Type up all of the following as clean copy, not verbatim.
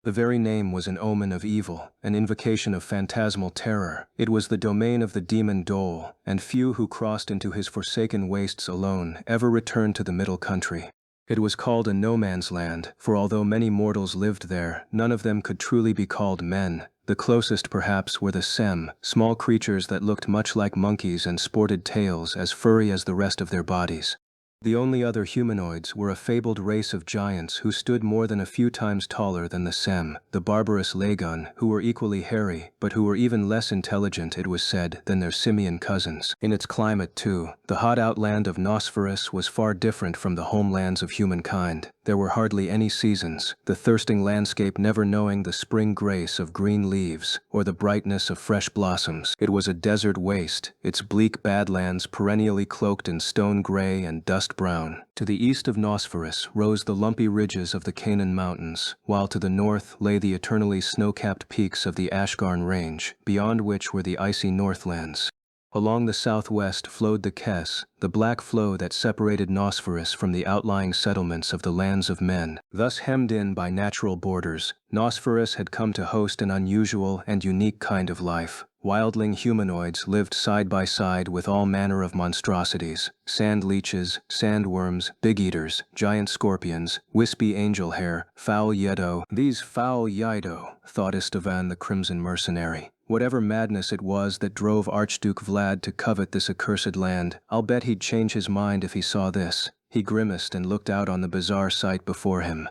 The very name was an omen of evil, an invocation of phantasmal terror. It was the domain of the demon Dole, and few who crossed into his forsaken wastes alone ever returned to the middle country. It was called a no-man's land, for although many mortals lived there, none of them could truly be called men. The closest perhaps were the Sem, small creatures that looked much like monkeys and sported tails as furry as the rest of their bodies. The only other humanoids were a fabled race of giants who stood more than a few times taller than the Sem, the barbarous Lagun, who were equally hairy, but who were even less intelligent, it was said, than their simian cousins. In its climate, too, the hot outland of Nosferus was far different from the homelands of humankind. There were hardly any seasons, the thirsting landscape never knowing the spring grace of green leaves or the brightness of fresh blossoms. It was a desert waste, its bleak badlands perennially cloaked in stone gray and dust brown. To the east of Nosferus rose the lumpy ridges of the Canaan Mountains, while to the north lay the eternally snow-capped peaks of the Ashgarn Range, beyond which were the icy Northlands. Along the southwest flowed the Kes, the black flow that separated Nosferus from the outlying settlements of the lands of men. Thus hemmed in by natural borders, Nosferus had come to host an unusual and unique kind of life. Wildling humanoids lived side by side with all manner of monstrosities: sand leeches, sandworms, big-eaters, giant scorpions, wispy angel hair, foul Yedo. These foul Yedo, thought Istvan the Crimson Mercenary. Whatever madness it was that drove Archduke Vlad to covet this accursed land, I'll bet he'd change his mind if he saw this. He grimaced and looked out on the bizarre sight before him.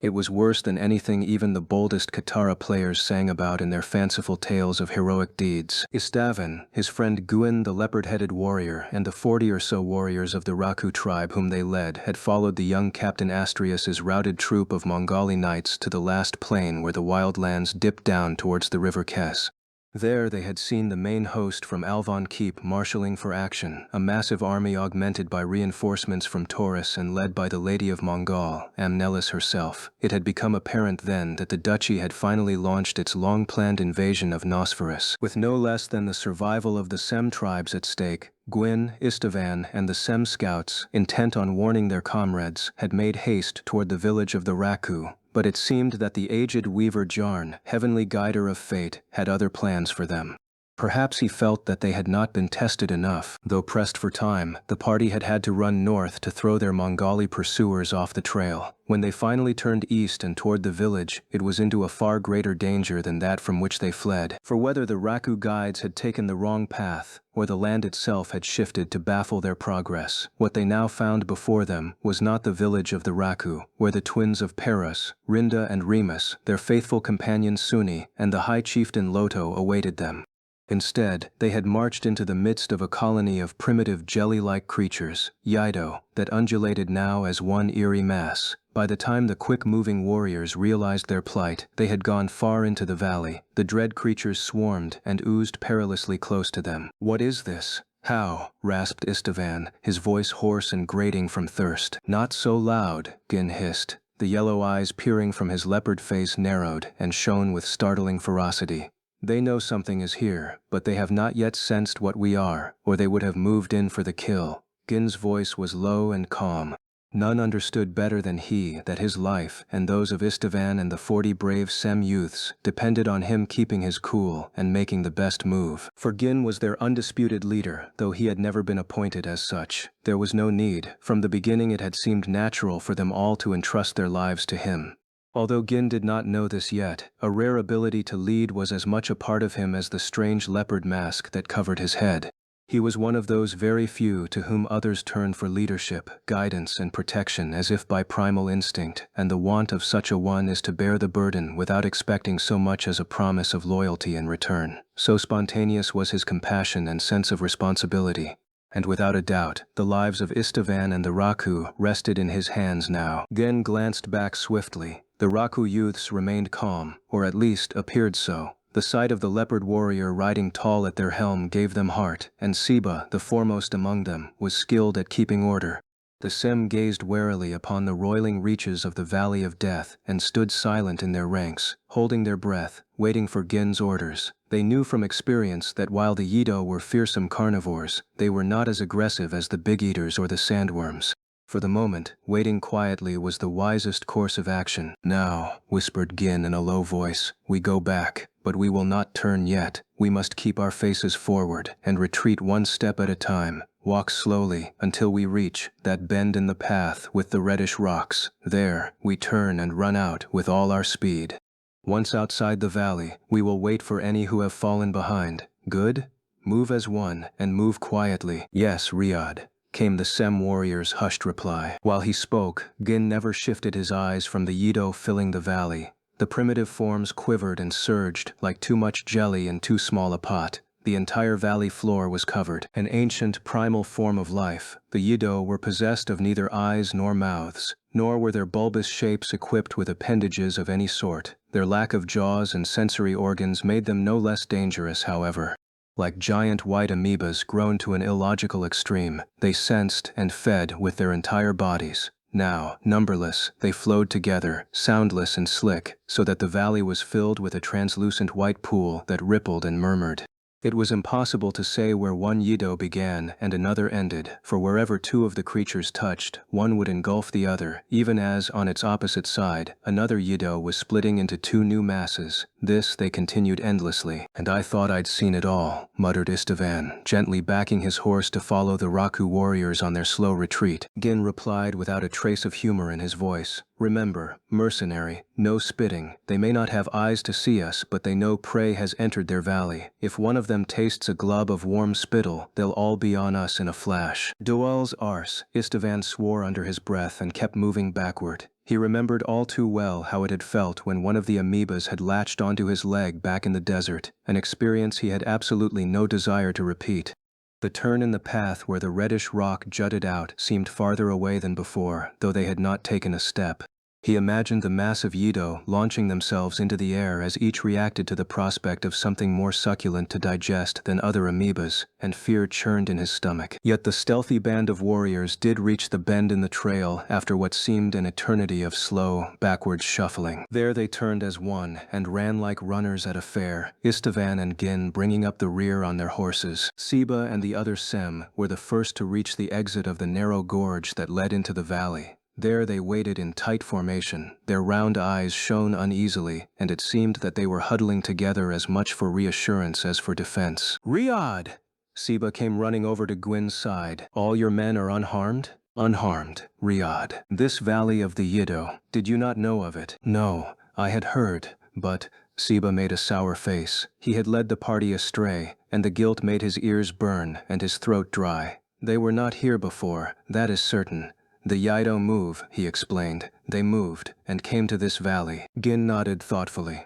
It was worse than anything even the boldest Katara players sang about in their fanciful tales of heroic deeds. Istvan, his friend Gwyn the leopard-headed warrior, and the 40 or so warriors of the Raku tribe whom they led had followed the young Captain Astrius's routed troop of Mongoli knights to the last plain where the wildlands dipped down towards the river Kes. There they had seen the main host from Alvon Keep marshalling for action, a massive army augmented by reinforcements from Taurus and led by the Lady of Mongol, Amnelis herself. It had become apparent then that the duchy had finally launched its long-planned invasion of Nosferus. With no less than the survival of the Sem tribes at stake, Gwyn, Istvan, and the Sem scouts, intent on warning their comrades, had made haste toward the village of the Raku. But it seemed that the aged weaver Jarn, heavenly guider of fate, had other plans for them. Perhaps he felt that they had not been tested enough. Though pressed for time, the party had had to run north to throw their Mongoli pursuers off the trail. When they finally turned east and toward the village, it was into a far greater danger than that from which they fled. For whether the Raku guides had taken the wrong path, or the land itself had shifted to baffle their progress, what they now found before them was not the village of the Raku, where the twins of Paras, Rinda and Remus, their faithful companion Suni, and the high chieftain Loto awaited them. Instead, they had marched into the midst of a colony of primitive jelly-like creatures, Yido, that undulated now as one eerie mass. By the time the quick-moving warriors realized their plight, they had gone far into the valley. The dread creatures swarmed and oozed perilously close to them. "What is this? How?" rasped Istvan, his voice hoarse and grating from thirst. "Not so loud," Gin hissed. The yellow eyes peering from his leopard face narrowed and shone with startling ferocity. "They know something is here, but they have not yet sensed what we are, or they would have moved in for the kill." Gin's voice was low and calm. None understood better than he that his life, and those of Istvan and the 40 brave Sem youths, depended on him keeping his cool and making the best move. For Gin was their undisputed leader, though he had never been appointed as such. There was no need. From the beginning it had seemed natural for them all to entrust their lives to him. Although Gin did not know this yet, a rare ability to lead was as much a part of him as the strange leopard mask that covered his head. He was one of those very few to whom others turn for leadership, guidance, and protection as if by primal instinct, and the want of such a one is to bear the burden without expecting so much as a promise of loyalty in return. So spontaneous was his compassion and sense of responsibility. And without a doubt, the lives of Istvan and the Raku rested in his hands now. Gen glanced back swiftly. The Raku youths remained calm, or at least appeared so. The sight of the leopard warrior riding tall at their helm gave them heart, and Siba, the foremost among them, was skilled at keeping order. The Sem gazed warily upon the roiling reaches of the Valley of Death and stood silent in their ranks, holding their breath, waiting for Gin's orders. They knew from experience that while the Yido were fearsome carnivores, they were not as aggressive as the big eaters or the sandworms. For the moment, waiting quietly was the wisest course of action. "Now," whispered Gin in a low voice, "we go back, but we will not turn yet. We must keep our faces forward and retreat one step at a time. Walk slowly until we reach that bend in the path with the reddish rocks. There, we turn and run out with all our speed. Once outside the valley, we will wait for any who have fallen behind. Good? Move as one and move quietly." "Yes, Riyadh," came the Sem warrior's hushed reply. While he spoke, Gin never shifted his eyes from the Yido filling the valley. The primitive forms quivered and surged like too much jelly in too small a pot. The entire valley floor was covered. An ancient, primal form of life. The Yido were possessed of neither eyes nor mouths, nor were their bulbous shapes equipped with appendages of any sort. Their lack of jaws and sensory organs made them no less dangerous, however. Like giant white amoebas grown to an illogical extreme, they sensed and fed with their entire bodies. Now, numberless, they flowed together, soundless and slick, so that the valley was filled with a translucent white pool that rippled and murmured. It was impossible to say where one Yido began and another ended, for wherever two of the creatures touched, one would engulf the other, even as, on its opposite side, another Yido was splitting into two new masses. This they continued endlessly. "And I thought I'd seen it all," muttered Istvan, gently backing his horse to follow the Raku warriors on their slow retreat. Gin replied without a trace of humor in his voice. "Remember, mercenary, no spitting. They may not have eyes to see us, but they know prey has entered their valley. If one of them tastes a glub of warm spittle, they'll all be on us in a flash." "Duel's arse," Istvan swore under his breath and kept moving backward. He remembered all too well how it had felt when one of the amoebas had latched onto his leg back in the desert, an experience he had absolutely no desire to repeat. The turn in the path where the reddish rock jutted out seemed farther away than before, though they had not taken a step. He imagined the massive Yido launching themselves into the air as each reacted to the prospect of something more succulent to digest than other amoebas, and fear churned in his stomach. Yet the stealthy band of warriors did reach the bend in the trail after what seemed an eternity of slow, backward shuffling. There they turned as one and ran like runners at a fair, Istvan and Gin bringing up the rear on their horses. Siba and the other Sem were the first to reach the exit of the narrow gorge that led into the valley. There they waited in tight formation. Their round eyes shone uneasily, and it seemed that they were huddling together as much for reassurance as for defense. "Riyadh!" Siba came running over to Gwyn's side. "All your men are unharmed?" "Unharmed, Riyadh. This valley of the Yido, did you not know of it?" "No, I had heard, but—" Siba made a sour face. He had led the party astray, and the guilt made his ears burn and his throat dry. "They were not here before, that is certain. The Yido move," he explained. "They moved, and came to this valley." Gin nodded thoughtfully.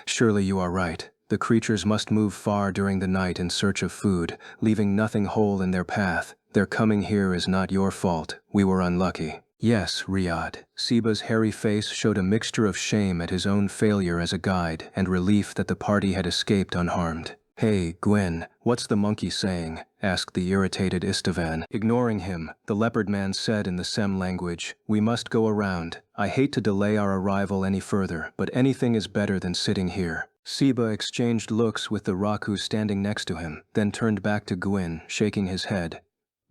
Surely you are right. The creatures must move far during the night in search of food, leaving nothing whole in their path. Their coming here is not your fault. We were unlucky." "Yes, Riyadh." Siba's hairy face showed a mixture of shame at his own failure as a guide and relief that the party had escaped unharmed. "Hey, Gwyn, what's the monkey saying?" asked the irritated Istvan. Ignoring him, the leopard man said in the Sem language, "We must go around. I hate to delay our arrival any further, but anything is better than sitting here." Siba exchanged looks with the Raku standing next to him, then turned back to Gwyn, shaking his head.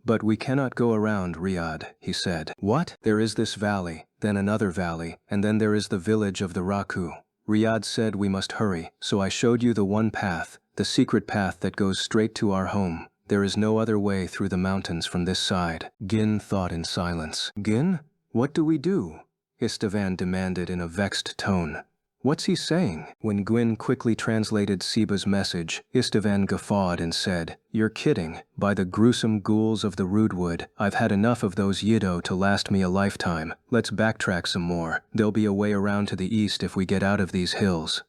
"But we cannot go around, Riyadh," he said. "What?" "There is this valley, then another valley, and then there is the village of the Raku. Riyadh said we must hurry, so I showed you the one path, the secret path that goes straight to our home. There is no other way through the mountains from this side." Gin thought in silence. "Gin, what do we do?" Istvan demanded in a vexed tone. "What's he saying?" When Gwyn quickly translated Siba's message, Istvan guffawed and said, "You're kidding. By the gruesome ghouls of the Rootwood, I've had enough of those Yido to last me a lifetime. Let's backtrack some more. There'll be a way around to the east if we get out of these hills."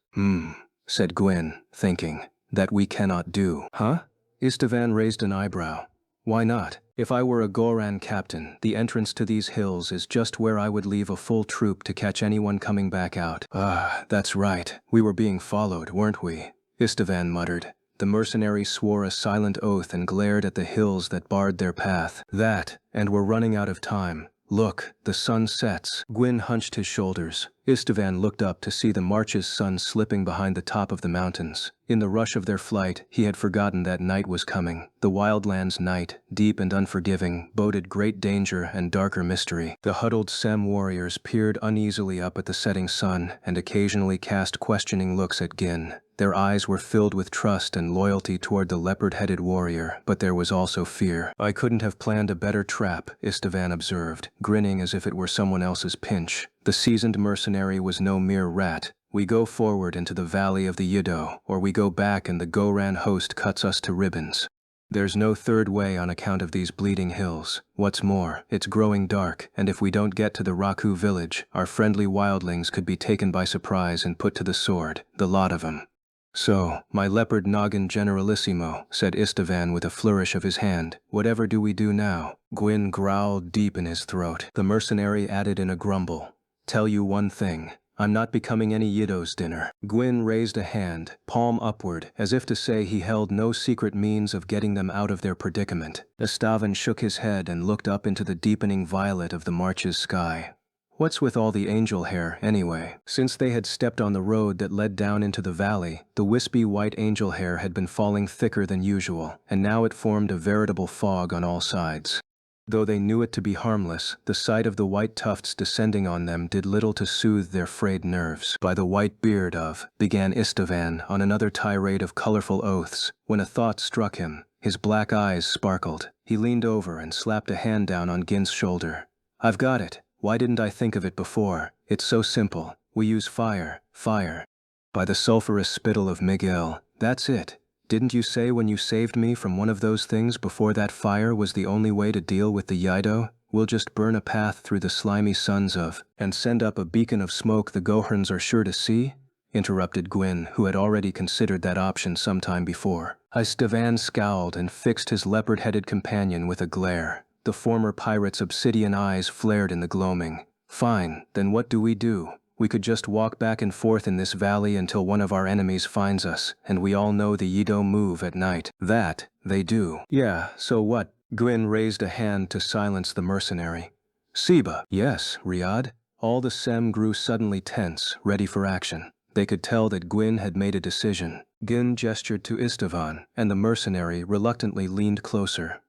Said Gwyn, thinking. "That we cannot do." "Huh?" Istvan raised an eyebrow. "Why not? If I were a Goran captain, the entrance to these hills is just where I would leave a full troop to catch anyone coming back out." "Ah, that's right. We were being followed, weren't we?" Istvan muttered. The mercenary swore a silent oath and glared at the hills that barred their path. "That, and we're running out of time. Look, the sun sets." Gwyn hunched his shoulders. Istvan looked up to see the march's sun slipping behind the top of the mountains. In the rush of their flight, he had forgotten that night was coming. The wildlands night, deep and unforgiving, boded great danger and darker mystery. The huddled Sem warriors peered uneasily up at the setting sun and occasionally cast questioning looks at Gin. Their eyes were filled with trust and loyalty toward the leopard-headed warrior, but there was also fear. "I couldn't have planned a better trap," Istvan observed, grinning as if it were someone else's pinch. The seasoned mercenary was no mere rat. "We go forward into the valley of the Yiddo, or we go back and the Goran host cuts us to ribbons. There's no third way on account of these bleeding hills. What's more, it's growing dark, and if we don't get to the Raku village, our friendly wildlings could be taken by surprise and put to the sword, the lot of 'em." "So, my leopard noggin generalissimo," said Istvan with a flourish of his hand, "whatever do we do now?" Gwyn growled deep in his throat. The mercenary added in a grumble, "Tell you one thing. I'm not becoming any Yiddo's dinner." Gwyn raised a hand, palm upward, as if to say he held no secret means of getting them out of their predicament. Istvan shook his head and looked up into the deepening violet of the march's sky. What's with all the angel hair, anyway? Since they had stepped on the road that led down into the valley, the wispy white angel hair had been falling thicker than usual, and now it formed a veritable fog on all sides. Though they knew it to be harmless, the sight of the white tufts descending on them did little to soothe their frayed nerves. "By the white beard of," began Istvan on another tirade of colorful oaths, when a thought struck him. His black eyes sparkled. He leaned over and slapped a hand down on Gin's shoulder. "I've got it. Why didn't I think of it before? It's so simple. We use fire. Fire. By the sulphurous spittle of Miguel. That's it. Didn't you say when you saved me from one of those things before that fire was the only way to deal with the Yiddo? We'll just burn a path through the slimy sons of, and send up a beacon of smoke the Goherns are sure to see?" interrupted Gwyn, who had already considered that option some time before. Istvan scowled and fixed his leopard-headed companion with a glare. The former pirate's obsidian eyes flared in the gloaming. "Fine, then what do? We could just walk back and forth in this valley until one of our enemies finds us, and we all know the Yiddo move at night." "That, they do." "Yeah, so what?" Gwyn raised a hand to silence the mercenary. "Siba." "Yes, Riyadh." All the Sem grew suddenly tense, ready for action. They could tell that Gwyn had made a decision. Gin gestured to Istvan, and the mercenary reluctantly leaned closer.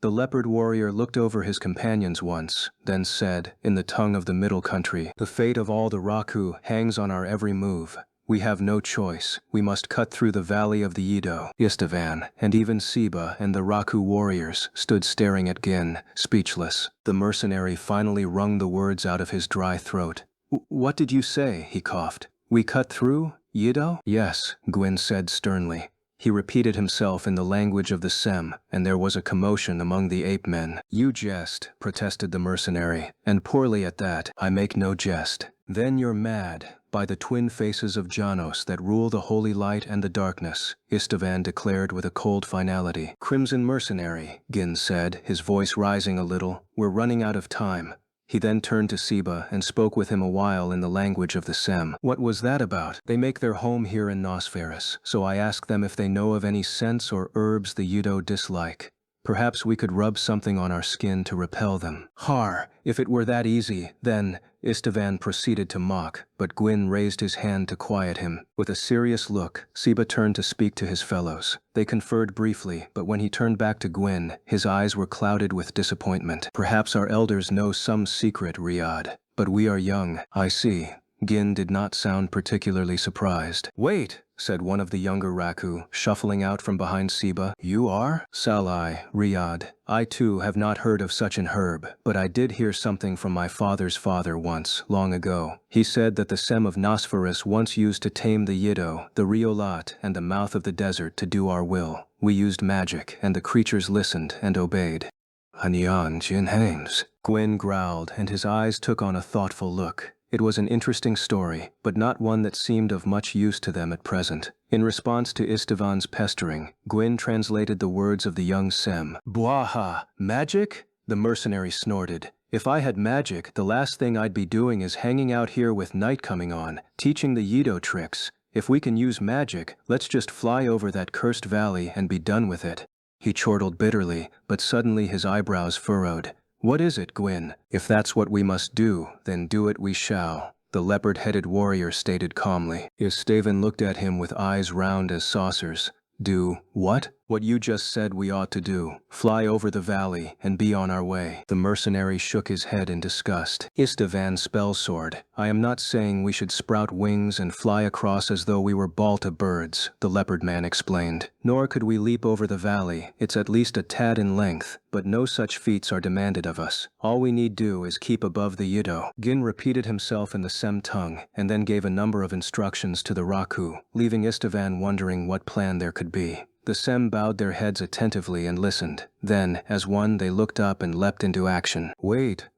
The leopard warrior looked over his companions once, then said, in the tongue of the Middle Country, "The fate of all the Raku hangs on our every move. We have no choice. We must cut through the valley of the Yiddo." Istvan, and even Siba and the Raku warriors, stood staring at Gin, speechless. The mercenary finally wrung the words out of his dry throat. "What did you say?" he coughed. "We cut through? Yiddo?" "Yes," Gwyn said sternly. He repeated himself in the language of the Sem, and there was a commotion among the ape-men. "You jest," protested the mercenary, "and poorly at that." "I make no jest." "Then you're mad. By the twin faces of Janos that rule the holy light and the darkness," Istvan declared with a cold finality. "Crimson mercenary," Gin said, his voice rising a little, "we're running out of time." He then turned to Siba and spoke with him a while in the language of the Sem. "What was that about?" "They make their home here in Nosferus, so I asked them if they know of any scents or herbs the Yiddo dislike. Perhaps we could rub something on our skin to repel them." "Har, if it were that easy, then—" Istvan proceeded to mock, but Gwyn raised his hand to quiet him. With a serious look, Siba turned to speak to his fellows. They conferred briefly, but when he turned back to Gwyn, his eyes were clouded with disappointment. "Perhaps our elders know some secret, Riyadh, but we are young." "I see." Gin did not sound particularly surprised. "Wait," said one of the younger Raku, shuffling out from behind Siba. "You are?" "Salai, Riyadh. I too have not heard of such an herb, but I did hear something from my father's father once, long ago. He said that the Sem of Nosferus once used to tame the Yiddo, the Riolat, and the mouth of the desert to do our will. We used magic, and the creatures listened and obeyed." "Hanyan Jin Hames," Gwyn growled, and his eyes took on a thoughtful look. It was an interesting story, but not one that seemed of much use to them at present. In response to Istvan's pestering, Gwyn translated the words of the young Sem. "Bwaha, magic?" The mercenary snorted. "If I had magic, the last thing I'd be doing is hanging out here with night coming on, teaching the Yiddo tricks. If we can use magic, let's just fly over that cursed valley and be done with it." He chortled bitterly, but suddenly his eyebrows furrowed. "What is it, Gwyn? If that's what we must do, then do it we shall." the leopard-headed warrior stated calmly. Istvan looked at him with eyes round as saucers. Do what? What you just said we ought to do. Fly over the valley and be on our way. The mercenary shook his head in disgust. Istvan Spellsword, I am not saying we should sprout wings and fly across as though we were Balta birds, the leopard man explained. Nor could we leap over the valley. It's at least a tad in length, but no such feats are demanded of us. All we need do is keep above the Yido. Gin repeated himself in the Sem tongue, and then gave a number of instructions to the Raku, leaving Istvan wondering what plan there could be. The Sem bowed their heads attentively and listened. Then, as one, they looked up and leapt into action. Wait,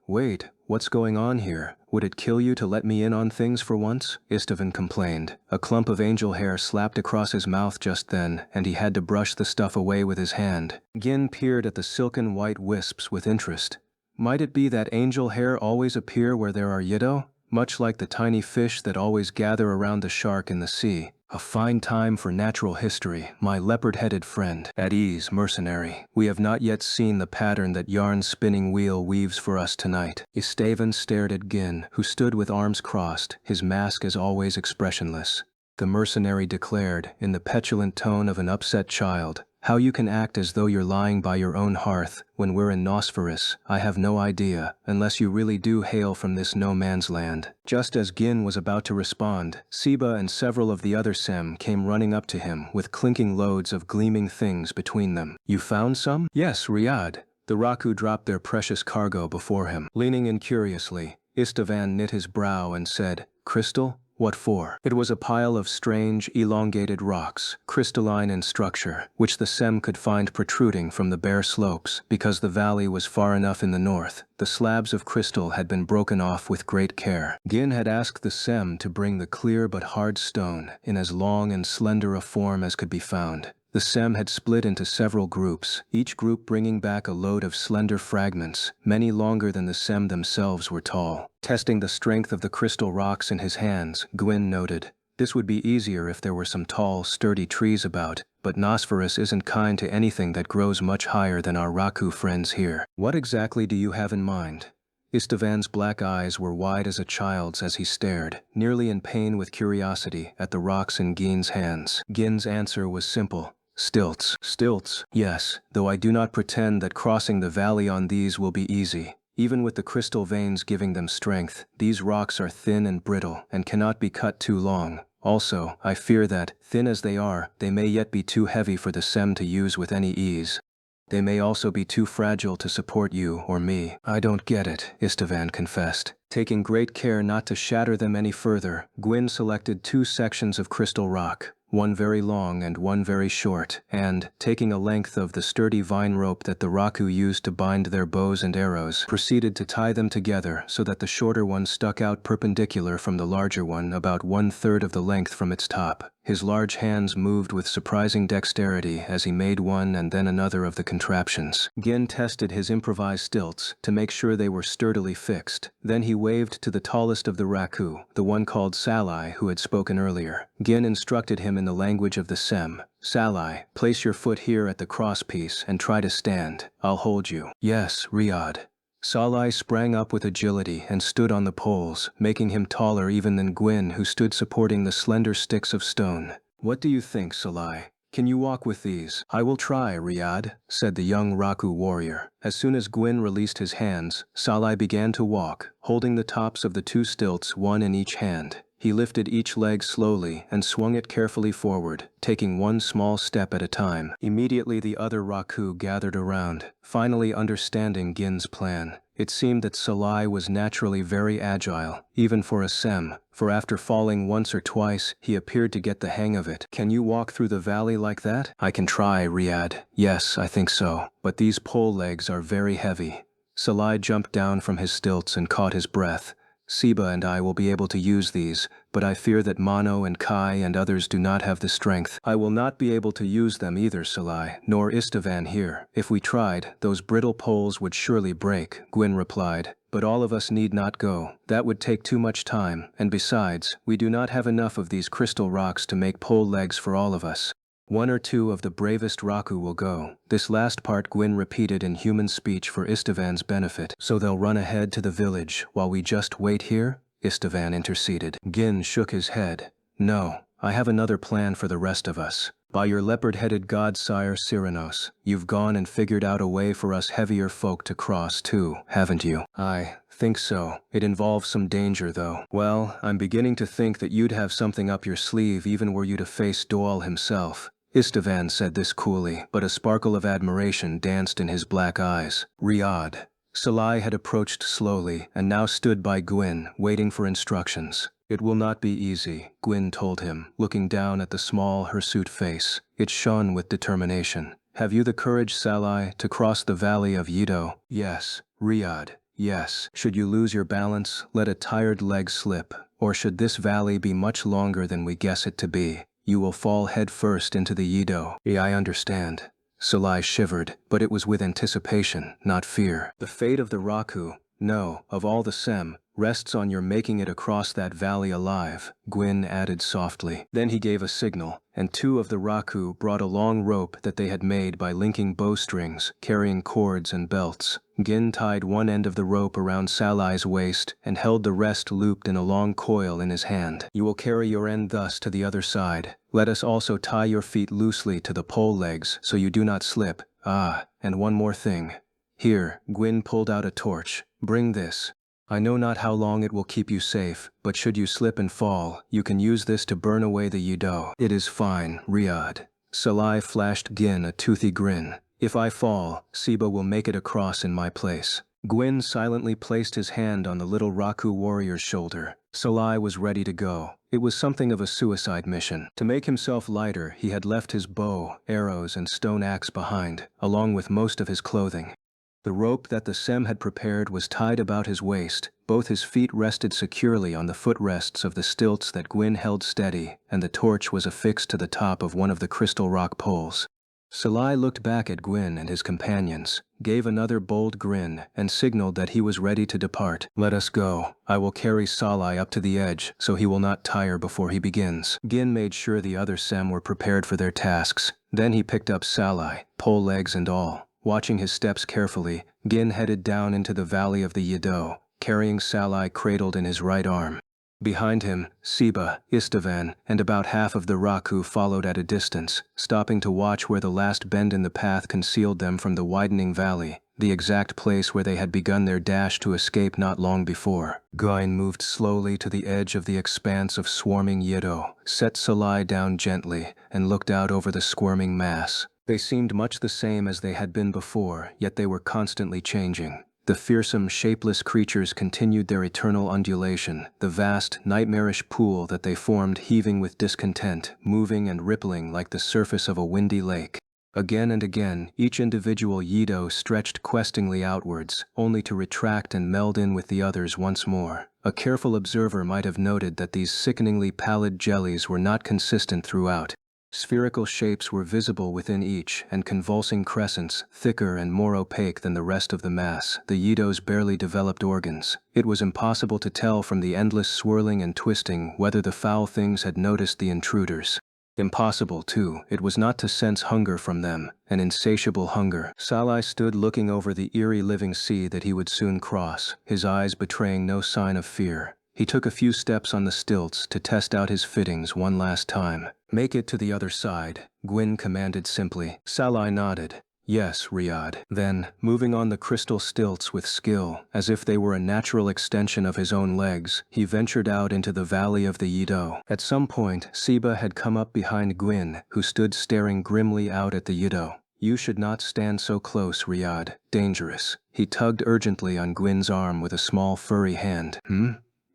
what's going on here? Would it kill you to let me in on things for once? Istvan complained. A clump of angel hair slapped across his mouth just then, and he had to brush the stuff away with his hand. Gin peered at the silken white wisps with interest. Might it be that angel hair always appear where there are Yido? Much like the tiny fish that always gather around the shark in the sea. A fine time for natural history, my leopard-headed friend. At ease, mercenary. We have not yet seen the pattern that yarn's spinning wheel weaves for us tonight. Istvan stared at Gin, who stood with arms crossed, his mask as always expressionless. The mercenary declared, in the petulant tone of an upset child, how you can act as though you're lying by your own hearth when we're in Nosferus, I have no idea, unless you really do hail from this no-man's land. Just as Gin was about to respond, Siba and several of the other Sem came running up to him with clinking loads of gleaming things between them. You found some? Yes, Riyadh. The Raku dropped their precious cargo before him. Leaning in curiously, Istvan knit his brow and said, Crystal? What for? It was a pile of strange, elongated rocks, crystalline in structure, which the Sem could find protruding from the bare slopes, because the valley was far enough in the north. The slabs of crystal had been broken off with great care. Gin had asked the Sem to bring the clear but hard stone, in as long and slender a form as could be found. The Sem had split into several groups, each group bringing back a load of slender fragments, many longer than the Sem themselves were tall. Testing the strength of the crystal rocks in his hands, Gwyn noted, this would be easier if there were some tall, sturdy trees about, but Nosferus isn't kind to anything that grows much higher than our Raku friends here. What exactly do you have in mind? Istvan's black eyes were wide as a child's as he stared, nearly in pain with curiosity, at the rocks in Gin's hands. Gin's answer was simple. Stilts. Stilts, yes, though I do not pretend that crossing the valley on these will be easy. Even with the crystal veins giving them strength, these rocks are thin and brittle and cannot be cut too long. Also, I fear that, thin as they are, they may yet be too heavy for the Sem to use with any ease. They may also be too fragile to support you or me. I don't get it, Istvan confessed. Taking great care not to shatter them any further, Gwyn selected 2 sections of crystal rock, one very long and one very short, and, taking a length of the sturdy vine rope that the Raku used to bind their bows and arrows, proceeded to tie them together so that the shorter one stuck out perpendicular from the larger one about 1/3 of the length from its top. His large hands moved with surprising dexterity as he made one and then another of the contraptions. Gin tested his improvised stilts to make sure they were sturdily fixed. Then he waved to the tallest of the Raku, the one called Salai who had spoken earlier. Gin instructed him in the language of the Sem. Salai, place your foot here at the crosspiece and try to stand. I'll hold you. Yes, Riyadh. Salai sprang up with agility and stood on the poles, making him taller even than Gwyn, who stood supporting the slender sticks of stone. What do you think, Salai? Can you walk with these? I will try, Riyadh, said the young Raku warrior. As soon as Gwyn released his hands, Salai began to walk, holding the tops of the 2 stilts, one in each hand. He lifted each leg slowly and swung it carefully forward, taking one small step at a time. Immediately the other Raku gathered around, finally understanding Gin's plan. It seemed that Salai was naturally very agile, even for a Sem, for after falling once or twice, he appeared to get the hang of it. Can you walk through the valley like that? I can try, Riyadh. Yes, I think so. But these pole legs are very heavy. Salai jumped down from his stilts and caught his breath. Siba and I will be able to use these, but I fear that Mano and Kai and others do not have the strength. I will not be able to use them either, Salai, nor Istvan here. If we tried, those brittle poles would surely break, Gwyn replied. But all of us need not go. That would take too much time, and besides, we do not have enough of these crystal rocks to make pole legs for all of us. 1 or 2 of the bravest Raku will go. This last part Gwyn repeated in human speech for Istvan's benefit. So they'll run ahead to the village while we just wait here? Istvan interceded. Gin shook his head. No, I have another plan for the rest of us. By your leopard-headed godsire Cyranos, you've gone and figured out a way for us heavier folk to cross too, haven't you? I think so. It involves some danger though. Well, I'm beginning to think that you'd have something up your sleeve even were you to face Doal himself. Istvan said this coolly, but a sparkle of admiration danced in his black eyes. Riyadh. Salai had approached slowly and now stood by Gwyn, waiting for instructions. It will not be easy, Gwyn told him, looking down at the small, hirsute face. It shone with determination. Have you the courage, Salai, to cross the valley of Yido? Yes. Riyadh. Yes. Should you lose your balance, let a tired leg slip. Or should this valley be much longer than we guess it to be, you will fall headfirst into the Yido. I understand. Salai shivered, but it was with anticipation, not fear. The fate of the Raku, no, of all the Sem, rests on your making it across that valley alive, Gwyn added softly. Then he gave a signal, and 2 of the Raku brought a long rope that they had made by linking bowstrings, carrying cords and belts. Gin tied one end of the rope around Salai's waist and held the rest looped in a long coil in his hand. You will carry your end thus to the other side. Let us also tie your feet loosely to the pole legs so you do not slip. Ah, and one more thing. Here, Gwyn pulled out a torch. Bring this. I know not how long it will keep you safe, but should you slip and fall, you can use this to burn away the Yido. It is fine, Riyadh. Salai flashed Gin a toothy grin. If I fall, Siba will make it across in my place. Gwyn silently placed his hand on the little Raku warrior's shoulder. Salai was ready to go. It was something of a suicide mission. To make himself lighter, he had left his bow, arrows, and stone axe behind, along with most of his clothing. The rope that the Sem had prepared was tied about his waist. Both his feet rested securely on the footrests of the stilts that Gwyn held steady, and the torch was affixed to the top of one of the crystal rock poles. Salai looked back at Gwyn and his companions, gave another bold grin, and signaled that he was ready to depart. Let us go. I will carry Salai up to the edge, so he will not tire before he begins. Gin made sure the other Sem were prepared for their tasks. Then he picked up Salai, pole legs and all. Watching his steps carefully, Gin headed down into the valley of the Yido, carrying Salai cradled in his right arm. Behind him, Siba, Istvan, and about half of the Raku followed at a distance, stopping to watch where the last bend in the path concealed them from the widening valley, the exact place where they had begun their dash to escape not long before. Gwyn moved slowly to the edge of the expanse of swarming Yido, set Salai down gently, and looked out over the squirming mass. They seemed much the same as they had been before, yet they were constantly changing. The fearsome, shapeless creatures continued their eternal undulation, the vast, nightmarish pool that they formed heaving with discontent, moving and rippling like the surface of a windy lake. Again and again, each individual Yido stretched questingly outwards, only to retract and meld in with the others once more. A careful observer might have noted that these sickeningly pallid jellies were not consistent throughout. Spherical shapes were visible within each, and convulsing crescents, thicker and more opaque than the rest of the mass, the Yido's barely developed organs. It was impossible to tell from the endless swirling and twisting whether the foul things had noticed the intruders. Impossible, too, it was not to sense hunger from them, an insatiable hunger. Salai stood looking over the eerie living sea that he would soon cross, his eyes betraying no sign of fear. He took a few steps on the stilts to test out his fittings one last time. Make it to the other side, Gwyn commanded simply. Salai nodded. Yes, Riyadh. Then, moving on the crystal stilts with skill, as if they were a natural extension of his own legs, he ventured out into the valley of the Yido. At some point, Siba had come up behind Gwyn, who stood staring grimly out at the Yido. You should not stand so close, Riyadh. Dangerous. He tugged urgently on Gwyn's arm with a small furry hand.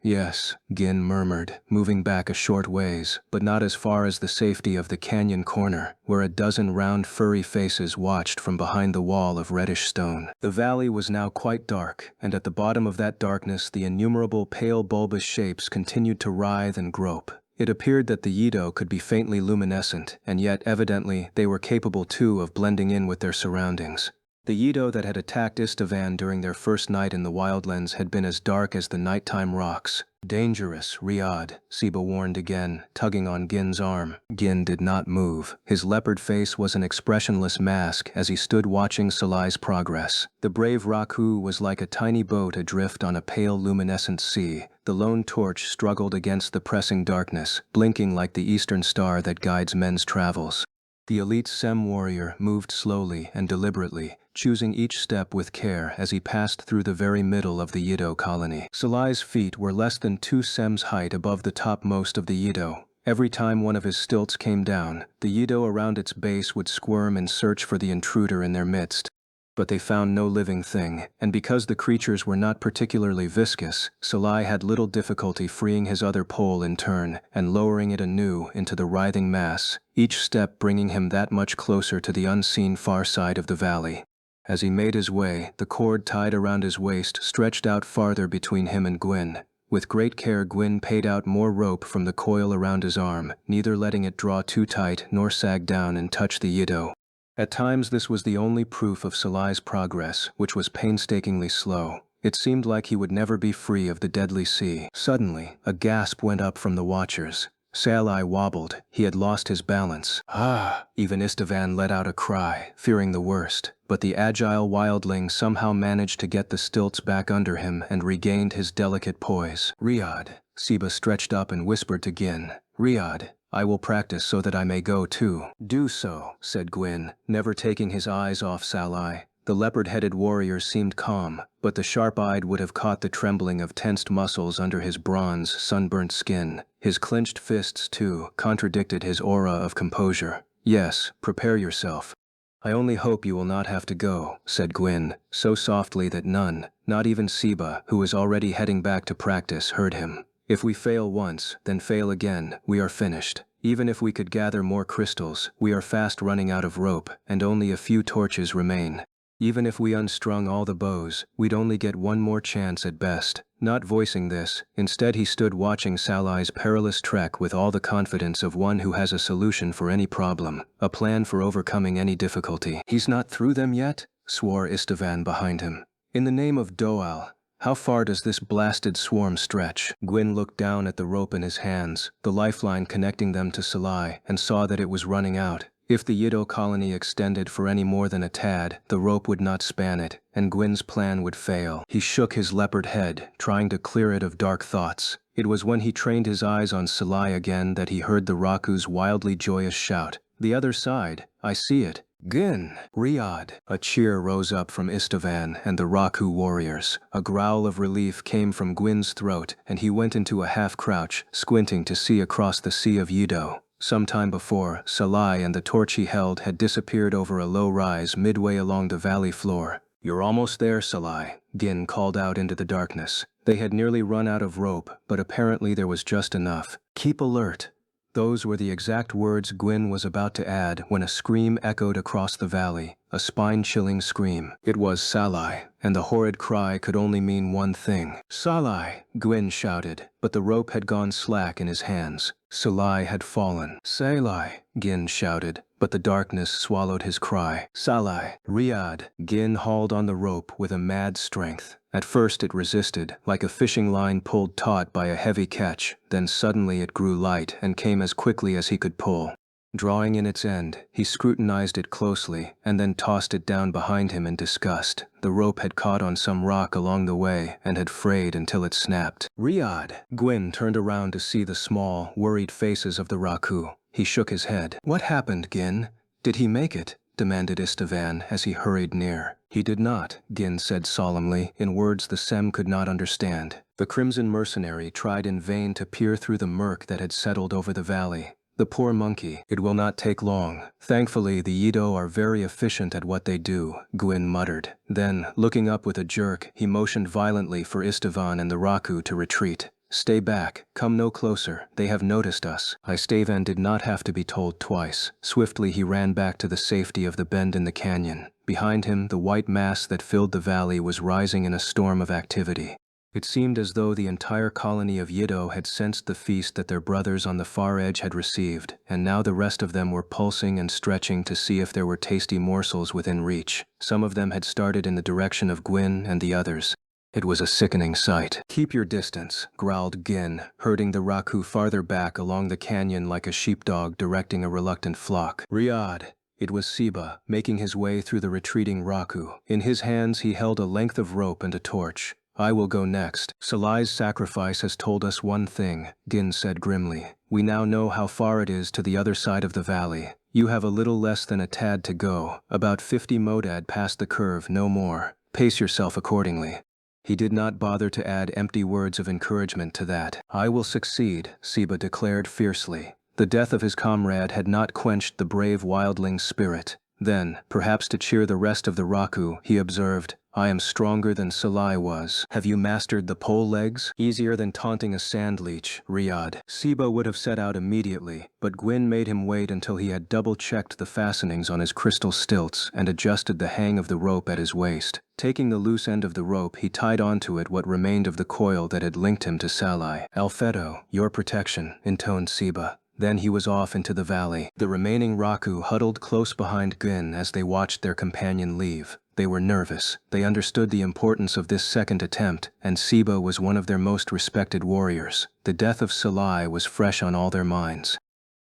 Yes, Gin murmured, moving back a short ways, but not as far as the safety of the canyon corner, where a dozen round furry faces watched from behind the wall of reddish stone. The valley was now quite dark, and at the bottom of that darkness the innumerable pale bulbous shapes continued to writhe and grope. It appeared that the Yido could be faintly luminescent, and yet evidently they were capable too of blending in with their surroundings. The Yido that had attacked Istvan during their first night in the wildlands had been as dark as the nighttime rocks. Dangerous, Riyadh, Siba warned again, tugging on Gin's arm. Gin did not move. His leopard face was an expressionless mask as he stood watching Salai's progress. The brave Raku was like a tiny boat adrift on a pale luminescent sea. The lone torch struggled against the pressing darkness, blinking like the eastern star that guides men's travels. The elite Sem warrior moved slowly and deliberately, choosing each step with care as he passed through the very middle of the Yido colony. Salai's feet were less than 2 Sems height above the topmost of the Yido. Every time one of his stilts came down, the Yido around its base would squirm in search for the intruder in their midst. But they found no living thing, and because the creatures were not particularly viscous, Salai had little difficulty freeing his other pole in turn and lowering it anew into the writhing mass, each step bringing him that much closer to the unseen far side of the valley. As he made his way, the cord tied around his waist stretched out farther between him and Gwyn. With great care, Gwyn paid out more rope from the coil around his arm, neither letting it draw too tight nor sag down and touch the Yido. At times this was the only proof of Salai's progress, which was painstakingly slow. It seemed like he would never be free of the deadly sea. Suddenly, a gasp went up from the watchers. Salai wobbled. He had lost his balance. Ah! Even Istvan let out a cry, fearing the worst. But the agile wildling somehow managed to get the stilts back under him and regained his delicate poise. Riyadh. Siba stretched up and whispered to Gin. Riyadh. I will practice so that I may go too. Do so, said Gwyn, never taking his eyes off Salai. The leopard-headed warrior seemed calm, but the sharp-eyed would have caught the trembling of tensed muscles under his bronze, sunburnt skin. His clenched fists, too, contradicted his aura of composure. Yes, prepare yourself. I only hope you will not have to go, said Gwyn, so softly that none, not even Siba, who was already heading back to practice, heard him. If we fail once, then fail again, we are finished. Even if we could gather more crystals, we are fast running out of rope, and only a few torches remain. Even if we unstrung all the bows, we'd only get one more chance at best. Not voicing this, instead he stood watching Salai's perilous trek with all the confidence of one who has a solution for any problem, a plan for overcoming any difficulty. He's not through them yet? Swore Istvan behind him. In the name of Doal, how far does this blasted swarm stretch? Gwyn looked down at the rope in his hands, the lifeline connecting them to Salai, and saw that it was running out. If the Yido colony extended for any more than a tad, the rope would not span it, and Gwyn's plan would fail. He shook his leopard head, trying to clear it of dark thoughts. It was when he trained his eyes on Salai again that he heard the Raku's wildly joyous shout. The other side, I see it. Gin! Riyadh! A cheer rose up from Istvan and the Raku warriors. A growl of relief came from Gwyn's throat, and he went into a half-crouch, squinting to see across the sea of Yido. Some time before, Salai and the torch he held had disappeared over a low rise midway along the valley floor. You're almost there, Salai, Gin called out into the darkness. They had nearly run out of rope, but apparently there was just enough. Keep alert. Those were the exact words Gwyn was about to add when a scream echoed across the valley, a spine-chilling scream. It was Salai, and the horrid cry could only mean one thing. Salai! Gwyn shouted, but the rope had gone slack in his hands. Salai had fallen. Salai! Gin shouted, but the darkness swallowed his cry. Salai! Riyadh! Gin hauled on the rope with a mad strength. At first it resisted, like a fishing line pulled taut by a heavy catch, then suddenly it grew light and came as quickly as he could pull. Drawing in its end, he scrutinized it closely and then tossed it down behind him in disgust. The rope had caught on some rock along the way and had frayed until it snapped. Riyadh! Gwyn turned around to see the small, worried faces of the Raku. He shook his head. What happened, Gin? Did he make it? Demanded Istvan as he hurried near. He did not, Gin said solemnly, in words the Sem could not understand. The Crimson Mercenary tried in vain to peer through the murk that had settled over the valley. The poor monkey. It will not take long. Thankfully, the Yido are very efficient at what they do, Gwyn muttered. Then, looking up with a jerk, he motioned violently for Istvan and the Raku to retreat. Stay back. Come no closer. They have noticed us. Istvan did not have to be told twice. Swiftly he ran back to the safety of the bend in the canyon. Behind him, the white mass that filled the valley was rising in a storm of activity. It seemed as though the entire colony of Yido had sensed the feast that their brothers on the far edge had received, and now the rest of them were pulsing and stretching to see if there were tasty morsels within reach. Some of them had started in the direction of Gwyn and the others. It was a sickening sight. "Keep your distance," growled Gin, herding the Raku farther back along the canyon like a sheepdog directing a reluctant flock. "Riyadh." It was Siba, making his way through the retreating Raku. In his hands he held a length of rope and a torch. "I will go next. Salai's sacrifice has told us one thing," Gin said grimly. "We now know how far it is to the other side of the valley. You have a little less than a tad to go, about 50 modad past the curve, no more. Pace yourself accordingly." He did not bother to add empty words of encouragement to that. "I will succeed," Siba declared fiercely. The death of his comrade had not quenched the brave wildling's spirit. Then, perhaps to cheer the rest of the Raku, he observed, "I am stronger than Salai was. Have you mastered the pole legs? Easier than taunting a sand leech, Riyadh." Siba would have set out immediately, but Gwyn made him wait until he had double-checked the fastenings on his crystal stilts and adjusted the hang of the rope at his waist. Taking the loose end of the rope, he tied onto it what remained of the coil that had linked him to Salai. "Alfedo, your protection," intoned Siba. Then he was off into the valley. The remaining Raku huddled close behind Gwyn as they watched their companion leave. They were nervous. They understood the importance of this second attempt, and Siba was one of their most respected warriors. The death of Salai was fresh on all their minds.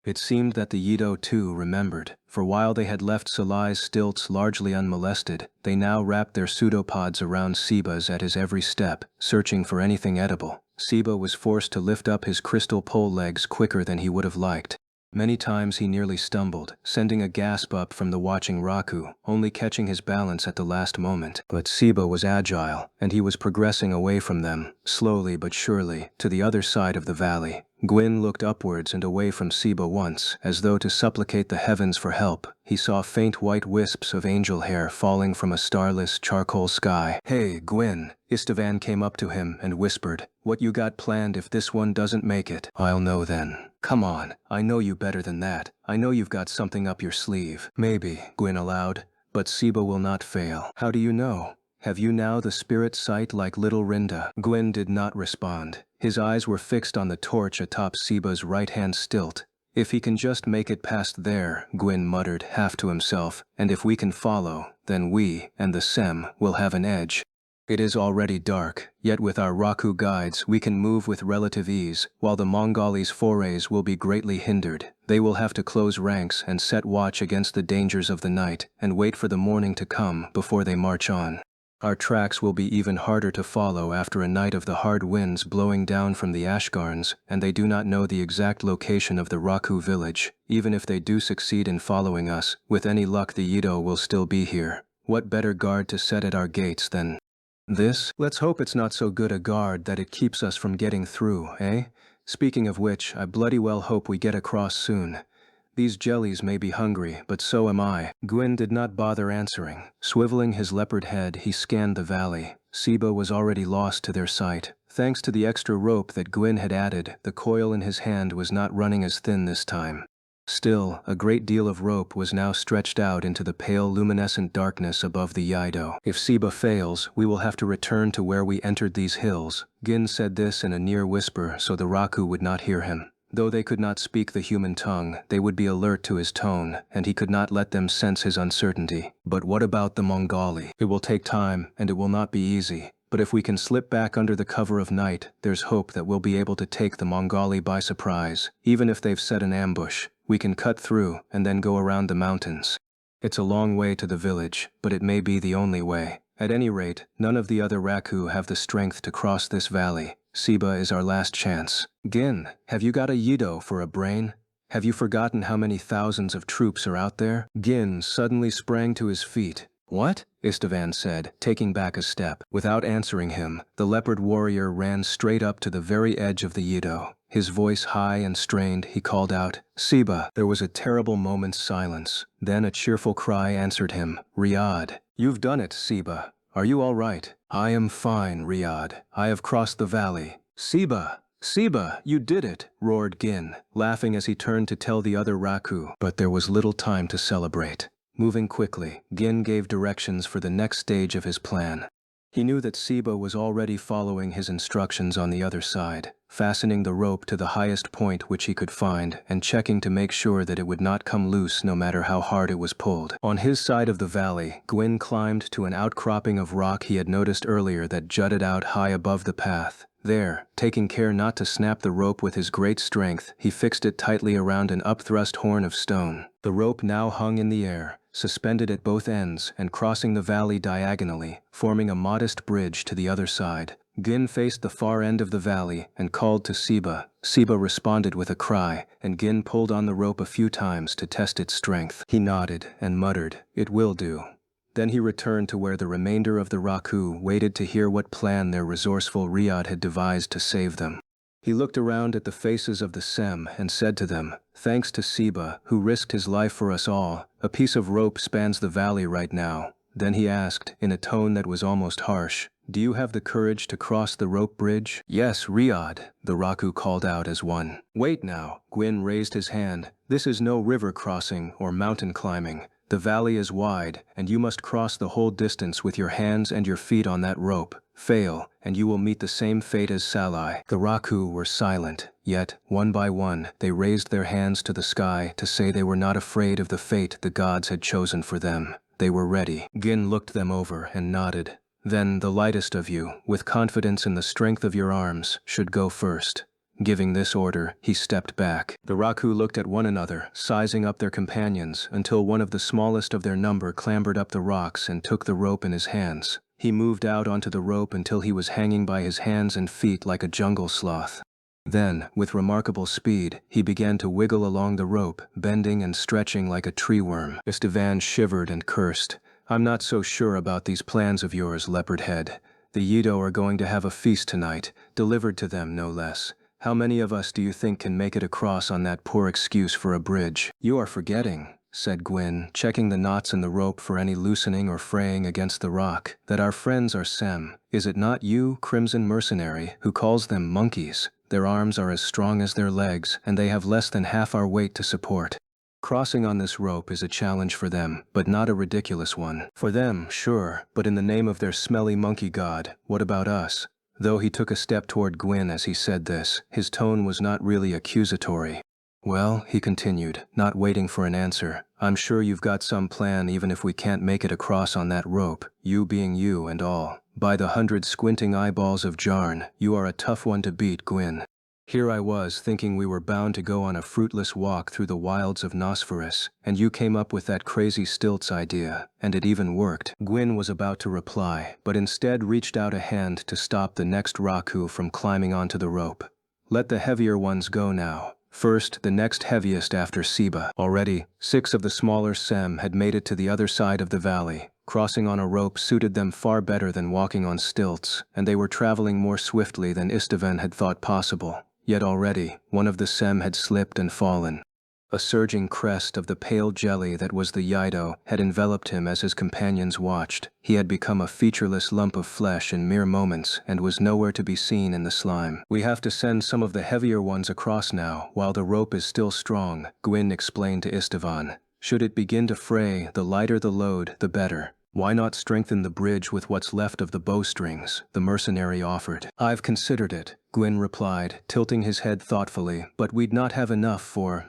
It seemed that the Yido too remembered, for while they had left Salai's stilts largely unmolested, they now wrapped their pseudopods around Siba's at his every step, searching for anything edible. Siba was forced to lift up his crystal pole legs quicker than he would have liked. Many times he nearly stumbled, sending a gasp up from the watching Raku, only catching his balance at the last moment. But Siba was agile, and he was progressing away from them, slowly but surely, to the other side of the valley. Gwyn looked upwards and away from Siba once, as though to supplicate the heavens for help. He saw faint white wisps of angel hair falling from a starless charcoal sky. "Hey, Gwyn," Istvan came up to him and whispered, "What you got planned if this one doesn't make it?" "I'll know then." "Come on, I know you better than that. I know you've got something up your sleeve." "Maybe," Gwyn allowed, "but Siba will not fail." "How do you know? Have you now the spirit sight like little Rinda?" Gwyn did not respond. His eyes were fixed on the torch atop Siba's right-hand stilt. "If he can just make it past there," Gwyn muttered, half to himself, "and if we can follow, then we, and the Sem, will have an edge. It is already dark, yet with our Raku guides we can move with relative ease, while the Mongoli's forays will be greatly hindered. They will have to close ranks and set watch against the dangers of the night, and wait for the morning to come before they march on. Our tracks will be even harder to follow after a night of the hard winds blowing down from the Ashgarns, and they do not know the exact location of the Raku village. Even if they do succeed in following us, with any luck the Yido will still be here. What better guard to set at our gates than this? Let's hope it's not so good a guard that it keeps us from getting through, eh? Speaking of which, I bloody well hope we get across soon. These jellies may be hungry, but so am I." Gwyn did not bother answering. Swiveling his leopard head, he scanned the valley. Siba was already lost to their sight. Thanks to the extra rope that Gwyn had added, the coil in his hand was not running as thin this time. Still, a great deal of rope was now stretched out into the pale luminescent darkness above the Yido. "If Siba fails, we will have to return to where we entered these hills." Gin said this in a near whisper so the Raku would not hear him. Though they could not speak the human tongue, they would be alert to his tone, and he could not let them sense his uncertainty. "But what about the Mongali? It will take time, and it will not be easy. But if we can slip back under the cover of night, there's hope that we'll be able to take the Mongali by surprise. Even if they've set an ambush, we can cut through and then go around the mountains. It's a long way to the village, but it may be the only way. At any rate, none of the other Raku have the strength to cross this valley. Siba is our last chance." "Gin, have you got a Yido for a brain? Have you forgotten how many thousands of troops are out there?" Gin suddenly sprang to his feet. "What?" Istvan said, taking back a step. Without answering him, the leopard warrior ran straight up to the very edge of the Yido. His voice high and strained, he called out, "Siba!" There was a terrible moment's silence. Then a cheerful cry answered him, "Riyadh!" "You've done it, Siba. Are you all right?" "I am fine, Riyadh. I have crossed the valley." "Siba! Siba, you did it!" roared Gin, laughing as he turned to tell the other Raku. But there was little time to celebrate. Moving quickly, Gin gave directions for the next stage of his plan. He knew that Siba was already following his instructions on the other side, fastening the rope to the highest point which he could find and checking to make sure that it would not come loose no matter how hard it was pulled. On his side of the valley, Gwyn climbed to an outcropping of rock he had noticed earlier that jutted out high above the path. There, taking care not to snap the rope with his great strength, he fixed it tightly around an upthrust horn of stone. The rope now hung in the air, suspended at both ends and crossing the valley diagonally, forming a modest bridge to the other side. Gin faced the far end of the valley and called to Siba. Siba responded with a cry, and Gin pulled on the rope a few times to test its strength. He nodded and muttered, "It will do." Then he returned to where the remainder of the Raku waited to hear what plan their resourceful Riyadh had devised to save them. He looked around at the faces of the Sem and said to them, "Thanks to Siba, who risked his life for us all, a piece of rope spans the valley right now." Then he asked, in a tone that was almost harsh, "Do you have the courage to cross the rope bridge?" "Yes, Riyadh," the Raku called out as one. "Wait now," Gwyn raised his hand. "This is no river crossing or mountain climbing. The valley is wide, and you must cross the whole distance with your hands and your feet on that rope. Fail, and you will meet the same fate as Salai." The Raku were silent, yet, one by one, they raised their hands to the sky to say they were not afraid of the fate the gods had chosen for them. They were ready. Gin looked them over and nodded. "Then the lightest of you, with confidence in the strength of your arms, should go first." Giving this order, he stepped back. The Raku looked at one another, sizing up their companions, until one of the smallest of their number clambered up the rocks and took the rope in his hands. He moved out onto the rope until he was hanging by his hands and feet like a jungle sloth. Then, with remarkable speed, he began to wiggle along the rope, bending and stretching like a tree worm. Istvan shivered and cursed. "I'm not so sure about these plans of yours, Leopardhead. The Yido are going to have a feast tonight, delivered to them no less. How many of us do you think can make it across on that poor excuse for a bridge?" "You are forgetting," said Gwyn, checking the knots in the rope for any loosening or fraying against the rock, "that our friends are Sem. Is it not you, Crimson Mercenary, who calls them monkeys? Their arms are as strong as their legs, and they have less than half our weight to support. Crossing on this rope is a challenge for them, but not a ridiculous one. For them, sure, but in the name of their smelly monkey god, what about us?" Though he took a step toward Gwyn as he said this, his tone was not really accusatory. "Well," he continued, not waiting for an answer, "I'm sure you've got some plan even if we can't make it across on that rope, you being you and all. By the 100 squinting eyeballs of Jarn, you are a tough one to beat, Gwyn. Here I was thinking we were bound to go on a fruitless walk through the wilds of Nosferus, and you came up with that crazy stilts idea, and it even worked." Gwyn was about to reply, but instead reached out a hand to stop the next Raku from climbing onto the rope. "Let the heavier ones go now. First, the next heaviest after Siba." Already, 6 of the smaller Sem had made it to the other side of the valley. Crossing on a rope suited them far better than walking on stilts, and they were traveling more swiftly than Istvan had thought possible. Yet already, one of the Sem had slipped and fallen. A surging crest of the pale jelly that was the Yido had enveloped him as his companions watched. He had become a featureless lump of flesh in mere moments and was nowhere to be seen in the slime. "We have to send some of the heavier ones across now, while the rope is still strong," Gwyn explained to Istvan. "Should it begin to fray, the lighter the load, the better. Why not strengthen the bridge with what's left of the bowstrings?" the mercenary offered. "I've considered it," Gwyn replied, tilting his head thoughtfully, "but we'd not have enough for—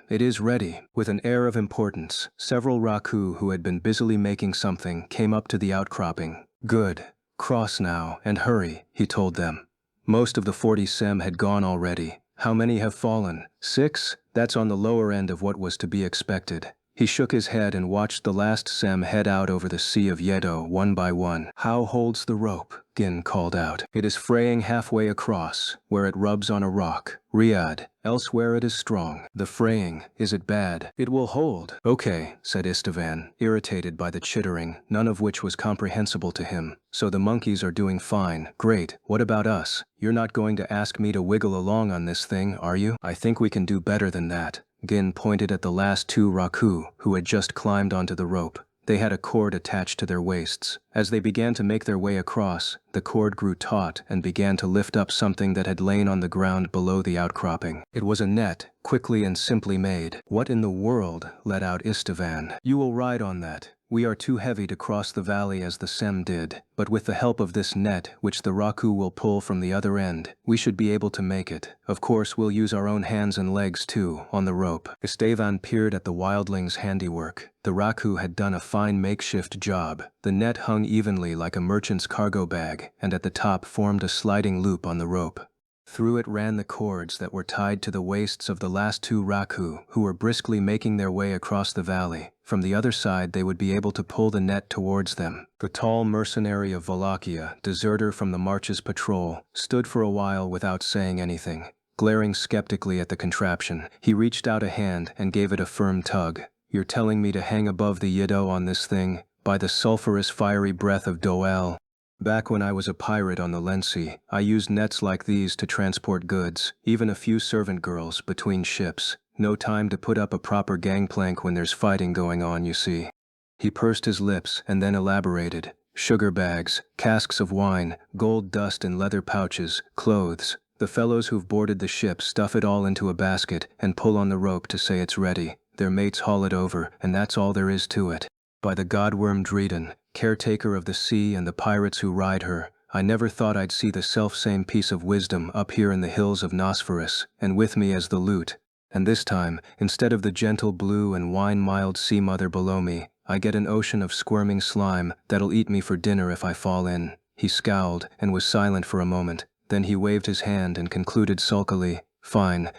it is ready." With an air of importance, several Raku who had been busily making something came up to the outcropping. "Good. Cross now, and hurry," he told them. Most of the 40 Sem had gone already. "How many have fallen? 6? That's on the lower end of what was to be expected." He shook his head and watched the last Sem head out over the sea of Yedo one by one. "How holds the rope?" Gin called out. "It is fraying halfway across, where it rubs on a rock. Riyadh, elsewhere it is strong. The fraying, is it bad?" "It will hold." "Okay," said Istvan, irritated by the chittering, none of which was comprehensible to him. "So the monkeys are doing fine. Great. What about us? You're not going to ask me to wiggle along on this thing, are you?" "I think we can do better than that." Gin pointed at the last 2 Raku, who had just climbed onto the rope. They had a cord attached to their waists. As they began to make their way across, The cord grew taut and began to lift up something that had lain on the ground below the outcropping. It was a net, quickly and simply made. "What in the world?" let out Istvan. "You will ride on that. We are too heavy to cross the valley as the Sem did, but with the help of this net, which the Raku will pull from the other end, we should be able to make it. Of course, we'll use our own hands and legs too, on the rope." Istvan peered at the wildling's handiwork. The Raku had done a fine makeshift job. The net hung evenly like a merchant's cargo bag, and at the top formed a sliding loop on the rope. Through it ran the cords that were tied to the waists of the last two Raku, who were briskly making their way across the valley. From the other side they would be able to pull the net towards them. The tall mercenary of Wallachia, deserter from the March's patrol, stood for a while without saying anything. Glaring skeptically at the contraption, he reached out a hand and gave it a firm tug. "You're telling me to hang above the Yiddo on this thing? By the sulphurous fiery breath of Doel. Back when I was a pirate on the Lensi, I used nets like these to transport goods, even a few servant girls, between ships. No time to put up a proper gangplank when there's fighting going on, you see." He pursed his lips and then elaborated. "Sugar bags, casks of wine, gold dust in leather pouches, clothes. The fellows who've boarded the ship stuff it all into a basket and pull on the rope to say it's ready. Their mates haul it over, and that's all there is to it. By the godworm Dreden, caretaker of the sea and the pirates who ride her, I never thought I'd see the selfsame piece of wisdom up here in the hills of Nosferus, and with me as the loot. And this time, instead of the gentle blue and wine-mild sea mother below me, I get an ocean of squirming slime that'll eat me for dinner if I fall in." He scowled and was silent for a moment. Then he waved his hand and concluded sulkily, Fine,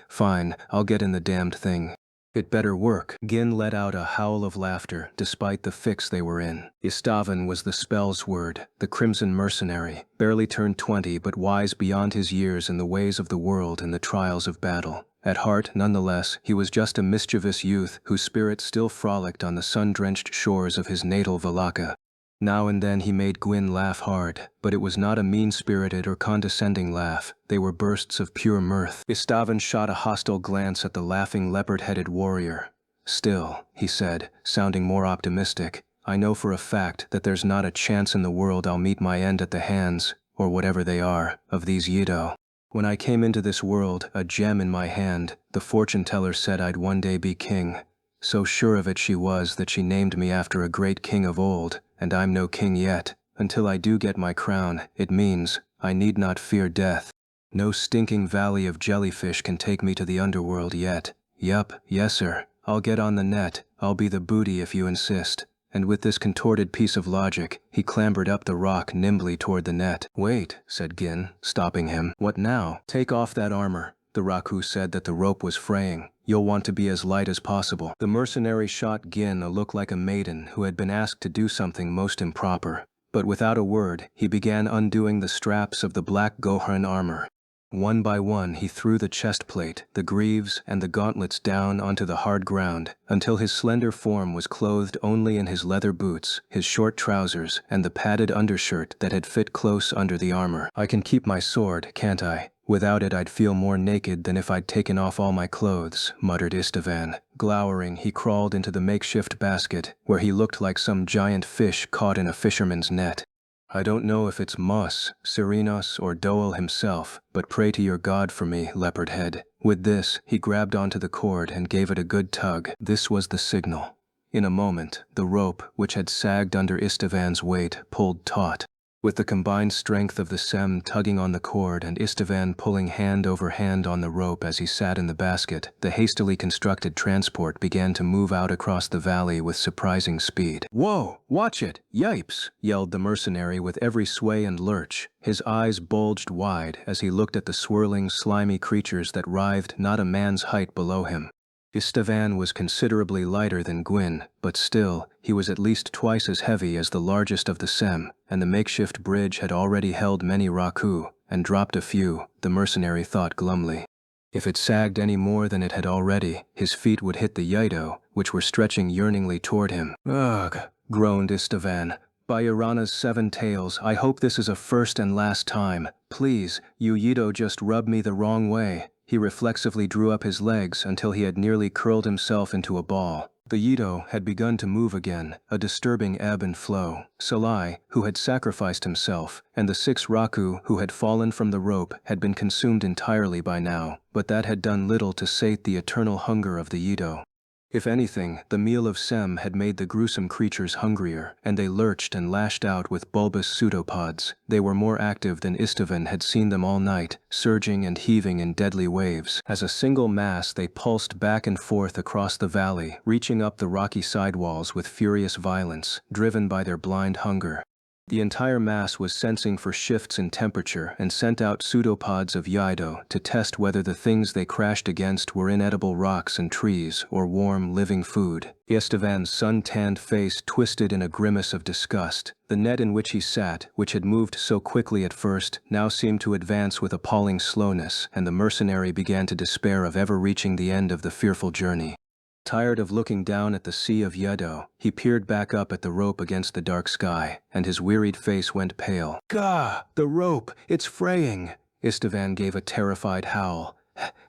I'll get in the damned thing." "It better work." Gin let out a howl of laughter, despite the fix they were in. Istvan was the spell's word, the crimson mercenary, barely turned 20 but wise beyond his years in the ways of the world and the trials of battle. At heart, nonetheless, he was just a mischievous youth whose spirit still frolicked on the sun-drenched shores of his natal Valaka. Now and then he made Gwyn laugh hard, but it was not a mean-spirited or condescending laugh. They were bursts of pure mirth. Istvan shot a hostile glance at the laughing leopard-headed warrior. "Still," he said, sounding more optimistic, "I know for a fact that there's not a chance in the world I'll meet my end at the hands, or whatever they are, of these Yiddo. When I came into this world, a gem in my hand, the fortune-teller said I'd one day be king. So sure of it she was that she named me after a great king of old, and I'm no king yet. Until I do get my crown, it means I need not fear death. No stinking valley of jellyfish can take me to the underworld yet. Yup, yes sir, I'll get on the net, I'll be the booty if you insist." And with this contorted piece of logic, he clambered up the rock nimbly toward the net. "Wait," said Gin, stopping him. "What now?" "Take off that armor." The Raku said that the rope was fraying. "You'll want to be as light as possible." The mercenary shot Gin a look like a maiden who had been asked to do something most improper. But without a word, he began undoing the straps of the black Gohan armor. One by one he threw the chest plate, the greaves, and the gauntlets down onto the hard ground, until his slender form was clothed only in his leather boots, his short trousers, and the padded undershirt that had fit close under the armor. "I can keep my sword, can't I? Without it I'd feel more naked than if I'd taken off all my clothes," muttered Istvan. Glowering, he crawled into the makeshift basket, where he looked like some giant fish caught in a fisherman's net. "I don't know if it's Mos, Serenos, or Doel himself, but pray to your god for me, Leopardhead." With this, he grabbed onto the cord and gave it a good tug. This was the signal. In a moment, the rope, which had sagged under Istvan's weight, pulled taut. With the combined strength of the Sem tugging on the cord and Istvan pulling hand over hand on the rope as he sat in the basket, the hastily constructed transport began to move out across the valley with surprising speed. "Whoa! Watch it! Yipes!" yelled the mercenary with every sway and lurch. His eyes bulged wide as he looked at the swirling, slimy creatures that writhed not a man's height below him. Istvan was considerably lighter than Gwyn, but still, he was at least twice as heavy as the largest of the Sem, and the makeshift bridge had already held many Raku, and dropped a few, the mercenary thought glumly. If it sagged any more than it had already, his feet would hit the Yaido, which were stretching yearningly toward him. "Ugh," groaned Istvan. "By Irana's 7 tails, I hope this is a first and last time. Please, you Yido just rubbed me the wrong way." He reflexively drew up his legs until he had nearly curled himself into a ball. The Yido had begun to move again, a disturbing ebb and flow. Salai, who had sacrificed himself, and the 6 Raku who had fallen from the rope had been consumed entirely by now, but that had done little to sate the eternal hunger of the Yido. If anything, the meal of Sem had made the gruesome creatures hungrier, and they lurched and lashed out with bulbous pseudopods. They were more active than Istvan had seen them all night, surging and heaving in deadly waves. As a single mass they pulsed back and forth across the valley, reaching up the rocky sidewalls with furious violence, driven by their blind hunger. The entire mass was sensing for shifts in temperature and sent out pseudopods of Yido to test whether the things they crashed against were inedible rocks and trees or warm, living food. Istvan's sun-tanned face twisted in a grimace of disgust. The net in which he sat, which had moved so quickly at first, now seemed to advance with appalling slowness, and the mercenary began to despair of ever reaching the end of the fearful journey. Tired of looking down at the sea of Yido, he peered back up at the rope against the dark sky, and his wearied face went pale. "Gah! The rope! It's fraying!" Istvan gave a terrified howl.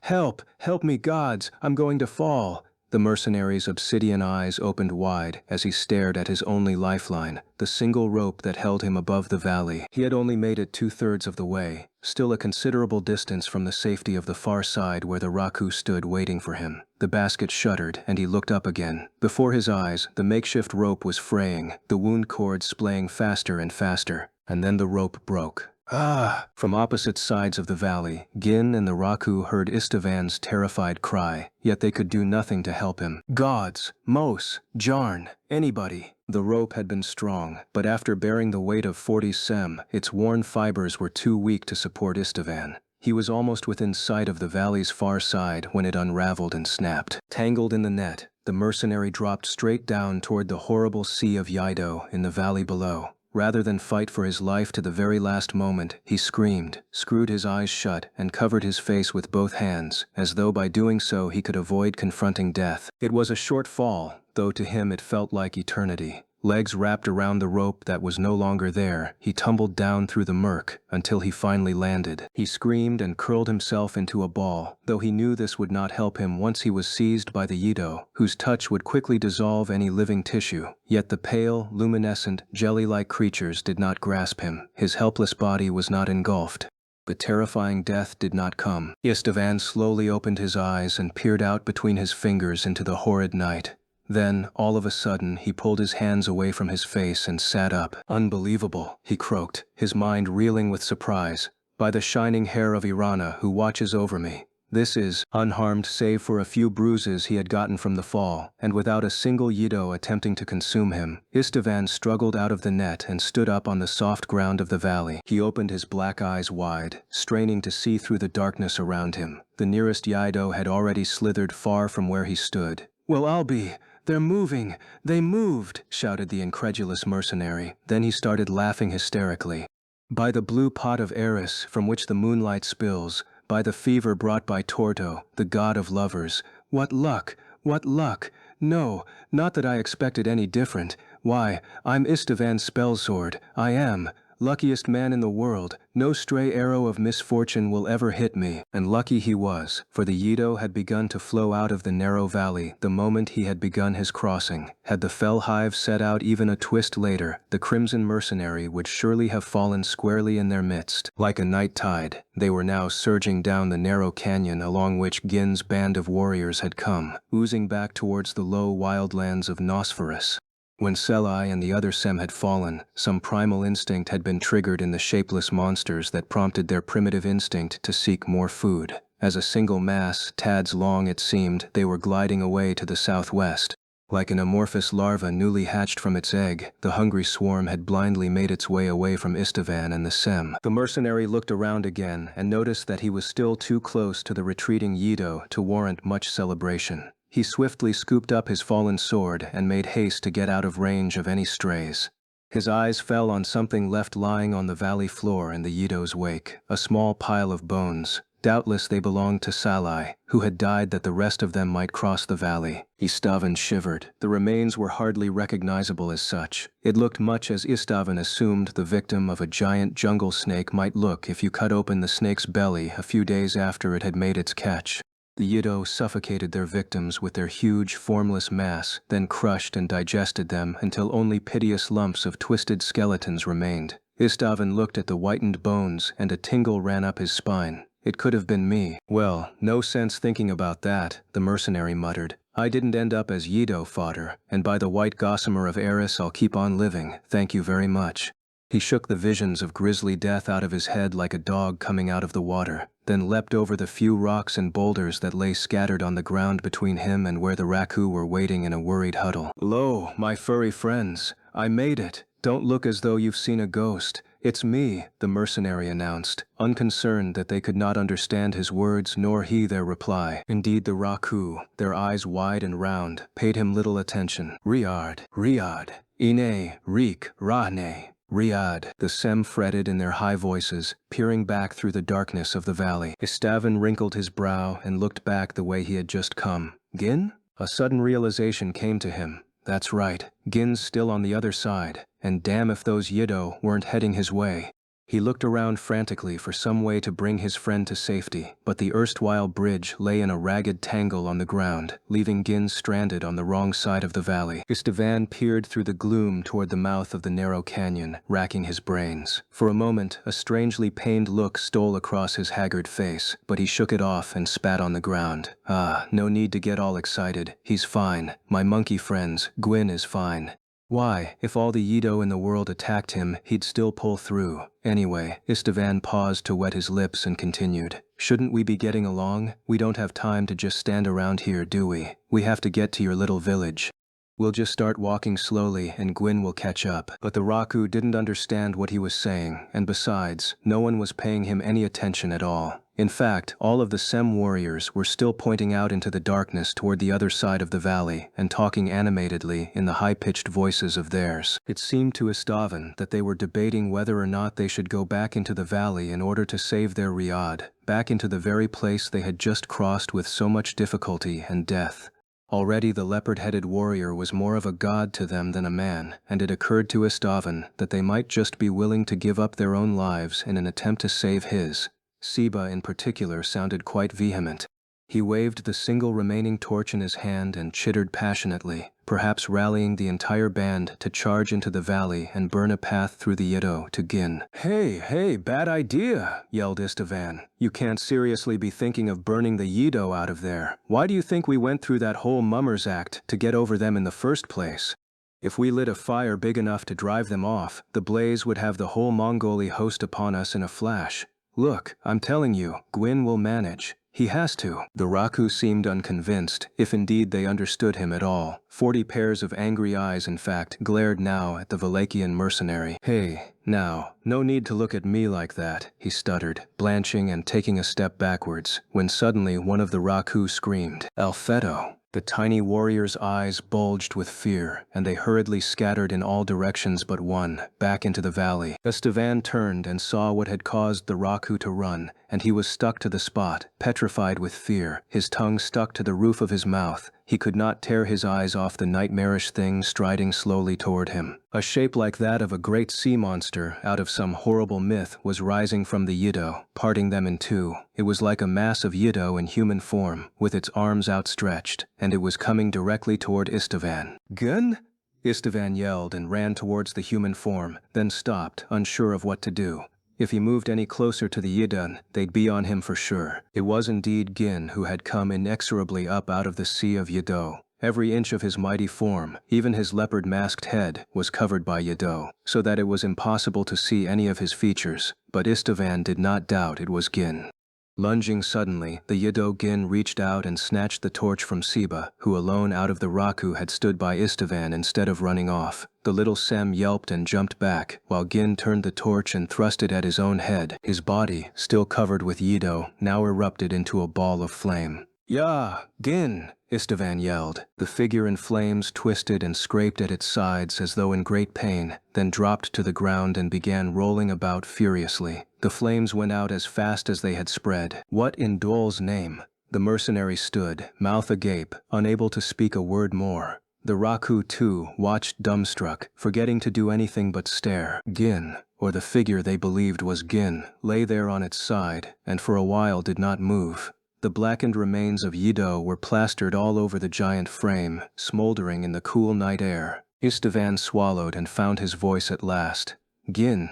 "Help! Help me, gods! I'm going to fall!" The mercenary's obsidian eyes opened wide as he stared at his only lifeline, the single rope that held him above the valley. He had only made it 2/3 of the way, still a considerable distance from the safety of the far side where the Raku stood waiting for him. The basket shuddered, and he looked up again. Before his eyes, the makeshift rope was fraying, the wound cord splaying faster and faster, and then the rope broke. "Ah!" From opposite sides of the valley, Gin and the Raku heard Istvan's terrified cry, yet they could do nothing to help him. Gods! Mos! Jarn! Anybody! The rope had been strong, but after bearing the weight of 40 sem, its worn fibers were too weak to support Istvan. He was almost within sight of the valley's far side when it unraveled and snapped. Tangled in the net, the mercenary dropped straight down toward the horrible sea of Yido in the valley below. Rather than fight for his life to the very last moment, he screamed, screwed his eyes shut, and covered his face with both hands, as though by doing so he could avoid confronting death. It was a short fall, though to him it felt like eternity. Legs wrapped around the rope that was no longer there, he tumbled down through the murk until he finally landed. He screamed and curled himself into a ball, though he knew this would not help him once he was seized by the Yido, whose touch would quickly dissolve any living tissue. Yet the pale, luminescent, jelly-like creatures did not grasp him. His helpless body was not engulfed. But terrifying death did not come. Istvan slowly opened his eyes and peered out between his fingers into the horrid night. Then, all of a sudden, he pulled his hands away from his face and sat up. "Unbelievable," he croaked, his mind reeling with surprise. "By the shining hair of Irana, who watches over me. This is unharmed save for a few bruises he had gotten from the fall, and without a single Yido attempting to consume him." Istvan struggled out of the net and stood up on the soft ground of the valley. He opened his black eyes wide, straining to see through the darkness around him. The nearest Yido had already slithered far from where he stood. "Well, I'll be... They're moving! They moved!" shouted the incredulous mercenary. Then he started laughing hysterically. "By the blue pot of Eris from which the moonlight spills, by the fever brought by Torto, the god of lovers. What luck! What luck! No, not that I expected any different. Why, I'm Istvan's spellsword. I am. Luckiest man in the world. No stray arrow of misfortune will ever hit me." And lucky he was, for the Yido had begun to flow out of the narrow valley the moment he had begun his crossing. Had the fell hive set out even a twist later, the crimson mercenary would surely have fallen squarely in their midst. Like a night tide, they were now surging down the narrow canyon along which Gin's band of warriors had come, oozing back towards the low wildlands of Nosferus. When Selai and the other Sem had fallen, some primal instinct had been triggered in the shapeless monsters that prompted their primitive instinct to seek more food. As a single mass, tads long it seemed, they were gliding away to the southwest. Like an amorphous larva newly hatched from its egg, the hungry swarm had blindly made its way away from Istvan and the Sem. The mercenary looked around again and noticed that he was still too close to the retreating Yido to warrant much celebration. He swiftly scooped up his fallen sword and made haste to get out of range of any strays. His eyes fell on something left lying on the valley floor in the Yido's wake, a small pile of bones. Doubtless they belonged to Salai, who had died that the rest of them might cross the valley. Istvan shivered. The remains were hardly recognizable as such. It looked much as Istvan assumed the victim of a giant jungle snake might look if you cut open the snake's belly a few days after it had made its catch. The Yido suffocated their victims with their huge, formless mass, then crushed and digested them until only piteous lumps of twisted skeletons remained. Istvan looked at the whitened bones and a tingle ran up his spine. It could have been me. Well, no sense thinking about that, the mercenary muttered. I didn't end up as Yido fodder, and by the white gossamer of Eris I'll keep on living, thank you very much. He shook the visions of grisly death out of his head like a dog coming out of the water, then leapt over the few rocks and boulders that lay scattered on the ground between him and where the Raku were waiting in a worried huddle. Lo, my furry friends, I made it. Don't look as though you've seen a ghost. It's me, the mercenary announced, unconcerned that they could not understand his words nor he their reply. Indeed, the Raku, their eyes wide and round, paid him little attention. Riyad, Riyad, Ine, Rik, Rahne. Riyad, the Sem fretted in their high voices, peering back through the darkness of the valley. Istvan wrinkled his brow and looked back the way he had just come. Gin? A sudden realization came to him. That's right, Gin's still on the other side, and damn if those Yido weren't heading his way. He looked around frantically for some way to bring his friend to safety, but the erstwhile bridge lay in a ragged tangle on the ground, leaving Gin stranded on the wrong side of the valley. Istvan peered through the gloom toward the mouth of the narrow canyon, racking his brains. For a moment, a strangely pained look stole across his haggard face, but he shook it off and spat on the ground. Ah, no need to get all excited. He's fine. My monkey friends, Gwyn is fine. Why, if all the Yido in the world attacked him, he'd still pull through. Anyway, Istvan paused to wet his lips and continued. Shouldn't we be getting along? We don't have time to just stand around here, do we? We have to get to your little village. We'll just start walking slowly and Gwyn will catch up. But the Raku didn't understand what he was saying, and besides, no one was paying him any attention at all. In fact, all of the Sem warriors were still pointing out into the darkness toward the other side of the valley and talking animatedly in the high-pitched voices of theirs. It seemed to Istvan that they were debating whether or not they should go back into the valley in order to save their Riyad, back into the very place they had just crossed with so much difficulty and death. Already the leopard-headed warrior was more of a god to them than a man, and it occurred to Istvan that they might just be willing to give up their own lives in an attempt to save his. Siba in particular sounded quite vehement. He waved the single remaining torch in his hand and chittered passionately, perhaps rallying the entire band to charge into the valley and burn a path through the Yido to Gin. Hey, bad idea, yelled Istvan. You can't seriously be thinking of burning the Yido out of there. Why do you think we went through that whole mummers act to get over them in the first place? If we lit a fire big enough to drive them off, the blaze would have the whole Mongoli host upon us in a flash. Look, I'm telling you, Gwyn will manage. He has to. The Raku seemed unconvinced, if indeed they understood him at all. 40 pairs of angry eyes, in fact, glared now at the Valachian mercenary. Hey, now, no need to look at me like that, he stuttered, blanching and taking a step backwards, when suddenly one of the Raku screamed, Alfeto! The tiny warrior's eyes bulged with fear, and they hurriedly scattered in all directions but one, back into the valley. Istvan turned and saw what had caused the Raku to run, and he was stuck to the spot, petrified with fear, his tongue stuck to the roof of his mouth. He could not tear his eyes off the nightmarish thing striding slowly toward him. A shape like that of a great sea monster out of some horrible myth was rising from the Yido, parting them in two. It was like a mass of Yido in human form, with its arms outstretched, and it was coming directly toward Istvan. Gun? Istvan yelled and ran towards the human form, then stopped, unsure of what to do. If he moved any closer to the Yidan, they'd be on him for sure. It was indeed Gin who had come inexorably up out of the sea of Yido. Every inch of his mighty form, even his leopard-masked head, was covered by Yido, so that it was impossible to see any of his features, but Istvan did not doubt it was Gin. Lunging suddenly, the Yido Gin reached out and snatched the torch from Siba, who alone out of the Raku had stood by Istvan instead of running off. The little Sem yelped and jumped back, while Gin turned the torch and thrust it at his own head. His body, still covered with Yido, now erupted into a ball of flame. "Ya, Gin!" Istvan yelled. The figure in flames twisted and scraped at its sides as though in great pain, then dropped to the ground and began rolling about furiously. The flames went out as fast as they had spread. What in Dol's name? The mercenary stood, mouth agape, unable to speak a word more. The Raku, too, watched dumbstruck, forgetting to do anything but stare. Gin, or the figure they believed was Gin, lay there on its side, and for a while did not move. The blackened remains of Yido were plastered all over the giant frame, smoldering in the cool night air. Istvan swallowed and found his voice at last. Gin,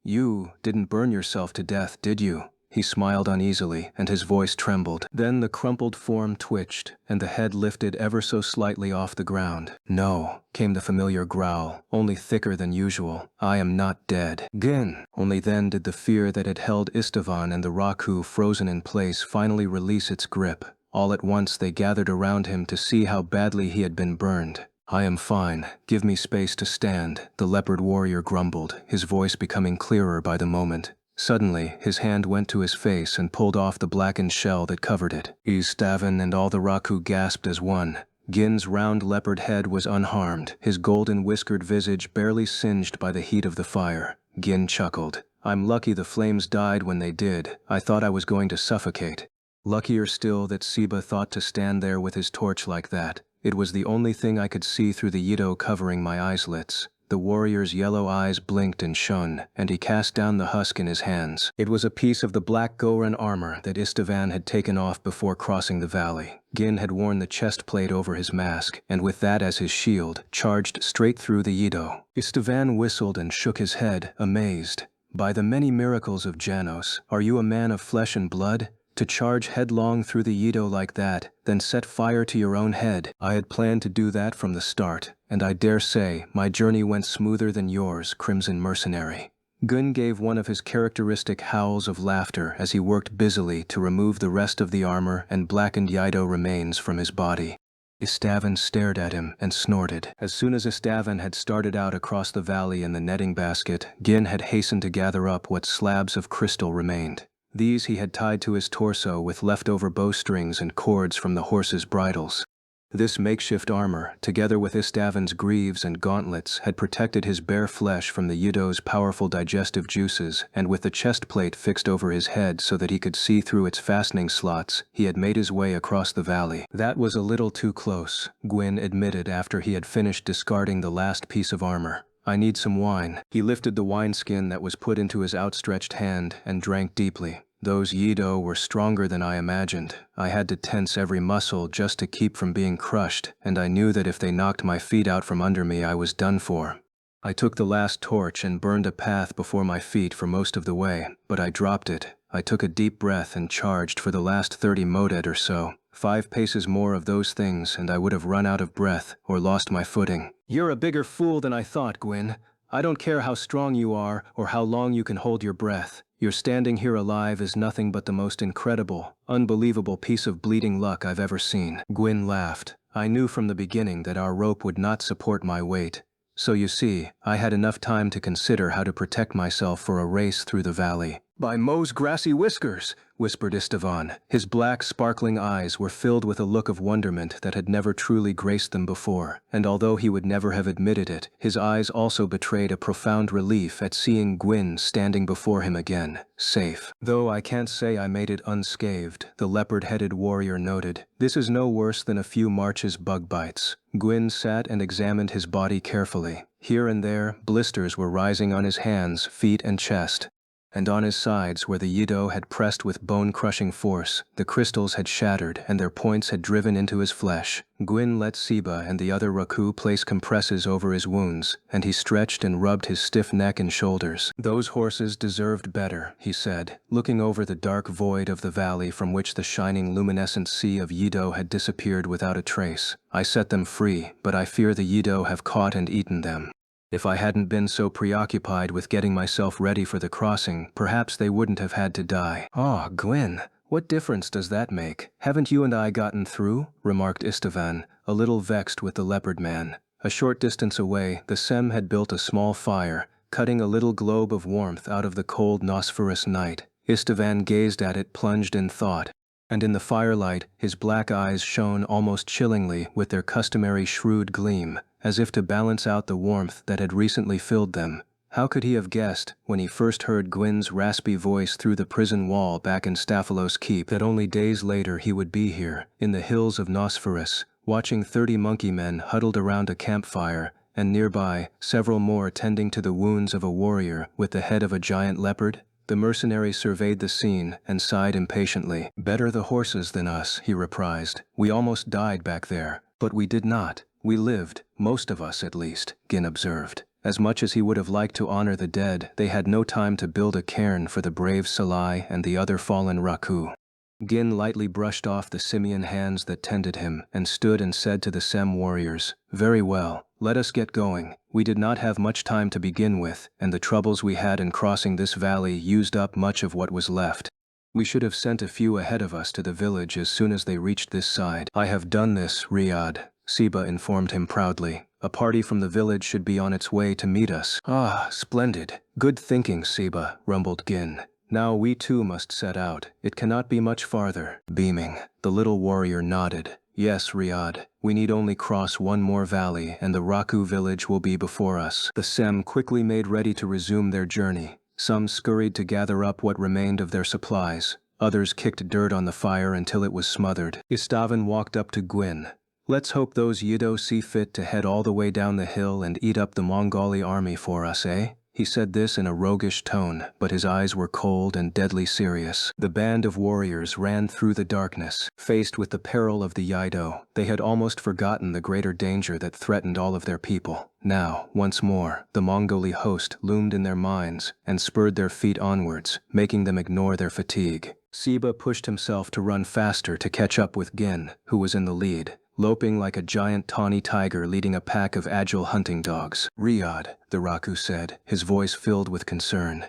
you didn't burn yourself to death, did you? He smiled uneasily, and his voice trembled. Then the crumpled form twitched, and the head lifted ever so slightly off the ground. No, came the familiar growl, only thicker than usual. I am not dead. Gin! Only then did the fear that had held Istvan and the Raku frozen in place finally release its grip. All at once they gathered around him to see how badly he had been burned. I am fine. Give me space to stand, the leopard warrior grumbled, his voice becoming clearer by the moment. Suddenly, his hand went to his face and pulled off the blackened shell that covered it. Istvan and all the Raku gasped as one. Gin's round leopard head was unharmed, his golden whiskered visage barely singed by the heat of the fire. Gin chuckled. I'm lucky the flames died when they did. I thought I was going to suffocate. Luckier still that Siba thought to stand there with his torch like that. It was the only thing I could see through the Yido covering my eyeslits. The warrior's yellow eyes blinked and shone, and he cast down the husk in his hands. It was a piece of the black Goran armor that Istvan had taken off before crossing the valley. Gin had worn the chest plate over his mask, and with that as his shield, charged straight through the Yido. Istvan whistled and shook his head, amazed. By the many miracles of Janos, are you a man of flesh and blood? To charge headlong through the Yido like that, then set fire to your own head. I had planned to do that from the start, and I dare say my journey went smoother than yours, Crimson Mercenary. Gun gave one of his characteristic howls of laughter as he worked busily to remove the rest of the armor and blackened Yido remains from his body. Istvan stared at him and snorted. As soon as Istvan had started out across the valley in the netting basket, Gin had hastened to gather up what slabs of crystal remained. These he had tied to his torso with leftover bowstrings and cords from the horses' bridles. This makeshift armor, together with Istvan's greaves and gauntlets, had protected his bare flesh from the Yido's powerful digestive juices, and with the chest plate fixed over his head so that he could see through its fastening slots, he had made his way across the valley. That was a little too close, Gwyn admitted after he had finished discarding the last piece of armor. I need some wine. He lifted the wineskin that was put into his outstretched hand and drank deeply. Those Yido were stronger than I imagined. I had to tense every muscle just to keep from being crushed, and I knew that if they knocked my feet out from under me, I was done for. I took the last torch and burned a path before my feet for most of the way, but I dropped it. I took a deep breath and charged for the last 30 moded or so. 5 paces more of those things and I would have run out of breath or lost my footing. You're a bigger fool than I thought, Gwyn. I don't care how strong you are or how long you can hold your breath. Your standing here alive is nothing but the most incredible, unbelievable piece of bleeding luck I've ever seen. Gwyn laughed. I knew from the beginning that our rope would not support my weight. So you see, I had enough time to consider how to protect myself for a race through the valley. By Mo's grassy whiskers, whispered Istvan. His black, sparkling eyes were filled with a look of wonderment that had never truly graced them before, and although he would never have admitted it, his eyes also betrayed a profound relief at seeing Gwyn standing before him again, safe. Though I can't say I made it unscathed, the leopard-headed warrior noted. This is no worse than a few March's bug bites. Gwyn sat and examined his body carefully. Here and there, blisters were rising on his hands, feet, and chest. And on his sides, where the Yido had pressed with bone-crushing force, the crystals had shattered and their points had driven into his flesh. Gwyn let Siba and the other Raku place compresses over his wounds, and he stretched and rubbed his stiff neck and shoulders. Those horses deserved better, he said, looking over the dark void of the valley from which the shining luminescent sea of Yido had disappeared without a trace. I set them free, but I fear the Yido have caught and eaten them. If I hadn't been so preoccupied with getting myself ready for the crossing, perhaps they wouldn't have had to die. Ah, Gwyn, what difference does that make? Haven't you and I gotten through? Remarked Istvan, a little vexed with the leopard man. A short distance away, the Sem had built a small fire, cutting a little globe of warmth out of the cold Nosferous night. Istvan gazed at it plunged in thought, and in the firelight his black eyes shone almost chillingly with their customary shrewd gleam, as if to balance out the warmth that had recently filled them. How could he have guessed, when he first heard Gwyn's raspy voice through the prison wall back in Staphylos Keep, that only days later he would be here, in the hills of Nosferous, watching 30 monkey men huddled around a campfire, and nearby, several more tending to the wounds of a warrior with the head of a giant leopard? The mercenary surveyed the scene and sighed impatiently. "Better the horses than us," he reprised. "We almost died back there. But we did not. We lived, most of us at least," Gin observed. As much as he would have liked to honor the dead, they had no time to build a cairn for the brave Salai and the other fallen Raku. Gin lightly brushed off the simian hands that tended him and stood and said to the Sem warriors, "Very well, let us get going. We did not have much time to begin with, and the troubles we had in crossing this valley used up much of what was left. We should have sent a few ahead of us to the village as soon as they reached this side." "I have done this, Riyadh," Siba informed him proudly. "A party from the village should be on its way to meet us." "Ah, splendid. Good thinking, Siba," rumbled Gin. "Now we too must set out. It cannot be much farther." Beaming, the little warrior nodded. "Yes, Riyadh. We need only cross one more valley and the Raku village will be before us." The Sem quickly made ready to resume their journey. Some scurried to gather up what remained of their supplies. Others kicked dirt on the fire until it was smothered. Istavan walked up to Gwyn. "Let's hope those Yido see fit to head all the way down the hill and eat up the Mongoli army for us, eh?" He said this in a roguish tone, but his eyes were cold and deadly serious. The band of warriors ran through the darkness. Faced with the peril of the Yido, they had almost forgotten the greater danger that threatened all of their people. Now, once more, the Mongoli host loomed in their minds and spurred their feet onwards, making them ignore their fatigue. Siba pushed himself to run faster to catch up with Gin, who was in the lead, loping like a giant tawny tiger leading a pack of agile hunting dogs. "Riyadh," the Raku said, his voice filled with concern.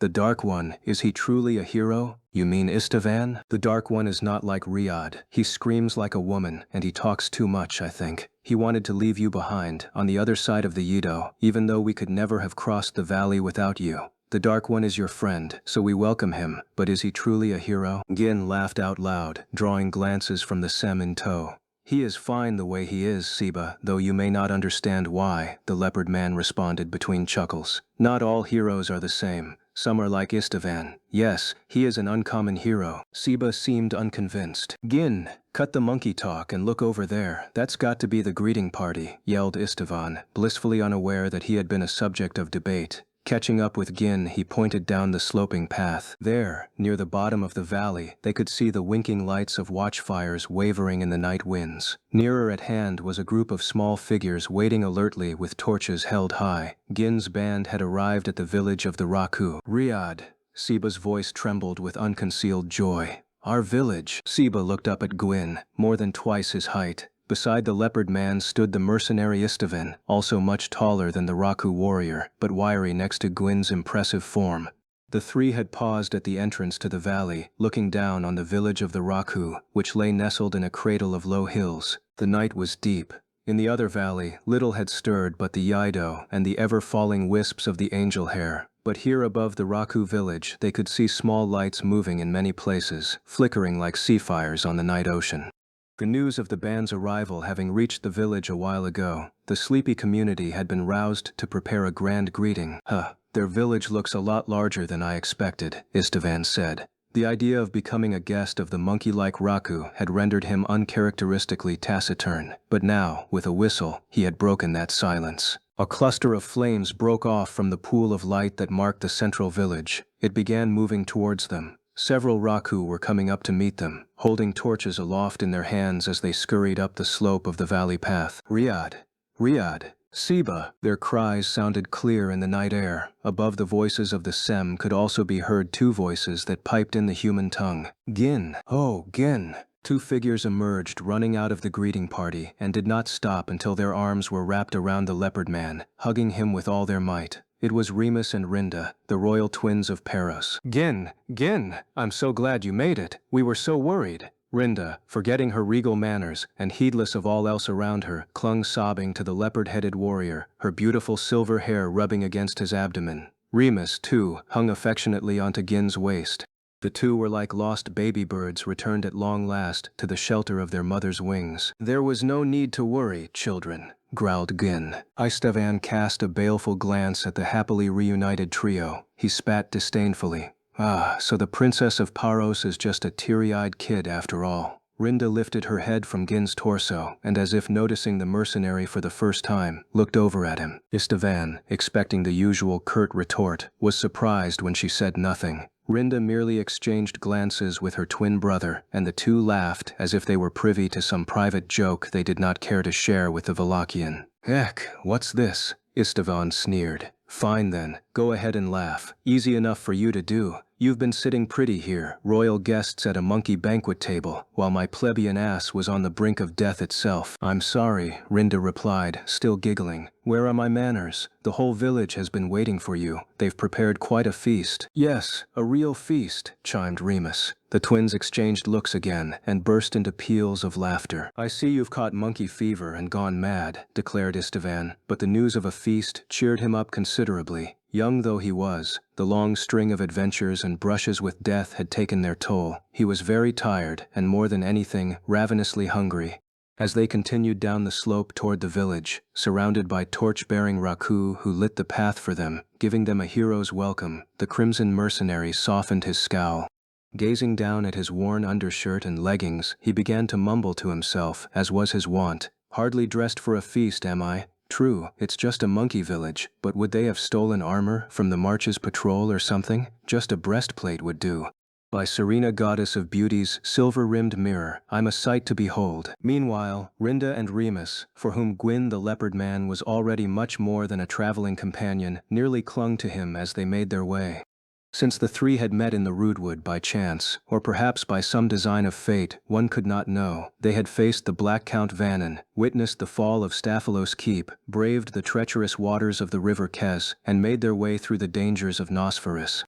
"The Dark One, is he truly a hero?" "You mean Istavan?" "The Dark One is not like Riyadh. He screams like a woman, and he talks too much, I think. He wanted to leave you behind, on the other side of the Yido, even though we could never have crossed the valley without you. The Dark One is your friend, so we welcome him, but is he truly a hero?" Gin laughed out loud, drawing glances from the Sem in tow. "He is fine the way he is, Siba, though you may not understand why," the leopard man responded between chuckles. "Not all heroes are the same. Some are like Istavan. Yes, he is an uncommon hero." Siba seemed unconvinced. "Gin, cut the monkey talk and look over there. That's got to be the greeting party," yelled Istavan, blissfully unaware that he had been a subject of debate. Catching up with Gin, he pointed down the sloping path. There, near the bottom of the valley, they could see the winking lights of watchfires wavering in the night winds. Nearer at hand was a group of small figures waiting alertly with torches held high. Gin's band had arrived at the village of the Raku. "Riyadh," Siba's voice trembled with unconcealed joy. "Our village." Siba looked up at Gwyn, more than twice his height. Beside the leopard man stood the mercenary Istavan, also much taller than the Raku warrior, but wiry next to Gwyn's impressive form. The three had paused at the entrance to the valley, looking down on the village of the Raku, which lay nestled in a cradle of low hills. The night was deep. In the other valley, little had stirred but the Yido and the ever-falling wisps of the angel hair. But here above the Raku village, they could see small lights moving in many places, flickering like sea fires on the night ocean. The news of the band's arrival having reached the village a while ago, the sleepy community had been roused to prepare a grand greeting. Their village looks a lot larger than I expected," Istavan said. The idea of becoming a guest of the monkey-like Raku had rendered him uncharacteristically taciturn, but now, with a whistle, he had broken that silence. A cluster of flames broke off from the pool of light that marked the central village. It began moving towards them. Several Raku were coming up to meet them, holding torches aloft in their hands as they scurried up the slope of the valley path. "Riyadh! Riyadh! Siba!" Their cries sounded clear in the night air. Above the voices of the Sem could also be heard two voices that piped in the human tongue. "Gin! Oh, Gin!" Two figures emerged running out of the greeting party and did not stop until their arms were wrapped around the leopard man, hugging him with all their might. It was Remus and Rinda, the royal twins of Paros. "Gin! Gin! I'm so glad you made it. We were so worried." Rinda, forgetting her regal manners and heedless of all else around her, clung sobbing to the leopard-headed warrior, her beautiful silver hair rubbing against his abdomen. Remus, too, hung affectionately onto Gin's waist. The two were like lost baby birds returned at long last to the shelter of their mother's wings. "There was no need to worry, children," growled Gin. Istavan cast a baleful glance at the happily reunited trio. He spat disdainfully. "Ah, so the Princess of Paros is just a teary-eyed kid after all." Rinda lifted her head from Gin's torso and, as if noticing the mercenary for the first time, looked over at him. Istvan, expecting the usual curt retort, was surprised when she said nothing. Rinda merely exchanged glances with her twin brother, and the two laughed as if they were privy to some private joke they did not care to share with the Valachian. "Heck, what's this?" Istvan sneered. "Fine then, go ahead and laugh. Easy enough for you to do. You've been sitting pretty here, royal guests at a monkey banquet table, while my plebeian ass was on the brink of death itself." "I'm sorry," Rinda replied, still giggling. "Where are my manners? The whole village has been waiting for you. They've prepared quite a feast." "Yes, a real feast," chimed Remus. The twins exchanged looks again and burst into peals of laughter. "I see you've caught monkey fever and gone mad," declared Istvan, but the news of a feast cheered him up considerably. Young though he was, the long string of adventures and brushes with death had taken their toll. He was very tired and, more than anything, ravenously hungry. As they continued down the slope toward the village, surrounded by torch-bearing Raku who lit the path for them, giving them a hero's welcome, the crimson mercenary softened his scowl. Gazing down at his worn undershirt and leggings, he began to mumble to himself, as was his wont. "Hardly dressed for a feast, am I? True, it's just a monkey village, but would they have stolen armor from the March's patrol or something? Just a breastplate would do. By Serena, goddess of beauty's silver-rimmed mirror, I'm a sight to behold." Meanwhile, Rinda and Remus, for whom Gwyn the leopard man was already much more than a traveling companion, nearly clung to him as they made their way. Since the three had met in the Rootwood by chance, or perhaps by some design of fate, one could not know, they had faced the Black Count Vannon, witnessed the fall of Staphylos Keep, braved the treacherous waters of the river Kes, and made their way through the dangers of Nosferus.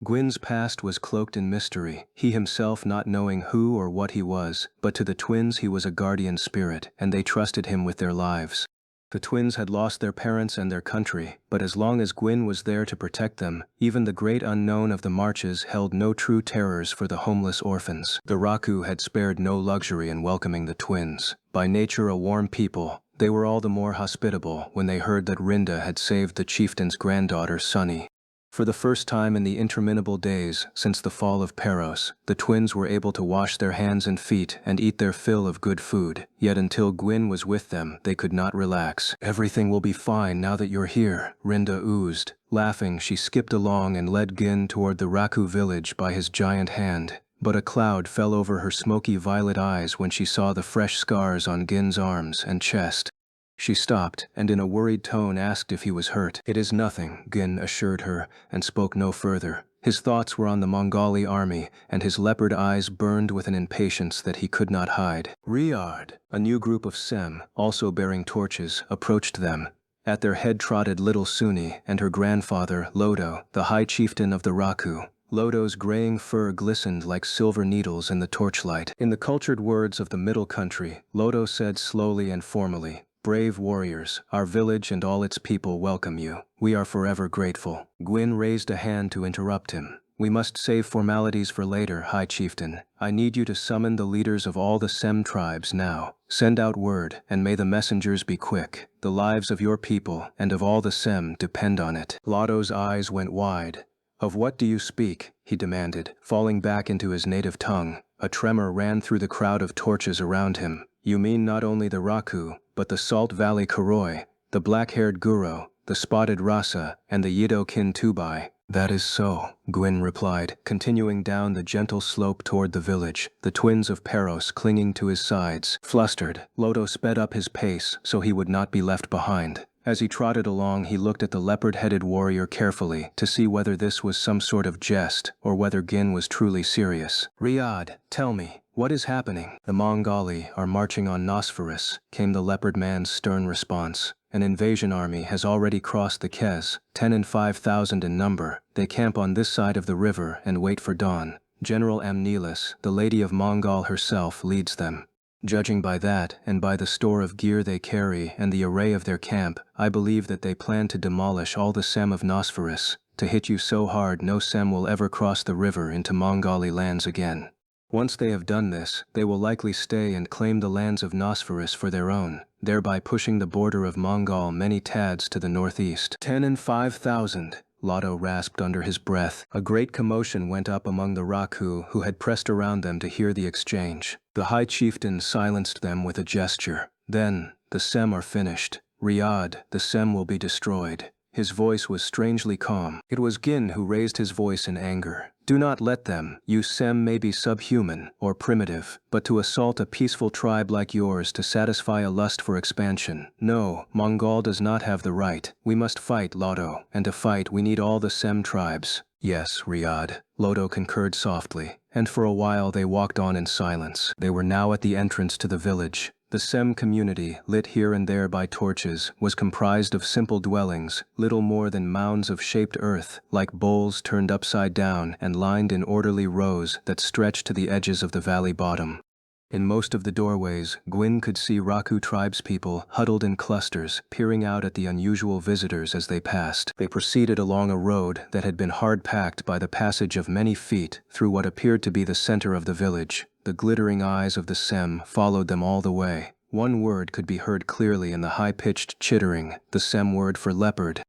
Gwyn's past was cloaked in mystery, he himself not knowing who or what he was, but to the twins he was a guardian spirit, and they trusted him with their lives. The twins had lost their parents and their country, but as long as Gwyn was there to protect them, even the great unknown of the Marches held no true terrors for the homeless orphans. The Raku had spared no luxury in welcoming the twins. By nature a warm people, they were all the more hospitable when they heard that Rinda had saved the chieftain's granddaughter, Sunny. For the first time in the interminable days since the fall of Peros, the twins were able to wash their hands and feet and eat their fill of good food, yet until Gwyn was with them, they could not relax. "Everything will be fine now that you're here," Rinda oozed. Laughing, she skipped along and led Gwyn toward the Raku village by his giant hand. But a cloud fell over her smoky violet eyes when she saw the fresh scars on Gwyn's arms and chest. She stopped, and in a worried tone asked if he was hurt. "It is nothing," Gwyn assured her, and spoke no further. His thoughts were on the Mongoli army, and his leopard eyes burned with an impatience that he could not hide. Riyard, a new group of Sem, also bearing torches, approached them. At their head trotted little Suni and her grandfather, Lodo, the high chieftain of the Raku. Lodo's graying fur glistened like silver needles in the torchlight. In the cultured words of the Middle Country, Lodo said slowly and formally, "Brave warriors, our village and all its people welcome you. We are forever grateful." Gwyn raised a hand to interrupt him. "We must save formalities for later, High Chieftain. I need you to summon the leaders of all the Sem tribes now. Send out word, and may the messengers be quick. The lives of your people and of all the Sem depend on it." Lodo's eyes went wide. "Of what do you speak?" he demanded, falling back into his native tongue. A tremor ran through the crowd of torches around him. "You mean not only the Raku, but the Salt Valley Koroi, the black-haired Guro, the spotted Rasa, and the Yido Kin Tubai." "That is so," Gwyn replied, continuing down the gentle slope toward the village, the twins of Peros clinging to his sides. Flustered, Lodo sped up his pace so he would not be left behind. As he trotted along, he looked at the leopard-headed warrior carefully to see whether this was some sort of jest or whether Gwyn was truly serious. "Riyad, tell me, what is happening?" "The Mongoli are marching on Nosferus," came the leopard man's stern response. "An invasion army has already crossed the Kes, 10 and 5,000 in number. They camp on this side of the river and wait for dawn. General Amnelis, the Lady of Mongol herself, leads them. Judging by that, and by the store of gear they carry and the array of their camp, I believe that they plan to demolish all the Sem of Nosferus, to hit you so hard no Sem will ever cross the river into Mongoli lands again. Once they have done this, they will likely stay and claim the lands of Nosferus for their own, thereby pushing the border of Mongol many tads to the northeast." 10 and 5,000, Lodo rasped under his breath. A great commotion went up among the Raku who had pressed around them to hear the exchange. The high chieftain silenced them with a gesture. Then, the Sem are finished. Riyadh, the Sem will be destroyed. His voice was strangely calm. It was Gin who raised his voice in anger. Do not let them. You Sem may be subhuman or primitive, but to assault a peaceful tribe like yours to satisfy a lust for expansion. No, Mongol does not have the right. We must fight, Lodo, and to fight we need all the Sem tribes. Yes, Riyadh, Lodo concurred softly, and for a while they walked on in silence. They were now at the entrance to the village. The Sem community, lit here and there by torches, was comprised of simple dwellings, little more than mounds of shaped earth, like bowls turned upside down and lined in orderly rows that stretched to the edges of the valley bottom. In most of the doorways, Gwyn could see Raku tribespeople huddled in clusters, peering out at the unusual visitors as they passed. They proceeded along a road that had been hard-packed by the passage of many feet through what appeared to be the center of the village. The glittering eyes of the Sem followed them all the way. One word could be heard clearly in the high-pitched chittering, the Sem word for leopard.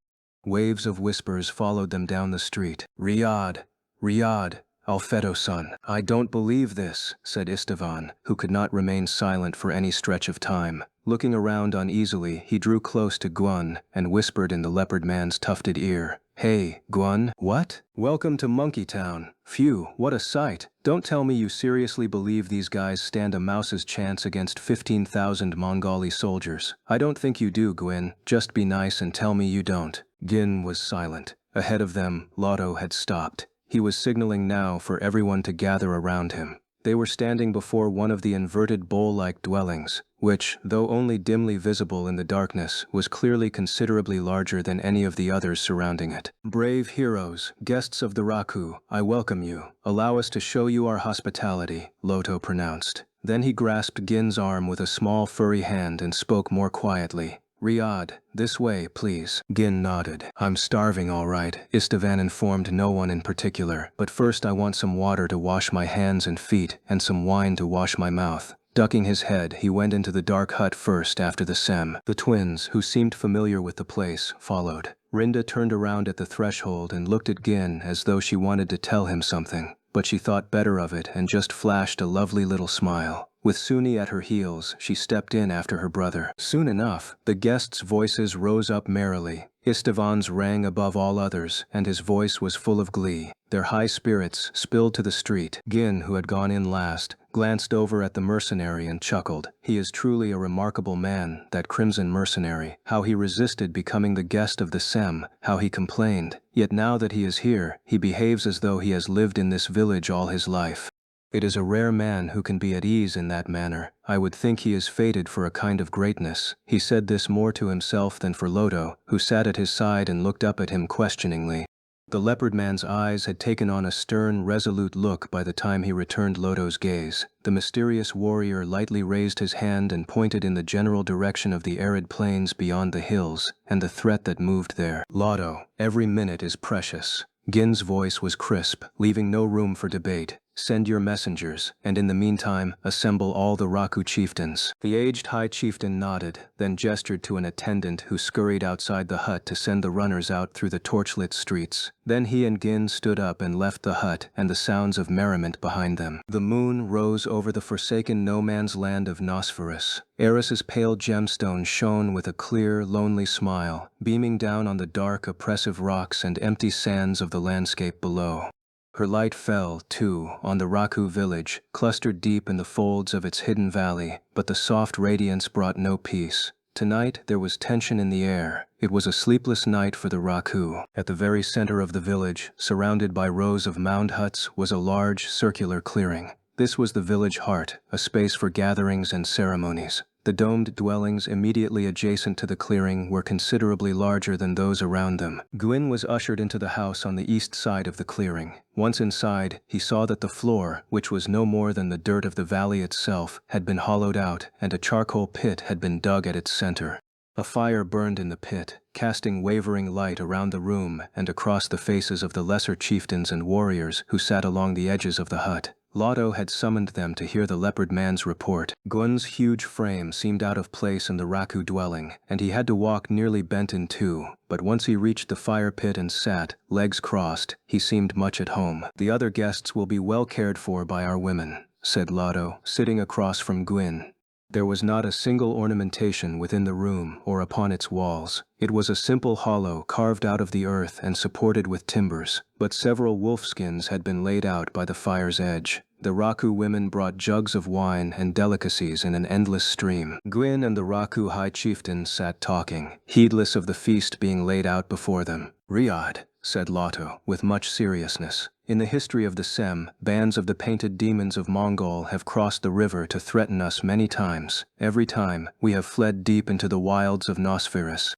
Waves of whispers followed them down the street. Riyadh, Riyadh, Alfedo-san. I don't believe this, said Istvan, who could not remain silent for any stretch of time. Looking around uneasily, he drew close to Gwyn and whispered in the leopard man's tufted ear. Hey, Gwyn. What? Welcome to Monkey Town. Phew, what a sight. Don't tell me you seriously believe these guys stand a mouse's chance against 15,000 Mongoli soldiers. I don't think you do, Gwyn. Just be nice and tell me you don't. Gin was silent. Ahead of them, Lodo had stopped. He was signaling now for everyone to gather around him. They were standing before one of the inverted bowl-like dwellings, which, though only dimly visible in the darkness, was clearly considerably larger than any of the others surrounding it. Brave heroes, guests of the Raku, I welcome you. Allow us to show you our hospitality, Loto pronounced. Then he grasped Gin's arm with a small furry hand and spoke more quietly. Riyadh, this way, please. Gin nodded. I'm starving, all right. Istvan informed no one in particular, but first I want some water to wash my hands and feet, and some wine to wash my mouth. Ducking his head, he went into the dark hut first after the Sem. The twins, who seemed familiar with the place, followed. Rinda turned around at the threshold and looked at Gin as though she wanted to tell him something, but she thought better of it and just flashed a lovely little smile. With Suni at her heels, she stepped in after her brother. Soon enough, the guests' voices rose up merrily. Istvan's rang above all others, and his voice was full of glee. Their high spirits spilled to the street. Gin, who had gone in last, glanced over at the mercenary and chuckled. He is truly a remarkable man, that crimson mercenary. How he resisted becoming the guest of the Sem, how he complained. Yet now that he is here, he behaves as though he has lived in this village all his life. It is a rare man who can be at ease in that manner. I would think he is fated for a kind of greatness. He said this more to himself than for Lodo, who sat at his side and looked up at him questioningly. The leopard man's eyes had taken on a stern, resolute look by the time he returned Lodo's gaze. The mysterious warrior lightly raised his hand and pointed in the general direction of the arid plains beyond the hills, and the threat that moved there. Lodo, every minute is precious. Gin's voice was crisp, leaving no room for debate. Send your messengers, and in the meantime, assemble all the Raku chieftains. The aged high chieftain nodded, then gestured to an attendant who scurried outside the hut to send the runners out through the torchlit streets. Then he and Gin stood up and left the hut and the sounds of merriment behind them. The moon rose over the forsaken no-man's land of Nosferus. Eris's pale gemstone shone with a clear, lonely smile, beaming down on the dark, oppressive rocks and empty sands of the landscape below. Her light fell, too, on the Raku village, clustered deep in the folds of its hidden valley, but the soft radiance brought no peace. Tonight there was tension in the air. It was a sleepless night for the Raku. At the very center of the village, surrounded by rows of mound huts, was a large, circular clearing. This was the village heart, a space for gatherings and ceremonies. The domed dwellings immediately adjacent to the clearing were considerably larger than those around them. Gwyn was ushered into the house on the east side of the clearing. Once inside, he saw that the floor, which was no more than the dirt of the valley itself, had been hollowed out, and a charcoal pit had been dug at its center. A fire burned in the pit, casting wavering light around the room and across the faces of the lesser chieftains and warriors who sat along the edges of the hut. Lodo had summoned them to hear the leopard man's report. Gwyn's huge frame seemed out of place in the Raku dwelling, and he had to walk nearly bent in two, but once he reached the fire pit and sat, legs crossed, he seemed much at home. The other guests will be well cared for by our women. said Lotto, sitting across from Gwyn. There was not a single ornamentation within the room or upon its walls. It was a simple hollow carved out of the earth and supported with timbers, but several wolfskins had been laid out by the fire's edge. The Raku women brought jugs of wine and delicacies in an endless stream. Gwyn and the Raku high chieftain sat talking, heedless of the feast being laid out before them. "Riyadh," said Lotto, with much seriousness. "In the history of the Sem, bands of the painted demons of Mongol have crossed the river to threaten us many times. Every time, we have fled deep into the wilds of Nosferus.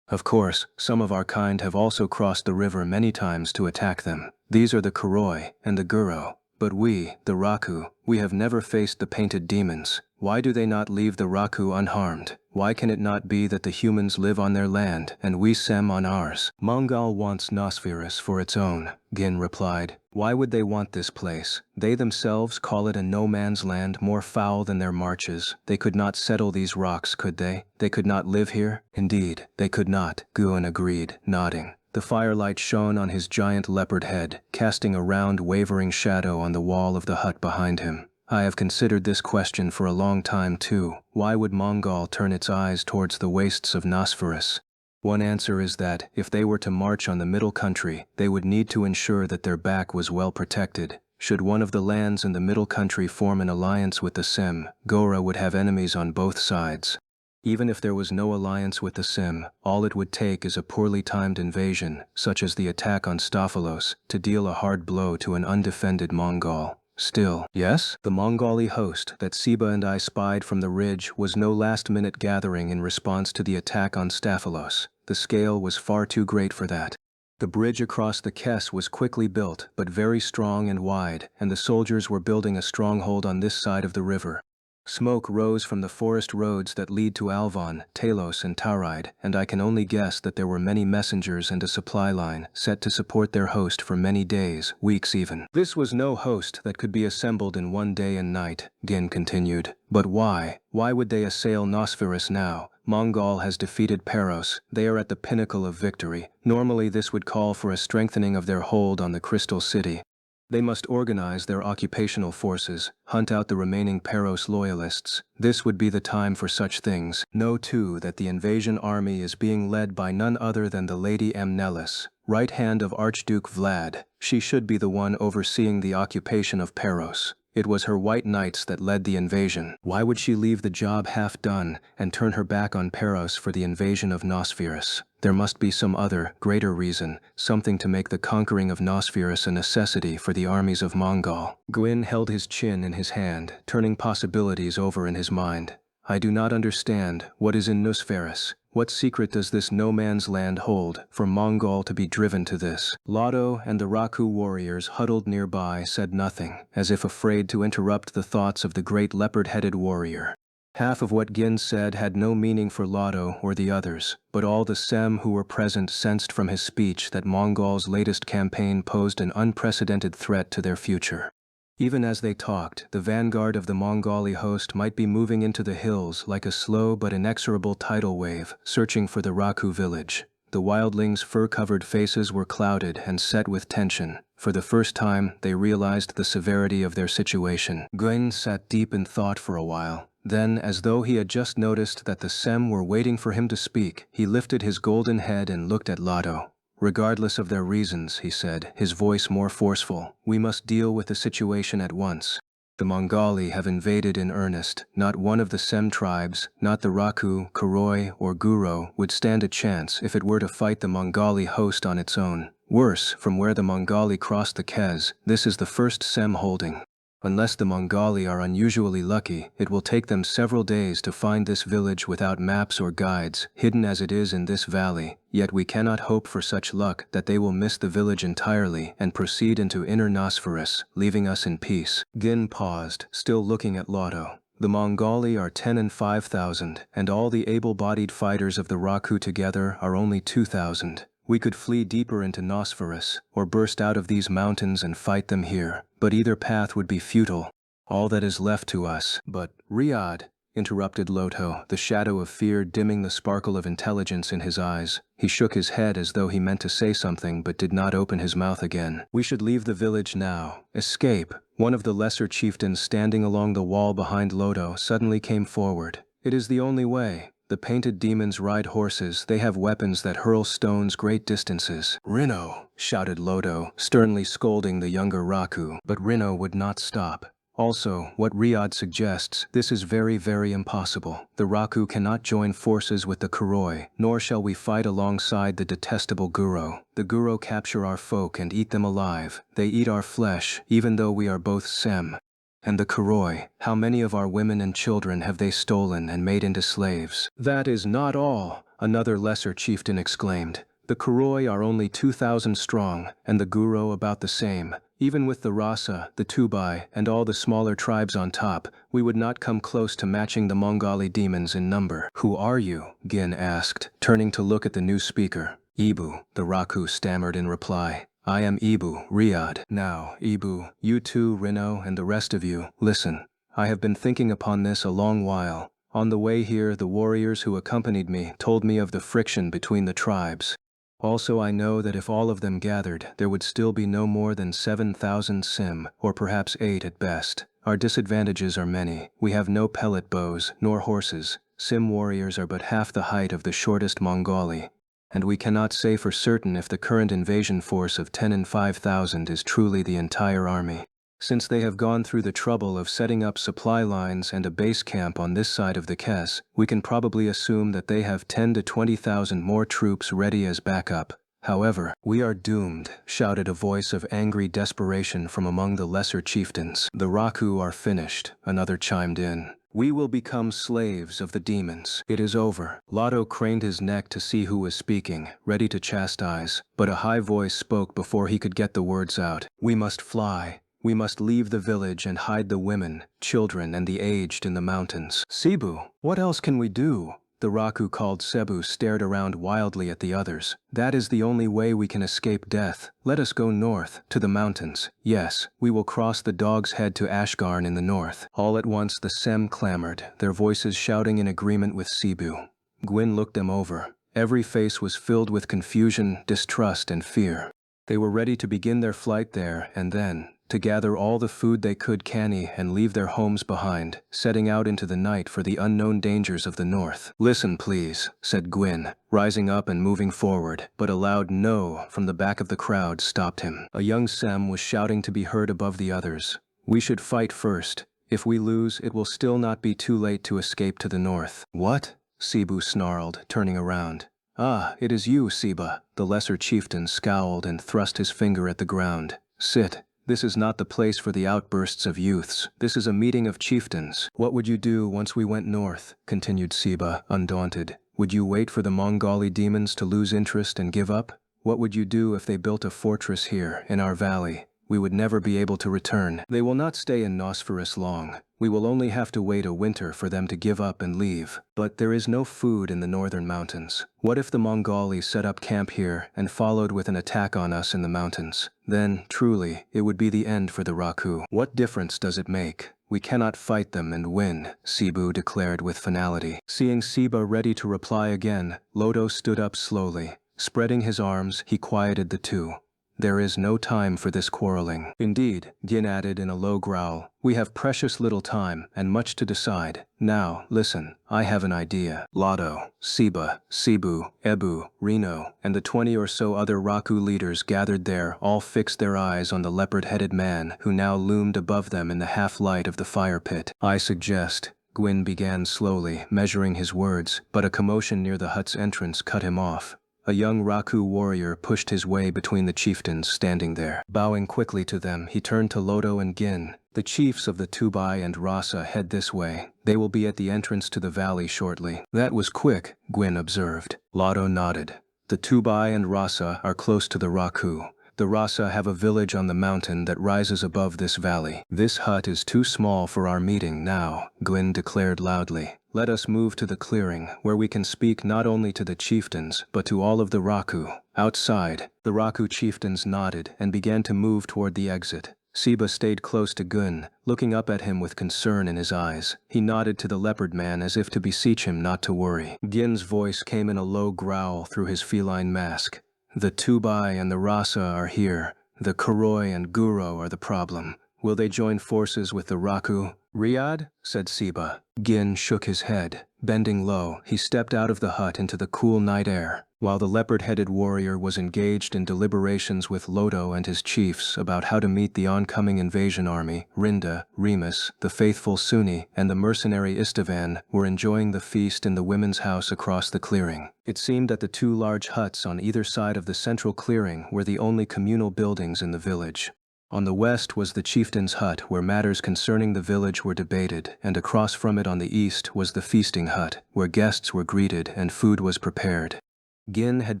Of course, some of our kind have also crossed the river many times to attack them. These are the Kuroi and the Guro. But we, the Raku, we have never faced the painted demons. Why do they not leave the Raku unharmed? Why can it not be that the humans live on their land and we Sem on ours?" "Mongol wants Nosferus for its own," Gin replied. "Why would they want this place? They themselves call it a no-man's land more foul than their marches. They could not settle these rocks, could they? They could not live here?" "Indeed, they could not," Gwyn agreed, nodding. The firelight shone on his giant leopard head, casting a round wavering shadow on the wall of the hut behind him. "I have considered this question for a long time too. Why would Mongol turn its eyes towards the wastes of Nosferus? One answer is that, if they were to march on the middle country, they would need to ensure that their back was well protected. Should one of the lands in the middle country form an alliance with the Sem, Gora would have enemies on both sides. Even if there was no alliance with the Sem, all it would take is a poorly timed invasion, such as the attack on Staphylos, to deal a hard blow to an undefended Mongol. Still, yes, the Mongoli host that Siba and I spied from the ridge was no last-minute gathering in response to the attack on Staphylos. The scale was far too great for that. The bridge across the Kes was quickly built, but very strong and wide, and the soldiers were building a stronghold on this side of the river. Smoke rose from the forest roads that lead to Alvon, Talos and Tauride, and I can only guess that there were many messengers and a supply line set to support their host for many days, weeks even. This was no host that could be assembled in one day and night, Gin continued. But why? Why would they assail Nosferus now? Mongol has defeated Peros. They are at the pinnacle of victory. Normally this would call for a strengthening of their hold on the Crystal City. They must organize their occupational forces, hunt out the remaining Peros loyalists. This would be the time for such things. Know too that the invasion army is being led by none other than the Lady Amnelis, right hand of Archduke Vlad. She should be the one overseeing the occupation of Peros. It was her white knights that led the invasion. Why would she leave the job half done and turn her back on Peros for the invasion of Nosferus? There must be some other, greater reason, something to make the conquering of Nosferus a necessity for the armies of Mongol. Gwyn held his chin in his hand, turning possibilities over in his mind. "I do not understand. What is in Nosferus? What secret does this no-man's land hold for Mongol to be driven to this?" Lotto and the Raku warriors huddled nearby said nothing, as if afraid to interrupt the thoughts of the great leopard-headed warrior. Half of what Gin said had no meaning for Lotto or the others, but all the Sem who were present sensed from his speech that Mongol's latest campaign posed an unprecedented threat to their future. Even as they talked, the vanguard of the Mongoli host might be moving into the hills like a slow but inexorable tidal wave, searching for the Raku village. The wildlings' fur-covered faces were clouded and set with tension. For the first time, they realized the severity of their situation. Gwyn sat deep in thought for a while. Then, as though he had just noticed that the Sem were waiting for him to speak, he lifted his golden head and looked at Lotto. "Regardless of their reasons," he said, his voice more forceful, "we must deal with the situation at once. The Mongoli have invaded in earnest. Not one of the Sem tribes, not the Raku, Kuroi, or Guro, would stand a chance if it were to fight the Mongoli host on its own. Worse, from where the Mongoli crossed the Kes, this is the first Sem holding. Unless the Mongoli are unusually lucky, it will take them several days to find this village without maps or guides, hidden as it is in this valley. Yet we cannot hope for such luck that they will miss the village entirely and proceed into Inner Nosferus, leaving us in peace." Gin paused, still looking at Lotto. "The Mongoli are 10 and 5,000, and all the able-bodied fighters of the Raku together are only 2,000. We could flee deeper into Nosferus, or burst out of these mountains and fight them here, but either path would be futile. All that is left to us, but Riyadh, interrupted Loto, the shadow of fear dimming the sparkle of intelligence in his eyes. He shook his head as though he meant to say something but did not open his mouth again. We should leave the village now. Escape. One of the lesser chieftains standing along the wall behind Loto suddenly came forward. It is the only way. The painted demons ride horses. They have weapons that hurl stones great distances. Rino, shouted Loto, sternly scolding the younger Raku. But Rino would not stop. Also, what Riyadh suggests, this is very, very impossible. The Raku cannot join forces with the Kuroi, nor shall we fight alongside the detestable Guro. The Guro capture our folk and eat them alive. They eat our flesh, even though we are both Sem. And the Kuroi, how many of our women and children have they stolen and made into slaves? That is not all, another lesser chieftain exclaimed. The Kuroi are only 2,000 strong, and the Guro about the same. Even with the Rasa, the Tubai, and all the smaller tribes on top, we would not come close to matching the Mongali demons in number. Who are you? Gin asked, turning to look at the new speaker. Ibu, the Raku stammered in reply. I am Ibu, Riyadh. Now, Ibu, you too, Rino, and the rest of you, listen. I have been thinking upon this a long while. On the way here, the warriors who accompanied me told me of the friction between the tribes. Also, I know that if all of them gathered, there would still be no more than 7,000 Sim, or perhaps 8 at best. Our disadvantages are many. We have no pellet bows, nor horses. Sim warriors are but half the height of the shortest Mongali. And we cannot say for certain if the current invasion force of 10 and 5,000 is truly the entire army. Since they have gone through the trouble of setting up supply lines and a base camp on this side of the Kes, we can probably assume that they have 10 to 20,000 more troops ready as backup. However, we are doomed, shouted a voice of angry desperation from among the lesser chieftains. The Raku are finished, another chimed in. We will become slaves of the demons. It is over. Lotto craned his neck to see who was speaking, ready to chastise, but a high voice spoke before he could get the words out. We must fly. We must leave the village and hide the women, children, and the aged in the mountains. Cebu, what else can we do? The Raku called Cebu stared around wildly at the others. That is the only way we can escape death. Let us go north, to the mountains. Yes, we will cross the Dog's Head to Ashgarn in the north. All at once the Sem clamored, their voices shouting in agreement with Cebu. Gwyn looked them over. Every face was filled with confusion, distrust, and fear. They were ready to begin their flight there and then, to gather all the food they could canny and leave their homes behind, setting out into the night for the unknown dangers of the north. Listen, please, said Gwyn, rising up and moving forward, but a loud no from the back of the crowd stopped him. A young Sem was shouting to be heard above the others. We should fight first. If we lose, it will still not be too late to escape to the north. What? Cebu snarled, turning around. Ah, it is you, Seba. The lesser chieftain scowled and thrust his finger at the ground. Sit. This is not the place for the outbursts of youths. This is a meeting of chieftains. What would you do once we went north? Continued Seba, undaunted. Would you wait for the Mongali demons to lose interest and give up? What would you do if they built a fortress here, in our valley? We would never be able to return. They will not stay in Nosferus long. We will only have to wait a winter for them to give up and leave. But there is no food in the northern mountains. What if the Mongali set up camp here and followed with an attack on us in the mountains? Then, truly, it would be the end for the Raku. What difference does it make? We cannot fight them and win, Cebu declared with finality. Seeing Seba ready to reply again, Lodo stood up slowly. Spreading his arms, he quieted the two. There is no time for this quarreling. Indeed, Gin added in a low growl, we have precious little time and much to decide. Now, listen, I have an idea. Lotto, Seba, Cebu, Ebu, Rino, and the 20 or so other Raku leaders gathered there all fixed their eyes on the leopard-headed man who now loomed above them in the half-light of the fire pit. I suggest, Gwyn began slowly, measuring his words, but a commotion near the hut's entrance cut him off. A young Raku warrior pushed his way between the chieftains standing there. Bowing quickly to them, he turned to Lodo and Gin. The chiefs of the Tubai and Rasa head this way. They will be at the entrance to the valley shortly. That was quick, Gwyn observed. Lodo nodded. The Tubai and Rasa are close to the Raku. The Rasa have a village on the mountain that rises above this valley. This hut is too small for our meeting now, Gwyn declared loudly. Let us move to the clearing, where we can speak not only to the chieftains, but to all of the Raku. Outside, the Raku chieftains nodded and began to move toward the exit. Siba stayed close to Gun, looking up at him with concern in his eyes. He nodded to the leopard man as if to beseech him not to worry. Gin's voice came in a low growl through his feline mask. The Tubai and the Rasa are here. The Koroi and Guro are the problem. Will they join forces with the Raku? Riyadh? Said Siba. Gin shook his head. Bending low, he stepped out of the hut into the cool night air. While the leopard-headed warrior was engaged in deliberations with Lodo and his chiefs about how to meet the oncoming invasion army, Rinda, Remus, the faithful Sunni, and the mercenary Istvan were enjoying the feast in the women's house across the clearing. It seemed that the two large huts on either side of the central clearing were the only communal buildings in the village. On the west was the chieftain's hut where matters concerning the village were debated, and across from it on the east was the feasting hut, where guests were greeted and food was prepared. Gin had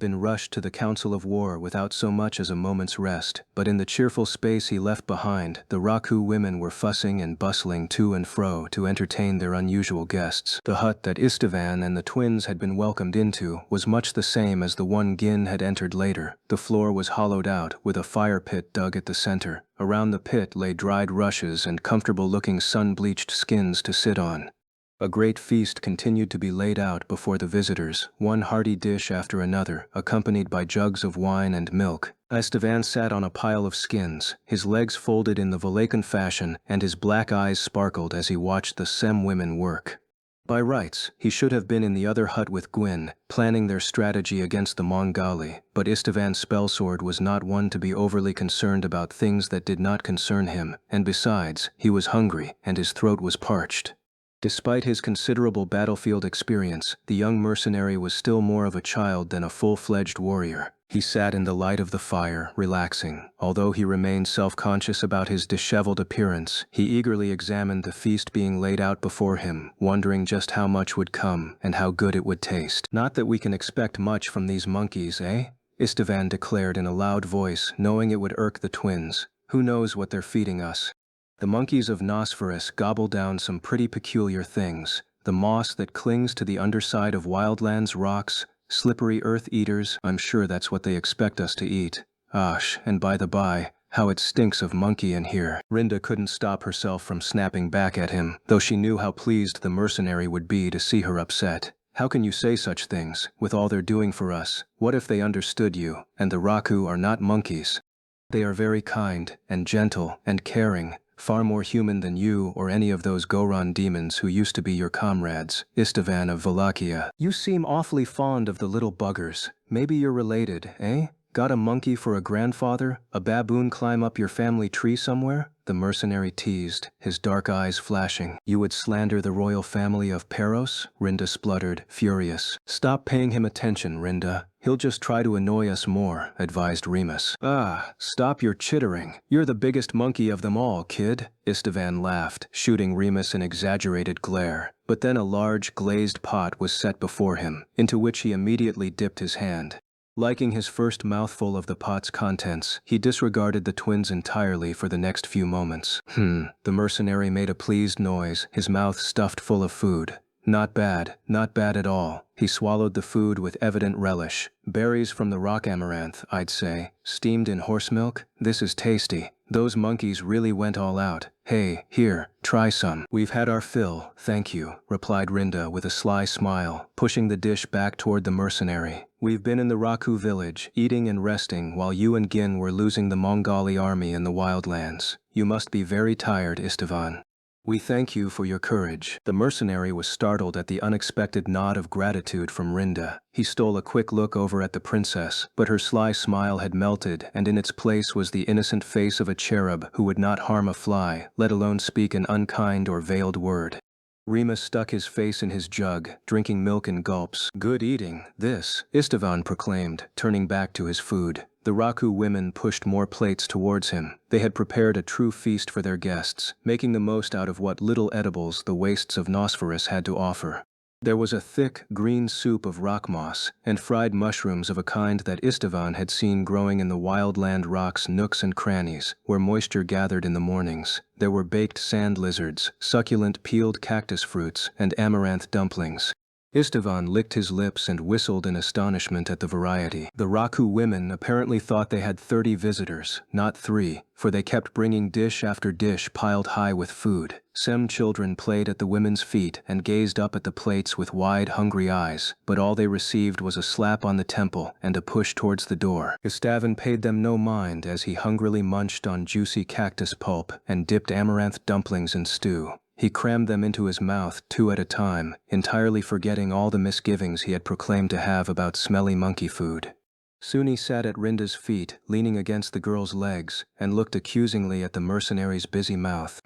been rushed to the council of war without so much as a moment's rest, but in the cheerful space he left behind, the Raku women were fussing and bustling to and fro to entertain their unusual guests. The hut that Istvan and the twins had been welcomed into was much the same as the one Gin had entered later. The floor was hollowed out, with a fire pit dug at the center. Around the pit lay dried rushes and comfortable-looking sun-bleached skins to sit on. A great feast continued to be laid out before the visitors, one hearty dish after another, accompanied by jugs of wine and milk. Istvan sat on a pile of skins, his legs folded in the Valakan fashion, and his black eyes sparkled as he watched the Sem women work. By rights, he should have been in the other hut with Gwyn, planning their strategy against the Mongali, but Istvan's spellsword was not one to be overly concerned about things that did not concern him, and besides, he was hungry, and his throat was parched. Despite his considerable battlefield experience, the young mercenary was still more of a child than a full-fledged warrior. He sat in the light of the fire, relaxing. Although he remained self-conscious about his disheveled appearance, he eagerly examined the feast being laid out before him, wondering just how much would come and how good it would taste. Not that we can expect much from these monkeys, eh? Istvan declared in a loud voice, knowing it would irk the twins. Who knows what they're feeding us? The monkeys of Nosferus gobble down some pretty peculiar things. The moss that clings to the underside of wildlands rocks, slippery earth eaters, I'm sure that's what they expect us to eat. Osh, and by the by, how it stinks of monkey in here. Rinda couldn't stop herself from snapping back at him, though she knew how pleased the mercenary would be to see her upset. How can you say such things, with all they're doing for us? What if they understood you, and the Raku are not monkeys? They are very kind, and gentle, and caring. Far more human than you or any of those Goron demons who used to be your comrades, Istvan of Wallachia. You seem awfully fond of the little buggers. Maybe you're related, eh? Got a monkey for a grandfather? A baboon climb up your family tree somewhere? The mercenary teased, his dark eyes flashing. You would slander the royal family of Peros? Rinda spluttered, furious. Stop paying him attention, Rinda. He'll just try to annoy us more, advised Remus. Ah, stop your chittering. You're the biggest monkey of them all, kid. Istvan laughed, shooting Remus an exaggerated glare. But then a large, glazed pot was set before him, into which he immediately dipped his hand. Liking his first mouthful of the pot's contents, he disregarded the twins entirely for the next few moments. The mercenary made a pleased noise, his mouth stuffed full of food. Not bad at all. He swallowed the food with evident relish. Berries from the rock amaranth, I'd say, steamed in horse milk. This is tasty. Those monkeys really went all out. Hey, here, try some. We've had our fill, thank you, replied Rinda with a sly smile, pushing the dish back toward the mercenary. We've been in the Raku village, eating and resting while you and Gin were losing the Mongali army in the wildlands. You must be very tired, Istvan. We thank you for your courage. The mercenary was startled at the unexpected nod of gratitude from Rinda. He stole a quick look over at the princess, but her sly smile had melted, and in its place was the innocent face of a cherub who would not harm a fly, let alone speak an unkind or veiled word. Remus stuck his face in his jug, drinking milk in gulps. Good eating, this, Istvan proclaimed, turning back to his food. The Raku women pushed more plates towards him. They had prepared a true feast for their guests, making the most out of what little edibles the wastes of Nosferus had to offer. There was a thick, green soup of rock moss, and fried mushrooms of a kind that Istvan had seen growing in the wildland rocks' nooks and crannies, where moisture gathered in the mornings. There were baked sand lizards, succulent peeled cactus fruits, and amaranth dumplings. Istvan licked his lips and whistled in astonishment at the variety. The Raku women apparently thought they had 30 visitors, not 3, for they kept bringing dish after dish piled high with food. Some children played at the women's feet and gazed up at the plates with wide, hungry eyes, but all they received was a slap on the temple and a push towards the door. Istvan paid them no mind as he hungrily munched on juicy cactus pulp and dipped amaranth dumplings in stew. He crammed them into his mouth 2 at a time, entirely forgetting all the misgivings he had proclaimed to have about smelly monkey food. Suni sat at Rinda's feet, leaning against the girl's legs, and looked accusingly at the mercenary's busy mouth.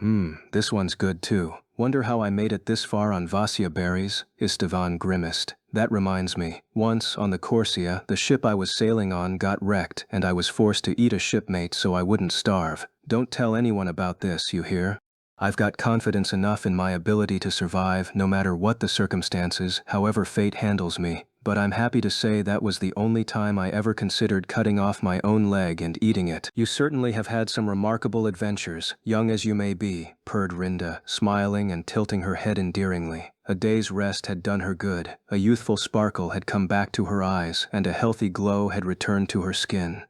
This one's good too. Wonder how I made it this far on Vasya berries? Istvan grimaced. That reminds me, once, on the Corsia, the ship I was sailing on got wrecked, and I was forced to eat a shipmate so I wouldn't starve. Don't tell anyone about this, you hear? I've got confidence enough in my ability to survive no matter what the circumstances, however fate handles me, but I'm happy to say that was the only time I ever considered cutting off my own leg and eating it. You certainly have had some remarkable adventures, young as you may be, purred Rinda, smiling and tilting her head endearingly. A day's rest had done her good, a youthful sparkle had come back to her eyes, and a healthy glow had returned to her skin.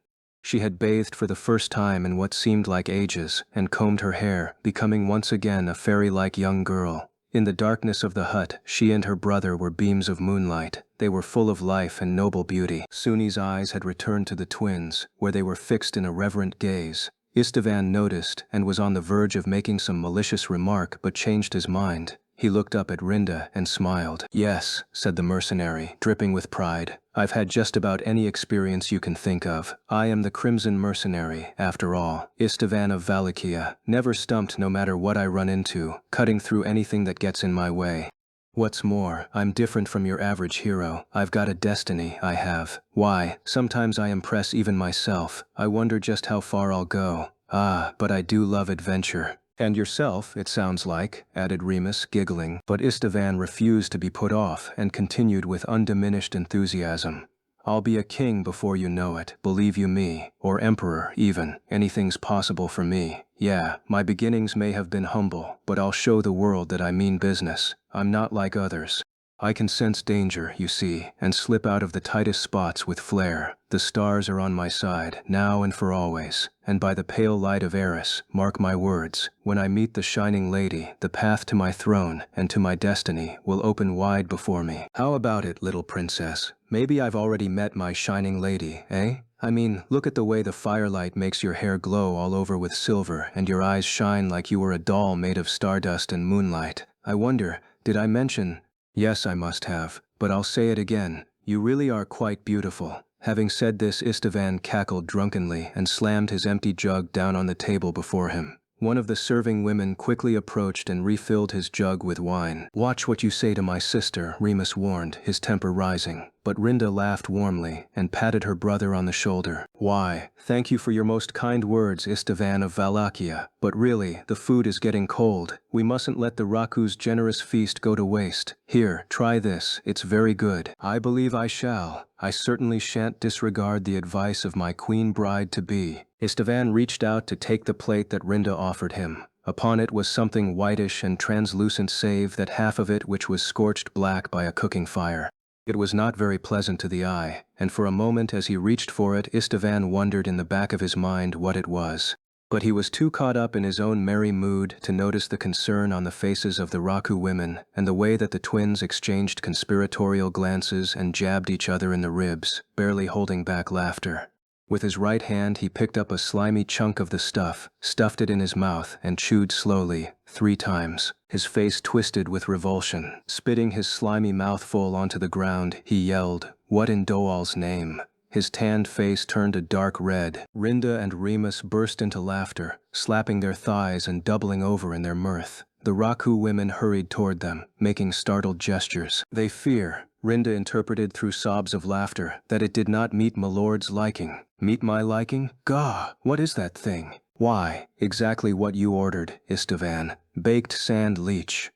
She had bathed for the first time in what seemed like ages, and combed her hair, becoming once again a fairy-like young girl. In the darkness of the hut, she and her brother were beams of moonlight. They were full of life and noble beauty. Suni's eyes had returned to the twins, where they were fixed in a reverent gaze. Istvan noticed, and was on the verge of making some malicious remark, but changed his mind. He looked up at Rinda and smiled. Yes, said the mercenary, dripping with pride. I've had just about any experience you can think of. I am the Crimson Mercenary, after all. Istvan of Valakia, never stumped no matter what I run into, cutting through anything that gets in my way. What's more, I'm different from your average hero. I've got a destiny, I have. Why, sometimes I impress even myself. I wonder just how far I'll go. Ah, but I do love adventure. And yourself, it sounds like, added Remus, giggling, but Istvan refused to be put off and continued with undiminished enthusiasm. I'll be a king before you know it, believe you me, or emperor even. Anything's possible for me. Yeah, my beginnings may have been humble, but I'll show the world that I mean business. I'm not like others. I can sense danger, you see, and slip out of the tightest spots with flair. The stars are on my side, now and for always, and by the pale light of Eris, mark my words, when I meet the shining lady, the path to my throne and to my destiny will open wide before me. How about it, little princess? Maybe I've already met my shining lady, eh? I mean, look at the way the firelight makes your hair glow all over with silver and your eyes shine like you were a doll made of stardust and moonlight. I wonder, did I mention... Yes, I must have, but I'll say it again. You really are quite beautiful. Having said this, Istvan cackled drunkenly and slammed his empty jug down on the table before him. One of the serving women quickly approached and refilled his jug with wine. Watch what you say to my sister, Remus warned, his temper rising. But Rinda laughed warmly and patted her brother on the shoulder. Why, thank you for your most kind words, Istvan of Valakia. But really, the food is getting cold. We mustn't let the Raku's generous feast go to waste. Here, try this. It's very good. I believe I shall. I certainly shan't disregard the advice of my queen bride-to-be. Istvan reached out to take the plate that Rinda offered him. Upon it was something whitish and translucent save that half of it which was scorched black by a cooking fire. It was not very pleasant to the eye, and for a moment as he reached for it, Istvan wondered in the back of his mind what it was. But he was too caught up in his own merry mood to notice the concern on the faces of the Raku women and the way that the twins exchanged conspiratorial glances and jabbed each other in the ribs, barely holding back laughter. With his right hand he picked up a slimy chunk of the stuff, stuffed it in his mouth, and chewed slowly, 3 times. His face twisted with revulsion. Spitting his slimy mouthful onto the ground, he yelled, "What in Doal's name?" His tanned face turned a dark red. Rinda and Remus burst into laughter, slapping their thighs and doubling over in their mirth. The Raku women hurried toward them, making startled gestures. They fear, Rinda interpreted through sobs of laughter, that it did not meet my lord's liking. Meet my liking? Gah, what is that thing? Why, exactly what you ordered, Istvan. Baked sand leech.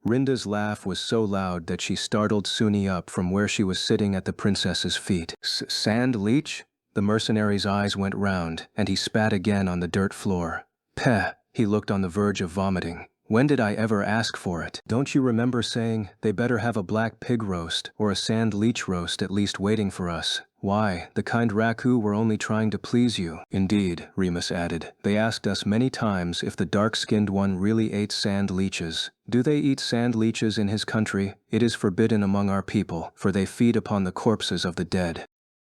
Rinda's laugh was so loud that she startled Suni up from where she was sitting at the princess's feet. Sand leech? The mercenary's eyes went round, and he spat again on the dirt floor. Peh! He looked on the verge of vomiting. When did I ever ask for it? Don't you remember saying they better have a black pig roast or a sand leech roast at least waiting for us? Why, the kind Raku were only trying to please you. Indeed, Remus added. They asked us many times if the dark-skinned one really ate sand leeches. Do they eat sand leeches in his country? It is forbidden among our people, for they feed upon the corpses of the dead.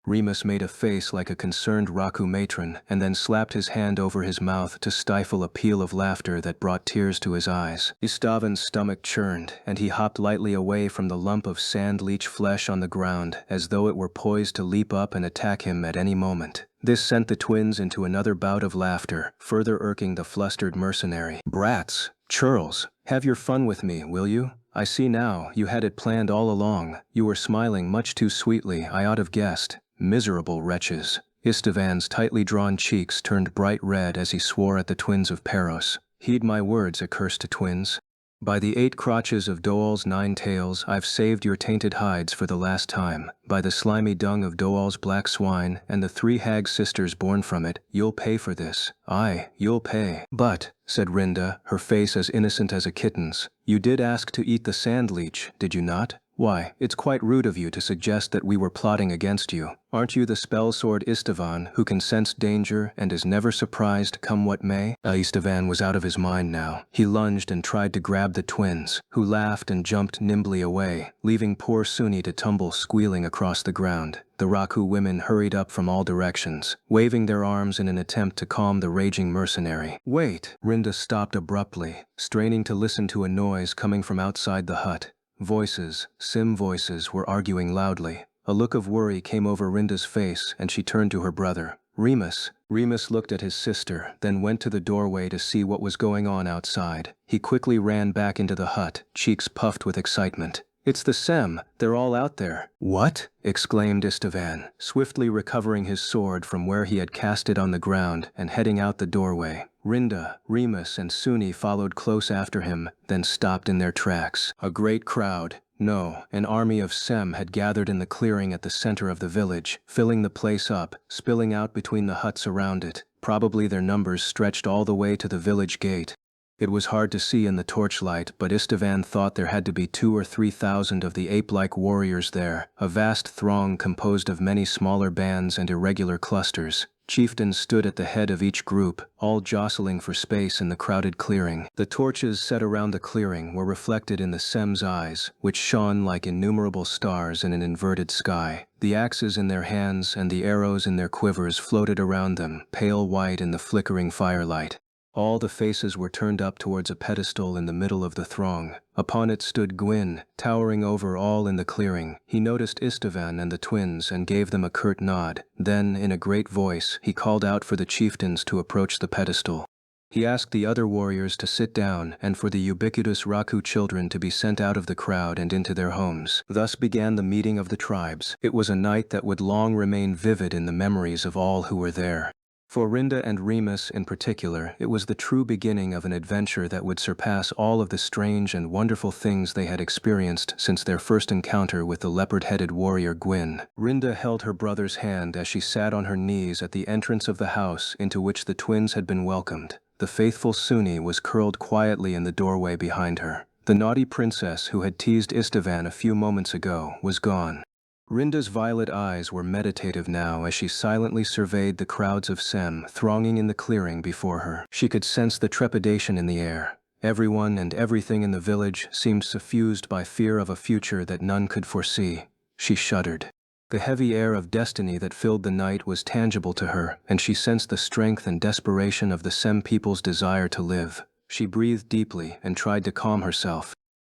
Remus made a face like a concerned Raku matron and then slapped his hand over his mouth to stifle a peal of laughter that brought tears to his eyes. Istvan's stomach churned, and he hopped lightly away from the lump of sand leech flesh on the ground as though it were poised to leap up and attack him at any moment. This sent the twins into another bout of laughter, further irking the flustered mercenary. Brats! Churls! Have your fun with me, will you? I see now, you had it planned all along. You were smiling much too sweetly, I ought have guessed. Miserable wretches. Istvan's tightly drawn cheeks turned bright red as he swore at the twins of Peros. Heed my words, accursed twins. By the 8 crotches of Doal's 9 tails, I've saved your tainted hides for the last time. By the slimy dung of Doal's black swine and the 3 hag sisters born from it, you'll pay for this. Aye, you'll pay. But, said Rinda, her face as innocent as a kitten's, you did ask to eat the sand leech, did you not? Why, it's quite rude of you to suggest that we were plotting against you. Aren't you the spell sword Istvan who can sense danger and is never surprised come what may? Istvan was out of his mind now. He lunged and tried to grab the twins, who laughed and jumped nimbly away, leaving poor Suni to tumble squealing across the ground. The Raku women hurried up from all directions, waving their arms in an attempt to calm the raging mercenary. Wait! Rinda stopped abruptly, straining to listen to a noise coming from outside the hut. Voices, sim voices, were arguing loudly. A look of worry came over Rinda's face and she turned to her brother. Remus. Remus looked at his sister, then went to the doorway to see what was going on outside. He quickly ran back into the hut, cheeks puffed with excitement. It's the Sem, they're all out there. What? Exclaimed Istvan, swiftly recovering his sword from where he had cast it on the ground and heading out the doorway. Rinda, Remus, and Suni followed close after him, then stopped in their tracks. A great crowd, no, an army of Sem had gathered in the clearing at the center of the village, filling the place up, spilling out between the huts around it. Probably their numbers stretched all the way to the village gate. It was hard to see in the torchlight, but Istvan thought there had to be 2,000 or 3,000 of the ape-like warriors there, a vast throng composed of many smaller bands and irregular clusters. Chieftains stood at the head of each group, all jostling for space in the crowded clearing. The torches set around the clearing were reflected in the Sem's eyes, which shone like innumerable stars in an inverted sky. The axes in their hands and the arrows in their quivers floated around them, pale white in the flickering firelight. All the faces were turned up towards a pedestal in the middle of the throng. Upon it stood Gwyn, towering over all in the clearing. He noticed Istvan and the twins and gave them a curt nod. Then, in a great voice, he called out for the chieftains to approach the pedestal. He asked the other warriors to sit down and for the ubiquitous Raku children to be sent out of the crowd and into their homes. Thus began the meeting of the tribes. It was a night that would long remain vivid in the memories of all who were there. For Rinda and Remus in particular, it was the true beginning of an adventure that would surpass all of the strange and wonderful things they had experienced since their first encounter with the leopard-headed warrior Gwyn. Rinda held her brother's hand as she sat on her knees at the entrance of the house into which the twins had been welcomed. The faithful Suni was curled quietly in the doorway behind her. The naughty princess who had teased Istvan a few moments ago was gone. Rinda's violet eyes were meditative now as she silently surveyed the crowds of Sem thronging in the clearing before her. She could sense the trepidation in the air. Everyone and everything in the village seemed suffused by fear of a future that none could foresee. She shuddered. The heavy air of destiny that filled the night was tangible to her, and she sensed the strength and desperation of the Sem people's desire to live. She breathed deeply and tried to calm herself.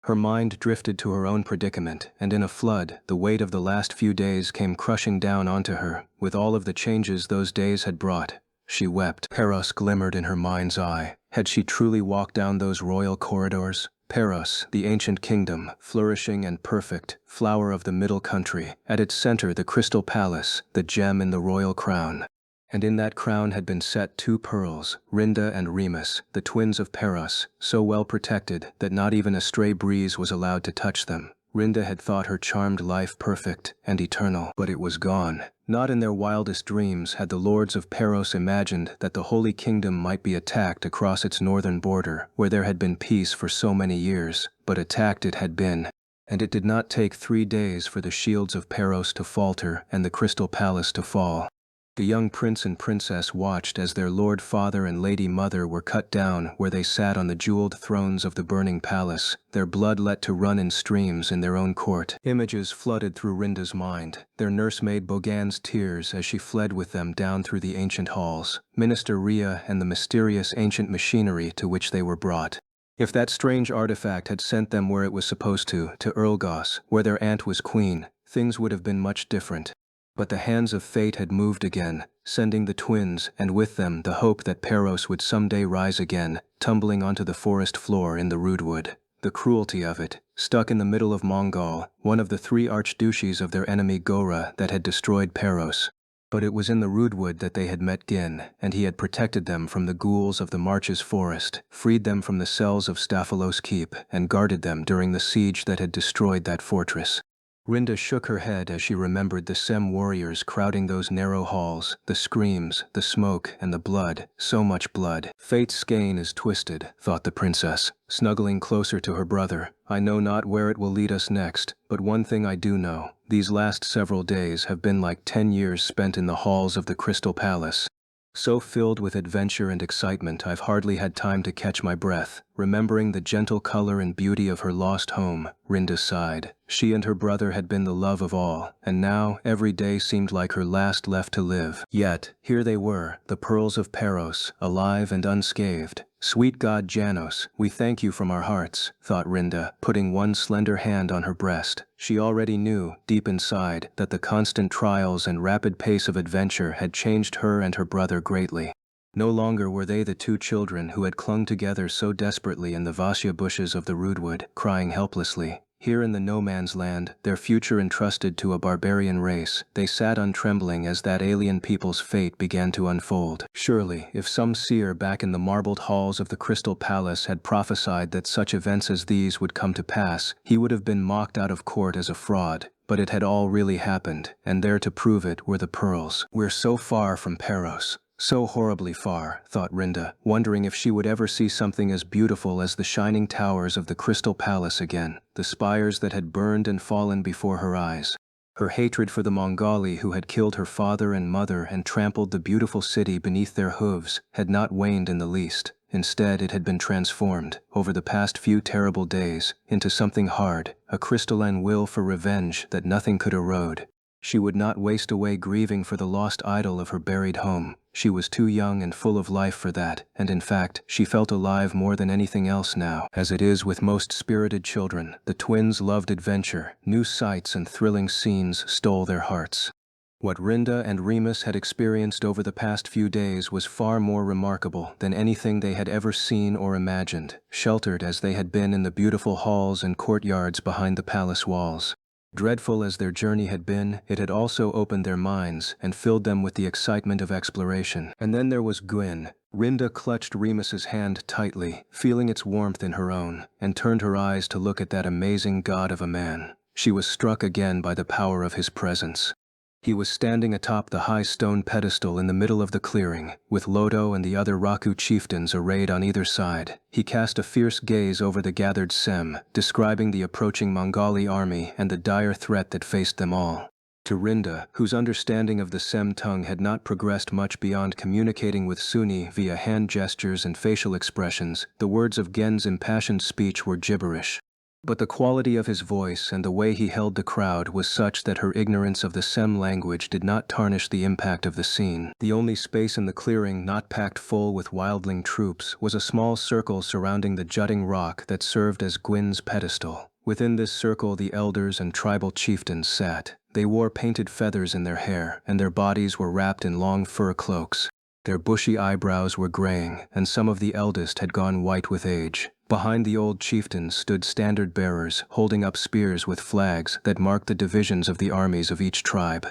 Her mind drifted to her own predicament, and in a flood, the weight of the last few days came crushing down onto her, with all of the changes those days had brought. She wept. Peros glimmered in her mind's eye. Had she truly walked down those royal corridors? Peros, the ancient kingdom, flourishing and perfect, flower of the middle country. At its center the crystal palace, the gem in the royal crown. And in that crown had been set 2 pearls, Rinda and Remus, the twins of Peros, so well protected that not even a stray breeze was allowed to touch them. Rinda had thought her charmed life perfect and eternal, but it was gone. Not in their wildest dreams had the lords of Peros imagined that the Holy Kingdom might be attacked across its northern border, where there had been peace for so many years, but attacked it had been. And it did not take 3 days for the shields of Peros to falter and the Crystal Palace to fall. The young prince and princess watched as their lord father and lady mother were cut down where they sat on the jeweled thrones of the burning palace, their blood let to run in streams in their own court. Images flooded through Rinda's mind, their nursemaid Bogan's tears as she fled with them down through the ancient halls, Minister Rhea and the mysterious ancient machinery to which they were brought. If that strange artifact had sent them where it was supposed to Earlgoss, where their aunt was queen, things would have been much different. But the hands of fate had moved again, sending the twins, and with them the hope that Peros would someday rise again, tumbling onto the forest floor in the Rootwood. The cruelty of it, stuck in the middle of Mongol, one of the 3 archduchies of their enemy Gora that had destroyed Peros. But it was in the Rootwood that they had met Gin, and he had protected them from the ghouls of the Marches forest, freed them from the cells of Staphylos Keep, and guarded them during the siege that had destroyed that fortress. Rinda shook her head as she remembered the Sem warriors crowding those narrow halls, the screams, the smoke, and the blood, so much blood. Fate's skein is twisted, thought the princess, snuggling closer to her brother. I know not where it will lead us next, but one thing I do know. These last several days have been like 10 years spent in the halls of the Crystal Palace. So filled with adventure and excitement I've hardly had time to catch my breath. Remembering the gentle color and beauty of her lost home, Rinda sighed. She and her brother had been the love of all, and now every day seemed like her last left to live. Yet, here they were, the pearls of Peros, alive and unscathed. Sweet God Janos, we thank you from our hearts, thought Rinda, putting one slender hand on her breast. She already knew, deep inside, that the constant trials and rapid pace of adventure had changed her and her brother greatly. No longer were they the 2 children who had clung together so desperately in the vassia bushes of the Rootwood, crying helplessly. Here in the no-man's land, their future entrusted to a barbarian race, they sat untrembling as that alien people's fate began to unfold. Surely, if some seer back in the marbled halls of the Crystal Palace had prophesied that such events as these would come to pass, he would have been mocked out of court as a fraud. But it had all really happened, and there to prove it were the pearls. We're so far from Peros. So horribly far, thought Rinda, wondering if she would ever see something as beautiful as the shining towers of the Crystal Palace again, the spires that had burned and fallen before her eyes. Her hatred for the Mongali who had killed her father and mother and trampled the beautiful city beneath their hooves had not waned in the least. Instead, it had been transformed, over the past few terrible days, into something hard, a crystalline will for revenge that nothing could erode. She would not waste away grieving for the lost idol of her buried home. She was too young and full of life for that, and in fact, she felt alive more than anything else now. As it is with most spirited children, the twins loved adventure. New sights and thrilling scenes stole their hearts. What Rinda and Remus had experienced over the past few days was far more remarkable than anything they had ever seen or imagined, sheltered as they had been in the beautiful halls and courtyards behind the palace walls. Dreadful as their journey had been, it had also opened their minds and filled them with the excitement of exploration. And then there was Gwyn. Rinda clutched Remus's hand tightly, feeling its warmth in her own, and turned her eyes to look at that amazing god of a man. She was struck again by the power of his presence. He was standing atop the high stone pedestal in the middle of the clearing, with Lodo and the other Raku chieftains arrayed on either side. He cast a fierce gaze over the gathered Sem, describing the approaching Mongali army and the dire threat that faced them all. To Rinda, whose understanding of the Sem tongue had not progressed much beyond communicating with Sunni via hand gestures and facial expressions, the words of Gen's impassioned speech were gibberish. But the quality of his voice and the way he held the crowd was such that her ignorance of the Sem language did not tarnish the impact of the scene. The only space in the clearing not packed full with wildling troops was a small circle surrounding the jutting rock that served as Gwyn's pedestal. Within this circle the elders and tribal chieftains sat. They wore painted feathers in their hair, and their bodies were wrapped in long fur cloaks. Their bushy eyebrows were graying, and some of the eldest had gone white with age. Behind the old chieftains stood standard-bearers, holding up spears with flags that marked the divisions of the armies of each tribe.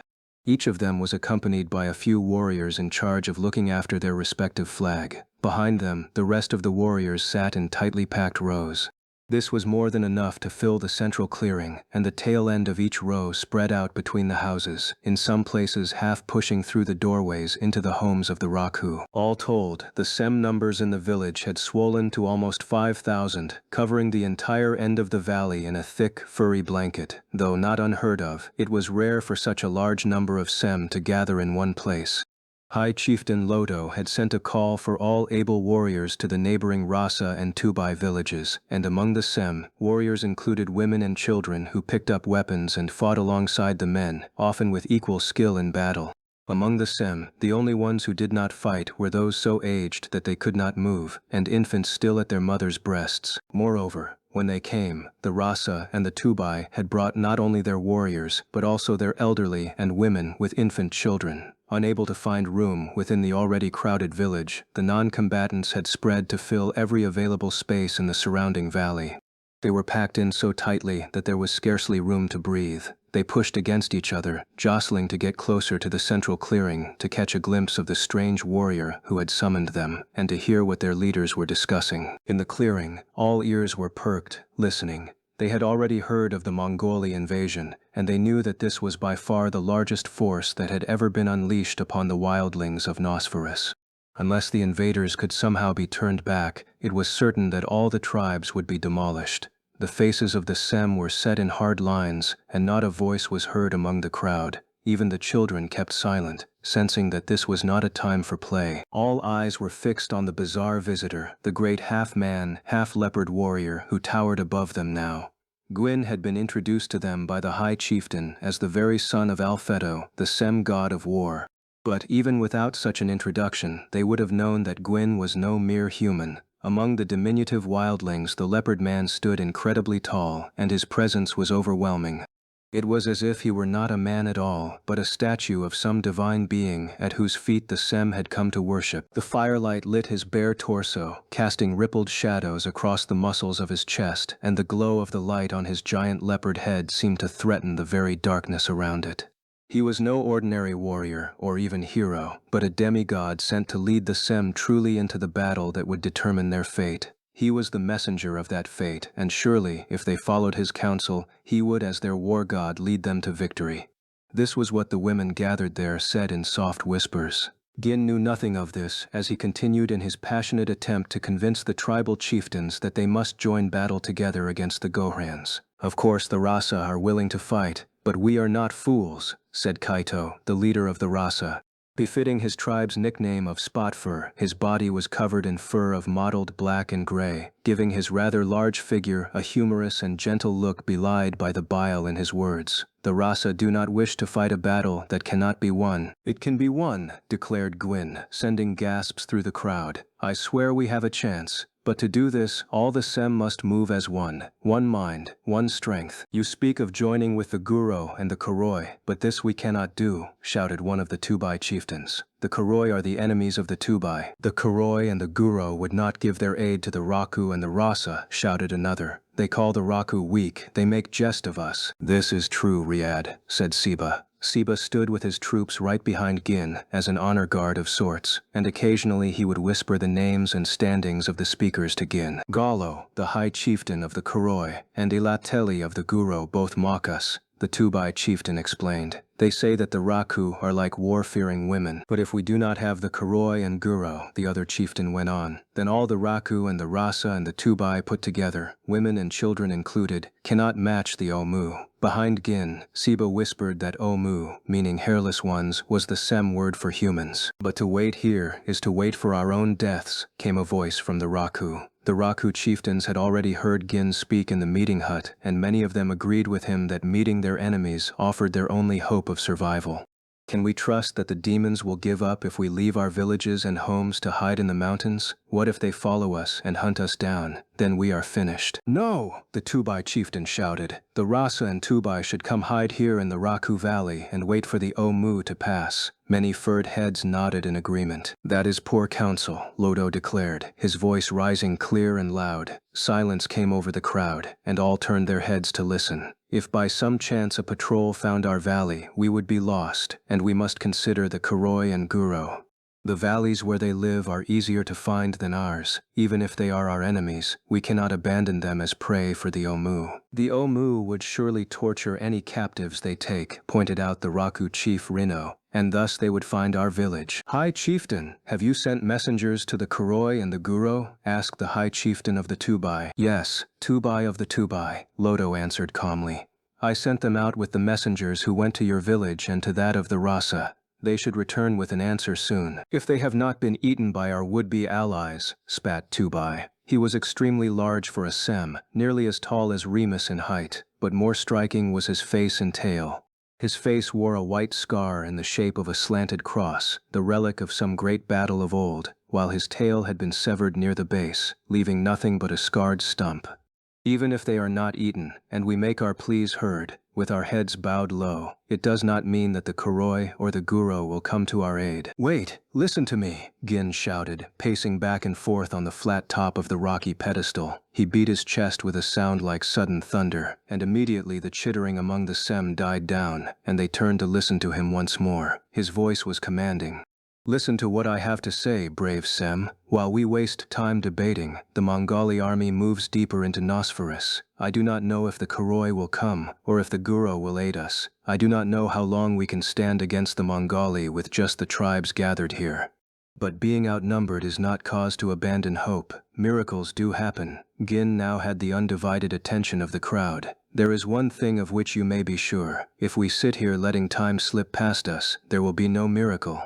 Each of them was accompanied by a few warriors in charge of looking after their respective flag. Behind them, the rest of the warriors sat in tightly packed rows. This was more than enough to fill the central clearing, and the tail end of each row spread out between the houses, in some places half pushing through the doorways into the homes of the Raku. All told, the Sem numbers in the village had swollen to almost 5,000, covering the entire end of the valley in a thick, furry blanket. Though not unheard of, it was rare for such a large number of Sem to gather in one place. High Chieftain Loto had sent a call for all able warriors to the neighboring Rasa and Tubai villages, and among the Sem, warriors included women and children who picked up weapons and fought alongside the men, often with equal skill in battle. Among the Sem, the only ones who did not fight were those so aged that they could not move, and infants still at their mothers' breasts. Moreover, when they came, the Rasa and the Tubai had brought not only their warriors, but also their elderly and women with infant children. Unable to find room within the already crowded village, the non-combatants had spread to fill every available space in the surrounding valley. They were packed in so tightly that there was scarcely room to breathe. They pushed against each other, jostling to get closer to the central clearing to catch a glimpse of the strange warrior who had summoned them, and to hear what their leaders were discussing. In the clearing, all ears were perked, listening. They had already heard of the Mongolian invasion, and they knew that this was by far the largest force that had ever been unleashed upon the wildlings of Nosferus. Unless the invaders could somehow be turned back, it was certain that all the tribes would be demolished. The faces of the Sem were set in hard lines, and not a voice was heard among the crowd. Even the children kept silent, sensing that this was not a time for play. All eyes were fixed on the bizarre visitor, the great half-man, half-leopard warrior who towered above them now. Gwyn had been introduced to them by the High Chieftain as the very son of Alfeto, the Sem god of war. But even without such an introduction, they would have known that Gwyn was no mere human. Among the diminutive wildlings, the leopard man stood incredibly tall, and his presence was overwhelming. It was as if he were not a man at all, but a statue of some divine being at whose feet the Sem had come to worship. The firelight lit his bare torso, casting rippled shadows across the muscles of his chest, and the glow of the light on his giant leopard head seemed to threaten the very darkness around it. He was no ordinary warrior, or even hero, but a demigod sent to lead the Sem truly into the battle that would determine their fate. He was the messenger of that fate, and surely, if they followed his counsel, he would as their war god lead them to victory. This was what the women gathered there said in soft whispers. Gin knew nothing of this as he continued in his passionate attempt to convince the tribal chieftains that they must join battle together against the Gohrans. Of course the Rasa are willing to fight, but we are not fools, said Kaito, the leader of the Rasa. Befitting his tribe's nickname of Spot Fur, his body was covered in fur of mottled black and gray, giving his rather large figure a humorous and gentle look belied by the bile in his words. The Rasa do not wish to fight a battle that cannot be won. It can be won, declared Gwyn, sending gasps through the crowd. I swear we have a chance. But to do this, all the Sem must move as one mind, one strength. You speak of joining with the Guro and the Koroi, but this we cannot do, shouted one of the Tubai chieftains. The Koroi are the enemies of the Tubai. The Koroi and the Guro would not give their aid to the Raku and the Rasa, shouted another. They call the Raku weak, they make jest of us. This is true, Riyadh, said Siba. Siba stood with his troops right behind Gin, as an honor guard of sorts, and occasionally he would whisper the names and standings of the speakers to Gin. Gallo, the high chieftain of the Koroi, and Elateli of the Guro both mock us, the Tubai chieftain explained. They say that the Raku are like war-fearing women. But if we do not have the Koroi and Guro, the other chieftain went on, then all the Raku and the Rasa and the Tubai put together, women and children included, cannot match the Omu. Behind Gin, Siba whispered that Omu, meaning hairless ones, was the Sem word for humans. But to wait here is to wait for our own deaths, came a voice from the Raku. The Raku chieftains had already heard Gin speak in the meeting hut, and many of them agreed with him that meeting their enemies offered their only hope of survival. Can we trust that the demons will give up if we leave our villages and homes to hide in the mountains? What if they follow us and hunt us down? Then we are finished. No, the Tubai chieftain shouted. The Rasa and Tubai should come hide here in the Raku Valley and wait for the Omu to pass. Many furred heads nodded in agreement. That is poor counsel, Lodo declared, his voice rising clear and loud. Silence came over the crowd, and all turned their heads to listen. If by some chance a patrol found our valley, we would be lost, and we must consider the Koroi and Guro. The valleys where they live are easier to find than ours. Even if they are our enemies, we cannot abandon them as prey for the Omu. The Omu would surely torture any captives they take, pointed out the Raku chief Rino, and thus they would find our village. High Chieftain, have you sent messengers to the Kuroi and the Guro? Asked the High Chieftain of the Tubai. Yes, Tubai of the Tubai, Lodo answered calmly. I sent them out with the messengers who went to your village and to that of the Rasa. They should return with an answer soon. If they have not been eaten by our would-be allies, spat Tubai. He was extremely large for a Sem, nearly as tall as Remus in height, but more striking was his face and tail. His face wore a white scar in the shape of a slanted cross, the relic of some great battle of old, while his tail had been severed near the base, leaving nothing but a scarred stump. Even if they are not eaten, and we make our pleas heard, with our heads bowed low, it does not mean that the Kuroi or the Guro will come to our aid. Wait, listen to me, Gin shouted, pacing back and forth on the flat top of the rocky pedestal. He beat his chest with a sound like sudden thunder, and immediately the chittering among the Sem died down, and they turned to listen to him once more. His voice was commanding. Listen to what I have to say, brave Sem. While we waste time debating, the Mongali army moves deeper into Nosferus. I do not know if the Kuroi will come, or if the Guro will aid us. I do not know how long we can stand against the Mongali with just the tribes gathered here. But being outnumbered is not cause to abandon hope. Miracles do happen. Gin now had the undivided attention of the crowd. There is one thing of which you may be sure. If we sit here letting time slip past us, there will be no miracle.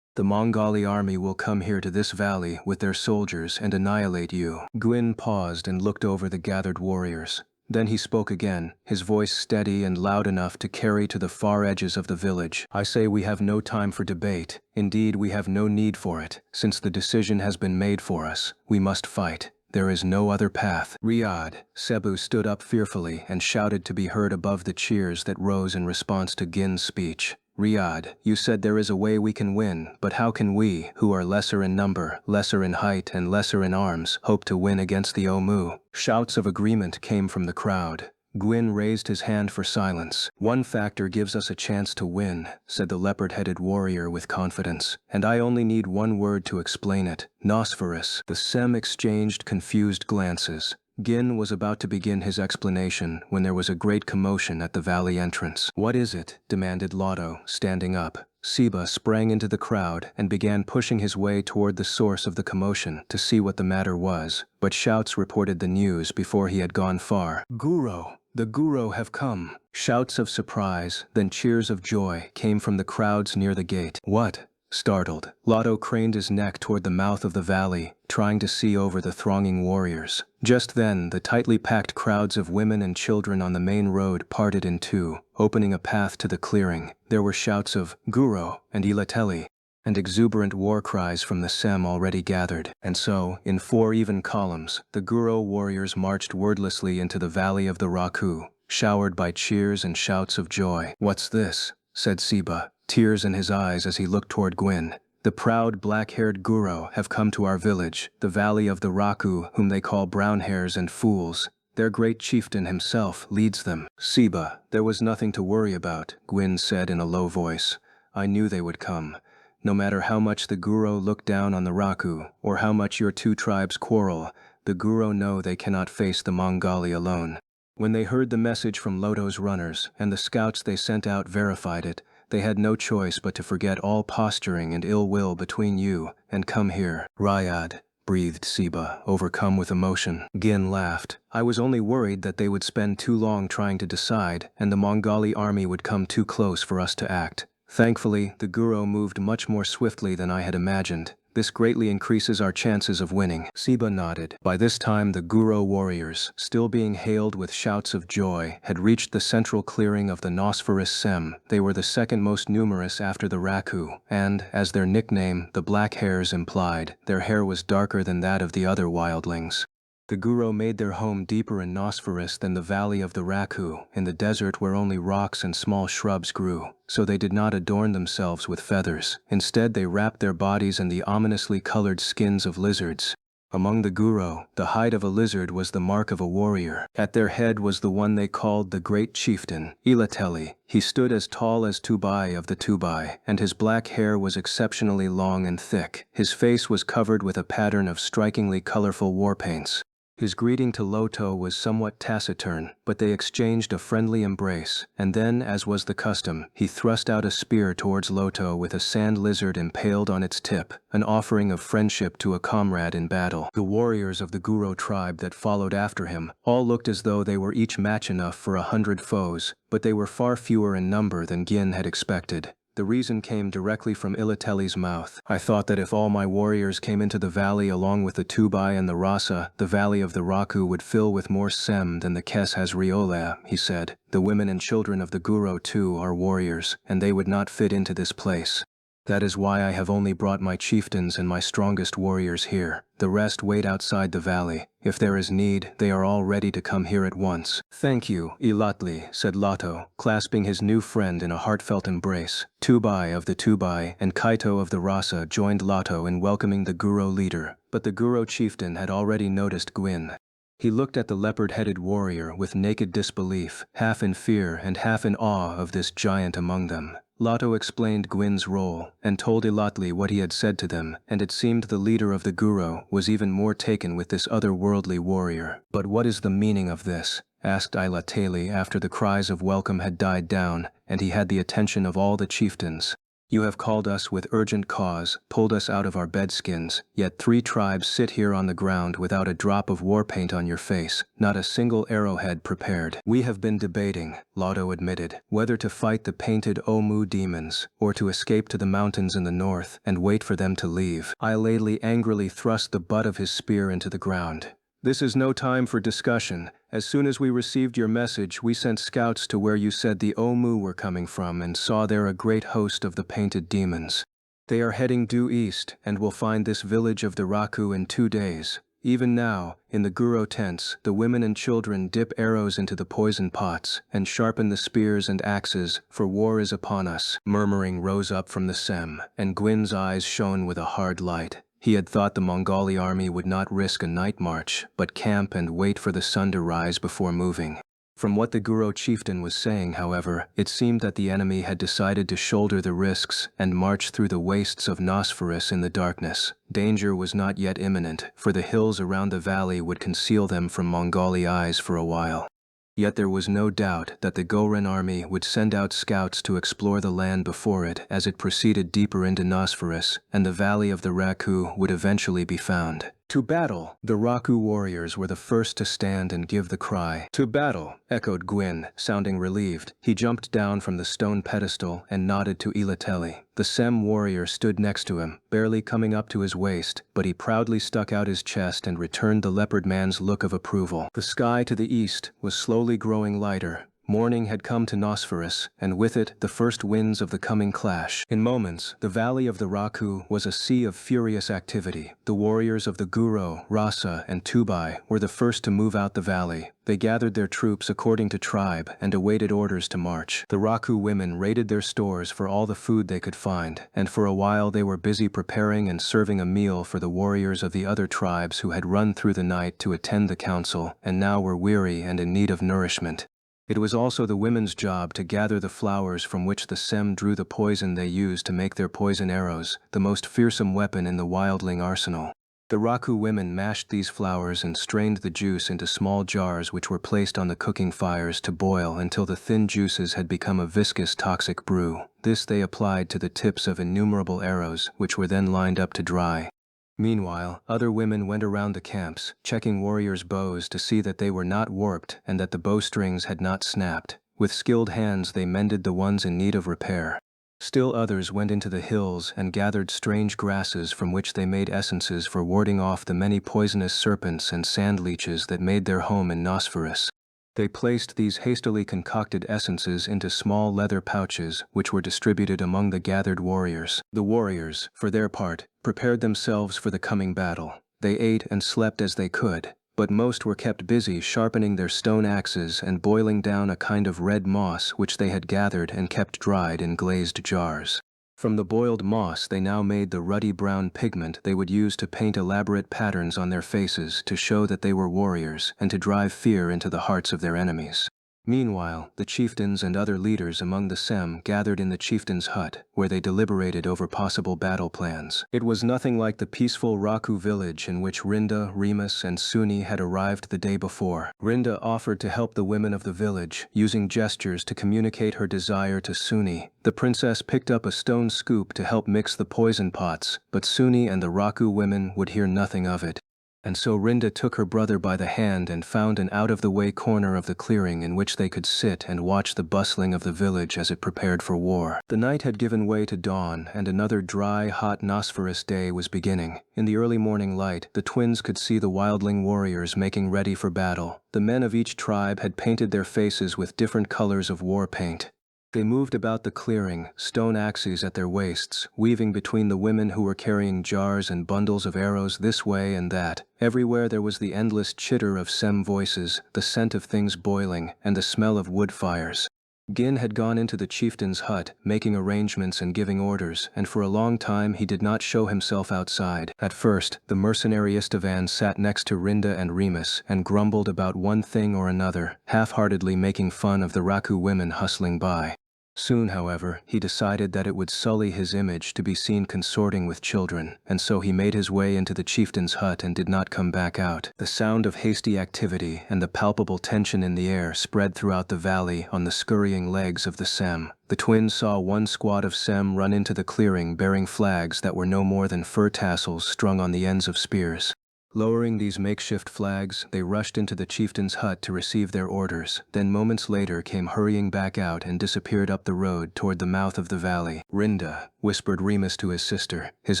The Mongali army will come here to this valley with their soldiers and annihilate you. Gwyn paused and looked over the gathered warriors. Then he spoke again, his voice steady and loud enough to carry to the far edges of the village. I say we have no time for debate. Indeed, we have no need for it. Since the decision has been made for us, we must fight. There is no other path. Riyadh, Cebu stood up fearfully and shouted to be heard above the cheers that rose in response to Gin's speech. Riyadh, you said there is a way we can win, but how can we, who are lesser in number, lesser in height, and lesser in arms, hope to win against the Omu? Shouts of agreement came from the crowd. Gwyn raised his hand for silence. One factor gives us a chance to win, said the leopard-headed warrior with confidence, and I only need one word to explain it. Nosferus. The Sem exchanged confused glances. Gin was about to begin his explanation when there was a great commotion at the valley entrance. What is it? Demanded Lotto, standing up. Siba sprang into the crowd and began pushing his way toward the source of the commotion to see what the matter was, but shouts reported the news before he had gone far. Guro! The Guro have come! Shouts of surprise, then cheers of joy came from the crowds near the gate. What? Startled, Lotto craned his neck toward the mouth of the valley, trying to see over the thronging warriors. Just then, the tightly packed crowds of women and children on the main road parted in two, opening a path to the clearing. There were shouts of Guro and Ilateli, and exuberant war cries from the Sem already gathered. And so, in 4 even columns, the Guro warriors marched wordlessly into the valley of the Raku, showered by cheers and shouts of joy. What's this? Said Siba, tears in his eyes as he looked toward Gwyn. The proud black-haired Guro have come to our village, the valley of the Raku, whom they call brown hairs and fools. Their great chieftain himself leads them. Siba, there was nothing to worry about, Gwyn said in a low voice. I knew they would come. No matter how much the Guro look down on the Raku, or how much your 2 tribes quarrel, the Guro know they cannot face the Mongali alone. When they heard the message from Loto's runners, and the scouts they sent out verified it, they had no choice but to forget all posturing and ill will between you, and come here. Riyadh, breathed Siba, overcome with emotion. Gin laughed. I was only worried that they would spend too long trying to decide, and the Mongali army would come too close for us to act. Thankfully, the Guro moved much more swiftly than I had imagined. This greatly increases our chances of winning. Siba nodded. By this time, the Guro warriors, still being hailed with shouts of joy, had reached the central clearing of the Nosferus Sem. They were the second most numerous after the Raku, and, as their nickname, the Black Hairs, implied, their hair was darker than that of the other wildlings. The Guro made their home deeper in Nosferus than the valley of the Raku, in the desert where only rocks and small shrubs grew, so they did not adorn themselves with feathers. Instead, they wrapped their bodies in the ominously colored skins of lizards. Among the Guro, the hide of a lizard was the mark of a warrior. At their head was the one they called the Great Chieftain, Ilateli. He stood as tall as Tubai of the Tubai, and his black hair was exceptionally long and thick. His face was covered with a pattern of strikingly colorful war paints. His greeting to Loto was somewhat taciturn, but they exchanged a friendly embrace, and then, as was the custom, he thrust out a spear towards Loto with a sand lizard impaled on its tip, an offering of friendship to a comrade in battle. The warriors of the Guro tribe that followed after him all looked as though they were each match enough for 100 foes, but they were far fewer in number than Gin had expected. The reason came directly from Ilateli's mouth. I thought that if all my warriors came into the valley along with the Tubai and the Rasa, the valley of the Raku would fill with more Sem than the Kes has Riola, he said. The women and children of the Guro too are warriors, and they would not fit into this place. That is why I have only brought my chieftains and my strongest warriors here. The rest wait outside the valley. If there is need, they are all ready to come here at once. Thank you, Ilatli, said Lato, clasping his new friend in a heartfelt embrace. Tubai of the Tubai and Kaito of the Rasa joined Lato in welcoming the Guro leader, but the Guro chieftain had already noticed Gwyn. He looked at the leopard-headed warrior with naked disbelief, half in fear and half in awe of this giant among them. Lato explained Gwyn's role, and told Ilatli what he had said to them, and it seemed the leader of the Guro was even more taken with this otherworldly warrior. But what is the meaning of this? Asked Ilatli after the cries of welcome had died down, and he had the attention of all the chieftains. You have called us with urgent cause, pulled us out of our bedskins, yet 3 tribes sit here on the ground without a drop of war paint on your face, not a single arrowhead prepared. We have been debating, Lato admitted, whether to fight the painted Omu demons, or to escape to the mountains in the north and wait for them to leave. Ilatli angrily thrust the butt of his spear into the ground. This is no time for discussion. As soon as we received your message, we sent scouts to where you said the Omu were coming from and saw there a great host of the painted demons. They are heading due east and will find this village of the Raku in 2 days. Even now, in the Guro tents, the women and children dip arrows into the poison pots and sharpen the spears and axes, for war is upon us. Murmuring rose up from the Sem, and Gwyn's eyes shone with a hard light. He had thought the Mongoli army would not risk a night march, but camp and wait for the sun to rise before moving. From what the Guro chieftain was saying, however, it seemed that the enemy had decided to shoulder the risks and march through the wastes of Nosferus in the darkness. Danger was not yet imminent, for the hills around the valley would conceal them from Mongoli eyes for a while. Yet there was no doubt that the Goren army would send out scouts to explore the land before it as it proceeded deeper into Nosferus, and the valley of the Raku would eventually be found. To battle! The Raku warriors were the first to stand and give the cry. To battle! Echoed Gwyn, sounding relieved. He jumped down from the stone pedestal and nodded to Ilateli. The Sem warrior stood next to him, barely coming up to his waist, but he proudly stuck out his chest and returned the leopard man's look of approval. The sky to the east was slowly growing lighter. Morning had come to Nosferus, and with it the first winds of the coming clash. In moments, the valley of the Raku was a sea of furious activity. The warriors of the Guro, Rasa, and Tubai were the first to move out the valley. They gathered their troops according to tribe and awaited orders to march. The Raku women raided their stores for all the food they could find, and for a while they were busy preparing and serving a meal for the warriors of the other tribes who had run through the night to attend the council and now were weary and in need of nourishment. It was also the women's job to gather the flowers from which the Sem drew the poison they used to make their poison arrows, the most fearsome weapon in the wildling arsenal. The Raku women mashed these flowers and strained the juice into small jars which were placed on the cooking fires to boil until the thin juices had become a viscous toxic brew. This they applied to the tips of innumerable arrows, which were then lined up to dry. Meanwhile, other women went around the camps, checking warriors' bows to see that they were not warped and that the bowstrings had not snapped. With skilled hands they mended the ones in need of repair. Still others went into the hills and gathered strange grasses from which they made essences for warding off the many poisonous serpents and sand leeches that made their home in Nosferus. They placed these hastily concocted essences into small leather pouches which were distributed among the gathered warriors. The warriors, for their part, prepared themselves for the coming battle. They ate and slept as they could, but most were kept busy sharpening their stone axes and boiling down a kind of red moss which they had gathered and kept dried in glazed jars. From the boiled moss they now made the ruddy brown pigment they would use to paint elaborate patterns on their faces to show that they were warriors and to drive fear into the hearts of their enemies. Meanwhile, the chieftains and other leaders among the Sem gathered in the chieftain's hut, where they deliberated over possible battle plans. It was nothing like the peaceful Raku village in which Rinda, Remus, and Suni had arrived the day before. Rinda offered to help the women of the village, using gestures to communicate her desire to Suni. The princess picked up a stone scoop to help mix the poison pots, but Suni and the Raku women would hear nothing of it. And so Rinda took her brother by the hand and found an out-of-the-way corner of the clearing in which they could sit and watch the bustling of the village as it prepared for war. The night had given way to dawn, and another dry, hot Nosferous day was beginning. In the early morning light, the twins could see the wildling warriors making ready for battle. The men of each tribe had painted their faces with different colors of war paint. They moved about the clearing, stone axes at their waists, weaving between the women who were carrying jars and bundles of arrows this way and that. Everywhere there was the endless chitter of Sem voices, the scent of things boiling, and the smell of wood fires. Gin had gone into the chieftain's hut, making arrangements and giving orders, and for a long time he did not show himself outside. At first, the mercenary Istvan sat next to Rinda and Remus and grumbled about one thing or another, half-heartedly making fun of the Raku women hustling by. Soon, however, he decided that it would sully his image to be seen consorting with children, and so he made his way into the chieftain's hut and did not come back out. The sound of hasty activity and the palpable tension in the air spread throughout the valley on the scurrying legs of the Sem. The twins saw one squad of Sem run into the clearing bearing flags that were no more than fur tassels strung on the ends of spears. Lowering these makeshift flags, they rushed into the chieftain's hut to receive their orders, then moments later came hurrying back out and disappeared up the road toward the mouth of the valley. "Rinda," whispered Remus to his sister. His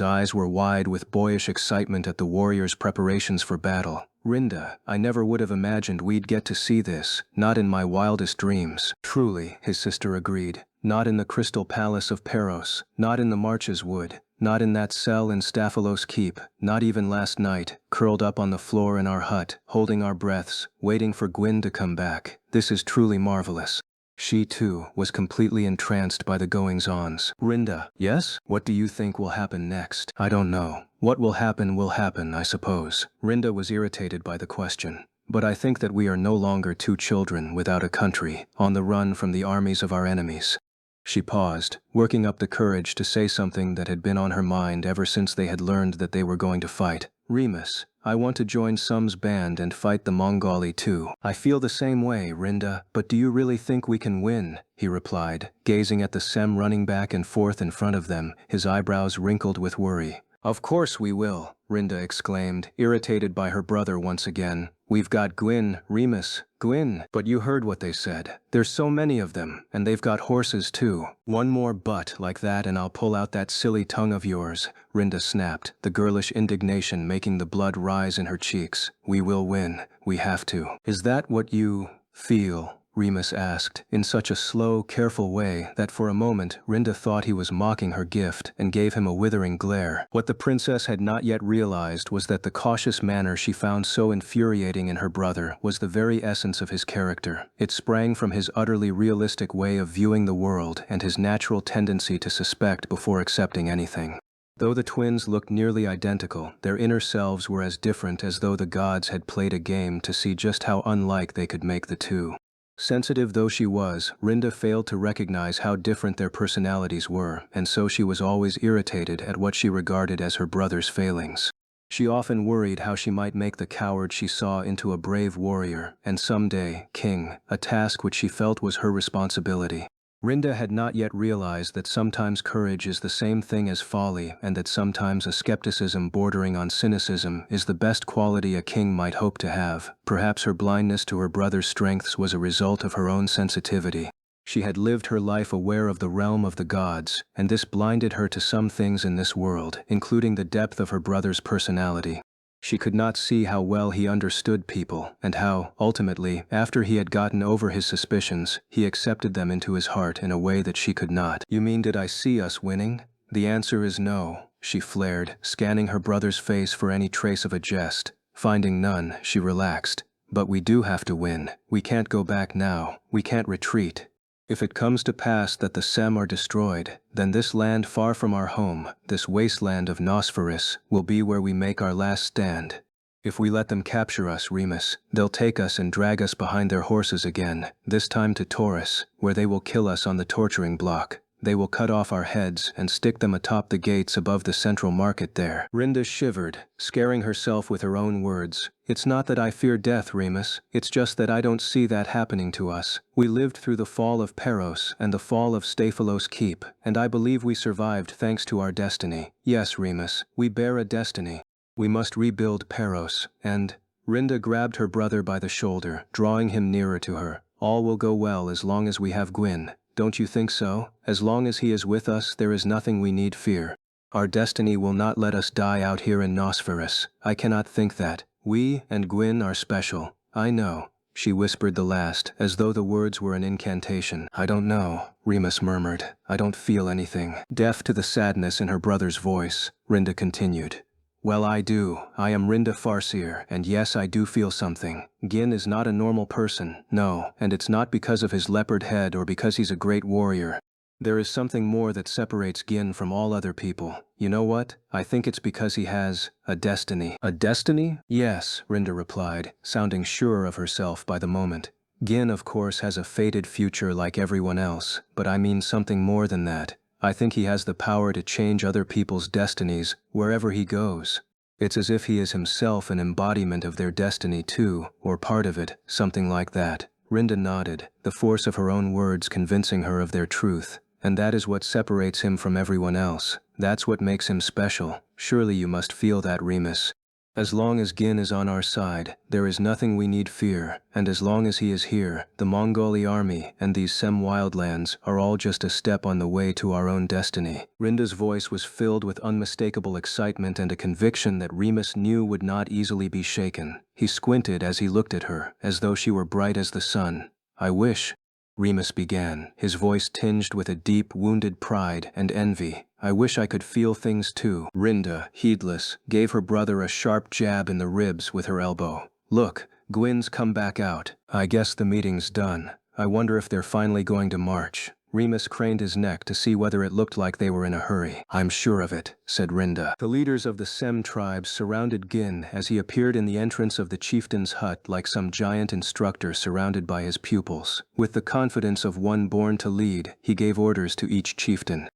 eyes were wide with boyish excitement at the warriors' preparations for battle. "Rinda, I never would have imagined we'd get to see this, not in my wildest dreams." "Truly," his sister agreed. "Not in the crystal palace of Peros, not in the Marches Wood, not in that cell in Staphylos Keep, not even last night, curled up on the floor in our hut, holding our breaths, waiting for Gwyn to come back. This is truly marvelous." She, too, was completely entranced by the goings-ons. "Rinda." "Yes? What do you think will happen next?" "I don't know. What will happen, I suppose." Rinda was irritated by the question. "But I think that we are no longer two children without a country, on the run from the armies of our enemies." She paused, working up the courage to say something that had been on her mind ever since they had learned that they were going to fight. "Remus, I want to join Sum's band and fight the Mongali too." "I feel the same way, Rinda, but do you really think we can win?" he replied, gazing at the Sem running back and forth in front of them, his eyebrows wrinkled with worry. "Of course we will," Rinda exclaimed, irritated by her brother once again. "We've got Gwyn, Remus, Gwyn." "But you heard what they said. There's so many of them, and they've got horses too." "One more butt like that and I'll pull out that silly tongue of yours," Rinda snapped, the girlish indignation making the blood rise in her cheeks. "We will win. We have to." "Is that what you feel?" Remus asked, in such a slow, careful way that for a moment Rinda thought he was mocking her gift and gave him a withering glare. What the princess had not yet realized was that the cautious manner she found so infuriating in her brother was the very essence of his character. It sprang from his utterly realistic way of viewing the world and his natural tendency to suspect before accepting anything. Though the twins looked nearly identical, their inner selves were as different as though the gods had played a game to see just how unlike they could make the two. Sensitive though she was, Rinda failed to recognize how different their personalities were, and so she was always irritated at what she regarded as her brother's failings. She often worried how she might make the coward she saw into a brave warrior, and someday, king, a task which she felt was her responsibility. Rinda had not yet realized that sometimes courage is the same thing as folly and that sometimes a skepticism bordering on cynicism is the best quality a king might hope to have. Perhaps her blindness to her brother's strengths was a result of her own sensitivity. She had lived her life aware of the realm of the gods, and this blinded her to some things in this world, including the depth of her brother's personality. She could not see how well he understood people, and how, ultimately, after he had gotten over his suspicions, he accepted them into his heart in a way that she could not. "You mean, did I see us winning?" "The answer is no," she flared, scanning her brother's face for any trace of a jest. Finding none, she relaxed. "But we do have to win. We can't go back now. We can't retreat." If it comes to pass that the Sem are destroyed, then this land far from our home, this wasteland of Nosferus, will be where we make our last stand. If we let them capture us, Remus, they'll take us and drag us behind their horses again, this time to Taurus, where they will kill us on the torturing block. They will cut off our heads and stick them atop the gates above the central market there. Rinda shivered, scaring herself with her own words. It's not that I fear death, Remus. It's just that I don't see that happening to us. We lived through the fall of Peros and the fall of Staphylos Keep, and I believe we survived thanks to our destiny. Yes, Remus, we bear a destiny. We must rebuild Peros, and… Rinda grabbed her brother by the shoulder, drawing him nearer to her. All will go well as long as we have Gwyn. Don't you think so? As long as he is with us, there is nothing we need fear. Our destiny will not let us die out here in Nosferus. I cannot think that. We and Gwyn are special. I know. She whispered the last, as though the words were an incantation. I don't know, Remus murmured. I don't feel anything. Deaf to the sadness in her brother's voice, Rinda continued. Well, I do. I am Rinda Farseer, and yes, I do feel something. Gin is not a normal person, no, and it's not because of his leopard head or because he's a great warrior. There is something more that separates Gin from all other people. You know what? I think it's because he has a destiny. A destiny? Yes, Rinda replied, sounding sure of herself by the moment. Gin, of course, has a fated future like everyone else, but I mean something more than that. I think he has the power to change other people's destinies wherever he goes. It's as if he is himself an embodiment of their destiny too, or part of it, something like that. Rinda nodded, the force of her own words convincing her of their truth. And that is what separates him from everyone else. That's what makes him special. Surely you must feel that, Remus. As long as Gin is on our side, there is nothing we need fear, and as long as he is here, the Mongoli army and these Sem wildlands are all just a step on the way to our own destiny. Rinda's voice was filled with unmistakable excitement and a conviction that Remus knew would not easily be shaken. He squinted as he looked at her, as though she were bright as the sun. I wish, Remus began, his voice tinged with a deep, wounded pride and envy. I wish I could feel things too. Rinda, heedless, gave her brother a sharp jab in the ribs with her elbow. Look, Gwyn's come back out. I guess the meeting's done. I wonder if they're finally going to march. Remus craned his neck to see whether it looked like they were in a hurry. I'm sure of it, said Rinda. The leaders of the Sem tribes surrounded Gin as he appeared in the entrance of the chieftain's hut like some giant instructor surrounded by his pupils. With the confidence of one born to lead, he gave orders to each chieftain.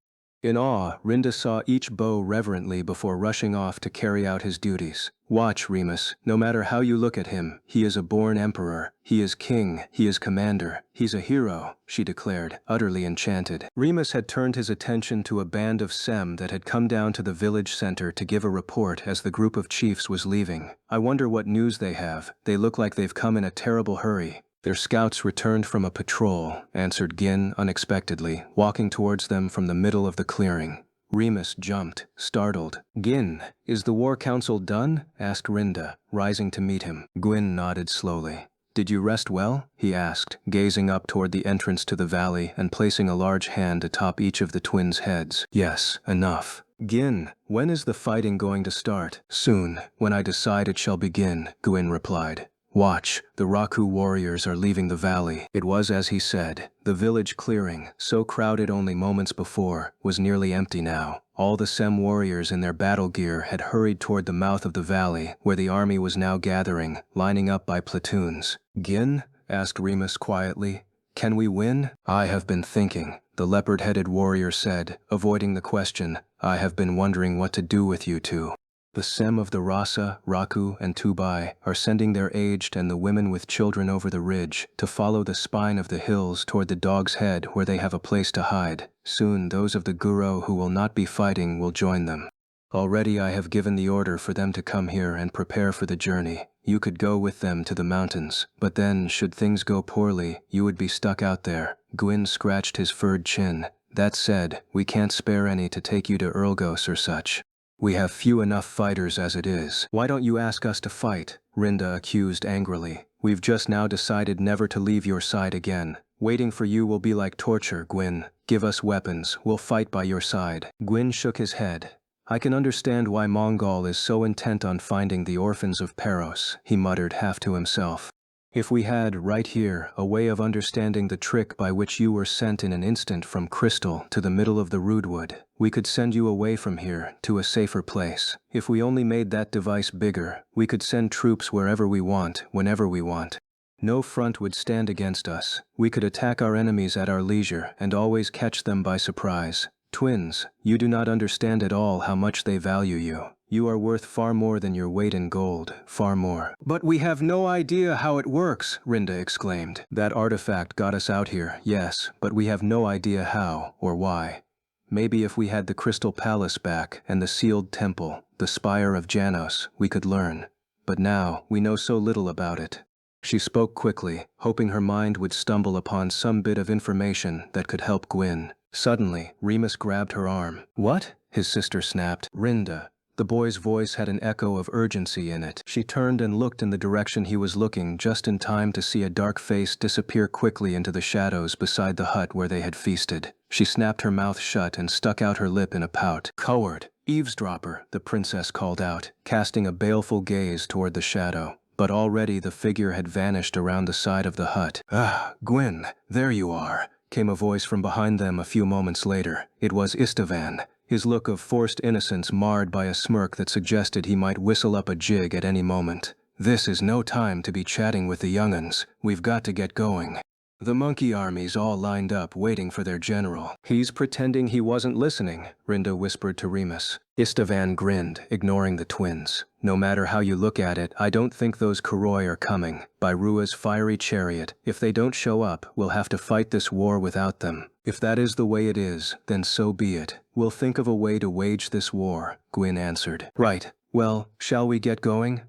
In awe, Rinda saw each bow reverently before rushing off to carry out his duties. Watch, Remus. No matter how you look at him, he is a born emperor. He is king. He is commander. He's a hero, she declared, utterly enchanted. Remus had turned his attention to a band of Sem that had come down to the village center to give a report as the group of chiefs was leaving. I wonder what news they have. They look like they've come in a terrible hurry. Their scouts returned from a patrol, answered Gin unexpectedly, walking towards them from the middle of the clearing. Remus jumped, startled. Gin, is the war council done? Asked Rinda, rising to meet him. Gwyn nodded slowly. Did you rest well? He asked, gazing up toward the entrance to the valley and placing a large hand atop each of the twins' heads. Yes, enough. Gin, when is the fighting going to start? Soon, when I decide it shall begin, Gwyn replied. Watch, the Raku warriors are leaving the valley. It was as he said. The village clearing, so crowded only moments before, was nearly empty now. All the Sem warriors in their battle gear had hurried toward the mouth of the valley, where the army was now gathering, lining up by platoons. Gin? Asked Remus quietly. Can we win? I have been thinking, the leopard-headed warrior said, avoiding the question. I have been wondering what to do with you two. The Sem of the Rasa, Raku, and Tubai are sending their aged and the women with children over the ridge to follow the spine of the hills toward the Dog's Head where they have a place to hide. Soon those of the Guro who will not be fighting will join them. Already I have given the order for them to come here and prepare for the journey. You could go with them to the mountains, but then, should things go poorly, you would be stuck out there. Gwyn scratched his furred chin. That said, we can't spare any to take you to Erlgos or such. We have few enough fighters as it is. Why don't you ask us to fight? Rinda accused angrily. We've just now decided never to leave your side again. Waiting for you will be like torture, Gwyn. Give us weapons, we'll fight by your side. Gwyn shook his head. I can understand why Mongol is so intent on finding the orphans of Peros, he muttered half to himself. If we had, right here, a way of understanding the trick by which you were sent in an instant from Crystal to the middle of the Rootwood, we could send you away from here, to a safer place. If we only made that device bigger, we could send troops wherever we want, whenever we want. No front would stand against us. We could attack our enemies at our leisure and always catch them by surprise. Twins, you do not understand at all how much they value you. You are worth far more than your weight in gold, far more. But we have no idea how it works, Rinda exclaimed. That artifact got us out here, yes, but we have no idea how or why. Maybe if we had the Crystal Palace back and the sealed temple, the Spire of Janos, we could learn. But now, we know so little about it. She spoke quickly, hoping her mind would stumble upon some bit of information that could help Gwyn. Suddenly, Remus grabbed her arm. "What?" his sister snapped. "Rinda." The boy's voice had an echo of urgency in it. She turned and looked in the direction he was looking just in time to see a dark face disappear quickly into the shadows beside the hut where they had feasted. She snapped her mouth shut and stuck out her lip in a pout. "Coward! Eavesdropper!" the princess called out, casting a baleful gaze toward the shadow. But already the figure had vanished around the side of the hut. "Ah, Gwyn, there you are," came a voice from behind them a few moments later. It was Istvan, his look of forced innocence marred by a smirk that suggested he might whistle up a jig at any moment. "This is no time to be chatting with the young'uns. We've got to get going." The monkey armies all lined up waiting for their general. "He's pretending he wasn't listening," Rinda whispered to Remus. Istvan grinned, ignoring the twins. "No matter how you look at it, I don't think those Kuroi are coming. By Rua's fiery chariot, if they don't show up, we'll have to fight this war without them. If that is the way it is, then so be it. We'll think of a way to wage this war," Gwyn answered. "Right. Well, shall we get going?"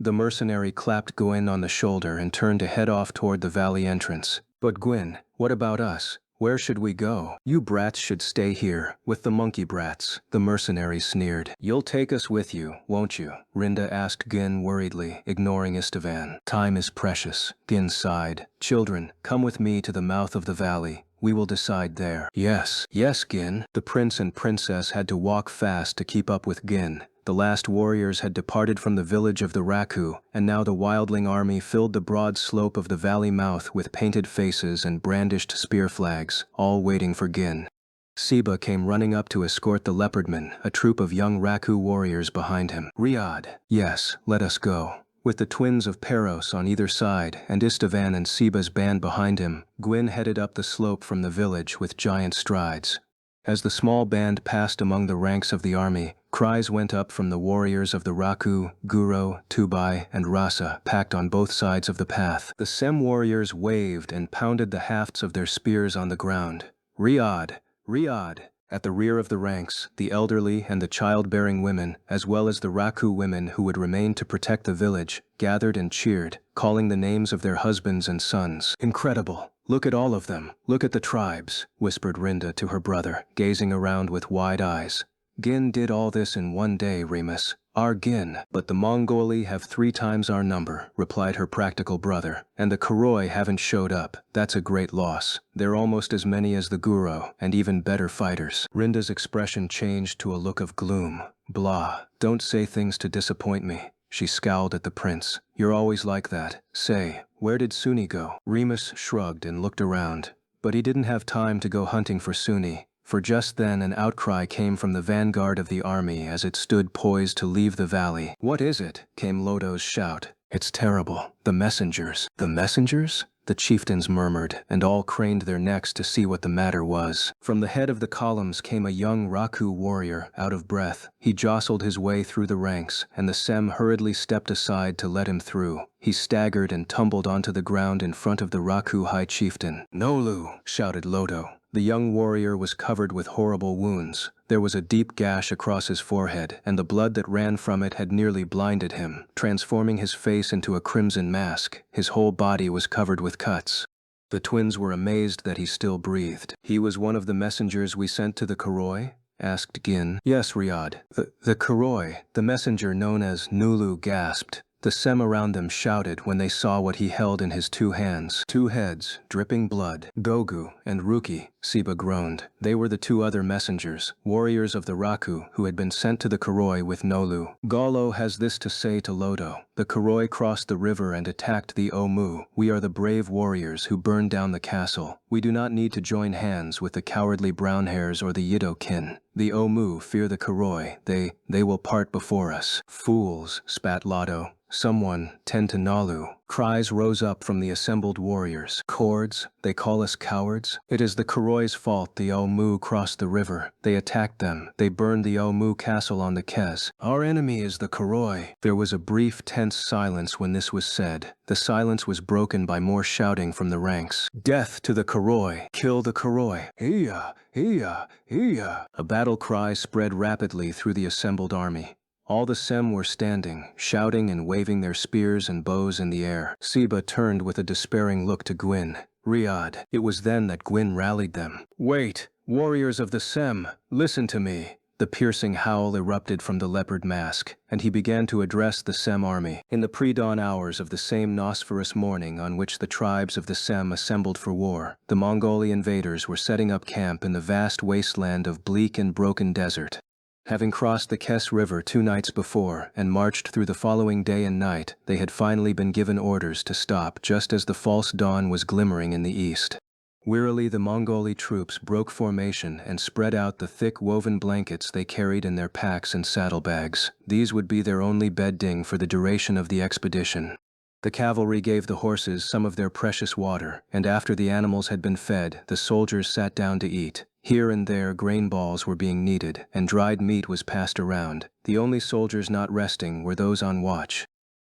The mercenary clapped Gwyn on the shoulder and turned to head off toward the valley entrance. "But Gwyn, what about us? Where should we go?" "You brats should stay here, with the monkey brats," the mercenary sneered. "You'll take us with you, won't you?" Rinda asked Gin worriedly, ignoring Istvan. "Time is precious," Gin sighed. "Children, come with me to the mouth of the valley. We will decide there." "Yes, yes, Gin." The prince and princess had to walk fast to keep up with Gin. The last warriors had departed from the village of the Raku, and now the wildling army filled the broad slope of the valley mouth with painted faces and brandished spear flags, all waiting for Gin. Siba came running up to escort the leopardmen, a troop of young Raku warriors behind him. "Riyadh." "Yes, let us go." With the twins of Peros on either side and Istvan and Siba's band behind him, Gwyn headed up the slope from the village with giant strides. As the small band passed among the ranks of the army, cries went up from the warriors of the Raku, Guro, Tubai, and Rasa, packed on both sides of the path. The Sem warriors waved and pounded the hafts of their spears on the ground. "Riyadh! Riyadh!" At the rear of the ranks, the elderly and the childbearing women, as well as the Raku women who would remain to protect the village, gathered and cheered, calling the names of their husbands and sons. "Incredible! Look at all of them. Look at the tribes," whispered Rinda to her brother, gazing around with wide eyes. "Gin did all this in one day, Remus. Our Gin." "But the Mongoli have 3 times our number," replied her practical brother. "And the Kuroi haven't showed up. That's a great loss. They're almost as many as the Guro, and even better fighters." Rinda's expression changed to a look of gloom. "Blah. Don't say things to disappoint me." She scowled at the prince. "You're always like that. Say, where did Suni go?" Remus shrugged and looked around. But he didn't have time to go hunting for Suni, for just then an outcry came from the vanguard of the army as it stood poised to leave the valley. "What is it?" came Lodo's shout. "It's terrible. The messengers." "The messengers?" the chieftains murmured, and all craned their necks to see what the matter was. From the head of the columns came a young Raku warrior, out of breath. He jostled his way through the ranks, and the Sem hurriedly stepped aside to let him through. He staggered and tumbled onto the ground in front of the Raku high chieftain. "Nolu!" shouted Lodo. The young warrior was covered with horrible wounds. There was a deep gash across his forehead, and the blood that ran from it had nearly blinded him, transforming his face into a crimson mask. His whole body was covered with cuts. The twins were amazed that he still breathed. "He was one of the messengers we sent to the Kuroi?" asked Gin. "Yes, Riyadh. The Kuroi," the messenger known as Nulu gasped. The Sem around them shouted when they saw what he held in his 2 hands. 2 heads, dripping blood. "Gogu and Ruki," Siba groaned. They were the two other messengers, warriors of the Raku, who had been sent to the Kuroi with Nolu. Galo has this to say to Lodo. The Kuroi crossed the river and attacked the Omu. We are the brave warriors who burned down the castle. We do not need to join hands with the cowardly brownhairs or the Yido kin. The Omu fear the Kuroi. They will part before us. Fools, spat Lodo. Someone, tend to Nalu. Cries rose up from the assembled warriors. Cowards? They call us cowards? It is the Kuroi's fault the Omu crossed the river. They attacked them. They burned the Omu castle on the Kez. Our enemy is the Kuroi. There was a brief, tense silence when this was said. The silence was broken by more shouting from the ranks. Death to the Kuroi! Kill the Kuroi! Iya! Iya! Iya! A battle cry spread rapidly through the assembled army. All the Sem were standing, shouting and waving their spears and bows in the air. Siba turned with a despairing look to Gwyn. Riyadh. It was then that Gwyn rallied them. Wait, warriors of the Sem, listen to me. The piercing howl erupted from the leopard mask, and he began to address the Sem army. In the pre-dawn hours of the same Nosferous morning on which the tribes of the Sem assembled for war, the Mongolian invaders were setting up camp in the vast wasteland of bleak and broken desert. Having crossed the Kes River 2 nights before and marched through the following day and night, they had finally been given orders to stop just as the false dawn was glimmering in the east. Wearily the Mongoli troops broke formation and spread out the thick woven blankets they carried in their packs and saddlebags. These would be their only bedding for the duration of the expedition. The cavalry gave the horses some of their precious water, and after the animals had been fed, the soldiers sat down to eat. Here and there grain balls were being kneaded, and dried meat was passed around. The only soldiers not resting were those on watch.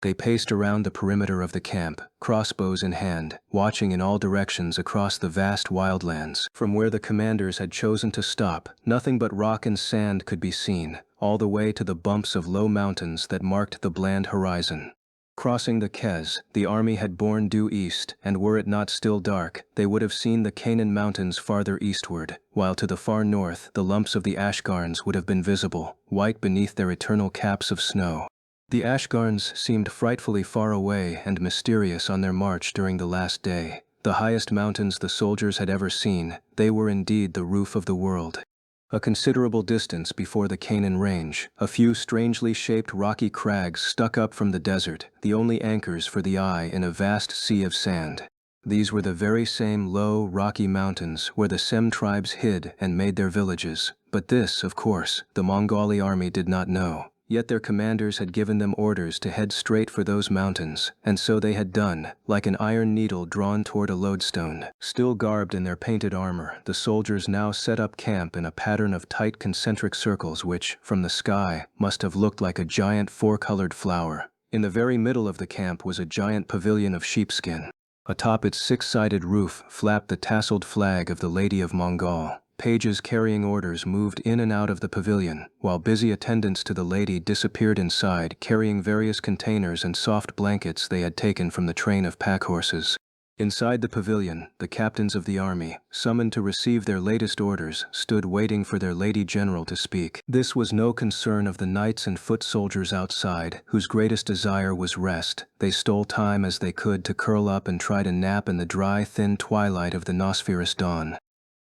They paced around the perimeter of the camp, crossbows in hand, watching in all directions across the vast wildlands. From where the commanders had chosen to stop, nothing but rock and sand could be seen, all the way to the bumps of low mountains that marked the bland horizon. Crossing the Kez, the army had borne due east, and were it not still dark, they would have seen the Canaan mountains farther eastward, while to the far north the lumps of the Ashgarns would have been visible, white beneath their eternal caps of snow. The Ashgarns seemed frightfully far away and mysterious on their march during the last day. The highest mountains the soldiers had ever seen, they were indeed the roof of the world. A considerable distance before the Canaan range, a few strangely shaped rocky crags stuck up from the desert, the only anchors for the eye in a vast sea of sand. These were the very same low, rocky mountains where the Sem tribes hid and made their villages. But this, of course, the Mongoli army did not know. Yet their commanders had given them orders to head straight for those mountains, and so they had done, like an iron needle drawn toward a lodestone. Still garbed in their painted armor, the soldiers now set up camp in a pattern of tight concentric circles which, from the sky, must have looked like a giant four-colored flower. In the very middle of the camp was a giant pavilion of sheepskin. Atop its six-sided roof flapped the tasseled flag of the Lady of Mongol. Pages carrying orders moved in and out of the pavilion, while busy attendants to the lady disappeared inside, carrying various containers and soft blankets they had taken from the train of pack horses. Inside the pavilion, the captains of the army, summoned to receive their latest orders, stood waiting for their lady general to speak. This was no concern of the knights and foot soldiers outside, whose greatest desire was rest. They stole time as they could to curl up and try to nap in the dry, thin twilight of the Nosferous dawn.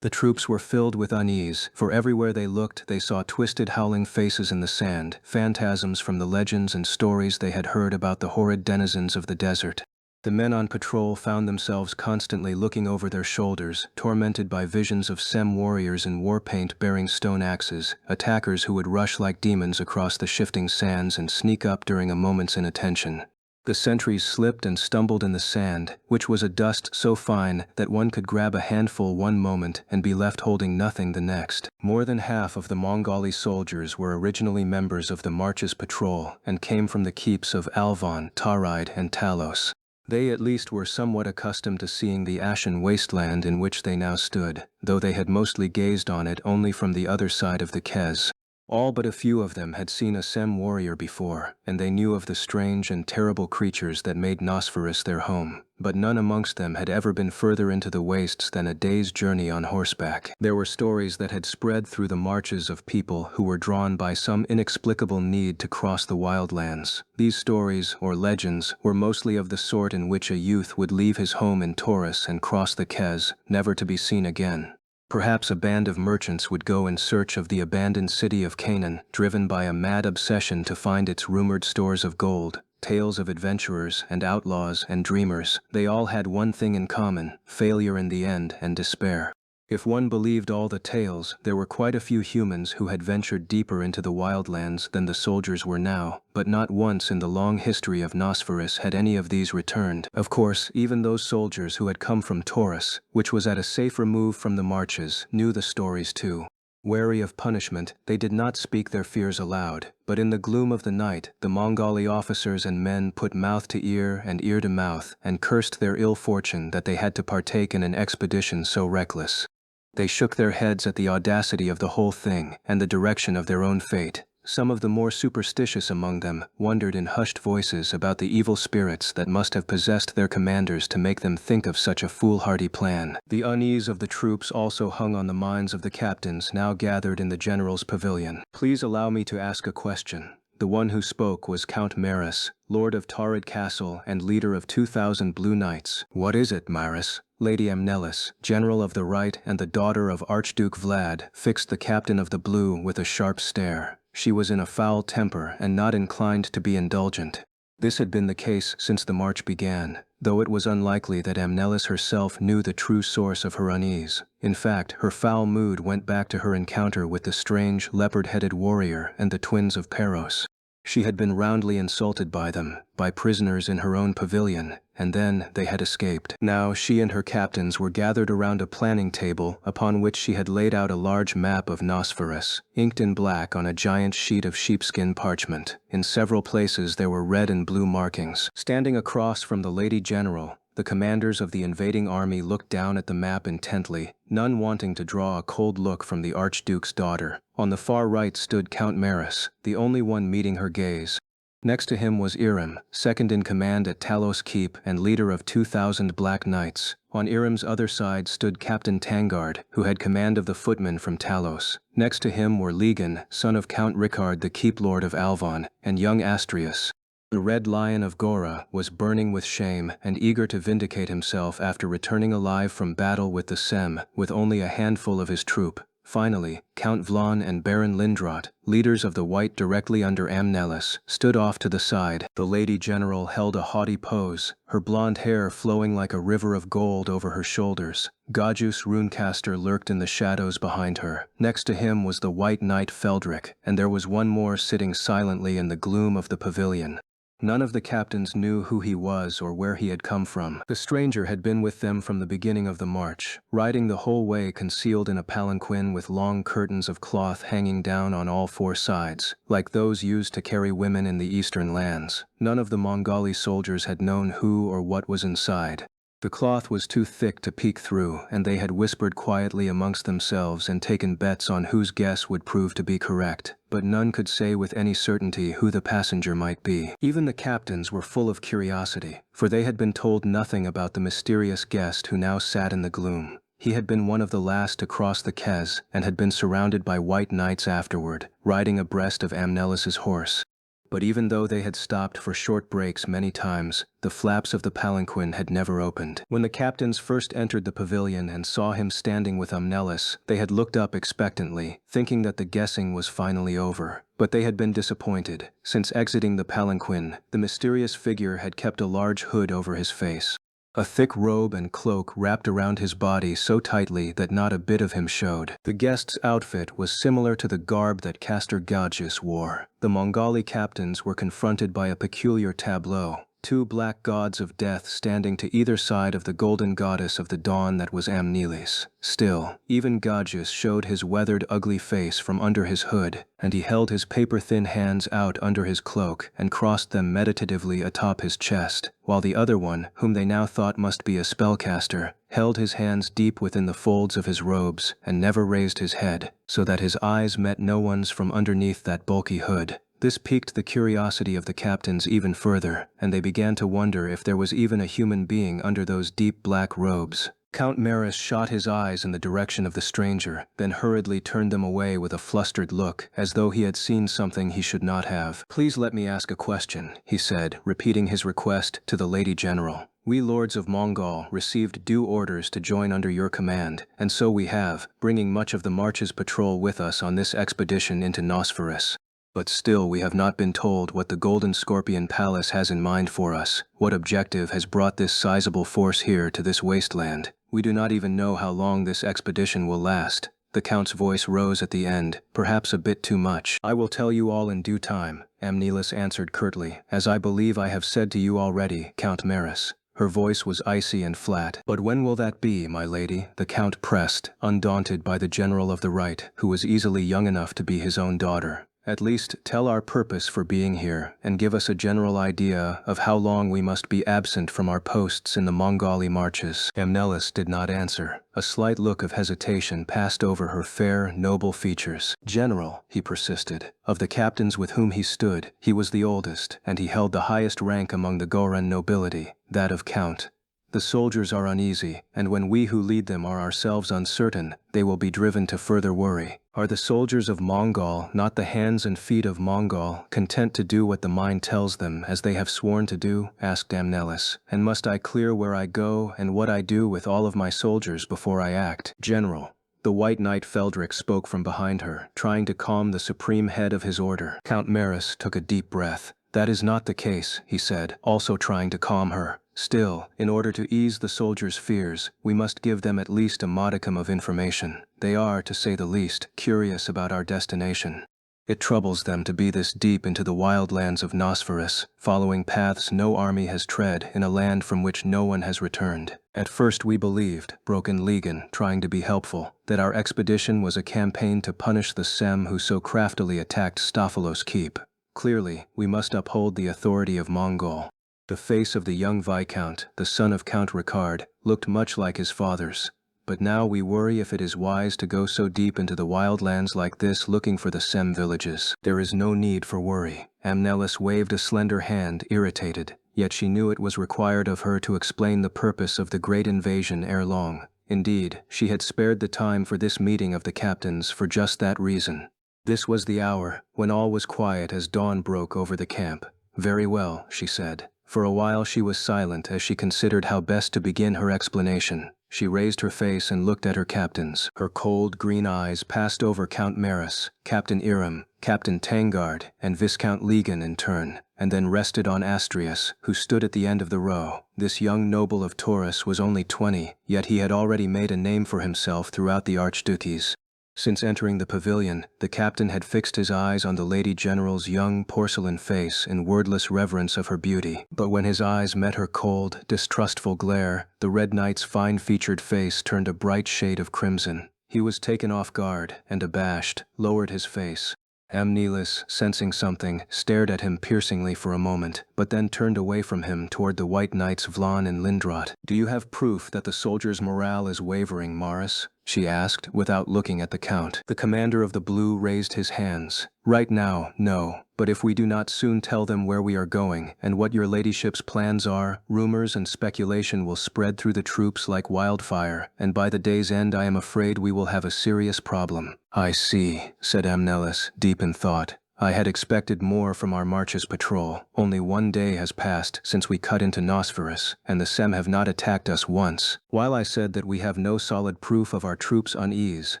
The troops were filled with unease, for everywhere they looked they saw twisted howling faces in the sand, phantasms from the legends and stories they had heard about the horrid denizens of the desert. The men on patrol found themselves constantly looking over their shoulders, tormented by visions of Sem warriors in war paint bearing stone axes, attackers who would rush like demons across the shifting sands and sneak up during a moment's inattention. The sentries slipped and stumbled in the sand, which was a dust so fine that one could grab a handful one moment and be left holding nothing the next. More than half of the Mongoli soldiers were originally members of the March's patrol and came from the keeps of Alvon, Tauride, and Talos. They at least were somewhat accustomed to seeing the ashen wasteland in which they now stood, though they had mostly gazed on it only from the other side of the Kez. All but a few of them had seen a Sem warrior before, and they knew of the strange and terrible creatures that made Nosferous their home, but none amongst them had ever been further into the wastes than a day's journey on horseback. There were stories that had spread through the marches of people who were drawn by some inexplicable need to cross the wildlands. These stories, or legends, were mostly of the sort in which a youth would leave his home in Taurus and cross the Kez, never to be seen again. Perhaps a band of merchants would go in search of the abandoned city of Canaan, driven by a mad obsession to find its rumored stores of gold. Tales of adventurers and outlaws and dreamers, they all had one thing in common: failure in the end and despair. If one believed all the tales, there were quite a few humans who had ventured deeper into the wildlands than the soldiers were now, but not once in the long history of Nosferus had any of these returned. Of course, even those soldiers who had come from Taurus, which was at a safe remove from the marches, knew the stories too. Wary of punishment, they did not speak their fears aloud, but in the gloom of the night, the Mongoli officers and men put mouth to ear and ear to mouth and cursed their ill fortune that they had to partake in an expedition so reckless. They shook their heads at the audacity of the whole thing and the direction of their own fate. Some of the more superstitious among them wondered in hushed voices about the evil spirits that must have possessed their commanders to make them think of such a foolhardy plan. The unease of the troops also hung on the minds of the captains now gathered in the general's pavilion. "Please allow me to ask a question." The one who spoke was Count Maris, lord of Tarid Castle and leader of 2,000 Blue Knights. "What is it, Maris?" Lady Amnelis, general of the right and the daughter of Archduke Vlad, fixed the captain of the Blue with a sharp stare. She was in a foul temper and not inclined to be indulgent. This had been the case since the march began, though it was unlikely that Amnelis herself knew the true source of her unease. In fact, her foul mood went back to her encounter with the strange, leopard-headed warrior and the twins of Peros. She had been roundly insulted by them, by prisoners in her own pavilion, and then they had escaped. Now she and her captains were gathered around a planning table upon which she had laid out a large map of Nosferus, inked in black on a giant sheet of sheepskin parchment. In several places there were red and blue markings. Standing across from the Lady General, the commanders of the invading army looked down at the map intently, none wanting to draw a cold look from the Archduke's daughter. On the far right stood Count Maris, the only one meeting her gaze. Next to him was Irem, second in command at Talos Keep and leader of 2,000 Black Knights. On Irem's other side stood Captain Tangard, who had command of the footmen from Talos. Next to him were Legan, son of Count Rickard the Keep Lord of Alvon, and young Astrius. The Red Lion of Gora was burning with shame and eager to vindicate himself after returning alive from battle with the Sem, with only a handful of his troop. Finally, Count Vlan and Baron Lindrot, leaders of the White directly under Amnelis, stood off to the side. The Lady General held a haughty pose, her blonde hair flowing like a river of gold over her shoulders. Gajus Runecaster lurked in the shadows behind her. Next to him was the White Knight Feldric, and there was one more sitting silently in the gloom of the pavilion. None of the captains knew who he was or where he had come from. The stranger had been with them from the beginning of the march, riding the whole way concealed in a palanquin with long curtains of cloth hanging down on all four sides, like those used to carry women in the eastern lands. None of the Mongoli soldiers had known who or what was inside. The cloth was too thick to peek through, and they had whispered quietly amongst themselves and taken bets on whose guess would prove to be correct, but none could say with any certainty who the passenger might be. Even the captains were full of curiosity, for they had been told nothing about the mysterious guest who now sat in the gloom. He had been one of the last to cross the Kez and had been surrounded by White Knights afterward, riding abreast of Amnelis's horse. But even though they had stopped for short breaks many times, the flaps of the palanquin had never opened. When the captains first entered the pavilion and saw him standing with Amnelis, they had looked up expectantly, thinking that the guessing was finally over. But they had been disappointed. Since exiting the palanquin, the mysterious figure had kept a large hood over his face. A thick robe and cloak wrapped around his body so tightly that not a bit of him showed. The guest's outfit was similar to the garb that Castor Gajus wore. The Mongoli captains were confronted by a peculiar tableau. Two black gods of death standing to either side of the golden goddess of the dawn that was Amnelis. Still, even Gajus showed his weathered, ugly face from under his hood, and he held his paper-thin hands out under his cloak and crossed them meditatively atop his chest, while the other one, whom they now thought must be a spellcaster, held his hands deep within the folds of his robes and never raised his head, so that his eyes met no one's from underneath that bulky hood. This piqued the curiosity of the captains even further, and they began to wonder if there was even a human being under those deep black robes. Count Maris shot his eyes in the direction of the stranger, then hurriedly turned them away with a flustered look, as though he had seen something he should not have. "Please let me ask a question," he said, repeating his request to the Lady General. "We lords of Mongol received due orders to join under your command, and so we have, bringing much of the March's patrol with us on this expedition into Nosferus. But still we have not been told what the Golden Scorpion Palace has in mind for us. What objective has brought this sizable force here to this wasteland? We do not even know how long this expedition will last." The Count's voice rose at the end, perhaps a bit too much. "I will tell you all in due time," Amnelis answered curtly, "as I believe I have said to you already, Count Maris." Her voice was icy and flat. "But when will that be, my lady?" the Count pressed, undaunted by the general of the right, who was easily young enough to be his own daughter. "At least tell our purpose for being here, and give us a general idea of how long we must be absent from our posts in the Mongolian marches." Amnelis did not answer. A slight look of hesitation passed over her fair, noble features. "General," he persisted. Of the captains with whom he stood, he was the oldest, and he held the highest rank among the Goran nobility, that of Count. "The soldiers are uneasy, and when we who lead them are ourselves uncertain, they will be driven to further worry. Are the soldiers of Mongol, not the hands and feet of Mongol, content to do what the mind tells them as they have sworn to do?" asked Amnelis. "And must I clear where I go and what I do with all of my soldiers before I act?" "General." The White Knight Feldric spoke from behind her, trying to calm the supreme head of his order. Count Maris took a deep breath. "That is not the case," he said, also trying to calm her. "Still, in order to ease the soldiers' fears, we must give them at least a modicum of information. They are, to say the least, curious about our destination. It troubles them to be this deep into the wildlands of Nosferus, following paths no army has tread in a land from which no one has returned. At first we believed," broke in Legan, trying to be helpful, "that our expedition was a campaign to punish the Sem who so craftily attacked Staphylos Keep. Clearly, we must uphold the authority of Mongol." The face of the young Viscount, the son of Count Ricard, looked much like his father's. "But now we worry if it is wise to go so deep into the wildlands like this looking for the Sem villages." "There is no need for worry." Amnelis waved a slender hand, irritated, yet she knew it was required of her to explain the purpose of the great invasion ere long. Indeed, she had spared the time for this meeting of the captains for just that reason. This was the hour, when all was quiet as dawn broke over the camp. "Very well," she said. For a while she was silent as she considered how best to begin her explanation. She raised her face and looked at her captains. Her cold green eyes passed over Count Maris, Captain Iram, Captain Tangard, and Viscount Legan in turn, and then rested on Astrius, who stood at the end of the row. This young noble of Taurus was only 20, yet he had already made a name for himself throughout the archduchies. Since entering the pavilion, the captain had fixed his eyes on the Lady General's young porcelain face in wordless reverence of her beauty. But when his eyes met her cold, distrustful glare, the Red Knight's fine-featured face turned a bright shade of crimson. He was taken off guard, and abashed, lowered his face. Amnelis, sensing something, stared at him piercingly for a moment, but then turned away from him toward the White Knights Vlan and Lindrot. "Do you have proof that the soldiers' morale is wavering, Maris?" she asked, without looking at the Count. The commander of the Blue raised his hands. "Right now, no. But if we do not soon tell them where we are going, and what your ladyship's plans are, rumors and speculation will spread through the troops like wildfire, and by the day's end I am afraid we will have a serious problem." "I see," said Amnelis, deep in thought. "I had expected more from our March's patrol. Only 1 day has passed since we cut into Nosferus, and the Sem have not attacked us once." "While I said that we have no solid proof of our troops' unease,"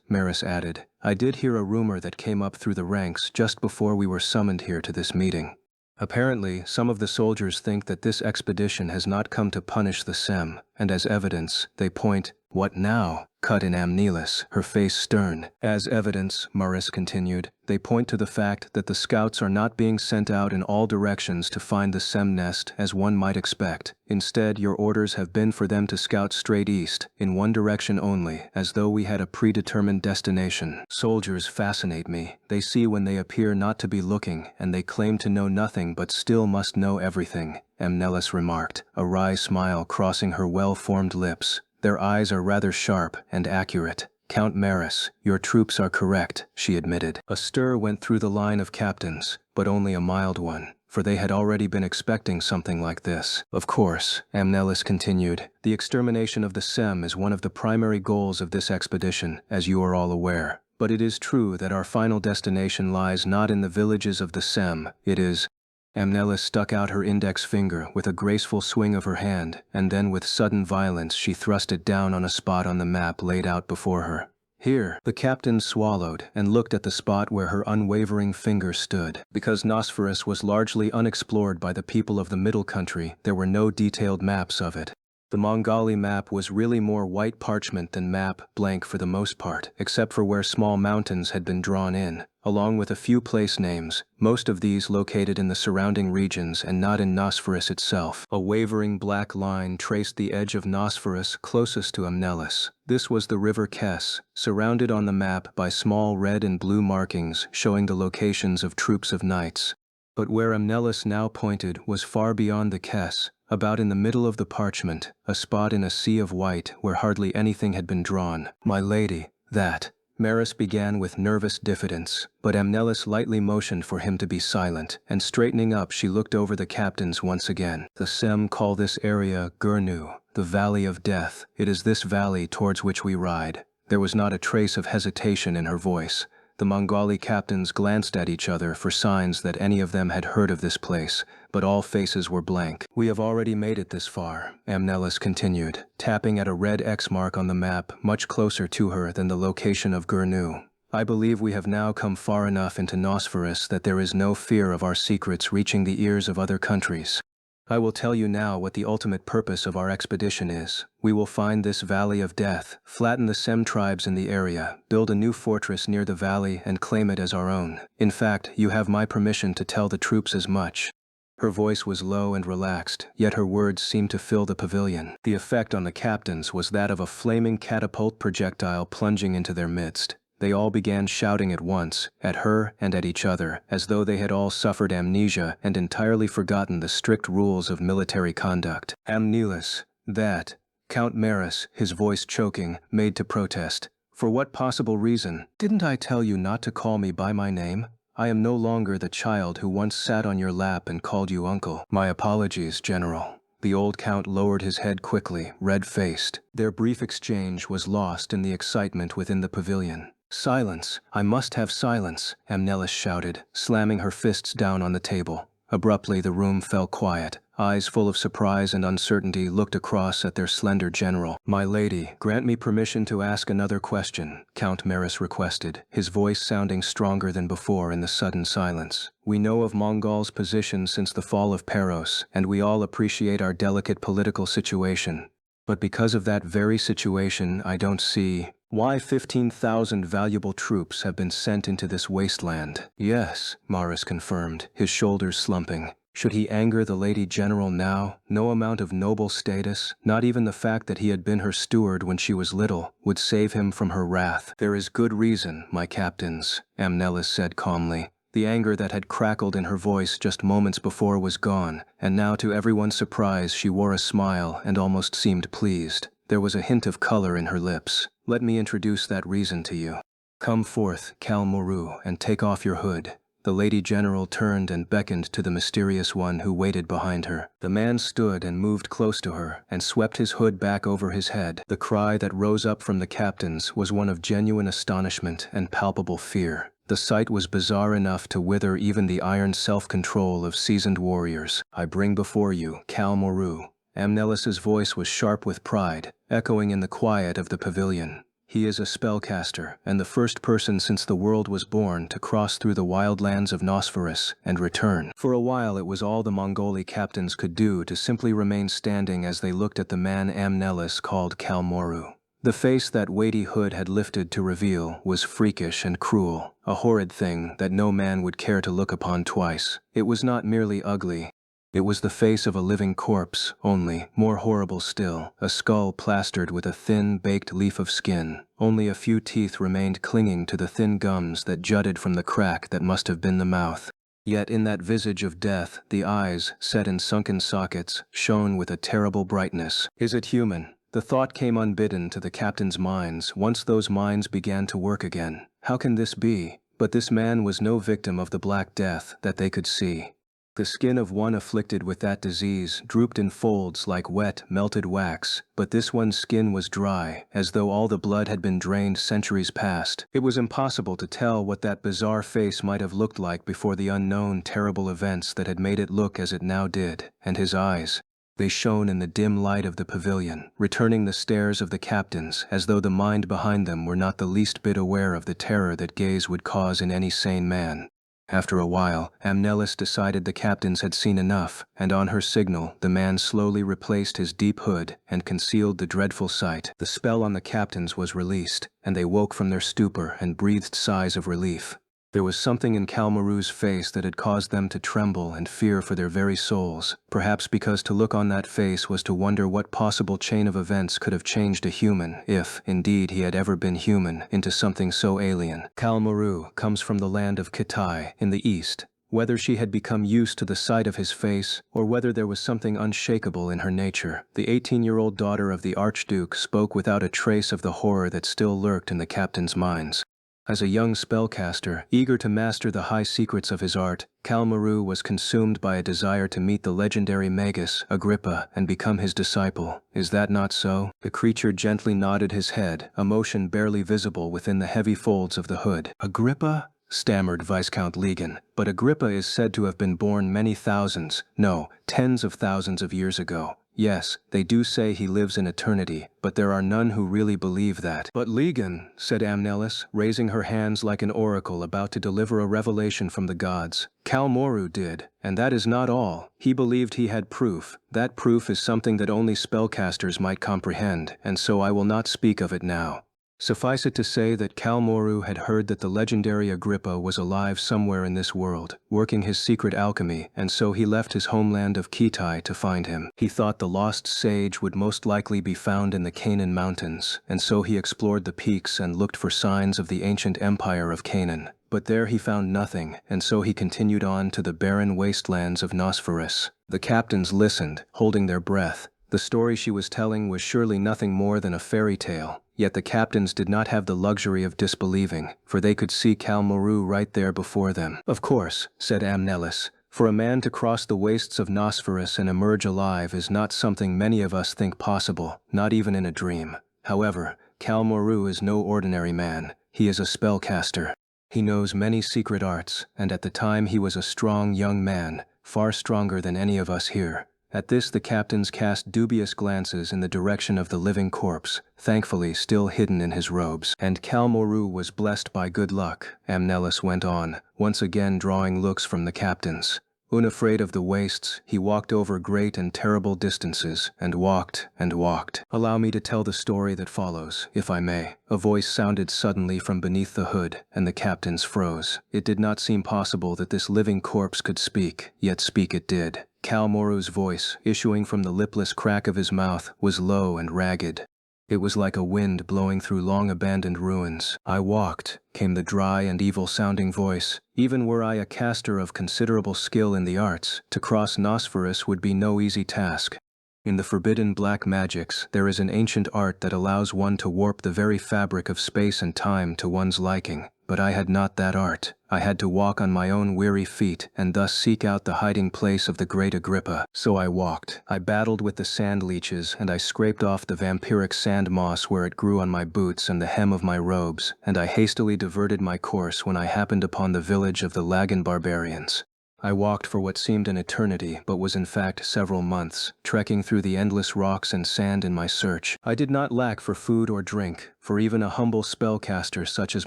Maris added, "I did hear a rumor that came up through the ranks just before we were summoned here to this meeting. Apparently, some of the soldiers think that this expedition has not come to punish the Sem, and as evidence, they point—" "What now?" cut in Amnelis, her face stern. "As evidence," Maris continued, "they point to the fact that the scouts are not being sent out in all directions to find the Sem nest as one might expect. Instead, your orders have been for them to scout straight east, in one direction only, as though we had a predetermined destination. Soldiers fascinate me. They see when they appear not to be looking, and they claim to know nothing but still must know everything," Amnelis remarked, a wry smile crossing her well-formed lips. "Their eyes are rather sharp and accurate." "Count Maris, your troops are correct," she admitted. A stir went through the line of captains, but only a mild one. for they had already been expecting something like this. Of course, Amnelis continued, the extermination of the Sem is one of the primary goals of this expedition, as you are all aware. But it is true that our final destination lies not in the villages of the Sem, it is. Amnelis stuck out her index finger with a graceful swing of her hand, and then with sudden violence she thrust it down on a spot on the map laid out before her. Here, the captain swallowed and looked at the spot where her unwavering finger stood. Because Nosferus was largely unexplored by the people of the Middle Country, there were no detailed maps of it. The Mongali map was really more white parchment than map blank for the most part, except for where small mountains had been drawn in, along with a few place names, most of these located in the surrounding regions and not in Nosferus itself. A wavering black line traced the edge of Nosferus closest to Amnelis. This was the river Kess, surrounded on the map by small red and blue markings showing the locations of troops of knights. But where Amnelis now pointed was far beyond the Kess, about in the middle of the parchment, a spot in a sea of white where hardly anything had been drawn. My lady, that. Maris began with nervous diffidence, but Amnelis lightly motioned for him to be silent, and straightening up she looked over the captains once again. The Sem call this area Gurnu, the Valley of Death. It is this valley towards which we ride. There was not a trace of hesitation in her voice. The Mongali captains glanced at each other for signs that any of them had heard of this place, but all faces were blank. We have already made it this far, Amnelis continued, tapping at a red X mark on the map much closer to her than the location of Gurnu. I believe we have now come far enough into Nosferus that there is no fear of our secrets reaching the ears of other countries. I will tell you now what the ultimate purpose of our expedition is. We will find this Valley of Death, flatten the Sem tribes in the area, build a new fortress near the valley and claim it as our own. In fact, you have my permission to tell the troops as much. Her voice was low and relaxed, yet her words seemed to fill the pavilion. The effect on the captains was that of a flaming catapult projectile plunging into their midst. They all began shouting at once, at her and at each other, as though they had all suffered amnesia and entirely forgotten the strict rules of military conduct. Amnelis, that. Count Maris, his voice choking, made to protest. For what possible reason? Didn't I tell you not to call me by my name? I am no longer the child who once sat on your lap and called you uncle. My apologies, General. The old count lowered his head quickly, red-faced. Their brief exchange was lost in the excitement within the pavilion. Silence! I must have silence, Amnelis shouted, slamming her fists down on the table. Abruptly the room fell quiet. Eyes full of surprise and uncertainty looked across at their slender general. My lady, grant me permission to ask another question, Count Maris requested, his voice sounding stronger than before in the sudden silence. We know of Mongol's position since the fall of Paros, and we all appreciate our delicate political situation. But because of that very situation, I don't see why 15,000 valuable troops have been sent into this wasteland. Yes, Maris confirmed, his shoulders slumping. Should he anger the Lady General now, no amount of noble status, not even the fact that he had been her steward when she was little, would save him from her wrath. There is good reason, my captains, Amnelis said calmly. The anger that had crackled in her voice just moments before was gone, and now to everyone's surprise she wore a smile and almost seemed pleased. There was a hint of color in her lips. Let me introduce that reason to you. Come forth, Kalmoru, and take off your hood. The Lady General turned and beckoned to the mysterious one who waited behind her. The man stood and moved close to her, and swept his hood back over his head. The cry that rose up from the captains was one of genuine astonishment and palpable fear. The sight was bizarre enough to wither even the iron self-control of seasoned warriors. I bring before you, Kalmoru. Amnelis's voice was sharp with pride, echoing in the quiet of the pavilion. He is a spellcaster, and the first person since the world was born to cross through the wild lands of Nosferus and return. For a while it was all the Mongoli captains could do to simply remain standing as they looked at the man Amnelis called Kalmoru. The face that weighty hood had lifted to reveal was freakish and cruel, a horrid thing that no man would care to look upon twice. It was not merely ugly. It was the face of a living corpse, only, more horrible still, a skull plastered with a thin, baked leaf of skin. Only a few teeth remained clinging to the thin gums that jutted from the crack that must have been the mouth. Yet in that visage of death, the eyes, set in sunken sockets, shone with a terrible brightness. Is it human? The thought came unbidden to the captains' minds once those minds began to work again. How can this be? But this man was no victim of the Black Death that they could see. The skin of one afflicted with that disease drooped in folds like wet, melted wax, but this one's skin was dry, as though all the blood had been drained centuries past. It was impossible to tell what that bizarre face might have looked like before the unknown, terrible events that had made it look as it now did, and his eyes. They shone in the dim light of the pavilion, returning the stares of the captains, as though the mind behind them were not the least bit aware of the terror that gaze would cause in any sane man. After a while, Amnelis decided the captains had seen enough, and on her signal, the man slowly replaced his deep hood and concealed the dreadful sight. The spell on the captains was released, and they woke from their stupor and breathed sighs of relief. There was something in Kalmaru's face that had caused them to tremble and fear for their very souls, perhaps because to look on that face was to wonder what possible chain of events could have changed a human, if, indeed, he had ever been human, into something so alien. Kalmaru comes from the land of Kitai, in the east. Whether she had become used to the sight of his face, or whether there was something unshakable in her nature, the 18-year-old daughter of the Archduke spoke without a trace of the horror that still lurked in the captains' minds. As a young spellcaster, eager to master the high secrets of his art, Kalmaru was consumed by a desire to meet the legendary magus, Agrippa, and become his disciple. Is that not so? The creature gently nodded his head, emotion barely visible within the heavy folds of the hood. Agrippa? Stammered Viscount Legan, but Agrippa is said to have been born many thousands, no, tens of thousands of years ago. Yes, they do say he lives in eternity, but there are none who really believe that. But Legan, said Amnelis, raising her hands like an oracle about to deliver a revelation from the gods. Kalmoru did, and that is not all. He believed he had proof. That proof is something that only spellcasters might comprehend, and so I will not speak of it now. Suffice it to say that Kalmoru had heard that the legendary Agrippa was alive somewhere in this world, working his secret alchemy, and so he left his homeland of Kitai to find him. He thought the lost sage would most likely be found in the Canaan mountains, and so he explored the peaks and looked for signs of the ancient empire of Canaan. But there he found nothing, and so he continued on to the barren wastelands of Nosferus. The captains listened, holding their breath. The story she was telling was surely nothing more than a fairy tale, yet the captains did not have the luxury of disbelieving, for they could see Kalmoru right there before them. Of course, said Amnelis, for a man to cross the wastes of Nosferus and emerge alive is not something many of us think possible, not even in a dream. However, Kalmoru is no ordinary man. He is a spellcaster. He knows many secret arts, and at the time he was a strong young man, far stronger than any of us here. At this the captains cast dubious glances in the direction of the living corpse, thankfully still hidden in his robes. And Kalmoru was blessed by good luck, Amnelis went on, once again drawing looks from the captains. Unafraid of the wastes, he walked over great and terrible distances, and walked and walked. Allow me to tell the story that follows, if I may. A voice sounded suddenly from beneath the hood, and the captains froze. It did not seem possible that this living corpse could speak, yet speak it did. Kalmoru's voice, issuing from the lipless crack of his mouth, was low and ragged. It was like a wind blowing through long-abandoned ruins. I walked, came the dry and evil-sounding voice. Even were I a caster of considerable skill in the arts, to cross Nosferus would be no easy task. In the forbidden black magics, there is an ancient art that allows one to warp the very fabric of space and time to one's liking. But I had not that art. I had to walk on my own weary feet and thus seek out the hiding place of the great Agrippa. So I walked. I battled with the sand leeches, and I scraped off the vampiric sand moss where it grew on my boots and the hem of my robes, and I hastily diverted my course when I happened upon the village of the Lagan barbarians. I walked for what seemed an eternity, but was in fact several months, trekking through the endless rocks and sand in my search. I did not lack for food or drink, for even a humble spellcaster such as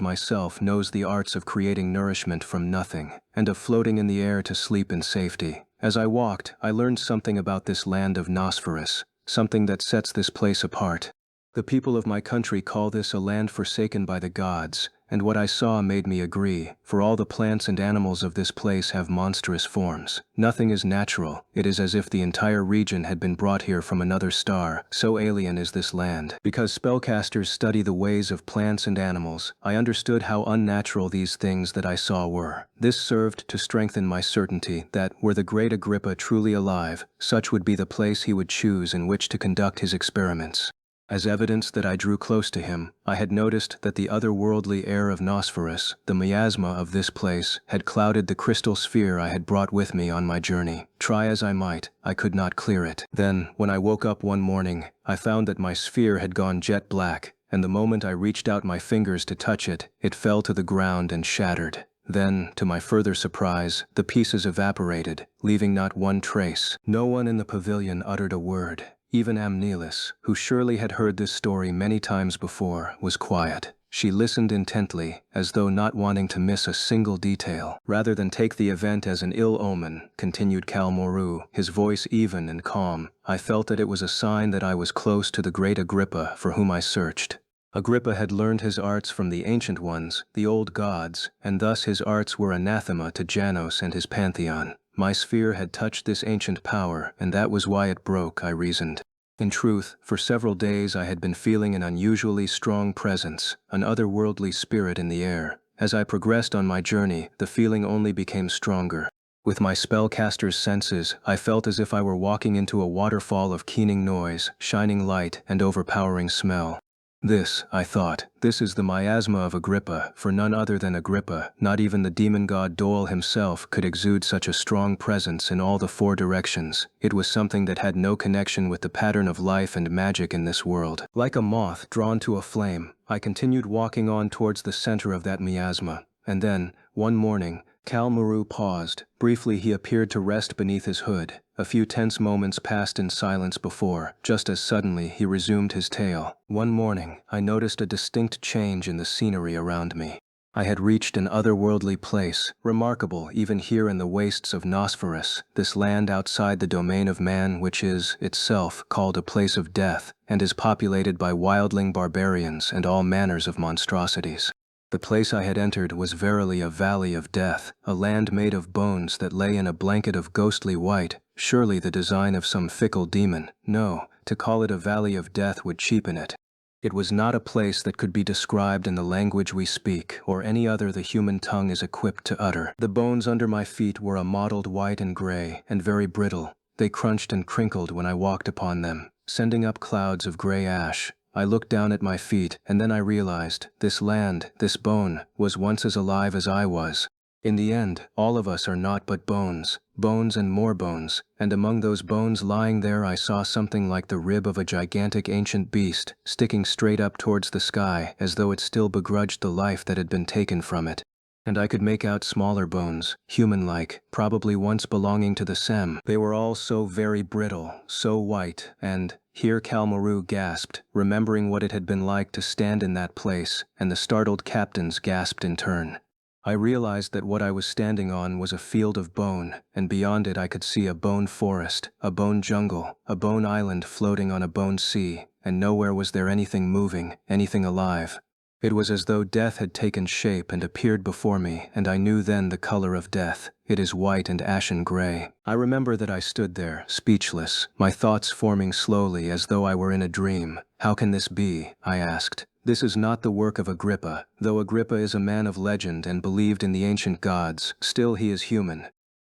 myself knows the arts of creating nourishment from nothing, and of floating in the air to sleep in safety. As I walked, I learned something about this land of Nosferus, something that sets this place apart. The people of my country call this a land forsaken by the gods, and what I saw made me agree, for all the plants and animals of this place have monstrous forms. Nothing is natural. It is as if the entire region had been brought here from another star, so alien is this land. Because spellcasters study the ways of plants and animals, I understood how unnatural these things that I saw were. This served to strengthen my certainty that, were the great Agrippa truly alive, such would be the place he would choose in which to conduct his experiments. As evidence that I drew close to him, I had noticed that the otherworldly air of Nosferus, the miasma of this place, had clouded the crystal sphere I had brought with me on my journey. Try as I might, I could not clear it. Then, when I woke up one morning, I found that my sphere had gone jet black, and the moment I reached out my fingers to touch it, it fell to the ground and shattered. Then, to my further surprise, the pieces evaporated, leaving not one trace. No one in the pavilion uttered a word. Even Amnelis, who surely had heard this story many times before, was quiet. She listened intently, as though not wanting to miss a single detail. Rather than take the event as an ill omen, continued Kalmoru, his voice even and calm, I felt that it was a sign that I was close to the great Agrippa for whom I searched. Agrippa had learned his arts from the ancient ones, the old gods, and thus his arts were anathema to Janos and his pantheon. My sphere had touched this ancient power, and that was why it broke, I reasoned. In truth, for several days I had been feeling an unusually strong presence, an otherworldly spirit in the air. As I progressed on my journey, the feeling only became stronger. With my spellcaster's senses, I felt as if I were walking into a waterfall of keening noise, shining light, and overpowering smell. This, I thought, this is the miasma of Agrippa, for none other than Agrippa, not even the demon god Dol himself, could exude such a strong presence in all the four directions. It was something that had no connection with the pattern of life and magic in this world. Like a moth drawn to a flame, I continued walking on towards the center of that miasma, and then, one morning, Kalmoru paused. Briefly he appeared to rest beneath his hood. A few tense moments passed in silence before, just as suddenly he resumed his tale. One morning, I noticed a distinct change in the scenery around me. I had reached an otherworldly place, remarkable even here in the wastes of Nosferus, this land outside the domain of man which is, itself, called a place of death, and is populated by wildling barbarians and all manners of monstrosities. The place I had entered was verily a valley of death, a land made of bones that lay in a blanket of ghostly white, surely the design of some fickle demon. No, to call it a valley of death would cheapen it. It was not a place that could be described in the language we speak, or any other the human tongue is equipped to utter. The bones under my feet were a mottled white and gray, and very brittle. They crunched and crinkled when I walked upon them, sending up clouds of gray ash. I looked down at my feet, and then I realized, this land, this bone, was once as alive as I was. In the end, all of us are naught but bones, bones and more bones, and among those bones lying there I saw something like the rib of a gigantic ancient beast, sticking straight up towards the sky, as though it still begrudged the life that had been taken from it. And I could make out smaller bones, human-like, probably once belonging to the Sem. They were all so very brittle, so white, and, here Kalmoru gasped, remembering what it had been like to stand in that place, and the startled captains gasped in turn. I realized that what I was standing on was a field of bone, and beyond it I could see a bone forest, a bone jungle, a bone island floating on a bone sea, and nowhere was there anything moving, anything alive. It was as though death had taken shape and appeared before me, and I knew then the color of death. It is white and ashen gray. I remember that I stood there, speechless, my thoughts forming slowly as though I were in a dream. How can this be? I asked. This is not the work of Agrippa. Though Agrippa is a man of legend and believed in the ancient gods, still he is human.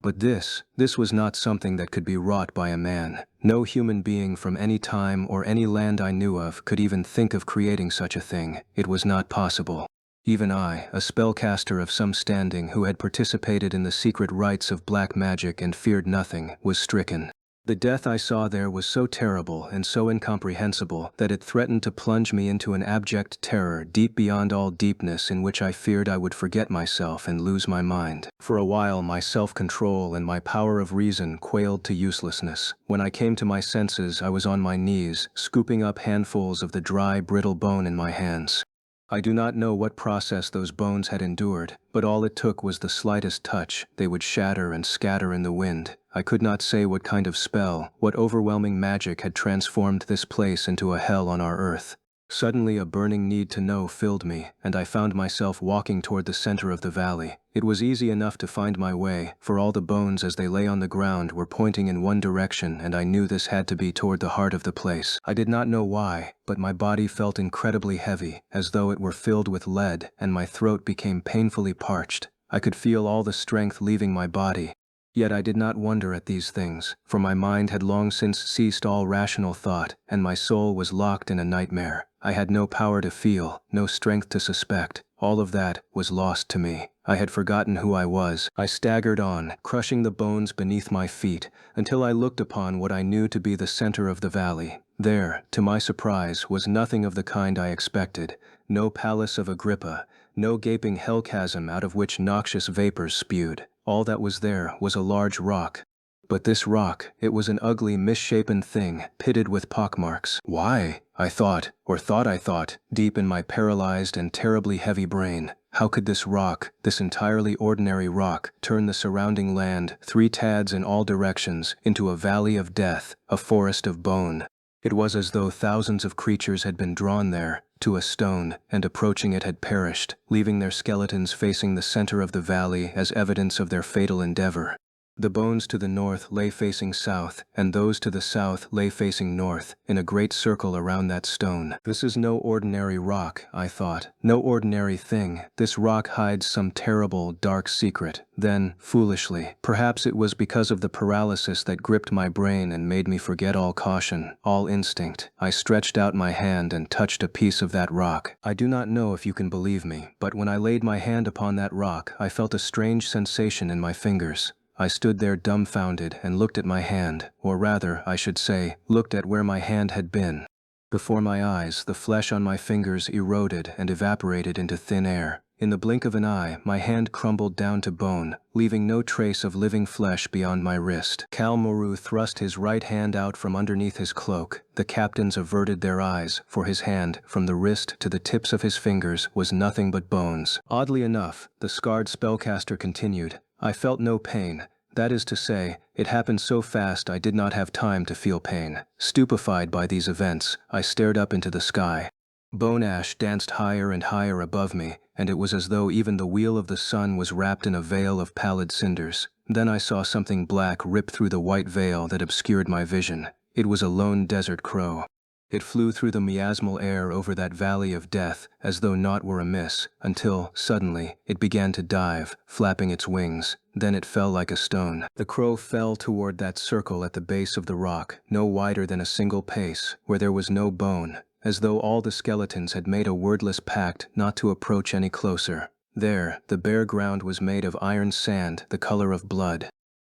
But this was not something that could be wrought by a man. No human being from any time or any land I knew of could even think of creating such a thing. It was not possible. Even I, a spellcaster of some standing who had participated in the secret rites of black magic and feared nothing, was stricken. The death I saw there was so terrible and so incomprehensible that it threatened to plunge me into an abject terror deep beyond all deepness in which I feared I would forget myself and lose my mind. For a while my self-control and my power of reason quailed to uselessness. When I came to my senses I was on my knees, scooping up handfuls of the dry, brittle bone in my hands. I do not know what process those bones had endured, but all it took was the slightest touch. They would shatter and scatter in the wind. I could not say what kind of spell, what overwhelming magic had transformed this place into a hell on our earth. Suddenly a burning need to know filled me, and I found myself walking toward the center of the valley. It was easy enough to find my way, for all the bones as they lay on the ground were pointing in one direction, and I knew this had to be toward the heart of the place. I did not know why, but my body felt incredibly heavy, as though it were filled with lead, and my throat became painfully parched. I could feel all the strength leaving my body. Yet I did not wonder at these things, for my mind had long since ceased all rational thought, and my soul was locked in a nightmare. I had no power to feel, no strength to suspect. All of that was lost to me. I had forgotten who I was. I staggered on, crushing the bones beneath my feet, until I looked upon what I knew to be the center of the valley. There, to my surprise, was nothing of the kind I expected. No palace of Agrippa, no gaping hell chasm out of which noxious vapors spewed. All that was there was a large rock. But this rock, it was an ugly, misshapen thing, pitted with pockmarks. Why? I thought I thought, deep in my paralyzed and terribly heavy brain. How could this rock, this entirely ordinary rock, turn the surrounding land, 3 tads in all directions, into a valley of death, a forest of bone? It was as though thousands of creatures had been drawn there, to a stone, and approaching it had perished, leaving their skeletons facing the center of the valley as evidence of their fatal endeavor. The bones to the north lay facing south, and those to the south lay facing north, in a great circle around that stone. This is no ordinary rock, I thought. No ordinary thing. This rock hides some terrible, dark secret. Then, foolishly, perhaps it was because of the paralysis that gripped my brain and made me forget all caution, all instinct, I stretched out my hand and touched a piece of that rock. I do not know if you can believe me, but when I laid my hand upon that rock, I felt a strange sensation in my fingers. I stood there dumbfounded and looked at my hand, or rather, I should say, looked at where my hand had been. Before my eyes, the flesh on my fingers eroded and evaporated into thin air. In the blink of an eye, my hand crumbled down to bone, leaving no trace of living flesh beyond my wrist. Cal Moru thrust his right hand out from underneath his cloak. The captains averted their eyes, for his hand, from the wrist to the tips of his fingers, was nothing but bones. Oddly enough, the scarred spellcaster continued, I felt no pain. That is to say, it happened so fast I did not have time to feel pain. Stupefied by these events, I stared up into the sky. Bone ash danced higher and higher above me, and it was as though even the wheel of the sun was wrapped in a veil of pallid cinders. Then I saw something black rip through the white veil that obscured my vision. It was a lone desert crow. It flew through the miasmal air over that valley of death, as though naught were amiss, until, suddenly, it began to dive, flapping its wings. Then it fell like a stone. The crow fell toward that circle at the base of the rock, no wider than a single pace, where there was no bone, as though all the skeletons had made a wordless pact not to approach any closer. There, the bare ground was made of iron sand, the color of blood.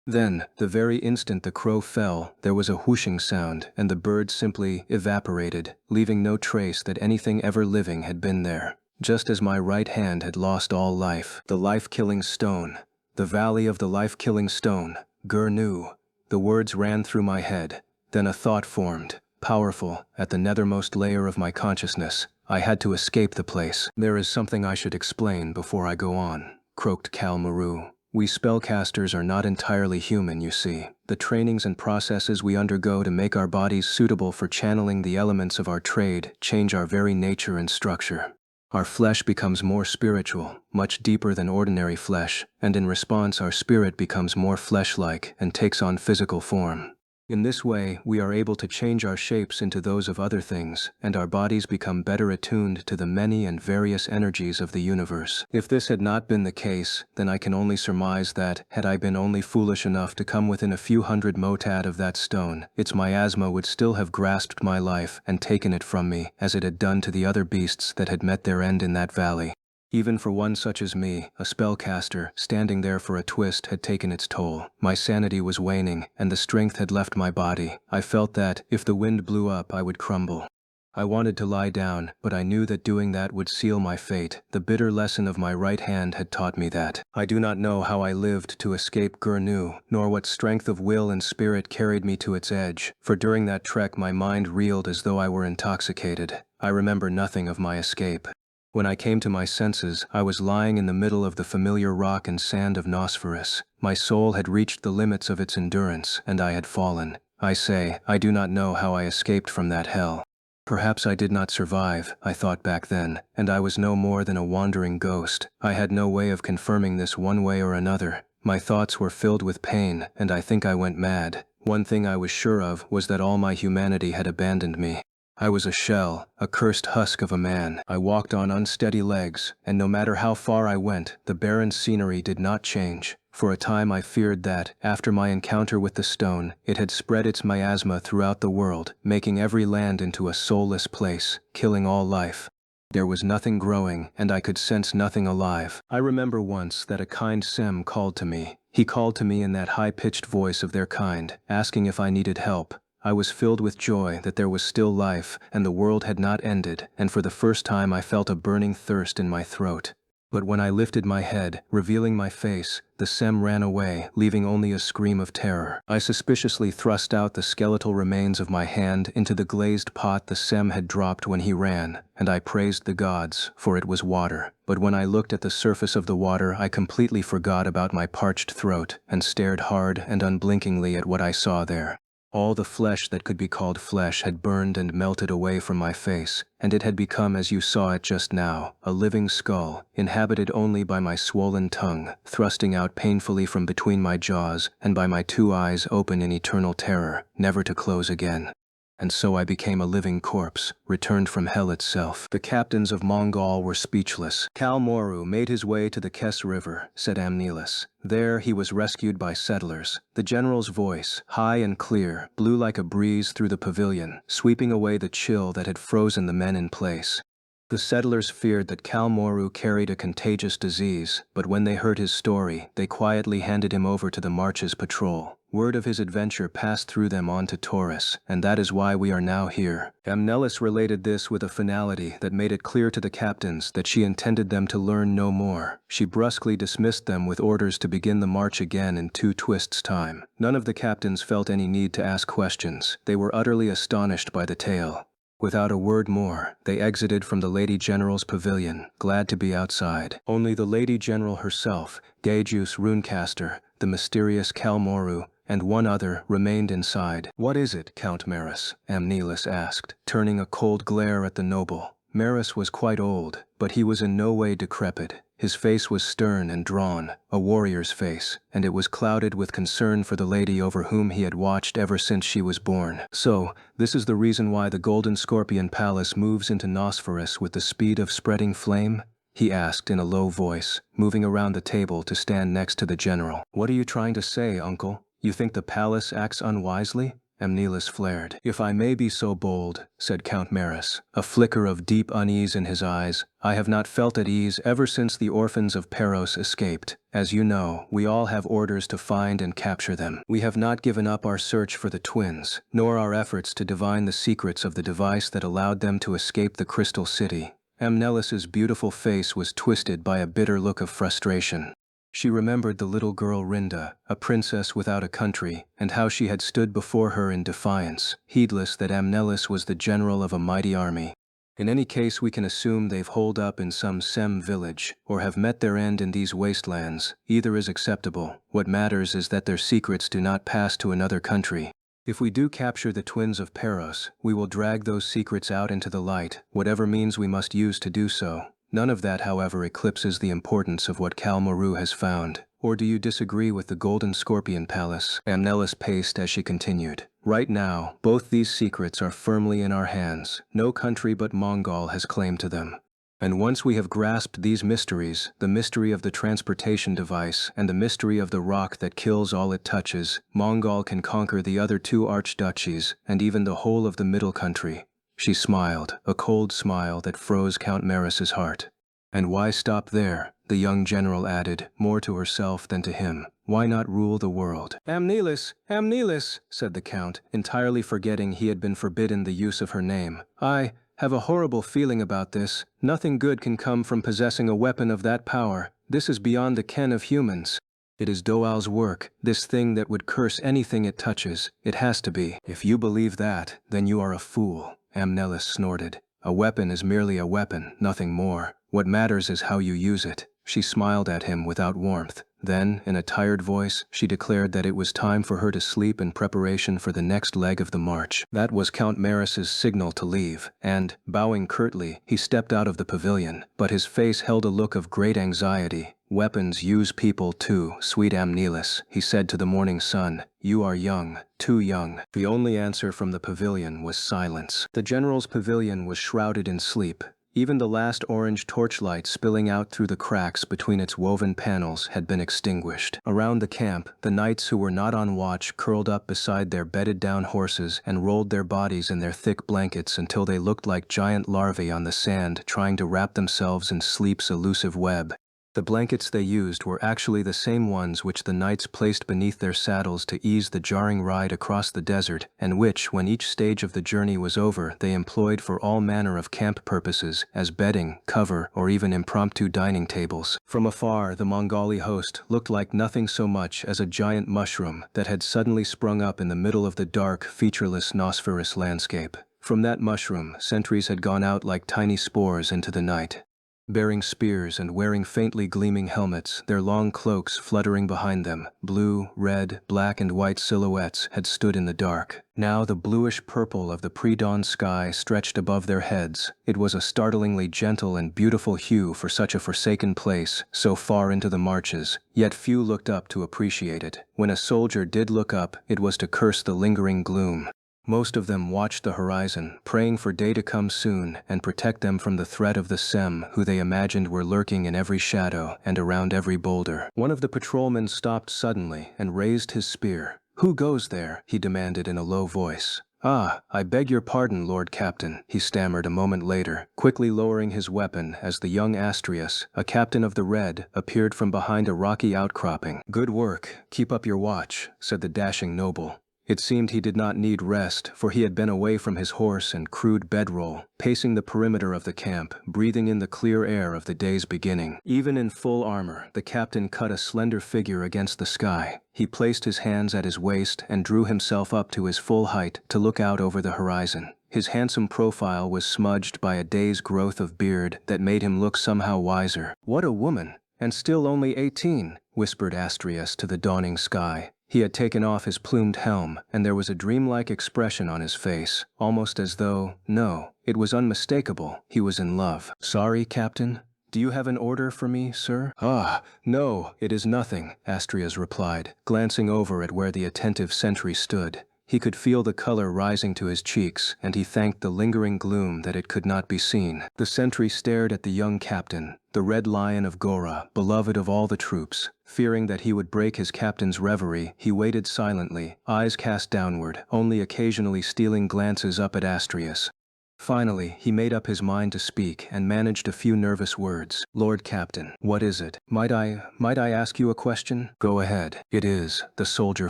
Then, the very instant the crow fell, there was a whooshing sound, and the bird simply evaporated, leaving no trace that anything ever living had been there. Just as my right hand had lost all life. The life-killing stone. The valley of the life-killing stone. Gurnu. The words ran through my head. Then a thought formed, powerful, at the nethermost layer of my consciousness. I had to escape the place. There is something I should explain before I go on, croaked Cal Moru. We spellcasters are not entirely human, you see. The trainings and processes we undergo to make our bodies suitable for channeling the elements of our trade change our very nature and structure. Our flesh becomes more spiritual, much deeper than ordinary flesh, and in response our spirit becomes more flesh-like and takes on physical form. In this way, we are able to change our shapes into those of other things, and our bodies become better attuned to the many and various energies of the universe. If this had not been the case, then I can only surmise that, had I been only foolish enough to come within a few hundred motad of that stone, its miasma would still have grasped my life and taken it from me, as it had done to the other beasts that had met their end in that valley. Even for one such as me, a spellcaster, standing there for a twist had taken its toll. My sanity was waning, and the strength had left my body. I felt that, if the wind blew up, I would crumble. I wanted to lie down, but I knew that doing that would seal my fate. The bitter lesson of my right hand had taught me that. I do not know how I lived to escape Gurnu, nor what strength of will and spirit carried me to its edge, for during that trek my mind reeled as though I were intoxicated. I remember nothing of my escape. When I came to my senses, I was lying in the middle of the familiar rock and sand of Nosferus. My soul had reached the limits of its endurance, and I had fallen. I say, I do not know how I escaped from that hell. Perhaps I did not survive, I thought back then, and I was no more than a wandering ghost. I had no way of confirming this one way or another. My thoughts were filled with pain, and I think I went mad. One thing I was sure of was that all my humanity had abandoned me. I was a shell, a cursed husk of a man. I walked on unsteady legs, and no matter how far I went, the barren scenery did not change. For a time I feared that, after my encounter with the stone, it had spread its miasma throughout the world, making every land into a soulless place, killing all life. There was nothing growing, and I could sense nothing alive. I remember once that a kind Sem called to me. He called to me in that high-pitched voice of their kind, asking if I needed help. I was filled with joy that there was still life, and the world had not ended, and for the first time I felt a burning thirst in my throat. But when I lifted my head, revealing my face, the Sem ran away, leaving only a scream of terror. I suspiciously thrust out the skeletal remains of my hand into the glazed pot the Sem had dropped when he ran, and I praised the gods, for it was water. But when I looked at the surface of the water, I completely forgot about my parched throat, and stared hard and unblinkingly at what I saw there. All the flesh that could be called flesh had burned and melted away from my face, and it had become, as you saw it just now, a living skull, inhabited only by my swollen tongue, thrusting out painfully from between my jaws, and by my 2 eyes open in eternal terror, never to close again. And so I became a living corpse, returned from hell itself. The captains of Mongol were speechless. Kalmoru made his way to the Kes River, said Amnelis. There he was rescued by settlers. The general's voice, high and clear, blew like a breeze through the pavilion, sweeping away the chill that had frozen the men in place. The settlers feared that Kalmoru carried a contagious disease, but when they heard his story, they quietly handed him over to the March's patrol. Word of his adventure passed through them on to Taurus, and that is why we are now here. Amnelis related this with a finality that made it clear to the captains that she intended them to learn no more. She brusquely dismissed them with orders to begin the march again in 2 twists' time. None of the captains felt any need to ask questions. They were utterly astonished by the tale. Without a word more, they exited from the Lady General's pavilion, glad to be outside. Only the Lady General herself, Gaiju's runecaster, the mysterious Kalmoru, and one other remained inside. "What is it, Count Maris?" Amnelis asked, turning a cold glare at the noble. Maris was quite old, but he was in no way decrepit. His face was stern and drawn, a warrior's face, and it was clouded with concern for the lady over whom he had watched ever since she was born. "So, this is the reason why the Golden Scorpion Palace moves into Nosferus with the speed of spreading flame?" he asked in a low voice, moving around the table to stand next to the general. "What are you trying to say, uncle? You think the palace acts unwisely?" Amnelis flared. "If I may be so bold," said Count Maris, a flicker of deep unease in his eyes, "I have not felt at ease ever since the orphans of Peros escaped. As you know, we all have orders to find and capture them. We have not given up our search for the twins, nor our efforts to divine the secrets of the device that allowed them to escape the Crystal City." Amnelis's beautiful face was twisted by a bitter look of frustration. She remembered the little girl Rinda, a princess without a country, and how she had stood before her in defiance, heedless that Amnelis was the general of a mighty army. "In any case, we can assume they've holed up in some Sem village, or have met their end in these wastelands. Either is acceptable. What matters is that their secrets do not pass to another country. If we do capture the twins of Peros, we will drag those secrets out into the light, whatever means we must use to do so. None of that, however, eclipses the importance of what Kalmoru has found. Or do you disagree with the Golden Scorpion Palace?" Amnelis paced as she continued. "Right now, both these secrets are firmly in our hands. No country but Mongol has claim to them. And once we have grasped these mysteries, the mystery of the transportation device and the mystery of the rock that kills all it touches, Mongol can conquer the other 2 archduchies and even the whole of the Middle Country." She smiled, a cold smile that froze Count Maris's heart. "And why stop there?" the young general added, more to herself than to him. "Why not rule the world?" "Amnelis, Amnelis," said the count, entirely forgetting he had been forbidden the use of her name. "I have a horrible feeling about this. Nothing good can come from possessing a weapon of that power. This is beyond the ken of humans. It is Doal's work, this thing that would curse anything it touches. It has to be." "If you believe that, then you are a fool," Amnelis snorted. "A weapon is merely a weapon, nothing more. What matters is how you use it." She smiled at him without warmth. Then, in a tired voice, she declared that it was time for her to sleep in preparation for the next leg of the march. That was Count Maris's signal to leave, and, bowing curtly, he stepped out of the pavilion. But his face held a look of great anxiety. "Weapons use people too, sweet Amnelis," he said to the morning sun. "You are young, too young." The only answer from the pavilion was silence. The general's pavilion was shrouded in sleep. Even the last orange torchlight spilling out through the cracks between its woven panels had been extinguished. Around the camp, the knights who were not on watch curled up beside their bedded-down horses and rolled their bodies in their thick blankets until they looked like giant larvae on the sand trying to wrap themselves in sleep's elusive web. The blankets they used were actually the same ones which the knights placed beneath their saddles to ease the jarring ride across the desert, and which, when each stage of the journey was over, they employed for all manner of camp purposes, as bedding, cover, or even impromptu dining tables. From afar, the Mongoli host looked like nothing so much as a giant mushroom that had suddenly sprung up in the middle of the dark, featureless Nosferous landscape. From that mushroom, sentries had gone out like tiny spores into the night. Bearing spears and wearing faintly gleaming helmets, their long cloaks fluttering behind them, blue, red, black and white silhouettes had stood in the dark. Now the bluish purple of the pre-dawn sky stretched above their heads. It was a startlingly gentle and beautiful hue for such a forsaken place, so far into the marches, yet few looked up to appreciate it. When a soldier did look up, it was to curse the lingering gloom. Most of them watched the horizon, praying for day to come soon and protect them from the threat of the Sem, who they imagined were lurking in every shadow and around every boulder. One of the patrolmen stopped suddenly and raised his spear. "Who goes there?" he demanded in a low voice. "Ah, I beg your pardon, Lord Captain," he stammered a moment later, quickly lowering his weapon as the young Astrius, a captain of the Red, appeared from behind a rocky outcropping. "Good work. Keep up your watch," said the dashing noble. It seemed he did not need rest, for he had been away from his horse and crude bedroll, pacing the perimeter of the camp, breathing in the clear air of the day's beginning. Even in full armor, the captain cut a slender figure against the sky. He placed his hands at his waist and drew himself up to his full height to look out over the horizon. His handsome profile was smudged by a day's growth of beard that made him look somehow wiser. "What a woman! And still only 18, whispered Astrius to the dawning sky. He had taken off his plumed helm, and there was a dreamlike expression on his face, almost as though, no, it was unmistakable, he was in love. "Sorry, Captain? Do you have an order for me, sir?" "Ah, no, it is nothing," Astrius replied, glancing over at where the attentive sentry stood. He could feel the color rising to his cheeks, and he thanked the lingering gloom that it could not be seen. The sentry stared at the young captain, the Red Lion of Gora, beloved of all the troops. Fearing that he would break his captain's reverie, he waited silently, eyes cast downward, only occasionally stealing glances up at Astrius. Finally, he made up his mind to speak and managed a few nervous words. "Lord Captain, what is it? Might I ask you a question?" "Go ahead." "It is," the soldier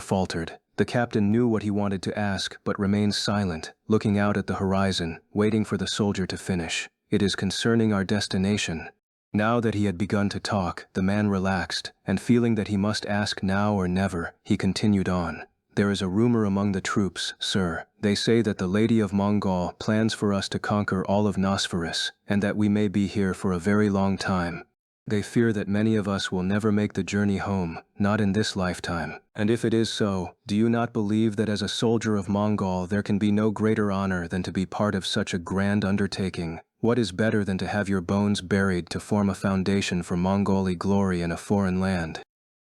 faltered. The captain knew what he wanted to ask, but remained silent, looking out at the horizon, waiting for the soldier to finish. "It is concerning our destination." Now that he had begun to talk, the man relaxed, and feeling that he must ask now or never, he continued on. "There is a rumor among the troops, sir. They say that the Lady of Mongol plans for us to conquer all of Nosferous, and that we may be here for a very long time. They fear that many of us will never make the journey home, not in this lifetime. And if it is so, do you not believe that as a soldier of Mongol there can be no greater honor than to be part of such a grand undertaking? What is better than to have your bones buried to form a foundation for Mongolian glory in a foreign land?"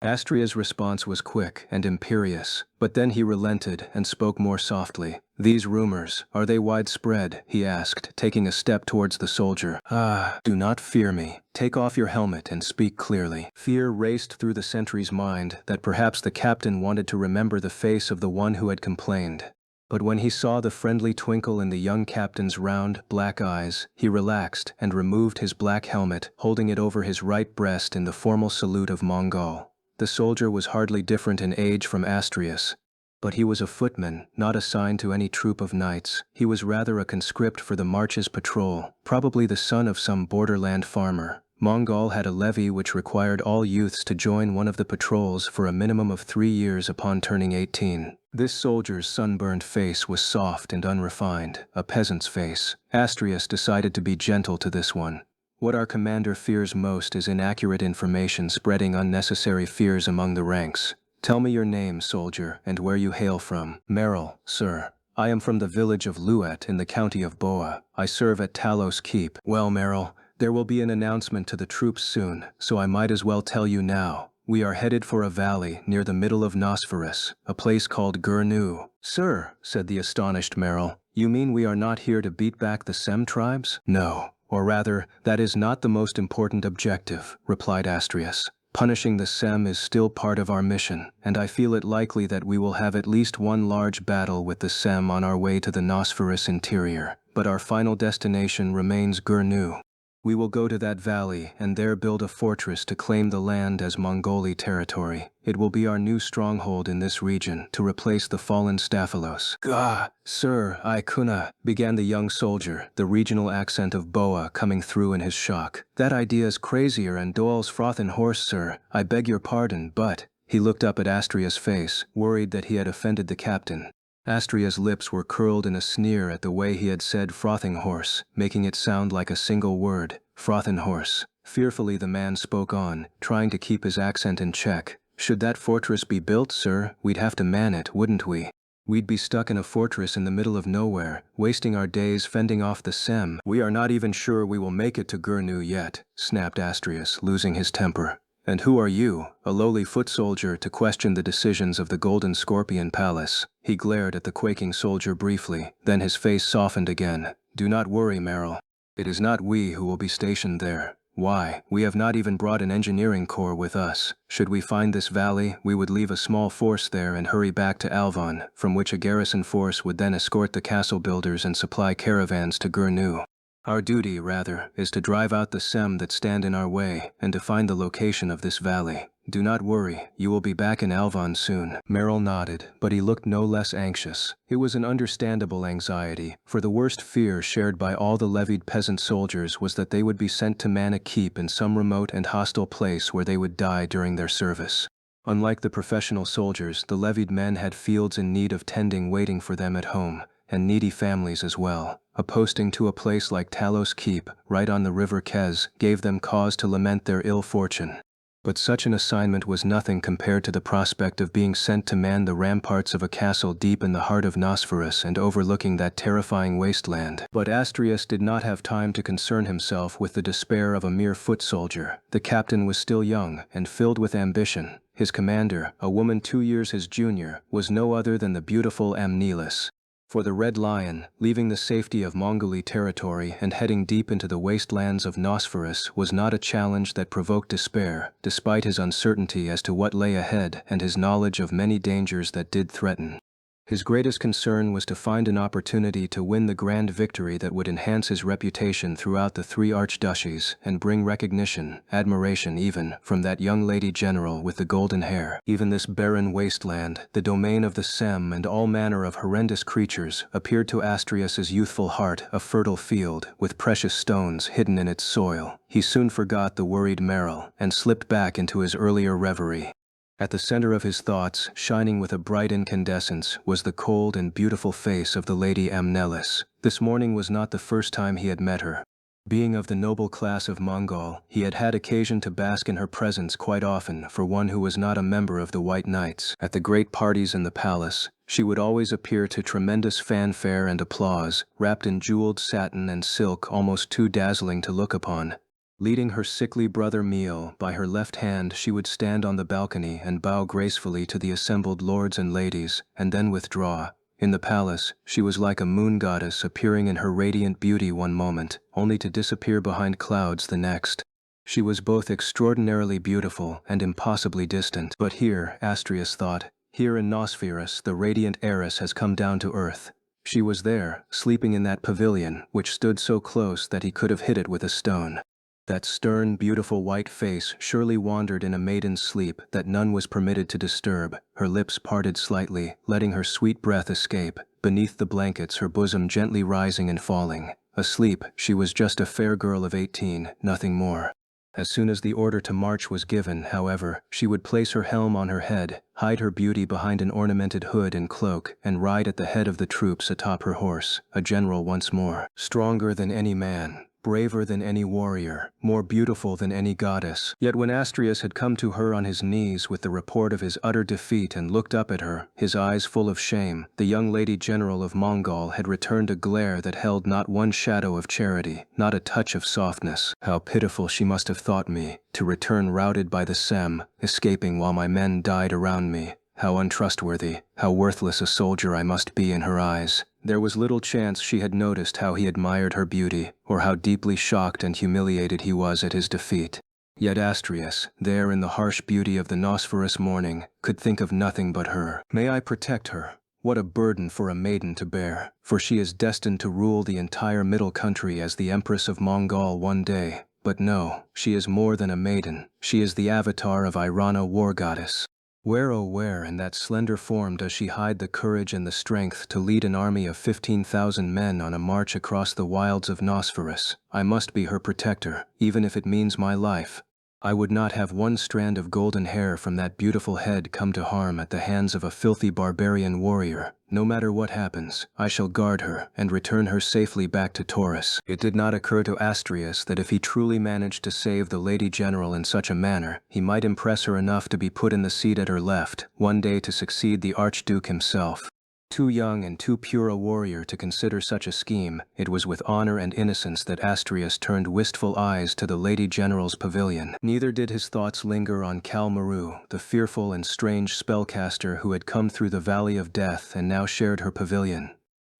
Astria's response was quick and imperious, but then he relented and spoke more softly. "These rumors, are they widespread?" he asked, taking a step towards the soldier. "Ah, do not fear me. Take off your helmet and speak clearly." Fear raced through the sentry's mind that perhaps the captain wanted to remember the face of the one who had complained. But when he saw the friendly twinkle in the young captain's round, black eyes, he relaxed and removed his black helmet, holding it over his right breast in the formal salute of Mongol. The soldier was hardly different in age from Astrius, but he was a footman, not assigned to any troop of knights. He was rather a conscript for the Marches patrol, probably the son of some borderland farmer. Mongol had a levy which required all youths to join one of the patrols for a minimum of 3 years upon turning 18. This soldier's sunburned face was soft and unrefined, a peasant's face. Astrius decided to be gentle to this one. What our commander fears most is inaccurate information spreading unnecessary fears among the ranks. "Tell me your name, soldier, and where you hail from." "Merrill, sir. I am from the village of Luet in the county of Boa. I serve at Talos Keep." "Well, Merrill, there will be an announcement to the troops soon, so I might as well tell you now. We are headed for a valley near the middle of Nosferous, a place called Gurnu." "Sir," said the astonished Merrill, "you mean we are not here to beat back the Sem tribes?" "No. Or rather, that is not the most important objective, replied Astrius. Punishing the Sem is still part of our mission, and I feel it likely that we will have at least one large battle with the Sem on our way to the Nosferous interior. But our final destination remains Gurnu. We will go to that valley and there build a fortress to claim the land as Mongoli territory. It will be our new stronghold in this region to replace the fallen Staphylos. Gah, sir, I kunna, began the young soldier, the regional accent of Boa coming through in his shock. That idea is crazier and Doyle's frothin' horse, sir. I beg your pardon, but... He looked up at Astria's face, worried that he had offended the captain. Astria's lips were curled in a sneer at the way he had said frothing horse, making it sound like a single word, frothin' horse. Fearfully the man spoke on, trying to keep his accent in check. Should that fortress be built, sir, we'd have to man it, wouldn't we? We'd be stuck in a fortress in the middle of nowhere, wasting our days fending off the Sem. We are not even sure we will make it to Gurnu yet, snapped Astrius, losing his temper. And who are you, a lowly foot soldier, to question the decisions of the Golden Scorpion Palace? He glared at the quaking soldier briefly, then his face softened again. Do not worry, Merrill. It is not we who will be stationed there. Why, we have not even brought an engineering corps with us. Should we find this valley, we would leave a small force there and hurry back to Alvon, from which a garrison force would then escort the castle builders and supply caravans to Gurnu. Our duty, rather, is to drive out the Sem that stand in our way and to find the location of this valley. Do not worry, you will be back in Alvon soon. Merrill nodded, but he looked no less anxious. It was an understandable anxiety, for the worst fear shared by all the levied peasant soldiers was that they would be sent to man a keep in some remote and hostile place where they would die during their service. Unlike the professional soldiers, the levied men had fields in need of tending waiting for them at home, and needy families as well. A posting to a place like Talos Keep, right on the river Kez, gave them cause to lament their ill fortune. But such an assignment was nothing compared to the prospect of being sent to man the ramparts of a castle deep in the heart of Nosferous and overlooking that terrifying wasteland. But Astrius did not have time to concern himself with the despair of a mere foot soldier. The captain was still young and filled with ambition. His commander, a woman 2 years his junior, was no other than the beautiful Amnelis. For the Red Lion, leaving the safety of Mongoli territory and heading deep into the wastelands of Nosferous was not a challenge that provoked despair, despite his uncertainty as to what lay ahead and his knowledge of many dangers that did threaten. His greatest concern was to find an opportunity to win the grand victory that would enhance his reputation throughout the 3 archduchies and bring recognition, admiration even, from that young lady general with the golden hair. Even this barren wasteland, the domain of the Sem and all manner of horrendous creatures, appeared to Astrius's youthful heart a fertile field with precious stones hidden in its soil. He soon forgot the worried Merrill and slipped back into his earlier reverie. At the center of his thoughts, shining with a bright incandescence, was the cold and beautiful face of the Lady Amnelis. This morning was not the first time he had met her. Being of the noble class of Mongol, he had had occasion to bask in her presence quite often for one who was not a member of the White Knights. At the great parties in the palace, she would always appear to tremendous fanfare and applause, wrapped in jeweled satin and silk almost too dazzling to look upon. Leading her sickly brother Miel by her left hand, she would stand on the balcony and bow gracefully to the assembled lords and ladies, and then withdraw. In the palace, she was like a moon goddess appearing in her radiant beauty one moment, only to disappear behind clouds the next. She was both extraordinarily beautiful and impossibly distant. But here, Astrius thought, here in Nosferous, the radiant heiress has come down to earth. She was there, sleeping in that pavilion, which stood so close that he could have hit it with a stone. That stern, beautiful white face surely wandered in a maiden's sleep that none was permitted to disturb, her lips parted slightly, letting her sweet breath escape. Beneath the blankets, her bosom gently rising and falling. Asleep, she was just a fair girl of 18, nothing more. As soon as the order to march was given, however, she would place her helm on her head, hide her beauty behind an ornamented hood and cloak, and ride at the head of the troops atop her horse, a general once more. Stronger than any man, braver than any warrior, more beautiful than any goddess. Yet when Astrius had come to her on his knees with the report of his utter defeat and looked up at her, his eyes full of shame, the young lady general of Mongol had returned a glare that held not one shadow of charity, not a touch of softness. How pitiful she must have thought me, to return routed by the Sem, escaping while my men died around me. How untrustworthy, how worthless a soldier I must be in her eyes. There was little chance she had noticed how he admired her beauty, or how deeply shocked and humiliated he was at his defeat. Yet Astrius, there in the harsh beauty of the Nosferous morning, could think of nothing but her. May I protect her? What a burden for a maiden to bear, for she is destined to rule the entire Middle Country as the Empress of Mongol one day. But no, she is more than a maiden. She is the avatar of Irana, war goddess. Where, oh where, in that slender form does she hide the courage and the strength to lead an army of 15,000 men on a march across the wilds of Nosferous? I must be her protector, even if it means my life. I would not have one strand of golden hair from that beautiful head come to harm at the hands of a filthy barbarian warrior. No matter what happens, I shall guard her and return her safely back to Taurus. It did not occur to Astrius that if he truly managed to save the Lady General in such a manner, he might impress her enough to be put in the seat at her left, one day to succeed the Archduke himself. Too young and too pure a warrior to consider such a scheme, it was with honor and innocence that Astrius turned wistful eyes to the Lady General's pavilion. Neither did his thoughts linger on Kal Maru, the fearful and strange spellcaster who had come through the Valley of Death and now shared her pavilion.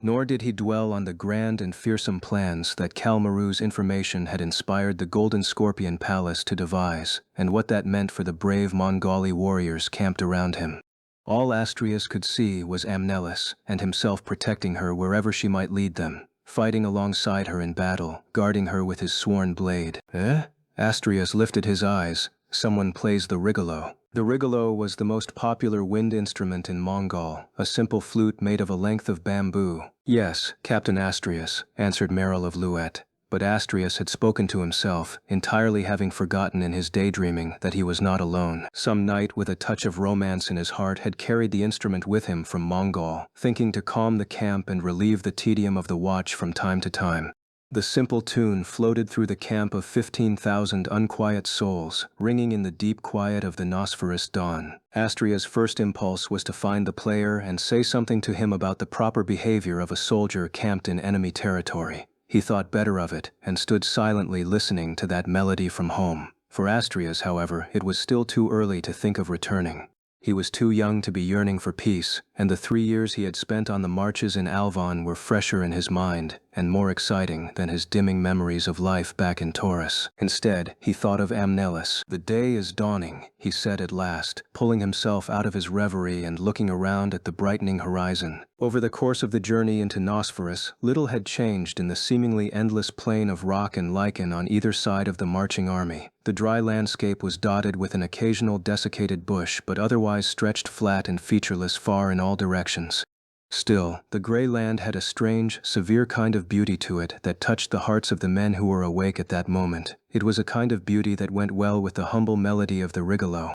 Nor did he dwell on the grand and fearsome plans that Kal Maru's information had inspired the Golden Scorpion Palace to devise, and what that meant for the brave Mongoli warriors camped around him. All Astrius could see was Amnelis, and himself protecting her wherever she might lead them, fighting alongside her in battle, guarding her with his sworn blade. Eh? Astrius lifted his eyes. Someone plays the rigolo. The rigolo was the most popular wind instrument in Mongol, a simple flute made of a length of bamboo. Yes, Captain Astrius, answered Merrill of Louet. But Astrius had spoken to himself, entirely having forgotten in his daydreaming that he was not alone. Some knight with a touch of romance in his heart had carried the instrument with him from Mongol, thinking to calm the camp and relieve the tedium of the watch from time to time. The simple tune floated through the camp of 15,000 unquiet souls, ringing in the deep quiet of the Nosferous dawn. Astria's first impulse was to find the player and say something to him about the proper behavior of a soldier camped in enemy territory. He thought better of it, and stood silently listening to that melody from home. For Astrius, however, it was still too early to think of returning. He was too young to be yearning for peace, and the 3 years he had spent on the marches in Alvon were fresher in his mind, and more exciting than his dimming memories of life back in Taurus. Instead, he thought of Amnelis. "The day is dawning," he said at last, pulling himself out of his reverie and looking around at the brightening horizon. Over the course of the journey into Nosferous, little had changed in the seemingly endless plain of rock and lichen on either side of the marching army. The dry landscape was dotted with an occasional desiccated bush, but otherwise stretched flat and featureless far in all directions. Still, the gray land had a strange, severe kind of beauty to it that touched the hearts of the men who were awake at that moment. It was a kind of beauty that went well with the humble melody of the rigolo.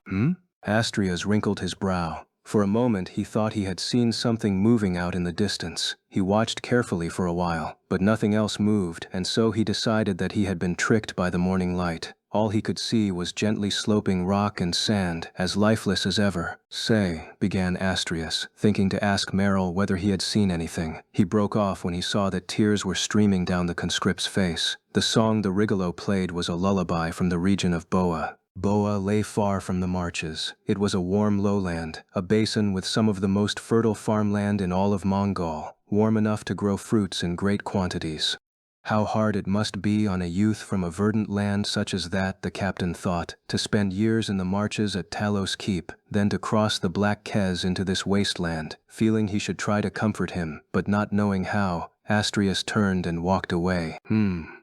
Astrius wrinkled his brow. For a moment he thought he had seen something moving out in the distance. He watched carefully for a while, but nothing else moved, and so he decided that he had been tricked by the morning light. All he could see was gently sloping rock and sand, as lifeless as ever. "Say," began Astrius, thinking to ask Merrill whether he had seen anything. He broke off when he saw that tears were streaming down the conscript's face. The song the rigolo played was a lullaby from the region of Boa. Boa lay far from the marches. It was a warm lowland, a basin with some of the most fertile farmland in all of Mongol, warm enough to grow fruits in great quantities. How hard it must be on a youth from a verdant land such as that, the captain thought, to spend years in the marches at Talos Keep, then to cross the Black Kez into this wasteland, feeling he should try to comfort him, but not knowing how. Astrius turned and walked away.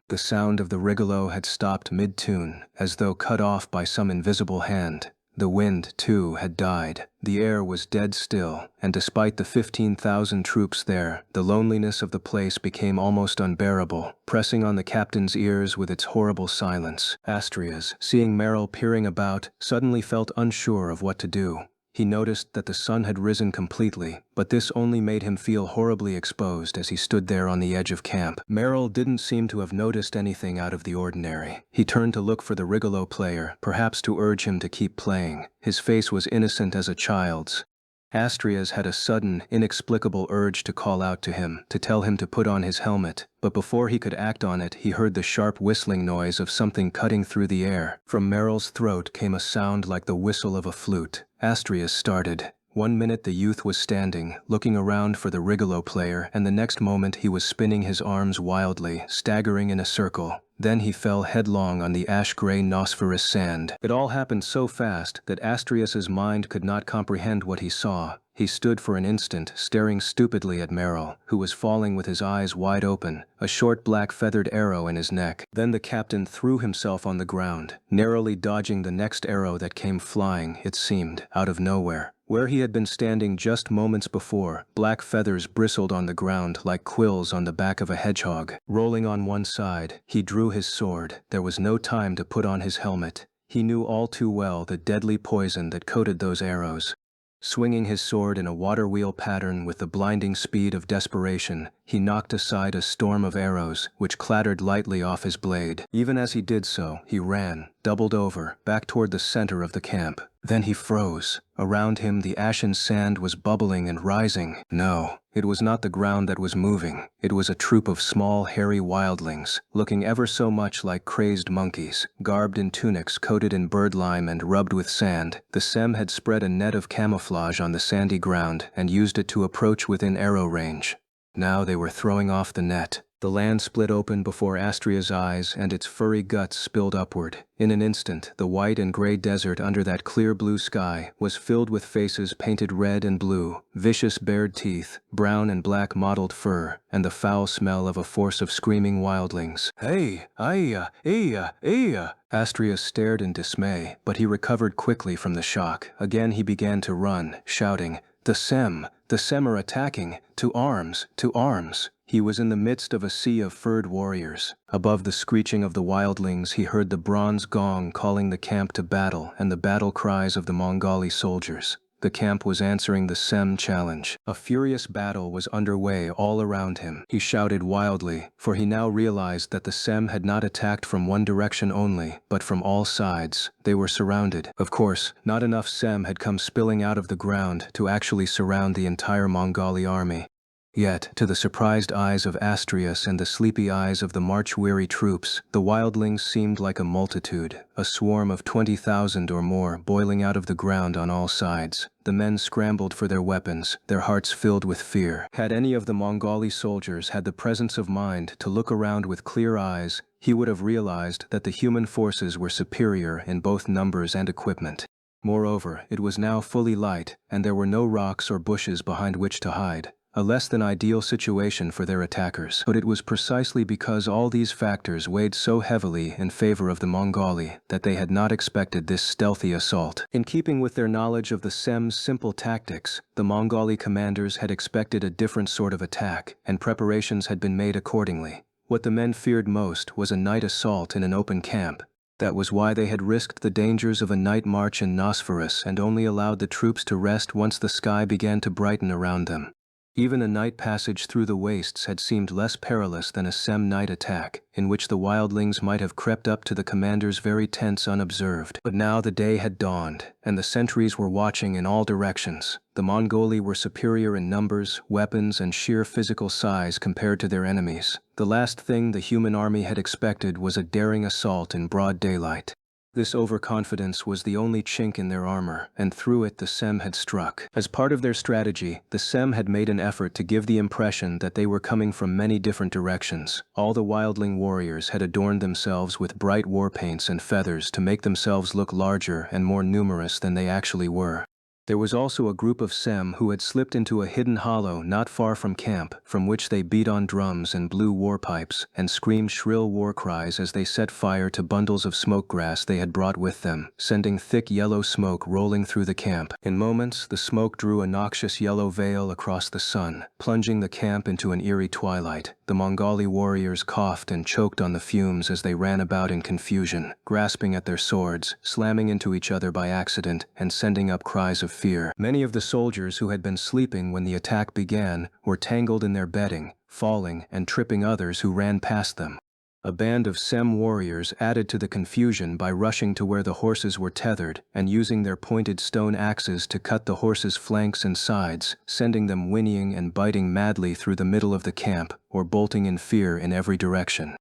The sound of the rigolo had stopped mid-tune, as though cut off by some invisible hand. The wind, too, had died. The air was dead still, and despite the 15,000 troops there, the loneliness of the place became almost unbearable, pressing on the captain's ears with its horrible silence. Astrius, seeing Merrill peering about, suddenly felt unsure of what to do. He noticed that the sun had risen completely, but this only made him feel horribly exposed as he stood there on the edge of camp. Merrill didn't seem to have noticed anything out of the ordinary. He turned to look for the rigolo player, perhaps to urge him to keep playing. His face was innocent as a child's. Astrius had a sudden, inexplicable urge to call out to him, to tell him to put on his helmet, but before he could act on it, he heard the sharp whistling noise of something cutting through the air. From Merrill's throat came a sound like the whistle of a flute. Astrius started. One minute the youth was standing, looking around for the Rigolo player, and the next moment he was spinning his arms wildly, staggering in a circle. Then he fell headlong on the ash-gray Nosferous sand. It all happened so fast that Astrius's mind could not comprehend what he saw. He stood for an instant, staring stupidly at Merrill, who was falling with his eyes wide open, a short black feathered arrow in his neck. Then the captain threw himself on the ground, narrowly dodging the next arrow that came flying, it seemed, out of nowhere. Where he had been standing just moments before, black feathers bristled on the ground like quills on the back of a hedgehog. Rolling on one side, he drew his sword. There was no time to put on his helmet. He knew all too well the deadly poison that coated those arrows. Swinging his sword in a water wheel pattern with the blinding speed of desperation, he knocked aside a storm of arrows, which clattered lightly off his blade. Even as he did so, he ran, doubled over, back toward the center of the camp. Then he froze. Around him the ashen sand was bubbling and rising. No, it was not the ground that was moving. It was a troop of small, hairy wildlings, looking ever so much like crazed monkeys, garbed in tunics coated in birdlime and rubbed with sand. The Sem had spread a net of camouflage on the sandy ground and used it to approach within arrow range. Now they were throwing off the net. The land split open before Astria's eyes, and its furry guts spilled upward. In an instant, the white and gray desert under that clear blue sky was filled with faces painted red and blue, vicious bared teeth, brown and black mottled fur, and the foul smell of a force of screaming wildlings. "Hey! Aya! Aya! Aya!" Astria stared in dismay, but he recovered quickly from the shock. Again he began to run, shouting, "The Sem! The Sem are attacking! To arms! To arms!" He was in the midst of a sea of furred warriors. Above the screeching of the wildlings he heard the bronze gong calling the camp to battle and the battle cries of the Mongoli soldiers. The camp was answering the Sem challenge. A furious battle was underway all around him. He shouted wildly, for he now realized that the Sem had not attacked from one direction only, but from all sides. They were surrounded. Of course, not enough Sem had come spilling out of the ground to actually surround the entire Mongoli army. Yet, to the surprised eyes of Astrius and the sleepy eyes of the march-weary troops, the wildlings seemed like a multitude, a swarm of 20,000 or more boiling out of the ground on all sides. The men scrambled for their weapons, their hearts filled with fear. Had any of the Mongoli soldiers had the presence of mind to look around with clear eyes, he would have realized that the human forces were superior in both numbers and equipment. Moreover, it was now fully light, and there were no rocks or bushes behind which to hide. A less than ideal situation for their attackers. But it was precisely because all these factors weighed so heavily in favor of the Mongoli that they had not expected this stealthy assault. In keeping with their knowledge of the Sem's simple tactics, the Mongoli commanders had expected a different sort of attack, and preparations had been made accordingly. What the men feared most was a night assault in an open camp. That was why they had risked the dangers of a night march in Nosferous and only allowed the troops to rest once the sky began to brighten around them. Even a night passage through the wastes had seemed less perilous than a Sem night attack, in which the wildlings might have crept up to the commander's very tents unobserved. But now the day had dawned, and the sentries were watching in all directions. The Mongoli were superior in numbers, weapons, and sheer physical size compared to their enemies. The last thing the human army had expected was a daring assault in broad daylight. This overconfidence was the only chink in their armor, and through it the Sem had struck. As part of their strategy, the Sem had made an effort to give the impression that they were coming from many different directions. All the wildling warriors had adorned themselves with bright war paints and feathers to make themselves look larger and more numerous than they actually were. There was also a group of Sem who had slipped into a hidden hollow not far from camp, from which they beat on drums and blew war pipes, and screamed shrill war cries as they set fire to bundles of smoke grass they had brought with them, sending thick yellow smoke rolling through the camp. In moments, the smoke drew a noxious yellow veil across the sun, plunging the camp into an eerie twilight. The Mongoli warriors coughed and choked on the fumes as they ran about in confusion, grasping at their swords, slamming into each other by accident, and sending up cries of fear. Many of the soldiers who had been sleeping when the attack began were tangled in their bedding, falling and tripping others who ran past them. A band of Sem warriors added to the confusion by rushing to where the horses were tethered and using their pointed stone axes to cut the horses' flanks and sides, sending them whinnying and biting madly through the middle of the camp or bolting in fear in every direction.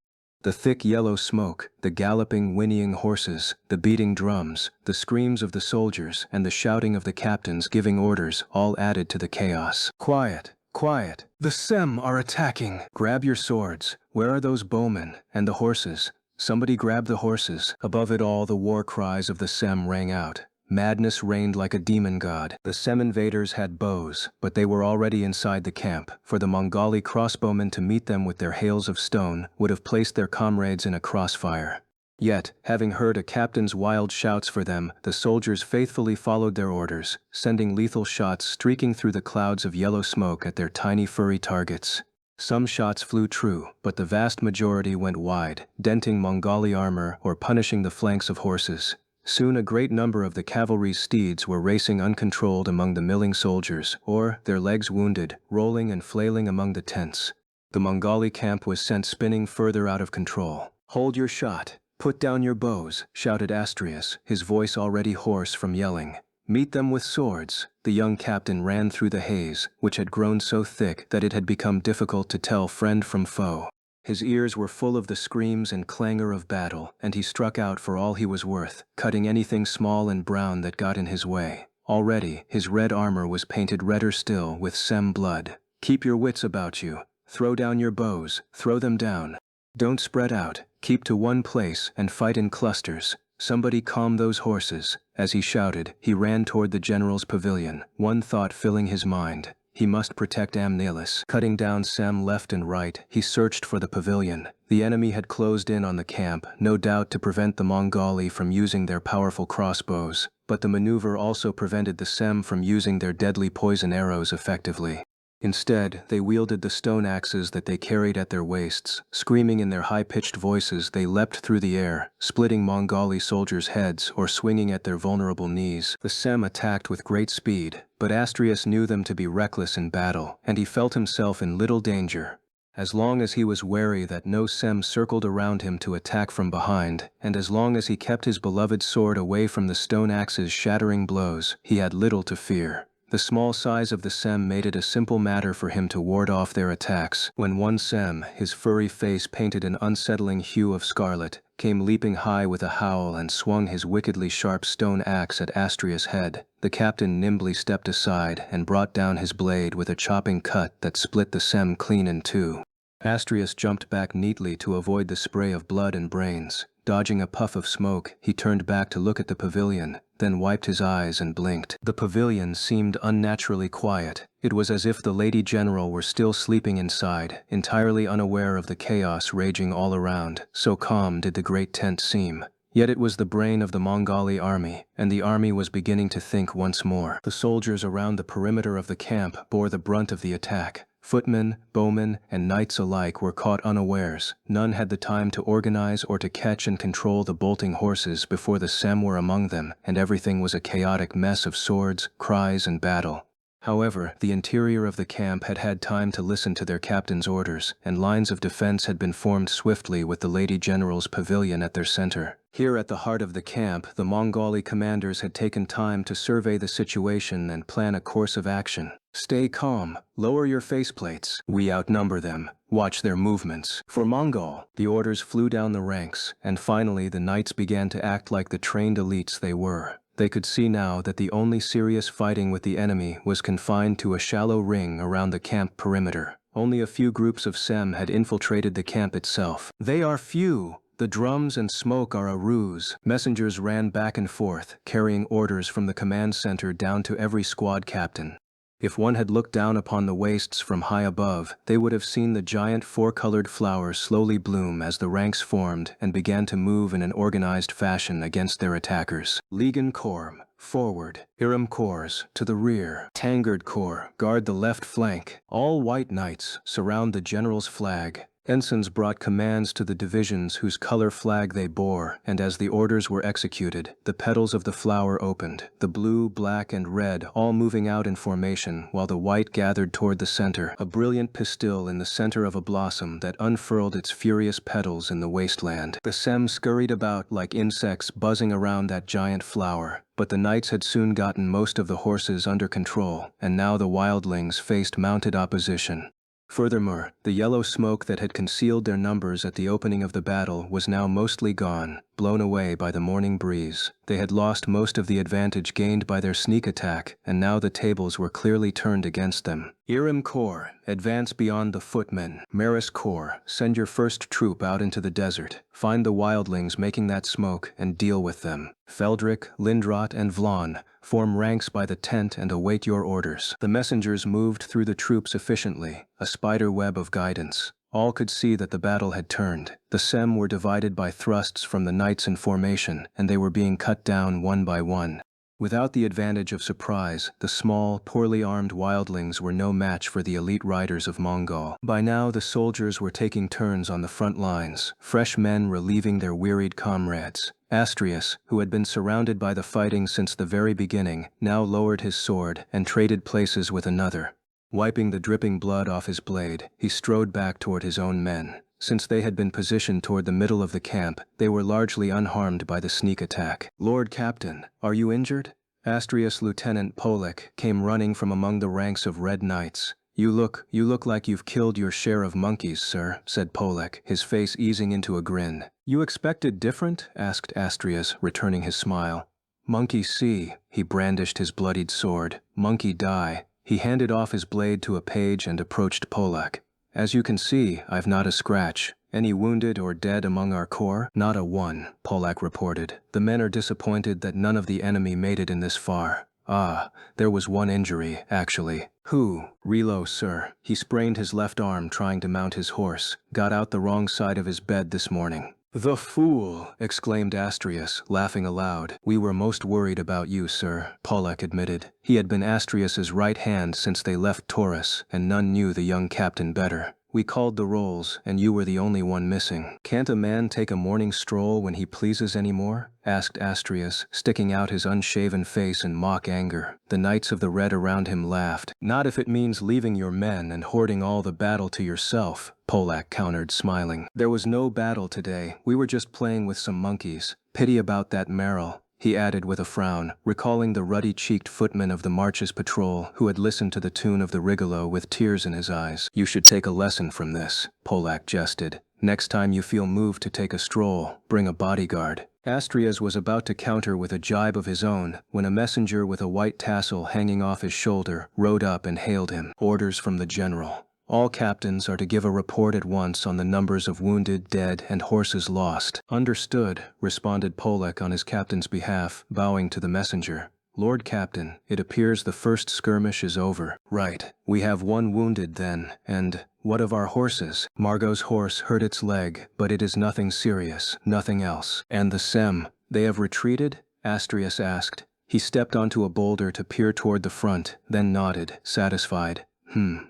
The thick yellow smoke, the galloping, whinnying horses, the beating drums, the screams of the soldiers, and the shouting of the captains giving orders all added to the chaos. "Quiet! Quiet! The Sem are attacking! Grab your swords! Where are those bowmen? And the horses? Somebody grab the horses!" Above it all, the war cries of the Sem rang out. Madness reigned like a demon god. The Sem invaders had bows, but they were already inside the camp, for the Mongali crossbowmen to meet them with their hails of stone would have placed their comrades in a crossfire. Yet, having heard a captain's wild shouts for them, the soldiers faithfully followed their orders, sending lethal shots streaking through the clouds of yellow smoke at their tiny furry targets. Some shots flew true, but the vast majority went wide, denting Mongali armor or punishing the flanks of horses. Soon a great number of the cavalry's steeds were racing uncontrolled among the milling soldiers, or, their legs wounded, rolling and flailing among the tents. The Mongali camp was sent spinning further out of control. "Hold your shot! Put down your bows!" shouted Astrius, his voice already hoarse from yelling. "Meet them with swords!" The young captain ran through the haze, which had grown so thick that it had become difficult to tell friend from foe. His ears were full of the screams and clangor of battle, and he struck out for all he was worth, cutting anything small and brown that got in his way. Already, his red armor was painted redder still with Sem blood. "Keep your wits about you. Throw down your bows, throw them down. Don't spread out, keep to one place and fight in clusters. Somebody calm those horses." As he shouted, he ran toward the general's pavilion, one thought filling his mind. He must protect Amnelis. Cutting down Sem left and right, he searched for the pavilion. The enemy had closed in on the camp, no doubt to prevent the Mongali from using their powerful crossbows, but the maneuver also prevented the Sem from using their deadly poison arrows effectively. Instead, they wielded the stone axes that they carried at their waists. Screaming in their high-pitched voices, they leapt through the air, splitting Mongali soldiers' heads or swinging at their vulnerable knees. The Sem attacked with great speed, but Astrius knew them to be reckless in battle, and he felt himself in little danger. As long as he was wary that no Sem circled around him to attack from behind, and as long as he kept his beloved sword away from the stone axe's shattering blows, he had little to fear. The small size of the Sem made it a simple matter for him to ward off their attacks. When one Sem, his furry face painted an unsettling hue of scarlet, came leaping high with a howl and swung his wickedly sharp stone axe at Astrius' head, the captain nimbly stepped aside and brought down his blade with a chopping cut that split the Sem clean in two. Astrius jumped back neatly to avoid the spray of blood and brains. Dodging a puff of smoke, he turned back to look at the pavilion, then wiped his eyes and blinked. The pavilion seemed unnaturally quiet. It was as if the Lady General were still sleeping inside, entirely unaware of the chaos raging all around, so calm did the great tent seem. Yet it was the brain of the Mongali army, and the army was beginning to think once more. The soldiers around the perimeter of the camp bore the brunt of the attack. Footmen, bowmen, and knights alike were caught unawares. None had the time to organize or to catch and control the bolting horses before the Sem were among them, and everything was a chaotic mess of swords, cries, and battle. However, the interior of the camp had had time to listen to their captain's orders, and lines of defense had been formed swiftly with the Lady General's pavilion at their center. Here at the heart of the camp, the Mongali commanders had taken time to survey the situation and plan a course of action. "Stay calm. Lower your faceplates. We outnumber them. Watch their movements." For Mongol, the orders flew down the ranks, and finally the knights began to act like the trained elites they were. They could see now that the only serious fighting with the enemy was confined to a shallow ring around the camp perimeter. Only a few groups of Sem had infiltrated the camp itself. "They are few. The drums and smoke are a ruse." Messengers ran back and forth, carrying orders from the command center down to every squad captain. If one had looked down upon the wastes from high above, they would have seen the giant four-colored flowers slowly bloom as the ranks formed and began to move in an organized fashion against their attackers. Ligan Corps, forward. Iram Corps, to the rear. Tangard Corps, guard the left flank. All white knights, surround the general's flag. Ensigns brought commands to the divisions whose color flag they bore, and as the orders were executed, the petals of the flower opened, the blue, black, and red all moving out in formation while the white gathered toward the center, a brilliant pistil in the center of a blossom that unfurled its furious petals in the wasteland. The Sem scurried about like insects buzzing around that giant flower, but the knights had soon gotten most of the horses under control, and now the wildlings faced mounted opposition. Furthermore, the yellow smoke that had concealed their numbers at the opening of the battle was now mostly gone, blown away by the morning breeze. They had lost most of the advantage gained by their sneak attack, and now the tables were clearly turned against them. Iram Corps, advance beyond the footmen. Maris Corps, send your first troop out into the desert. Find the wildlings making that smoke and deal with them. Feldrick, Lindrot, and Vlon, form ranks by the tent and await your orders. The messengers moved through the troops efficiently, a spider web of guidance. All could see that the battle had turned. The Sem were divided by thrusts from the knights in formation, and they were being cut down one by one. Without the advantage of surprise, the small, poorly armed wildlings were no match for the elite riders of Mongol. By now, the soldiers were taking turns on the front lines, fresh men relieving their wearied comrades. Astrius, who had been surrounded by the fighting since the very beginning, now lowered his sword and traded places with another. Wiping the dripping blood off his blade, he strode back toward his own men. Since they had been positioned toward the middle of the camp, they were largely unharmed by the sneak attack. "Lord Captain, are you injured?" Astrius Lieutenant Polek came running from among the ranks of red knights. You look like you've killed your share of monkeys, sir," said Polek, his face easing into a grin. "You expected different?" asked Astrius, returning his smile. "Monkey see," he brandished his bloodied sword. "Monkey die." He handed off his blade to a page and approached Polek. "As you can see, I've not a scratch. Any wounded or dead among our corps?" "Not a one," Polak reported. "The men are disappointed that none of the enemy made it in this far." "Ah, there was one injury, actually." "Who?" "Relo, sir. He sprained his left arm trying to mount his horse. Got out the wrong side of his bed this morning." "The fool!" exclaimed Astrius, laughing aloud. "We were most worried about you, sir," Polak admitted. He had been Astrius's right hand since they left Taurus, and none knew the young captain better. "We called the rolls, and you were the only one missing." "Can't a man take a morning stroll when he pleases anymore?" asked Astrius, sticking out his unshaven face in mock anger. The knights of the red around him laughed. "Not if it means leaving your men and hoarding all the battle to yourself," Polak countered, smiling. "There was no battle today. We were just playing with some monkeys. Pity about that Merrill," he added with a frown, recalling the ruddy-cheeked footman of the March's patrol who had listened to the tune of the Rigolo with tears in his eyes. "You should take a lesson from this," Polak jested. "Next time you feel moved to take a stroll, bring a bodyguard." Astrius was about to counter with a jibe of his own when a messenger with a white tassel hanging off his shoulder rode up and hailed him. "Orders from the general. All captains are to give a report at once on the numbers of wounded, dead, and horses lost." "Understood," responded Polek on his captain's behalf, bowing to the messenger. "Lord Captain, it appears the first skirmish is over." "Right. We have one wounded then, and what of our horses?" "Margot's horse hurt its leg, but it is nothing serious, nothing else." "And the Sem, they have retreated?" Astrius asked. He stepped onto a boulder to peer toward the front, then nodded, satisfied.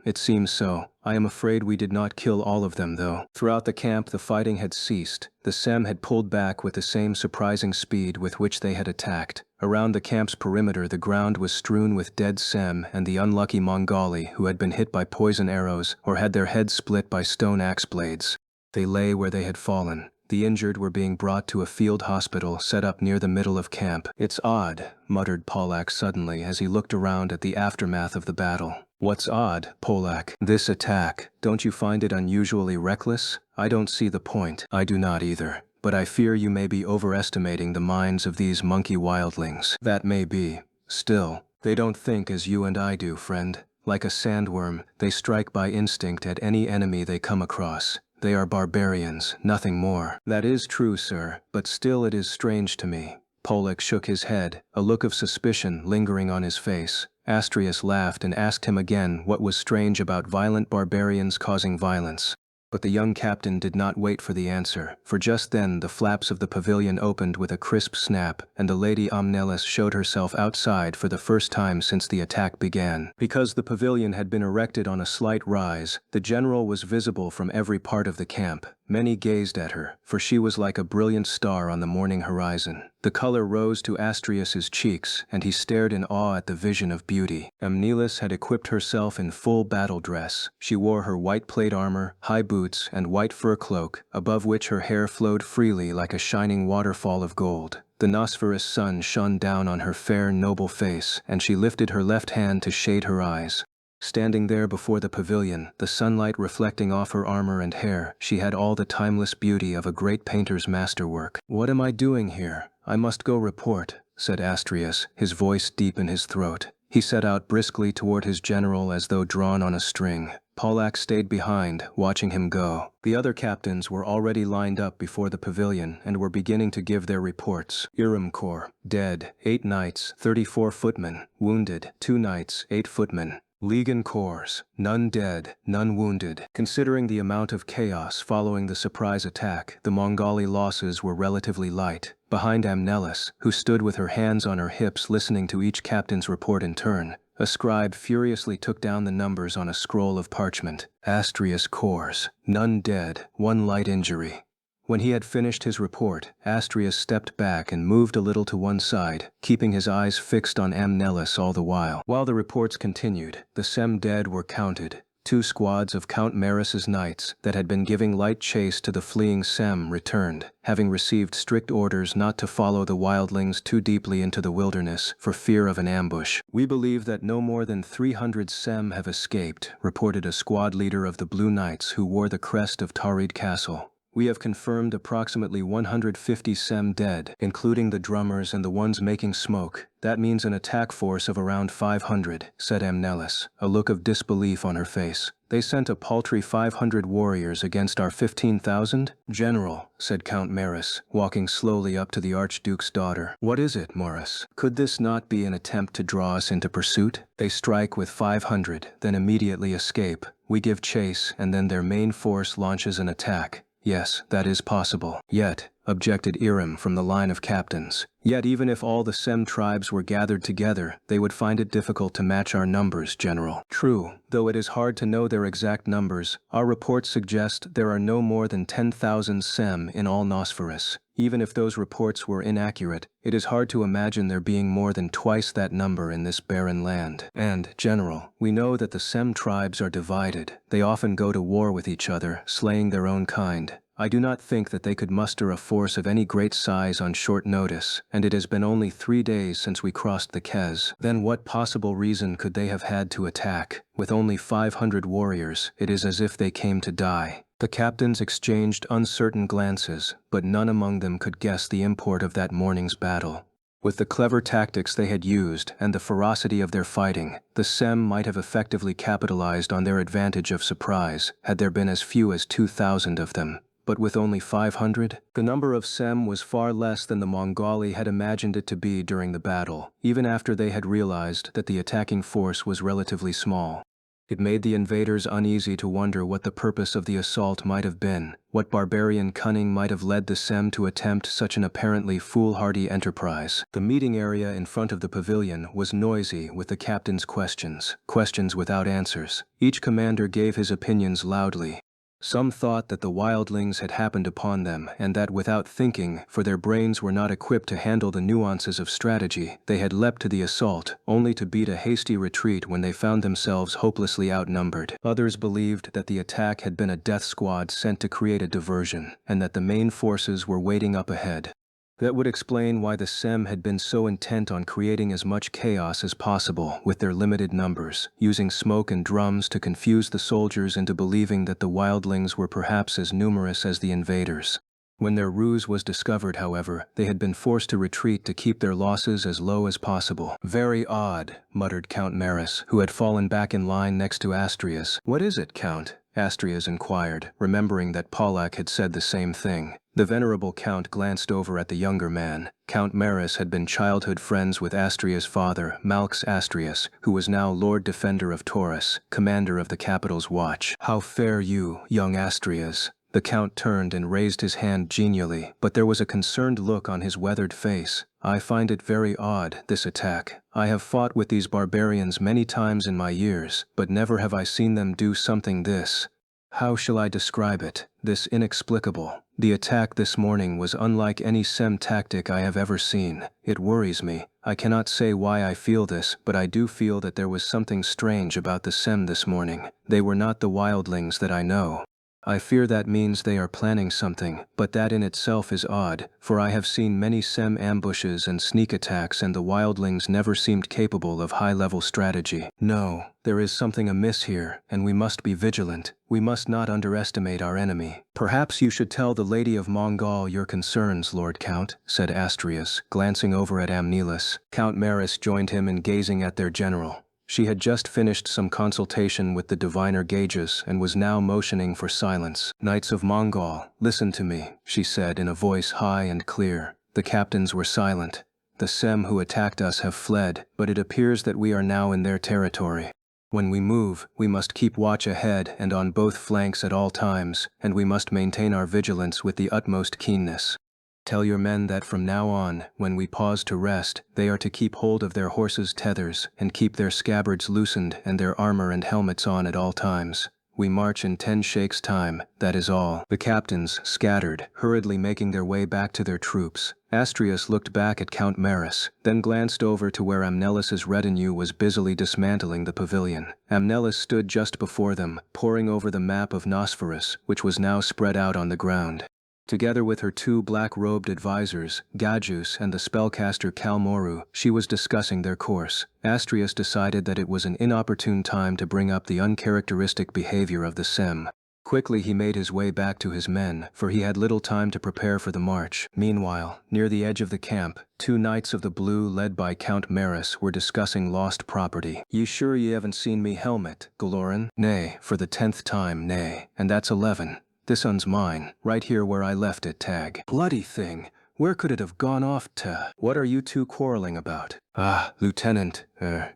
It seems so. I am afraid we did not kill all of them, though." Throughout the camp, the fighting had ceased. The Sem had pulled back with the same surprising speed with which they had attacked. Around the camp's perimeter, the ground was strewn with dead Sem and the unlucky Mongali who had been hit by poison arrows or had their heads split by stone axe blades. They lay where they had fallen. The injured were being brought to a field hospital set up near the middle of camp. "It's odd," muttered Polak suddenly as he looked around at the aftermath of the battle. "What's odd, Polak?" "This attack. Don't you find it unusually reckless?" "I don't see the point." "I do not either. But I fear you may be overestimating the minds of these monkey wildlings." "That may be. Still, they don't think as you and I do, friend. Like a sandworm, they strike by instinct at any enemy they come across. They are barbarians, nothing more." "That is true, sir, but still it is strange to me." Polek shook his head, a look of suspicion lingering on his face. Astrius laughed and asked him again what was strange about violent barbarians causing violence. But the young captain did not wait for the answer, for just then the flaps of the pavilion opened with a crisp snap, and the Lady Omnelis showed herself outside for the first time since the attack began. Because the pavilion had been erected on a slight rise, the general was visible from every part of the camp. Many gazed at her, for she was like a brilliant star on the morning horizon. The color rose to Astrius's cheeks, and he stared in awe at the vision of beauty. Omnelis had equipped herself in full battle dress. She wore her white plate armor, high boots, and white fur cloak, above which her hair flowed freely like a shining waterfall of gold. The Nosferous sun shone down on her fair, noble face, and she lifted her left hand to shade her eyes. Standing there before the pavilion, the sunlight reflecting off her armor and hair, she had all the timeless beauty of a great painter's masterwork. "What am I doing here? I must go report," said Astrius, his voice deep in his throat. He set out briskly toward his general as though drawn on a string. Pollack stayed behind, watching him go. The other captains were already lined up before the pavilion and were beginning to give their reports. Iram Corps, dead, 8 knights, 34 footmen, wounded, 2 knights, 8 footmen. Legion Corps, none dead, none wounded. Considering the amount of chaos following the surprise attack, the Mongali losses were relatively light. Behind Amnelis, who stood with her hands on her hips listening to each captain's report in turn, a scribe furiously took down the numbers on a scroll of parchment. Astrius Corps, none dead, 1 light injury. When he had finished his report, Astrius stepped back and moved a little to one side, keeping his eyes fixed on Amnelis all the while. While the reports continued, the Sem dead were counted. 2 squads of Count Maris's knights that had been giving light chase to the fleeing Sem returned, having received strict orders not to follow the wildlings too deeply into the wilderness for fear of an ambush. "We believe that no more than 300 Sem have escaped," reported a squad leader of the Blue Knights who wore the crest of Tarid Castle. "We have confirmed approximately 150 Sem dead, including the drummers and the ones making smoke. That means an attack force of around 500, said Amnelis, a look of disbelief on her face. "They sent a paltry 500 warriors against our 15,000? "General," said Count Maris, walking slowly up to the Archduke's daughter. "What is it, Maris? Could this not be an attempt to draw us into pursuit? They strike with 500, then immediately escape. We give chase, and then their main force launches an attack. Yes, that is possible." "Yet," objected Iram from the line of captains, "yet even if all the Sem tribes were gathered together, they would find it difficult to match our numbers, General." "True, though it is hard to know their exact numbers. Our reports suggest there are no more than 10,000 Sem in all Nosferus. Even if those reports were inaccurate, it is hard to imagine there being more than twice that number in this barren land. And, General, we know that the Sem tribes are divided. They often go to war with each other, slaying their own kind. I do not think that they could muster a force of any great size on short notice, and it has been only 3 days since we crossed the Kez. Then what possible reason could they have had to attack? With only 500 warriors, it is as if they came to die." The captains exchanged uncertain glances, but none among them could guess the import of that morning's battle. With the clever tactics they had used and the ferocity of their fighting, the Sem might have effectively capitalized on their advantage of surprise, had there been as few as 2,000 of them. But with only 500? The number of Sem was far less than the Mongali had imagined it to be during the battle, even after they had realized that the attacking force was relatively small. It made the invaders uneasy to wonder what the purpose of the assault might have been, what barbarian cunning might have led the Sem to attempt such an apparently foolhardy enterprise. The meeting area in front of the pavilion was noisy with the captain's questions without answers. Each commander gave his opinions loudly. Some thought that the wildlings had happened upon them and that without thinking, for their brains were not equipped to handle the nuances of strategy, they had leapt to the assault, only to beat a hasty retreat when they found themselves hopelessly outnumbered. Others believed that the attack had been a death squad sent to create a diversion, and that the main forces were waiting up ahead. That would explain why the Sem had been so intent on creating as much chaos as possible with their limited numbers, using smoke and drums to confuse the soldiers into believing that the wildlings were perhaps as numerous as the invaders. When their ruse was discovered, however, they had been forced to retreat to keep their losses as low as possible. "Very odd," muttered Count Maris, who had fallen back in line next to Astrius. "What is it, Count?" Astrius inquired, remembering that Pollack had said the same thing. The venerable count glanced over at the younger man. Count Maris had been childhood friends with Astrius' father, Malx Astrius, who was now Lord Defender of Taurus, commander of the capital's watch. "How fare you, young Astrius?" The count turned and raised his hand genially, but there was a concerned look on his weathered face. "I find it very odd, this attack. I have fought with these barbarians many times in my years, but never have I seen them do something this. How shall I describe it? This inexplicable. The attack this morning was unlike any Sem tactic I have ever seen. It worries me. I cannot say why I feel this, but I do feel that there was something strange about the Sem this morning. They were not the wildlings that I know." I fear that means they are planning something, but that in itself is odd, for I have seen many Sem ambushes and sneak attacks and the wildlings never seemed capable of high-level strategy. No, there is something amiss here, and we must be vigilant. We must not underestimate our enemy. Perhaps you should tell the Lady of Mongol your concerns, Lord Count, said Astrius, glancing over at Amnelis. Count Maris joined him in gazing at their general. She had just finished some consultation with the diviner Gages and was now motioning for silence. Knights of Mongol, listen to me, she said in a voice high and clear. The captains were silent. The Sem who attacked us have fled, but it appears that we are now in their territory. When we move, we must keep watch ahead and on both flanks at all times, and we must maintain our vigilance with the utmost keenness. Tell your men that from now on, when we pause to rest, they are to keep hold of their horses' tethers and keep their scabbards loosened and their armor and helmets on at all times. We march in 10 shakes time, that is all. The captains, scattered, hurriedly making their way back to their troops. Astrius looked back at Count Maris, then glanced over to where Amnelis's retinue was busily dismantling the pavilion. Amnelis stood just before them, poring over the map of Nosferus, which was now spread out on the ground. Together with her 2 black-robed advisors, Gajus and the spellcaster Kalmoru, she was discussing their course. Astrius decided that it was an inopportune time to bring up the uncharacteristic behavior of the Sem. Quickly he made his way back to his men, for he had little time to prepare for the march. Meanwhile, near the edge of the camp, 2 Knights of the Blue led by Count Maris were discussing lost property. "Ye sure ye haven't seen me helmet, Galoran?" "Nay, for the 10th time, nay. And that's 11. This one's mine, right here where I left it, Tag." "Bloody thing! Where could it have gone off to? What are you 2 quarreling about?" "Ah, Lieutenant,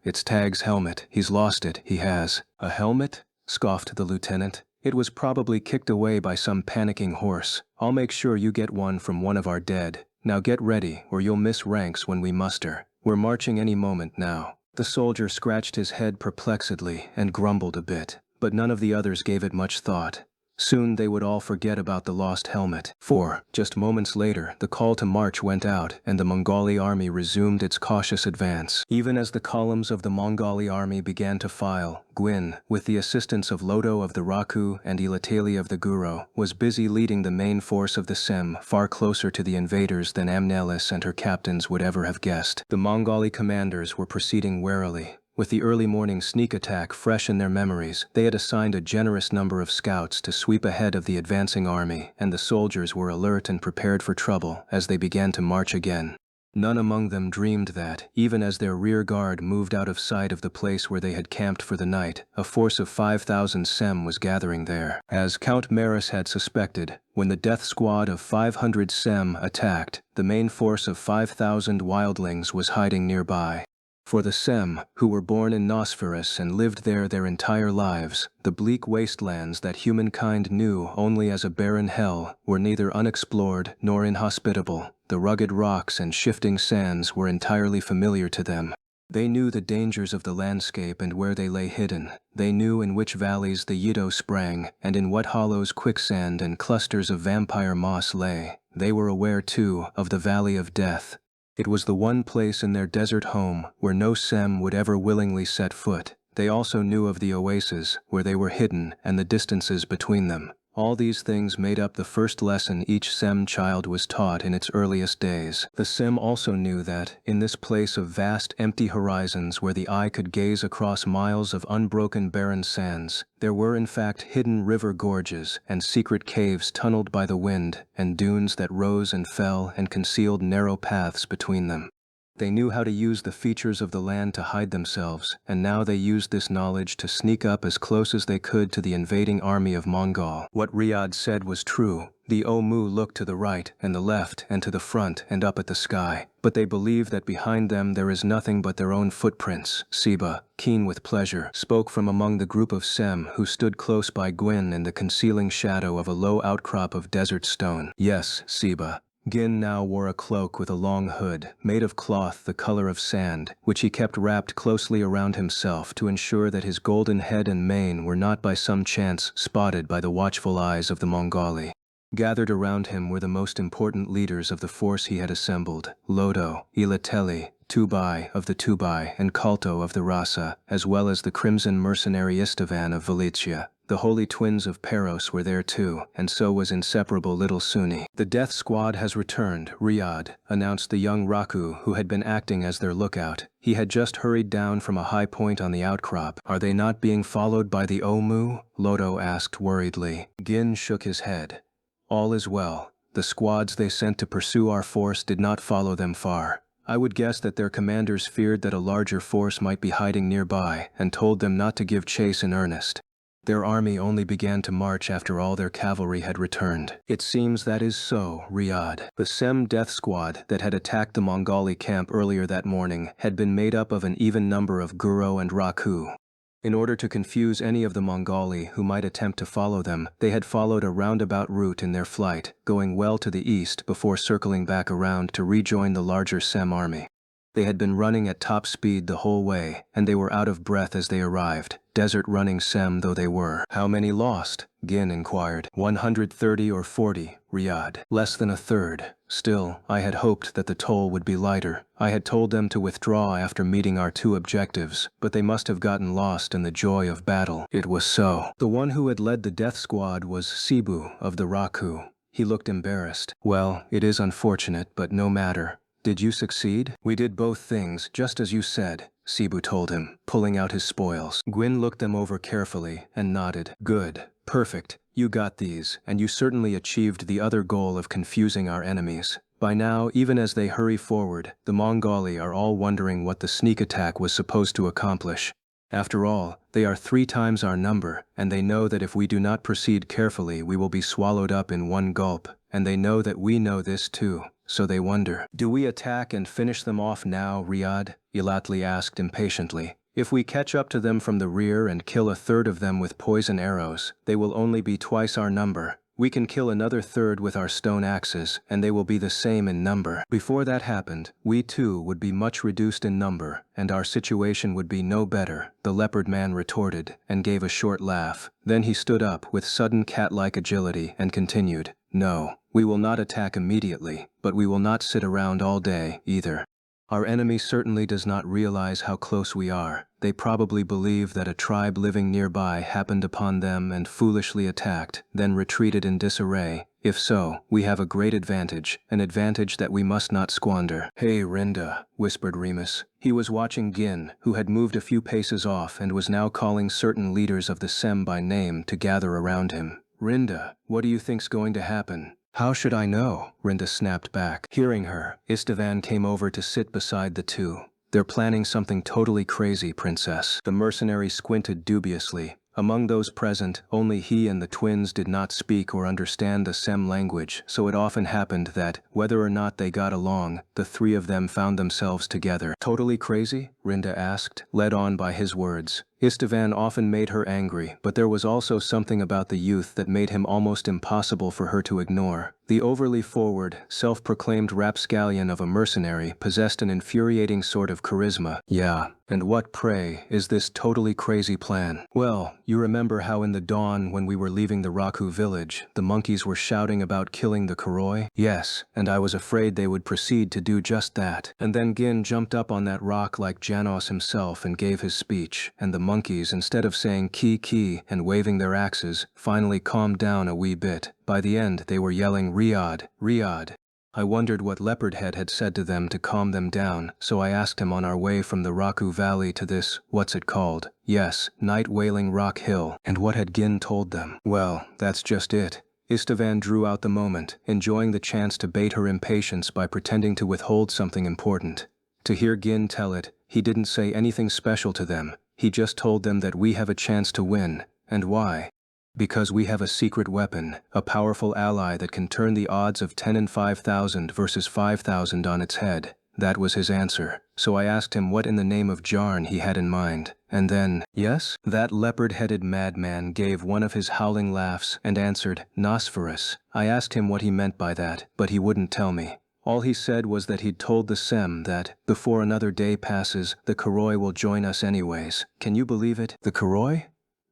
it's Tag's helmet. He's lost it, he has." "A helmet?" scoffed the lieutenant. "It was probably kicked away by some panicking horse. I'll make sure you get one from one of our dead. Now get ready, or you'll miss ranks when we muster. We're marching any moment now." The soldier scratched his head perplexedly and grumbled a bit, but none of the others gave it much thought. Soon they would all forget about the lost helmet. For, just moments later, the call to march went out and the Mongoli army resumed its cautious advance. Even as the columns of the Mongoli army began to file, Gwyn, with the assistance of Lodo of the Raku and Ilatali of the Guro, was busy leading the main force of the Sem far closer to the invaders than Amnelis and her captains would ever have guessed. The Mongoli commanders were proceeding warily. With the early morning sneak attack fresh in their memories, they had assigned a generous number of scouts to sweep ahead of the advancing army, and the soldiers were alert and prepared for trouble as they began to march again. None among them dreamed that, even as their rear guard moved out of sight of the place where they had camped for the night, a force of 5,000 Sem was gathering there. As Count Maris had suspected, when the death squad of 500 Sem attacked, the main force of 5,000 wildlings was hiding nearby. For the Sem, who were born in Nosferus and lived there their entire lives, the bleak wastelands that humankind knew only as a barren hell were neither unexplored nor inhospitable. The rugged rocks and shifting sands were entirely familiar to them. They knew the dangers of the landscape and where they lay hidden. They knew in which valleys the Yido sprang, and in what hollows quicksand and clusters of vampire moss lay. They were aware, too, of the Valley of Death. It was the one place in their desert home where no Sem would ever willingly set foot. They also knew of the oases, where they were hidden, and the distances between them. All these things made up the first lesson each Sem child was taught in its earliest days. The Sem also knew that, in this place of vast empty horizons where the eye could gaze across miles of unbroken barren sands, there were in fact hidden river gorges and secret caves tunneled by the wind and dunes that rose and fell and concealed narrow paths between them. They knew how to use the features of the land to hide themselves, and now they used this knowledge to sneak up as close as they could to the invading army of Mongol. What Riyadh said was true. The Omu looked to the right and the left and to the front and up at the sky, but they believe that behind them there is nothing but their own footprints. Siba, keen with pleasure, spoke from among the group of Sem who stood close by Gwyn in the concealing shadow of a low outcrop of desert stone. "Yes, Siba." Gin now wore a cloak with a long hood, made of cloth the color of sand, which he kept wrapped closely around himself to ensure that his golden head and mane were not by some chance spotted by the watchful eyes of the Mongoli. Gathered around him were the most important leaders of the force he had assembled: Lodo, Ilateli, Tubai of the Tubai, and Kalto of the Rasa, as well as the crimson mercenary Istvan of Valicia. The holy twins of Peros were there too, and so was inseparable little Suni. "The death squad has returned, Riyadh," announced the young Raku who had been acting as their lookout. He had just hurried down from a high point on the outcrop. "Are they not being followed by the Omu?" Lodo asked worriedly. Gin shook his head. "All is well. The squads they sent to pursue our force did not follow them far. I would guess that their commanders feared that a larger force might be hiding nearby and told them not to give chase in earnest. Their army only began to march after all their cavalry had returned." "It seems that is so, Riyadh." The Sem death squad that had attacked the Mongali camp earlier that morning had been made up of an even number of Guro and Raku. In order to confuse any of the Mongali who might attempt to follow them, they had followed a roundabout route in their flight, going well to the east before circling back around to rejoin the larger Sem army. They had been running at top speed the whole way, and they were out of breath as they arrived, desert-running Sem though they were. "How many lost?" Gin inquired. 130 or 40, Riyadh. "Less than a third. Still, I had hoped that the toll would be lighter. I had told them to withdraw after meeting our 2 objectives, but they must have gotten lost in the joy of battle." It was so. The one who had led the death squad was Sibu of the Raku. He looked embarrassed. "Well, it is unfortunate, but no matter. Did you succeed?" "We did both things, just as you said," Sibu told him, pulling out his spoils. Gwyn looked them over carefully and nodded. "Good. Perfect. You got these, and you certainly achieved the other goal of confusing our enemies. By now, even as they hurry forward, the Mongali are all wondering what the sneak attack was supposed to accomplish. After all, they are 3 times our number, and they know that if we do not proceed carefully we will be swallowed up in one gulp, and they know that we know this too. So they wonder. "Do we attack and finish them off now, Riyadh?" Ilatli asked impatiently. "If we catch up to them from the rear and kill a third of them with poison arrows, they will only be twice our number. We can kill another third with our stone axes, and they will be the same in number. Before that happened, we too would be much reduced in number, and our situation would be no better," the leopard man retorted, and gave a short laugh. Then he stood up with sudden cat-like agility and continued, "No, we will not attack immediately, but we will not sit around all day, either. Our enemy certainly does not realize how close we are. They probably believe that a tribe living nearby happened upon them and foolishly attacked, then retreated in disarray. If so, we have a great advantage, an advantage that we must not squander." "Hey, Rinda," whispered Remus. He was watching Gin, who had moved a few paces off and was now calling certain leaders of the Sem by name to gather around him. "Rinda, what do you think's going to happen?" "How should I know?" Rinda snapped back. Hearing her, Istvan came over to sit beside the 2. "They're planning something totally crazy, Princess." The mercenary squinted dubiously. Among those present, only he and the twins did not speak or understand the Sem language, so it often happened that, whether or not they got along, the 3 of them found themselves together. "Totally crazy?" Rinda asked, led on by his words. Istvan often made her angry, but there was also something about the youth that made him almost impossible for her to ignore. The overly forward, self-proclaimed rapscallion of a mercenary possessed an infuriating sort of charisma. "Yeah, and what, pray, is this totally crazy plan?" "Well, you remember how in the dawn when we were leaving the Raku village, the monkeys were shouting about killing the Koroi?" "Yes, and I was afraid they would proceed to do just that. And then Gin jumped up on that rock like Janos himself and gave his speech, and the monkeys, instead of saying ki and waving their axes, finally calmed down a wee bit. By the end, they were yelling Riyadh, Riyadh. I wondered what Leopardhead had said to them to calm them down, so I asked him on our way from the Raku Valley to this, what's it called? Yes, Night Wailing Rock Hill. And what had Gin told them? Well, that's just it. Istvan drew out the moment, enjoying the chance to bait her impatience by pretending to withhold something important. To hear Gin tell it, he didn't say anything special to them. He just told them that we have a chance to win. And why? Because we have a secret weapon, a powerful ally that can turn the odds of 10 in 5,000 versus 5,000 on its head. That was his answer. So I asked him what in the name of Jarn he had in mind. And then, yes? That leopard-headed madman gave one of his howling laughs and answered, Nosferus. I asked him what he meant by that, but he wouldn't tell me. All he said was that he'd told the Sem that, before another day passes, the Koroi will join us anyways. Can you believe it? The Koroi?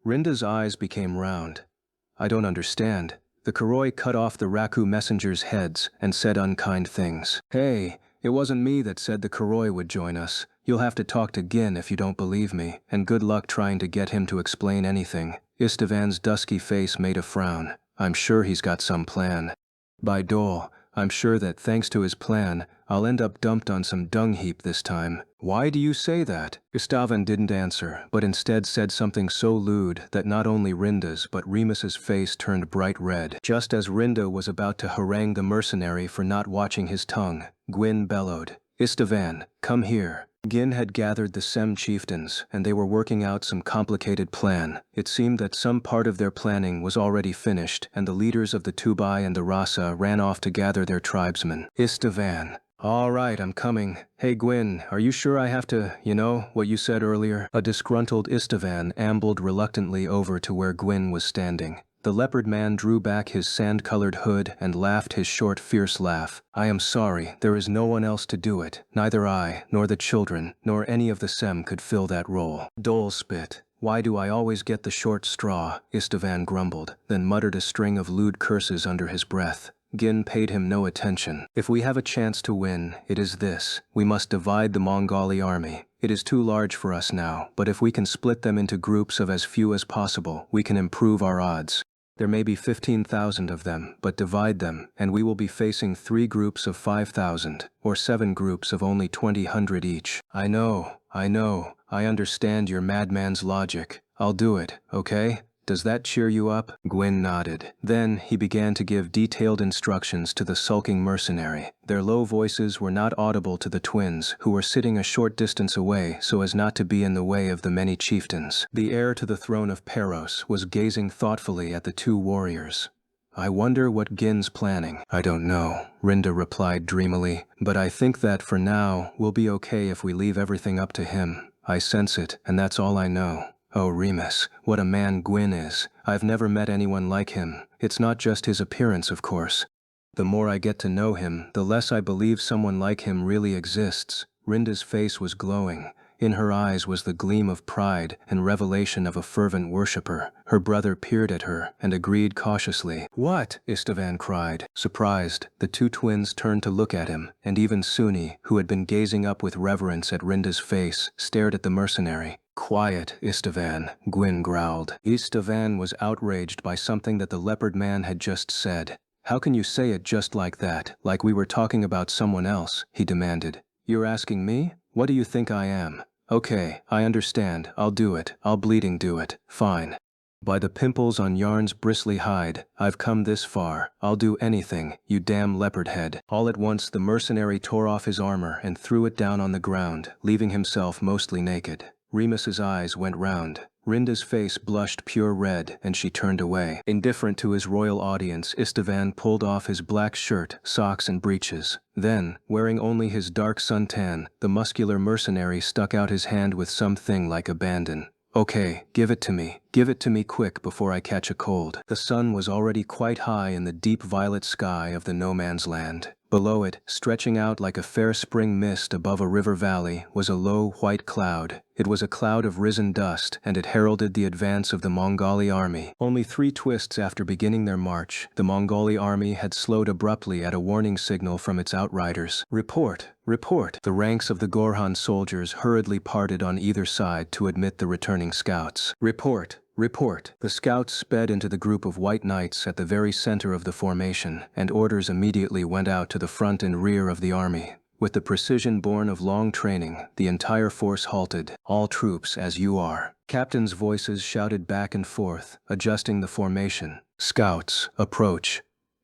Rinda's eyes became round. I don't understand. The Koroi cut off the Raku messengers' heads and said unkind things. Hey, it wasn't me that said the Koroi would join us. You'll have to talk to Gin if you don't believe me, and good luck trying to get him to explain anything." Istvan's dusky face made a frown. "I'm sure he's got some plan. By Dole, I'm sure that thanks to his plan, I'll end up dumped on some dung heap this time." "Why do you say that?" Istvan didn't answer, but instead said something so lewd that not only Rinda's but Remus's face turned bright red. Just as Rinda was about to harangue the mercenary for not watching his tongue, Gwyn bellowed, "Istvan, come here." Gin had gathered the Sem chieftains, and they were working out some complicated plan. It seemed that some part of their planning was already finished, and the leaders of the Tubai and the Rasa ran off to gather their tribesmen. Istvan. "All right, I'm coming. Hey Gwyn, are you sure I have to, what you said earlier?" A disgruntled Istvan ambled reluctantly over to where Gwyn was standing. The leopard man drew back his sand-colored hood and laughed his short, fierce laugh. "I am sorry, there is no one else to do it. Neither I, nor the children, nor any of the Sem could fill that role." Dole spit. "Why do I always get the short straw?" Istvan grumbled, then muttered a string of lewd curses under his breath. Gin paid him no attention. "If we have a chance to win, it is this. We must divide the Mongali army. It is too large for us now, but if we can split them into groups of as few as possible, we can improve our odds. There may be 15,000 of them, but divide them, and we will be facing 3 groups of 5,000, or 7 groups of only 2,000 each." I know. I understand your madman's logic. I'll do it, okay? Does that cheer you up?" Gwyn nodded. Then he began to give detailed instructions to the sulking mercenary. Their low voices were not audible to the twins, who were sitting a short distance away so as not to be in the way of the many chieftains. The heir to the throne of Peros was gazing thoughtfully at the 2 warriors. "I wonder what Gin's planning." "I don't know," Rinda replied dreamily, "but I think that, for now, we'll be okay if we leave everything up to him. I sense it, and that's all I know. Oh, Remus, what a man Gwyn is. I've never met anyone like him. It's not just his appearance, of course. The more I get to know him, the less I believe someone like him really exists." Rinda's face was glowing. In her eyes was the gleam of pride and revelation of a fervent worshipper. Her brother peered at her and agreed cautiously. "What?" Istvan cried. Surprised, the 2 twins turned to look at him, and even Suni, who had been gazing up with reverence at Rinda's face, stared at the mercenary. "Quiet, Istvan," Gwyn growled. Istvan was outraged by something that the leopard man had just said. "How can you say it just like that, like we were talking about someone else?" he demanded. "You're asking me? What do you think I am?" "Okay, I understand. I'll do it. I'll bleeding do it. Fine. By the pimples on Yarn's bristly hide, I've come this far. I'll do anything, you damn leopard head." All at once the mercenary tore off his armor and threw it down on the ground, leaving himself mostly naked. Remus's eyes went round. Rinda's face blushed pure red, and she turned away. Indifferent to his royal audience, Istvan pulled off his black shirt, socks, and breeches. Then, wearing only his dark suntan, the muscular mercenary stuck out his hand with something like abandon. "Okay, give it to me. Give it to me quick before I catch a cold." The sun was already quite high in the deep violet sky of the no man's land. Below it, stretching out like a fair spring mist above a river valley, was a low white cloud. It was a cloud of risen dust, and it heralded the advance of the Mongali army. Only 3 twists after beginning their march, the Mongali army had slowed abruptly at a warning signal from its outriders. "Report! Report!" The ranks of the Gorhan soldiers hurriedly parted on either side to admit the returning scouts. "Report! Report!" The scouts sped into the group of white knights at the very center of the formation, and orders immediately went out to the front and rear of the army. With the precision born of long training, the entire force halted. "All troops as you are." Captains' voices shouted back and forth, adjusting the formation. "Scouts, approach."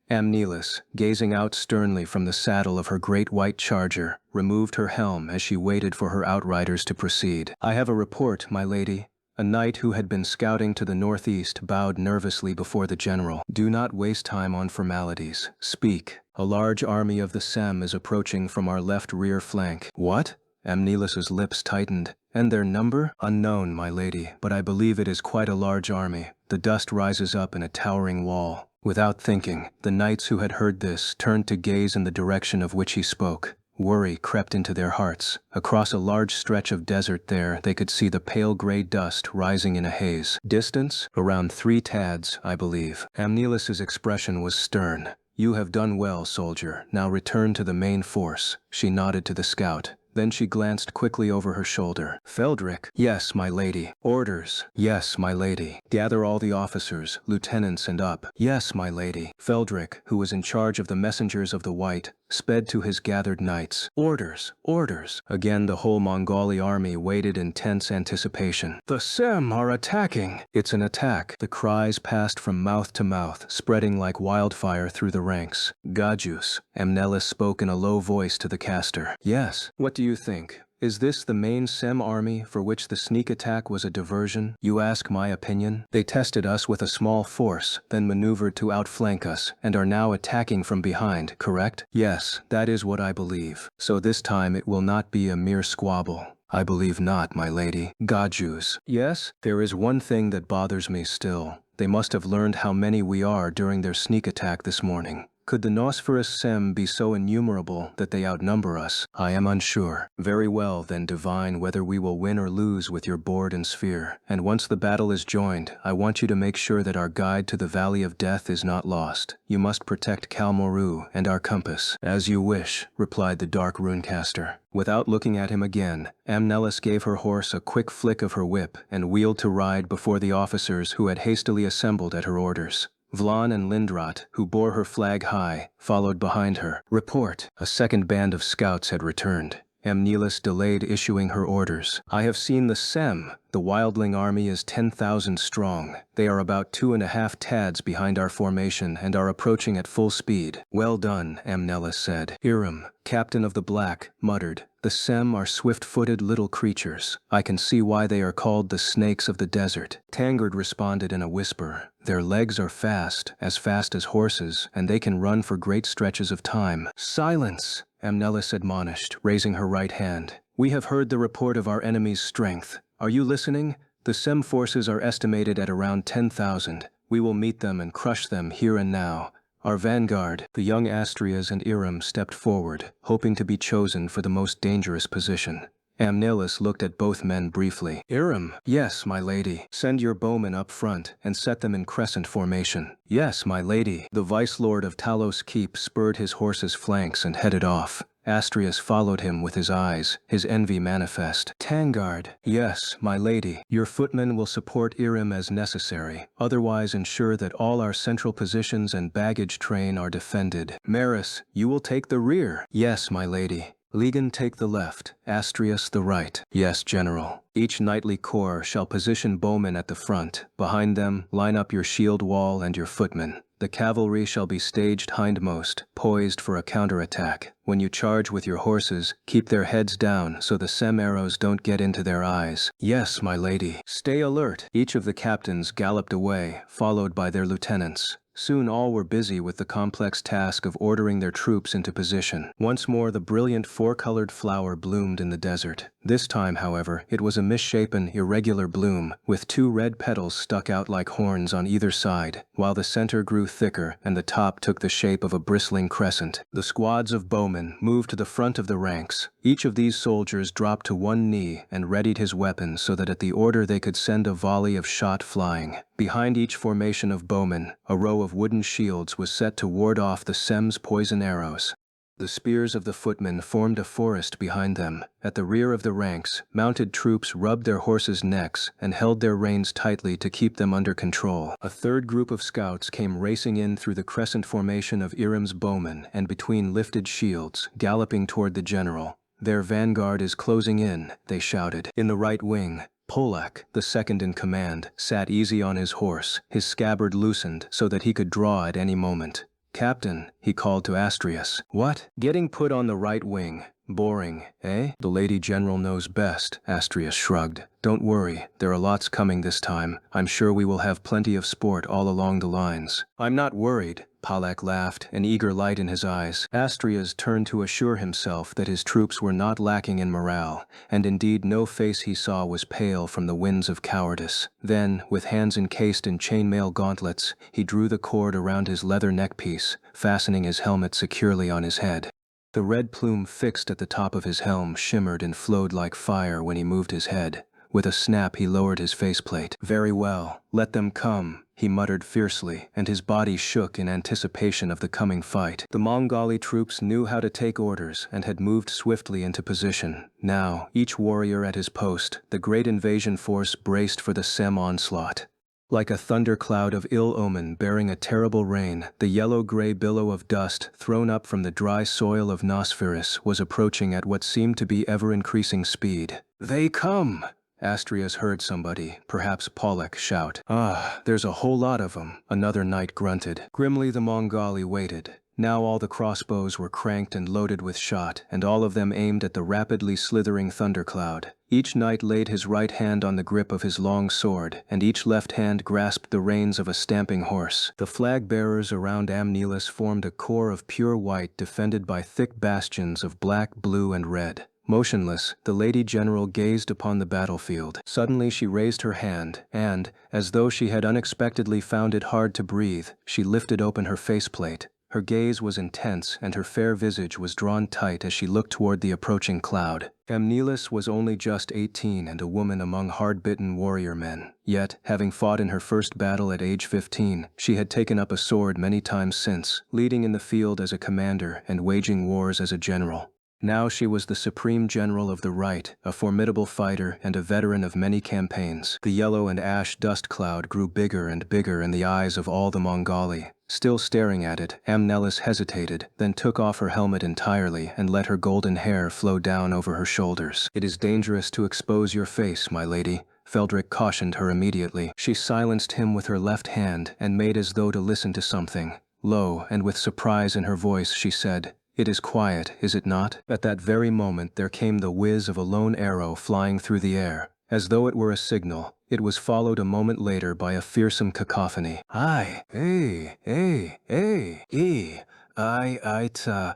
Amnelis, gazing out sternly from the saddle of her great white charger, removed her helm as she waited for her outriders to proceed. "I have a report, my lady." A knight who had been scouting to the northeast bowed nervously before the general. "Do not waste time on formalities. Speak." "A large army of the Sem is approaching from our left rear flank." "What?" Amnelis's lips tightened. "And their number?" "Unknown, my lady, but I believe it is quite a large army. The dust rises up in a towering wall." Without thinking, the knights who had heard this turned to gaze in the direction of which he spoke. Worry crept into their hearts. Across a large stretch of desert there, they could see the pale gray dust rising in a haze. "Distance? Around 3 tads, I believe." Amnelis's expression was stern. "You have done well, soldier. Now return to the main force." She nodded to the scout. Then she glanced quickly over her shoulder. Feldrick. Yes, my lady. Orders. Yes, my lady. Gather all the officers, lieutenants and up. Yes, my lady. Feldrick, who was in charge of the messengers of the White, sped to his gathered knights. Orders. Orders. Again the whole Mongoli army waited in tense anticipation. The Sem are attacking. It's an attack. The cries passed from mouth to mouth, spreading like wildfire through the ranks. Gajus. Amnelis spoke in a low voice to the caster. Yes. What do you think? Is this the main Sem army for which the sneak attack was a diversion? You ask my opinion? They tested us with a small force, then maneuvered to outflank us, and are now attacking from behind, correct? Yes, that is what I believe. So this time it will not be a mere squabble. I believe not, my lady. Gajus. Yes? There is one thing that bothers me still. They must have learned how many we are during their sneak attack this morning. Could the Nosferous Sem be so innumerable that they outnumber us? I am unsure. Very well, then divine whether we will win or lose with your board and sphere. And once the battle is joined, I want you to make sure that our guide to the Valley of Death is not lost. You must protect Kalmoru and our compass. As you wish, replied the dark runecaster. Without looking at him again, Amnelis gave her horse a quick flick of her whip and wheeled to ride before the officers who had hastily assembled at her orders. Vlan and Lindrat, who bore her flag high, followed behind her. Report. A second band of scouts had returned. Amnelis delayed issuing her orders. I have seen the Sem. The wildling army is 10,000 strong. They are about 2.5 tads behind our formation and are approaching at full speed. Well done, Amnelis said. Iram, captain of the Black, muttered. The Sem are swift-footed little creatures. I can see why they are called the snakes of the desert. Tangard responded in a whisper. Their legs are fast as horses, and they can run for great stretches of time. Silence! Amnelis admonished, raising her right hand. We have heard the report of our enemy's strength. Are you listening? The Sem forces are estimated at around 10,000. We will meet them and crush them here and now. Our vanguard, the young Astrias and Iram, stepped forward, hoping to be chosen for the most dangerous position. Amnelis looked at both men briefly. Iram. Yes, my lady. Send your bowmen up front and set them in crescent formation. Yes, my lady. The vice-lord of Talos Keep spurred his horse's flanks and headed off. Astrias followed him with his eyes, his envy manifest. Tangard. Yes, my lady. Your footmen will support Iram as necessary. Otherwise ensure that all our central positions and baggage train are defended. Maris, you will take the rear. Yes, my lady. Legan take the left, Astrias the right. Yes, General. Each knightly corps shall position bowmen at the front. Behind them, line up your shield wall and your footmen. The cavalry shall be staged hindmost, poised for a counterattack. When you charge with your horses, keep their heads down so the Sem arrows don't get into their eyes. Yes, my lady. Stay alert. Each of the captains galloped away, followed by their lieutenants. Soon all were busy with the complex task of ordering their troops into position. Once more the brilliant four-colored flower bloomed in the desert. This time, however, it was a misshapen, irregular bloom, with 2 red petals stuck out like horns on either side, while the center grew thicker and the top took the shape of a bristling crescent. The squads of bowmen moved to the front of the ranks. Each of these soldiers dropped to one knee and readied his weapon so that at the order they could send a volley of shot flying. Behind each formation of bowmen, a row of wooden shields was set to ward off the Sem's poison arrows. The spears of the footmen formed a forest behind them. At the rear of the ranks, mounted troops rubbed their horses' necks and held their reins tightly to keep them under control. A third group of scouts came racing in through the crescent formation of Iram's bowmen and between lifted shields, galloping toward the general. Their vanguard is closing in, they shouted. In the right wing, Polak, the second in command, sat easy on his horse, his scabbard loosened so that he could draw at any moment. Captain, he called to Astrias. What? Getting put on the right wing. Boring, eh? The Lady General knows best, Astrias shrugged. Don't worry, there are lots coming this time. I'm sure we will have plenty of sport all along the lines. I'm not worried, Polak laughed, an eager light in his eyes. Astrias turned to assure himself that his troops were not lacking in morale, and indeed no face he saw was pale from the winds of cowardice. Then, with hands encased in chainmail gauntlets, he drew the cord around his leather neckpiece, fastening his helmet securely on his head. The red plume fixed at the top of his helm shimmered and flowed like fire when he moved his head. With a snap he lowered his faceplate. Very well, let them come. he muttered fiercely, and his body shook in anticipation of the coming fight. The Mongali troops knew how to take orders and had moved swiftly into position. Now, each warrior at his post, the great invasion force braced for the Sem onslaught. Like a thundercloud of ill omen bearing a terrible rain, the yellow-gray billow of dust thrown up from the dry soil of Nosferus was approaching at what seemed to be ever-increasing speed. "They come!" Astrias heard somebody, perhaps Pollux, shout. "Ah, there's a whole lot of 'em," another knight grunted. Grimly the Mongali waited. Now all the crossbows were cranked and loaded with shot, and all of them aimed at the rapidly slithering thundercloud. Each knight laid his right hand on the grip of his long sword, and each left hand grasped the reins of a stamping horse. The flag-bearers around Amnelis formed a core of pure white defended by thick bastions of black, blue, and red. Motionless, the Lady General gazed upon the battlefield. Suddenly she raised her hand, and, as though she had unexpectedly found it hard to breathe, she lifted open her faceplate. Her gaze was intense, and her fair visage was drawn tight as she looked toward the approaching cloud. Amnelis was only just 18 and a woman among hard-bitten warrior men. Yet, having fought in her first battle at age 15, she had taken up a sword many times since, leading in the field as a commander and waging wars as a general. Now she was the supreme general of the right, a formidable fighter and a veteran of many campaigns. The yellow and ash dust cloud grew bigger and bigger in the eyes of all the Mongali. Still staring at it, Amnelis hesitated, then took off her helmet entirely and let her golden hair flow down over her shoulders. "It is dangerous to expose your face, my lady," Feldric cautioned her immediately. She silenced him with her left hand and made as though to listen to something. Low and with surprise in her voice she said, "It is quiet, is it not?" At that very moment there came the whiz of a lone arrow flying through the air. As though it were a signal, it was followed a moment later by a fearsome cacophony. "Ai, ta,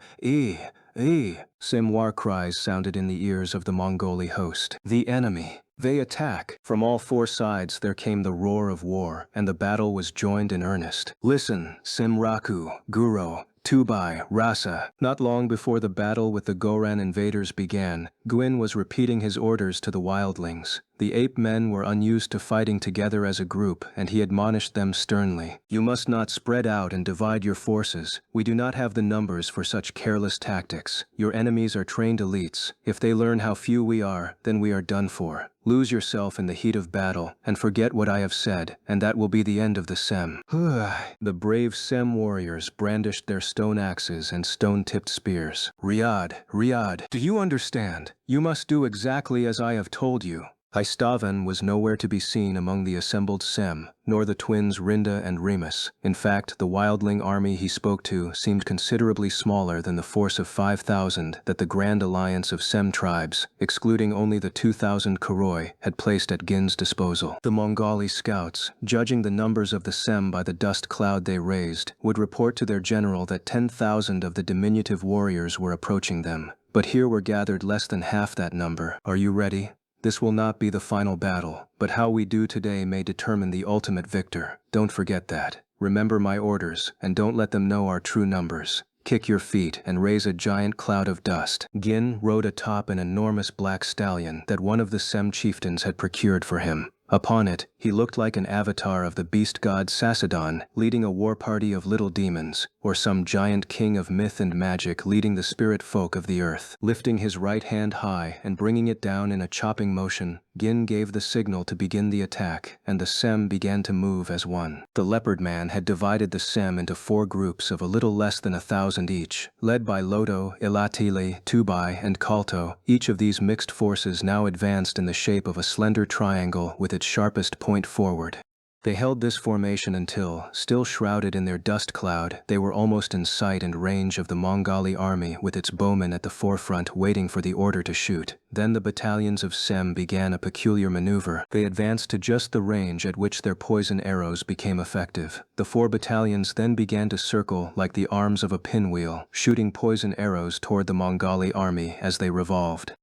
Simwar cries sounded in the ears of the Mongoli host. The enemy. They attack. From all four sides there came the roar of war, and the battle was joined in earnest. "Listen, Simraku, Guro, Tubai, Rasa." Not long before the battle with the Goran invaders began, Gwyn was repeating his orders to the wildlings. The ape men were unused to fighting together as a group, and he admonished them sternly. "You must not spread out and divide your forces. We do not have the numbers for such careless tactics. Your enemies are trained elites. If they learn how few we are, then we are done for. Lose yourself in the heat of battle, and forget what I have said, and that will be the end of the Sem." The brave Sem warriors brandished their stone axes and stone-tipped spears. Riyadh, do you understand? You must do exactly as I have told you." Istavan was nowhere to be seen among the assembled Sem, nor the twins Rinda and Remus. In fact, the wildling army he spoke to seemed considerably smaller than the force of 5,000 that the Grand Alliance of Sem tribes, excluding only the 2,000 Kuroi, had placed at Gin's disposal. The Mongali scouts, judging the numbers of the Sem by the dust cloud they raised, would report to their general that 10,000 of the diminutive warriors were approaching them. But here were gathered less than half that number. "Are you ready? This will not be the final battle, but how we do today may determine the ultimate victor. Don't forget that. Remember my orders, and don't let them know our true numbers. Kick your feet and raise a giant cloud of dust." Gin rode atop an enormous black stallion that one of the Sem chieftains had procured for him. Upon it, he looked like an avatar of the beast god Sassadon leading a war party of little demons, or some giant king of myth and magic leading the spirit folk of the earth. Lifting his right hand high and bringing it down in a chopping motion, Gin gave the signal to begin the attack, and the Sem began to move as one. The leopard man had divided the Sem into 4 groups of a little less than 1,000 each. Led by Lodo, Ilatili, Tubai, and Kalto, each of these mixed forces now advanced in the shape of a slender triangle with its sharpest point forward. They held this formation until, still shrouded in their dust cloud, they were almost in sight and range of the Mongali army with its bowmen at the forefront waiting for the order to shoot. Then the battalions of Sem began a peculiar maneuver. They advanced to just the range at which their poison arrows became effective. The 4 battalions then began to circle like the arms of a pinwheel, shooting poison arrows toward the Mongali army as they revolved.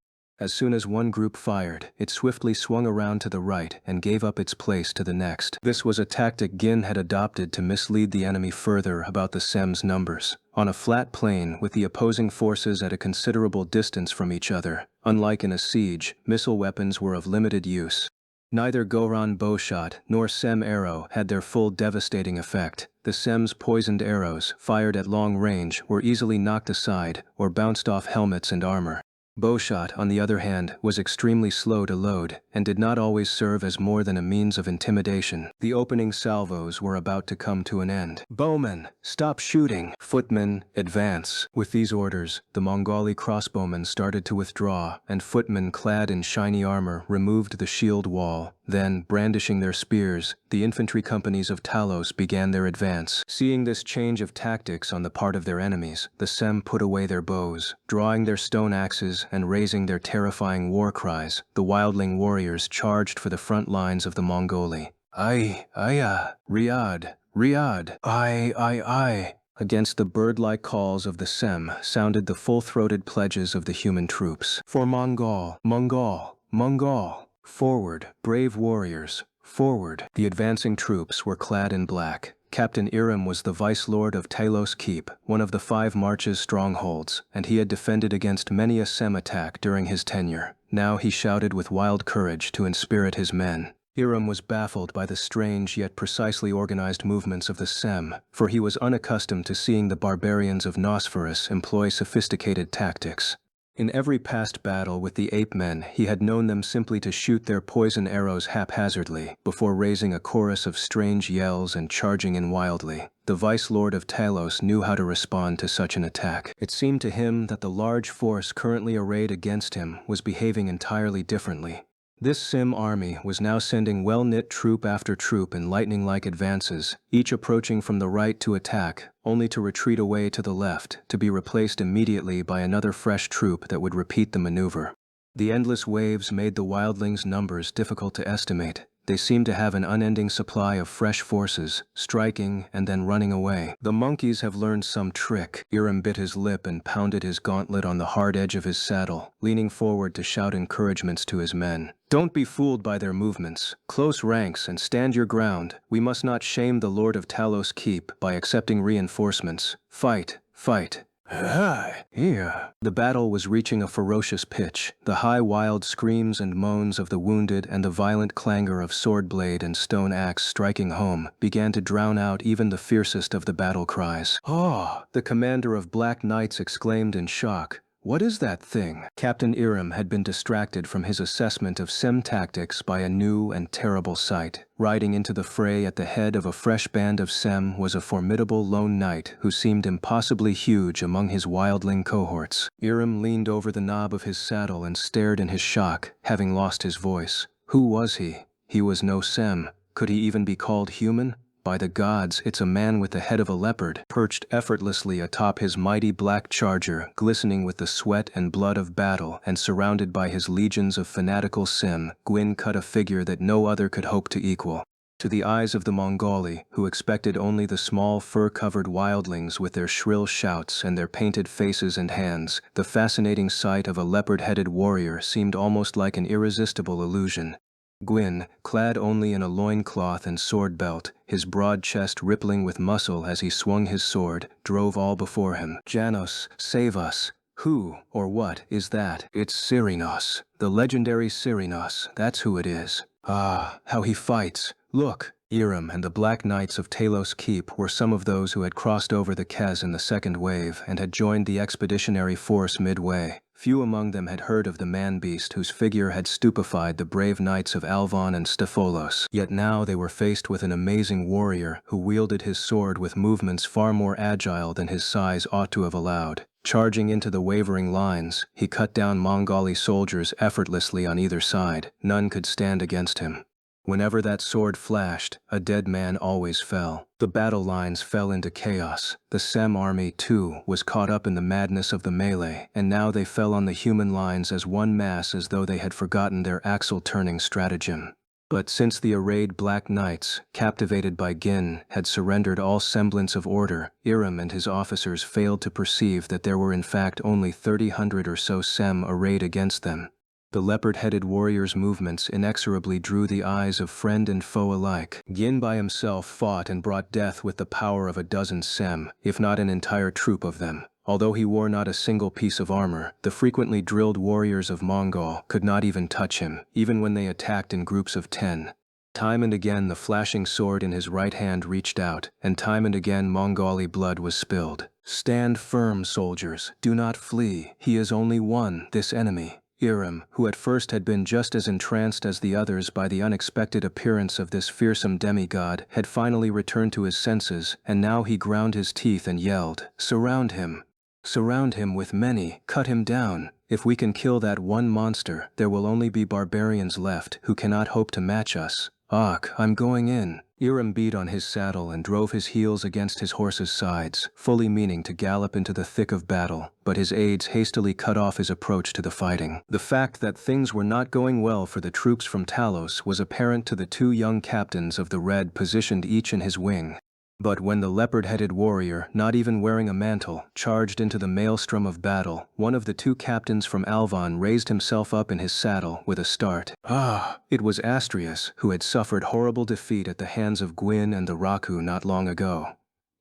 As soon as one group fired, it swiftly swung around to the right and gave up its place to the next. This was a tactic Gin had adopted to mislead the enemy further about the Sem's numbers. On a flat plain, with the opposing forces at a considerable distance from each other, unlike in a siege, missile weapons were of limited use. Neither Goran bowshot nor Sem arrow had their full devastating effect. The Sem's poisoned arrows, fired at long range, were easily knocked aside or bounced off helmets and armor. Bowshot, on the other hand, was extremely slow to load, and did not always serve as more than a means of intimidation. The opening salvos were about to come to an end. "Bowmen, stop shooting! Footmen, advance!" With these orders, the Mongoli crossbowmen started to withdraw, and footmen clad in shiny armor removed the shield wall. Then, brandishing their spears, the infantry companies of Talos began their advance. Seeing this change of tactics on the part of their enemies, the Sem put away their bows, drawing their stone axes and raising their terrifying war cries. The wildling warriors charged for the front lines of the Mongoli. "Ay, ayah, Riyadh, Riyadh, ay. Against the bird-like calls of the Sem sounded the full-throated pledges of the human troops. "For Mongol, Mongol, Mongol! Forward, brave warriors, forward!" The advancing troops were clad in black. Captain Iram was the vice-lord of Talos Keep, one of the 5 Marches' strongholds, and he had defended against many a Sem attack during his tenure. Now he shouted with wild courage to inspirit his men. Iram was baffled by the strange yet precisely organized movements of the Sem, for he was unaccustomed to seeing the barbarians of Nosferus employ sophisticated tactics. In every past battle with the ape-men, he had known them simply to shoot their poison arrows haphazardly, before raising a chorus of strange yells and charging in wildly. The vice-lord of Talos knew how to respond to such an attack. It seemed to him that the large force currently arrayed against him was behaving entirely differently. This Sim army was now sending well-knit troop after troop in lightning-like advances, each approaching from the right to attack, only to retreat away to the left, to be replaced immediately by another fresh troop that would repeat the maneuver. The endless waves made the wildlings' numbers difficult to estimate. They seemed to have an unending supply of fresh forces, striking and then running away. "The monkeys have learned some trick." Iram bit his lip and pounded his gauntlet on the hard edge of his saddle, leaning forward to shout encouragements to his men. "Don't be fooled by their movements. Close ranks and stand your ground. We must not shame the Lord of Talos Keep by accepting reinforcements. Fight, fight." The battle was reaching a ferocious pitch. The high wild screams and moans of the wounded and the violent clangor of sword blade and stone axe striking home began to drown out even the fiercest of the battle cries. "Oh!" the commander of Black Knights exclaimed in shock. "What is that thing?" Captain Iram had been distracted from his assessment of Sem tactics by a new and terrible sight. Riding into the fray at the head of a fresh band of Sem was a formidable lone knight who seemed impossibly huge among his wildling cohorts. Iram leaned over the knob of his saddle and stared in his shock, having lost his voice. Who was he? He was no Sem. Could he even be called human? By the gods, it's a man with the head of a leopard, perched effortlessly atop his mighty black charger, glistening with the sweat and blood of battle, and surrounded by his legions of fanatical Sem. Gwyn cut a figure that no other could hope to equal. To the eyes of the Mongoli, who expected only the small fur-covered wildlings with their shrill shouts and their painted faces and hands, the fascinating sight of a leopard-headed warrior seemed almost like an irresistible illusion. Gwyn, clad only in a loincloth and sword belt, his broad chest rippling with muscle as he swung his sword, drove all before him. "Janos, save us! Who, or what, is that?" "It's Cyrinos, the legendary Cyrinos, that's who it is." "Ah, how he fights! Look!" Iram and the Black Knights of Talos Keep were some of those who had crossed over the Kez in the second wave and had joined the expeditionary force midway. Few among them had heard of the man-beast whose figure had stupefied the brave knights of Alvon and Stepholos. Yet now they were faced with an amazing warrior who wielded his sword with movements far more agile than his size ought to have allowed. Charging into the wavering lines, he cut down Mongoli soldiers effortlessly on either side. None could stand against him. Whenever that sword flashed, a dead man always fell. The battle lines fell into chaos. The Sem army, too, was caught up in the madness of the melee, and now they fell on the human lines as one mass as though they had forgotten their axle-turning stratagem. But since the arrayed Black Knights, captivated by Gin, had surrendered all semblance of order, Iram and his officers failed to perceive that there were in fact only 300 or so Sem arrayed against them. The leopard-headed warrior's movements inexorably drew the eyes of friend and foe alike. Gin by himself fought and brought death with the power of a dozen Sem, if not an entire troop of them. Although he wore not a single piece of armor, the frequently drilled warriors of Mongol could not even touch him, even when they attacked in groups of 10. Time and again the flashing sword in his right hand reached out, and time and again Mongoli blood was spilled. "Stand firm, soldiers, do not flee. He is only one, this enemy." Iram, who at first had been just as entranced as the others by the unexpected appearance of this fearsome demigod, had finally returned to his senses, and now he ground his teeth and yelled, "Surround him! Surround him with many, cut him down. If we can kill that one monster, there will only be barbarians left who cannot hope to match us. Ach, I'm going in." Iram beat on his saddle and drove his heels against his horse's sides, fully meaning to gallop into the thick of battle, but his aides hastily cut off his approach to the fighting. The fact that things were not going well for the troops from Talos was apparent to the two young captains of the Red positioned each in his wing. But when the leopard-headed warrior, not even wearing a mantle, charged into the maelstrom of battle, one of the two captains from Alvan raised himself up in his saddle with a start. It was Astrius, who had suffered horrible defeat at the hands of Gwyn and the Raku not long ago.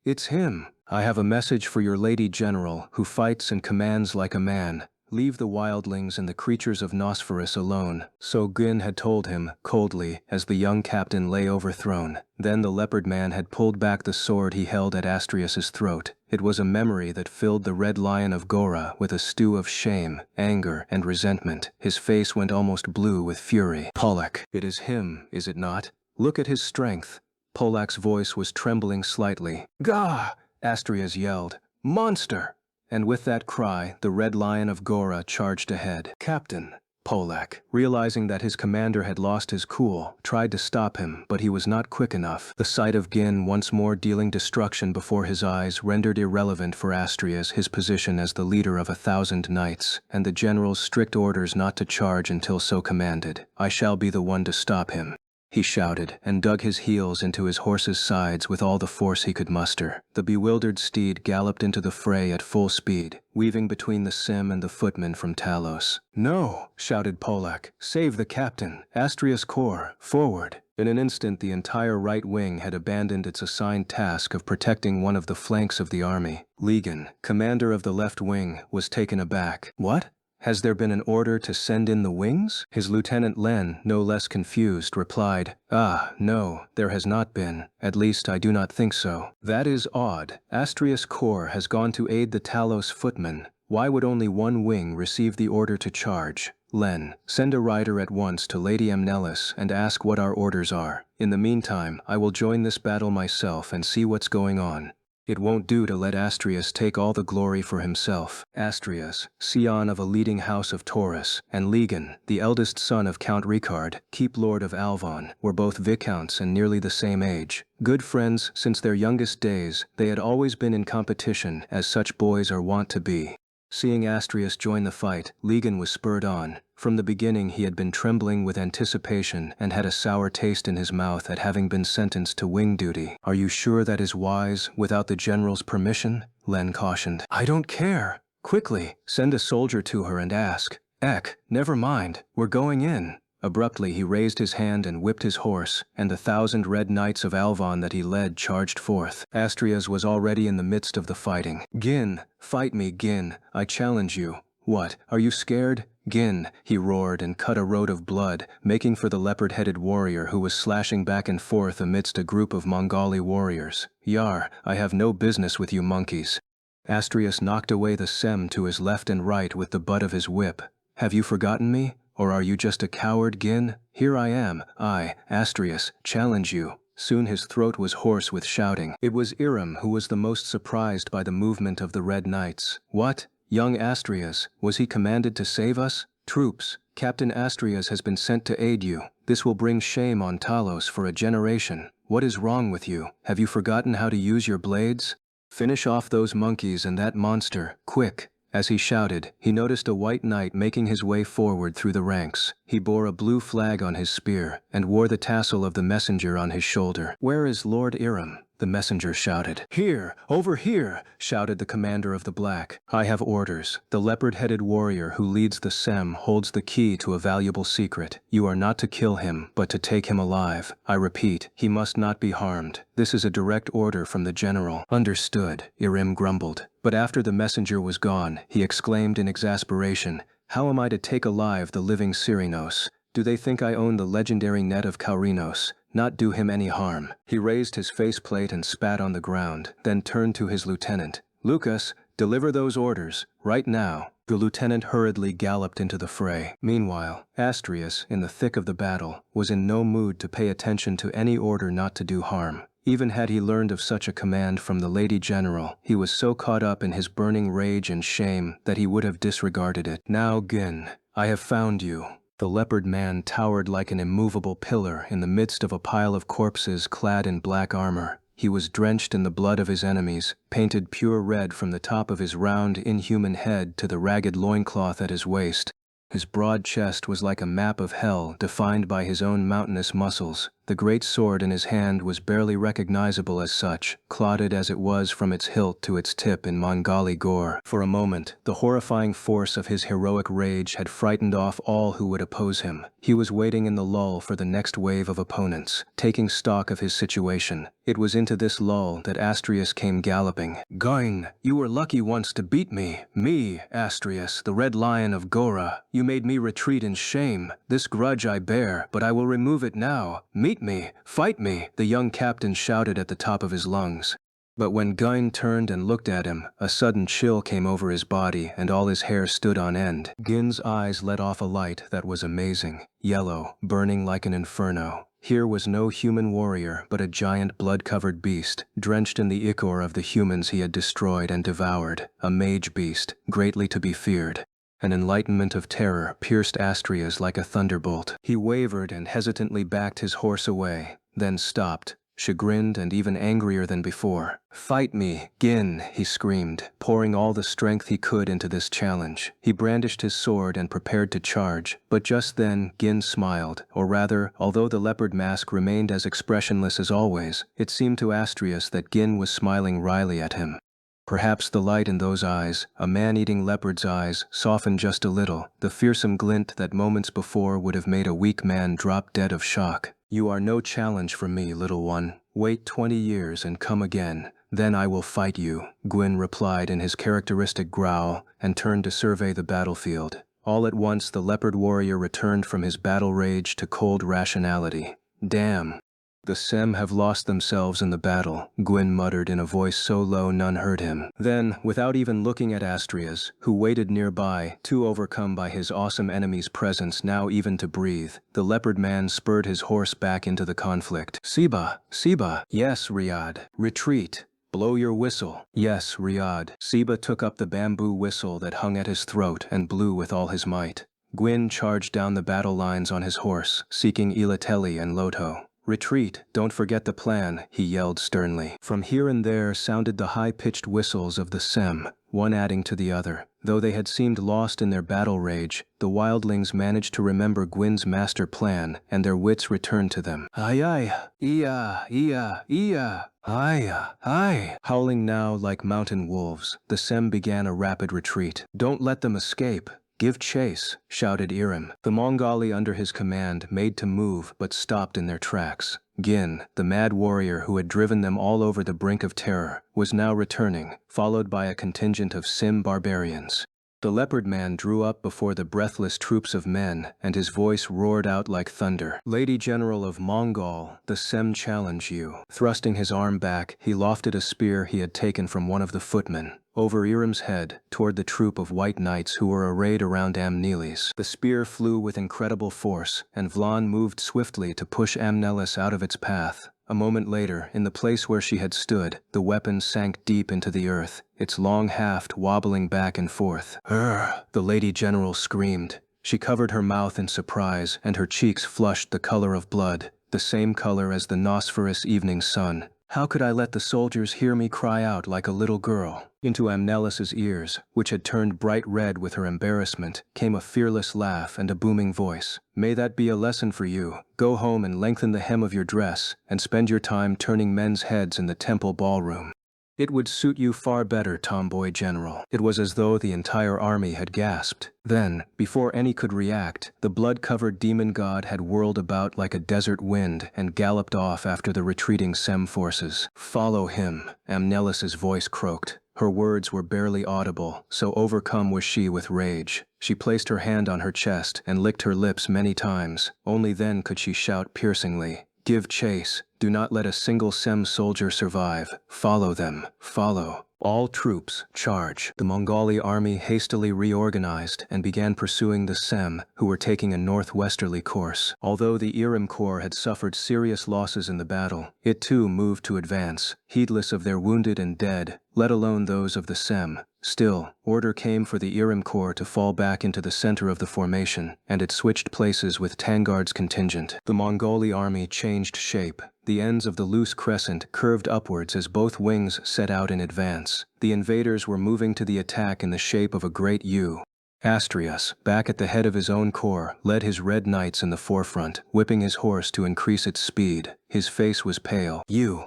"It's him. I have a message for your lady general, who fights and commands like a man. Leave the wildlings and the creatures of Nosferus alone," so Gwyn had told him, coldly, as the young captain lay overthrown. Then the leopard man had pulled back the sword he held at Astrius's throat. It was a memory that filled the Red Lion of Gora with a stew of shame, anger, and resentment. His face went almost blue with fury. "Polak, it is him, is it not? Look at his strength." Polak's voice was trembling slightly. "Gah!" Astrius yelled. "Monster!" And with that cry, the Red Lion of Gora charged ahead. "Captain," Polak, realizing that his commander had lost his cool, tried to stop him, but he was not quick enough. The sight of Gwyn once more dealing destruction before his eyes rendered irrelevant for Astrius his position as the leader of 1,000 knights, and the general's strict orders not to charge until so commanded. "I shall be the one to stop him," he shouted, and dug his heels into his horse's sides with all the force he could muster. The bewildered steed galloped into the fray at full speed, weaving between the Sim and the footmen from Talos. "No!" shouted Polak. "Save the captain! Astrius Corps, forward!" In an instant the entire right wing had abandoned its assigned task of protecting one of the flanks of the army. Legan, commander of the left wing, was taken aback. "What? Has there been an order to send in the wings?" His lieutenant Len, no less confused, replied, "No, there has not been. At least I do not think so." "That is odd. Astrius Corps has gone to aid the Talos footmen. Why would only one wing receive the order to charge? Len, send a rider at once to Lady Amnelis and ask what our orders are. In the meantime, I will join this battle myself and see what's going on. It won't do to let Astrius take all the glory for himself." Astrius, scion of a leading house of Taurus, and Legan, the eldest son of Count Ricard, Keep Lord of Alvan, were both viscounts and nearly the same age. Good friends since their youngest days, they had always been in competition, as such boys are wont to be. Seeing Astrius join the fight, Legan was spurred on. From the beginning he had been trembling with anticipation and had a sour taste in his mouth at having been sentenced to wing duty. "Are you sure that is wise, without the general's permission?" Len cautioned. "I don't care. Quickly, send a soldier to her and ask." "Ek, never mind, we're going in." Abruptly he raised his hand and whipped his horse, and the 1,000 red knights of Alvan that he led charged forth. Astrius was already in the midst of the fighting. "Gwyn, fight me, Gwyn, I challenge you." "What, are you scared?" "Gwyn," he roared and cut a road of blood, making for the leopard-headed warrior who was slashing back and forth amidst a group of Mongoli warriors. "Yar, I have no business with you monkeys." Astrius knocked away the Sem to his left and right with the butt of his whip. "Have you forgotten me? Or are you just a coward, Gwyn? Here I am, I, Astrius, challenge you." Soon his throat was hoarse with shouting. It was Iram who was the most surprised by the movement of the Red Knights. "What? Young Astrius, was he commanded to save us? Troops, Captain Astrius has been sent to aid you. This will bring shame on Talos for a generation. What is wrong with you? Have you forgotten how to use your blades? Finish off those monkeys and that monster, quick." As he shouted, he noticed a white knight making his way forward through the ranks. He bore a blue flag on his spear, and wore the tassel of the messenger on his shoulder. "Where is Lord Iram?" the messenger shouted. "Here! Over here!" shouted the commander of the Black. "I have orders. The leopard-headed warrior who leads the Sem holds the key to a valuable secret. You are not to kill him, but to take him alive. I repeat, he must not be harmed. This is a direct order from the general." "Understood," Irim grumbled. But after the messenger was gone, he exclaimed in exasperation, "How am I to take alive the living Cyrinos? Do they think I own the legendary net of Kaurinos? Not do him any harm." He raised his faceplate and spat on the ground, then turned to his lieutenant. "Lucas, deliver those orders, right now." The lieutenant hurriedly galloped into the fray. Meanwhile, Astrius, in the thick of the battle, was in no mood to pay attention to any order not to do harm. Even had he learned of such a command from the Lady General, he was so caught up in his burning rage and shame that he would have disregarded it. "Now, Gin, I have found you." The leopard man towered like an immovable pillar in the midst of a pile of corpses clad in black armor. He was drenched in the blood of his enemies, painted pure red from the top of his round, inhuman head to the ragged loincloth at his waist. His broad chest was like a map of hell defined by his own mountainous muscles. The great sword in his hand was barely recognizable as such, clotted as it was from its hilt to its tip in Mongali gore. For a moment, the horrifying force of his heroic rage had frightened off all who would oppose him. He was waiting in the lull for the next wave of opponents, taking stock of his situation. It was into this lull that Astrius came galloping. "Gain, you were lucky once to beat me. Me, Astrius, the Red Lion of Gora. You made me retreat in shame. This grudge I bear, but I will remove it now. Meet me, fight me," the young captain shouted at the top of his lungs. But when Gain turned and looked at him, a sudden chill came over his body and all his hair stood on end. Gin's eyes let off a light that was amazing, yellow, burning like an inferno. Here was no human warrior, but a giant blood-covered beast, drenched in the ichor of the humans he had destroyed and devoured, a mage beast, greatly to be feared. An enlightenment of terror pierced Astrius like a thunderbolt. He wavered and hesitantly backed his horse away, then stopped, chagrined and even angrier than before. "Fight me, Gin," he screamed, pouring all the strength he could into this challenge. He brandished his sword and prepared to charge, but just then Gin smiled, or rather, although the leopard mask remained as expressionless as always, it seemed to Astrius that Gin was smiling wryly at him. Perhaps the light in those eyes, a man-eating leopard's eyes, softened just a little, the fearsome glint that moments before would have made a weak man drop dead of shock. "You are no challenge for me, little one. Wait 20 years and come again. Then I will fight you," Gwyn replied in his characteristic growl and turned to survey the battlefield. All at once the leopard warrior returned from his battle rage to cold rationality. "Damn. The Sem have lost themselves in the battle," Gwyn muttered in a voice so low none heard him. Then, without even looking at Astrius, who waited nearby, too overcome by his awesome enemy's presence now even to breathe, the leopard man spurred his horse back into the conflict. "Siba! Siba!" "Yes, Riyadh. Retreat. Blow your whistle." "Yes, Riyadh." Siba took up the bamboo whistle that hung at his throat and blew with all his might. Gwyn charged down the battle lines on his horse, seeking Ilatelli and Loto. "Retreat, don't forget the plan," he yelled sternly. From here and there sounded the high-pitched whistles of the Sem, one adding to the other. Though they had seemed lost in their battle rage, the wildlings managed to remember Gwyn's master plan, and their wits returned to them. "Aye aye, iya, iya, iya, aye, aye." Howling now like mountain wolves, the Sem began a rapid retreat. "Don't let them escape. Give chase," shouted Irim. The Mongali under his command made to move but stopped in their tracks. Gin, the mad warrior who had driven them all over the brink of terror, was now returning, followed by a contingent of Sim barbarians. The leopard man drew up before the breathless troops of men, and his voice roared out like thunder. "Lady General of Mongol, the Sem challenge you." Thrusting his arm back, he lofted a spear he had taken from one of the footmen. Over Irim's head, toward the troop of white knights who were arrayed around Amnelis. The spear flew with incredible force, and Vlan moved swiftly to push Amnelis out of its path. A moment later, in the place where she had stood, the weapon sank deep into the earth, its long haft wobbling back and forth. "Urgh!" the Lady General screamed. She covered her mouth in surprise, and her cheeks flushed the color of blood, the same color as the Nosferous evening sun. How could I let the soldiers hear me cry out like a little girl? Into Amnelis's ears, which had turned bright red with her embarrassment, came a fearless laugh and a booming voice. May that be a lesson for you. Go home and lengthen the hem of your dress, and spend your time turning men's heads in the temple ballroom. It would suit you far better, tomboy general. It was as though the entire army had gasped. Then, before any could react, the blood-covered demon god had whirled about like a desert wind and galloped off after the retreating Sem forces. Follow him, Amnelis's voice croaked. Her words were barely audible, so overcome was she with rage. She placed her hand on her chest and licked her lips many times. Only then could she shout piercingly, "Give chase. Do not let a single Sem soldier survive. Follow them. Follow. All troops, charge." The Mongoli army hastily reorganized and began pursuing the Sem, who were taking a northwesterly course. Although the Iram Corps had suffered serious losses in the battle, it too moved to advance, heedless of their wounded and dead, let alone those of the Sem. Still, order came for the Iram Corps to fall back into the center of the formation, and it switched places with Tangard's contingent. The Mongoli army changed shape. The ends of the loose crescent curved upwards as both wings set out in advance. The invaders were moving to the attack in the shape of a great U. Astrius, back at the head of his own corps, led his red knights in the forefront, whipping his horse to increase its speed. His face was pale. You.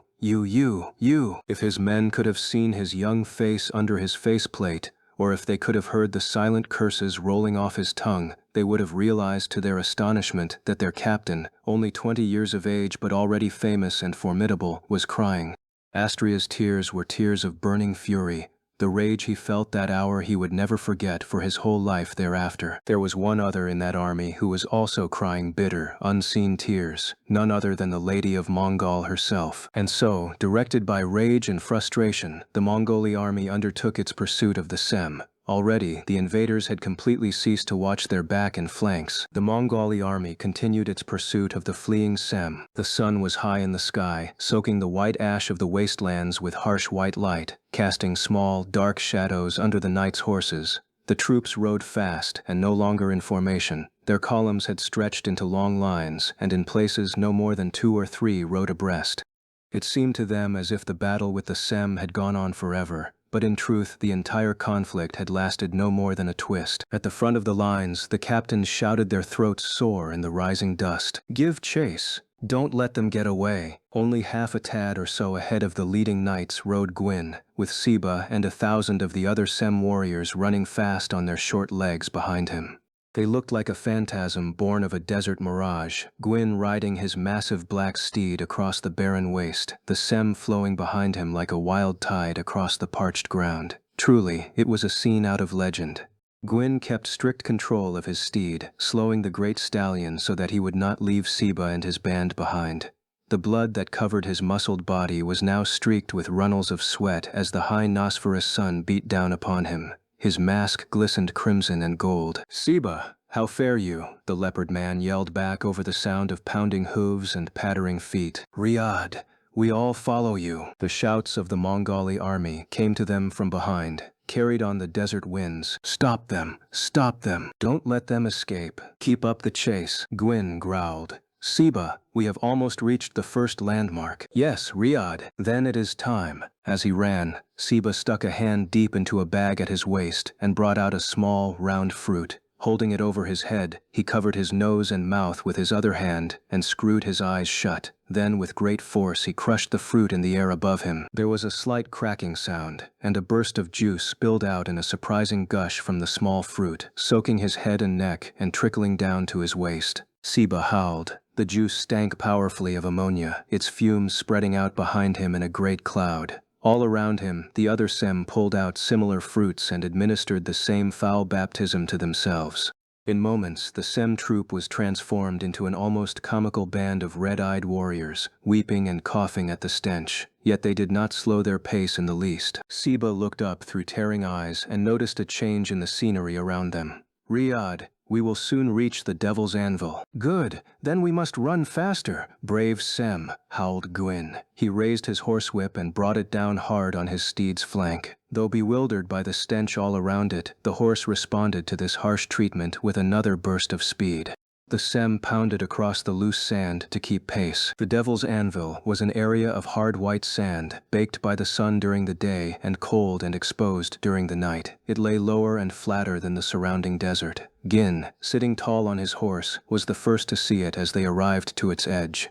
If his men could have seen his young face under his faceplate, or if they could have heard the silent curses rolling off his tongue, they would have realized to their astonishment that their captain, only 20 years of age but already famous and formidable, was crying. Astria's tears were tears of burning fury. The rage he felt that hour he would never forget for his whole life thereafter. There was one other in that army who was also crying bitter, unseen tears, none other than the Lady of Mongol herself. And so, directed by rage and frustration, the Mongoli army undertook its pursuit of the Sem. Already, the invaders had completely ceased to watch their back and flanks. The Mongoli army continued its pursuit of the fleeing Sem. The sun was high in the sky, soaking the white ash of the wastelands with harsh white light, casting small, dark shadows under the knights' horses. The troops rode fast and no longer in formation. Their columns had stretched into long lines, and in places no more than 2 or 3 rode abreast. It seemed to them as if the battle with the Sem had gone on forever. But in truth, the entire conflict had lasted no more than a twist. At the front of the lines, the captains shouted, their throats sore in the rising dust. Give chase. Don't let them get away. Only half a tad or so ahead of the leading knights rode Gwyn, with Seba and 1,000 of the other Sem warriors running fast on their short legs behind him. They looked like a phantasm born of a desert mirage, Gwyn riding his massive black steed across the barren waste, the Sem flowing behind him like a wild tide across the parched ground. Truly, it was a scene out of legend. Gwyn kept strict control of his steed, slowing the great stallion so that he would not leave Seba and his band behind. The blood that covered his muscled body was now streaked with runnels of sweat as the high Nosferous sun beat down upon him. His mask glistened crimson and gold. "Seba, how fare you?" the leopard man yelled back over the sound of pounding hooves and pattering feet. "Riyadh, we all follow you." The shouts of the Mongoli army came to them from behind, carried on the desert winds. "Stop them! Stop them! Don't let them escape. Keep up the chase," Gwyn growled. "Seba, we have almost reached the first landmark." "Yes, Riyadh. Then it is time." As he ran, Seba stuck a hand deep into a bag at his waist and brought out a small, round fruit. Holding it over his head, he covered his nose and mouth with his other hand and screwed his eyes shut. Then, with great force, he crushed the fruit in the air above him. There was a slight cracking sound, and a burst of juice spilled out in a surprising gush from the small fruit, soaking his head and neck and trickling down to his waist. Seba howled. The juice stank powerfully of ammonia, its fumes spreading out behind him in a great cloud. All around him, the other Sem pulled out similar fruits and administered the same foul baptism to themselves. In moments, the Sem troop was transformed into an almost comical band of red-eyed warriors, weeping and coughing at the stench. Yet they did not slow their pace in the least. Seba looked up through tearing eyes and noticed a change in the scenery around them. "Riyadh, we will soon reach the Devil's Anvil." "Good, then we must run faster." "Brave Sem," howled Gwyn. He raised his horsewhip and brought it down hard on his steed's flank. Though bewildered by the stench all around it, the horse responded to this harsh treatment with another burst of speed. The Sem pounded across the loose sand to keep pace. The Devil's Anvil was an area of hard white sand, baked by the sun during the day and cold and exposed during the night. It lay lower and flatter than the surrounding desert. Gin, sitting tall on his horse, was the first to see it as they arrived to its edge.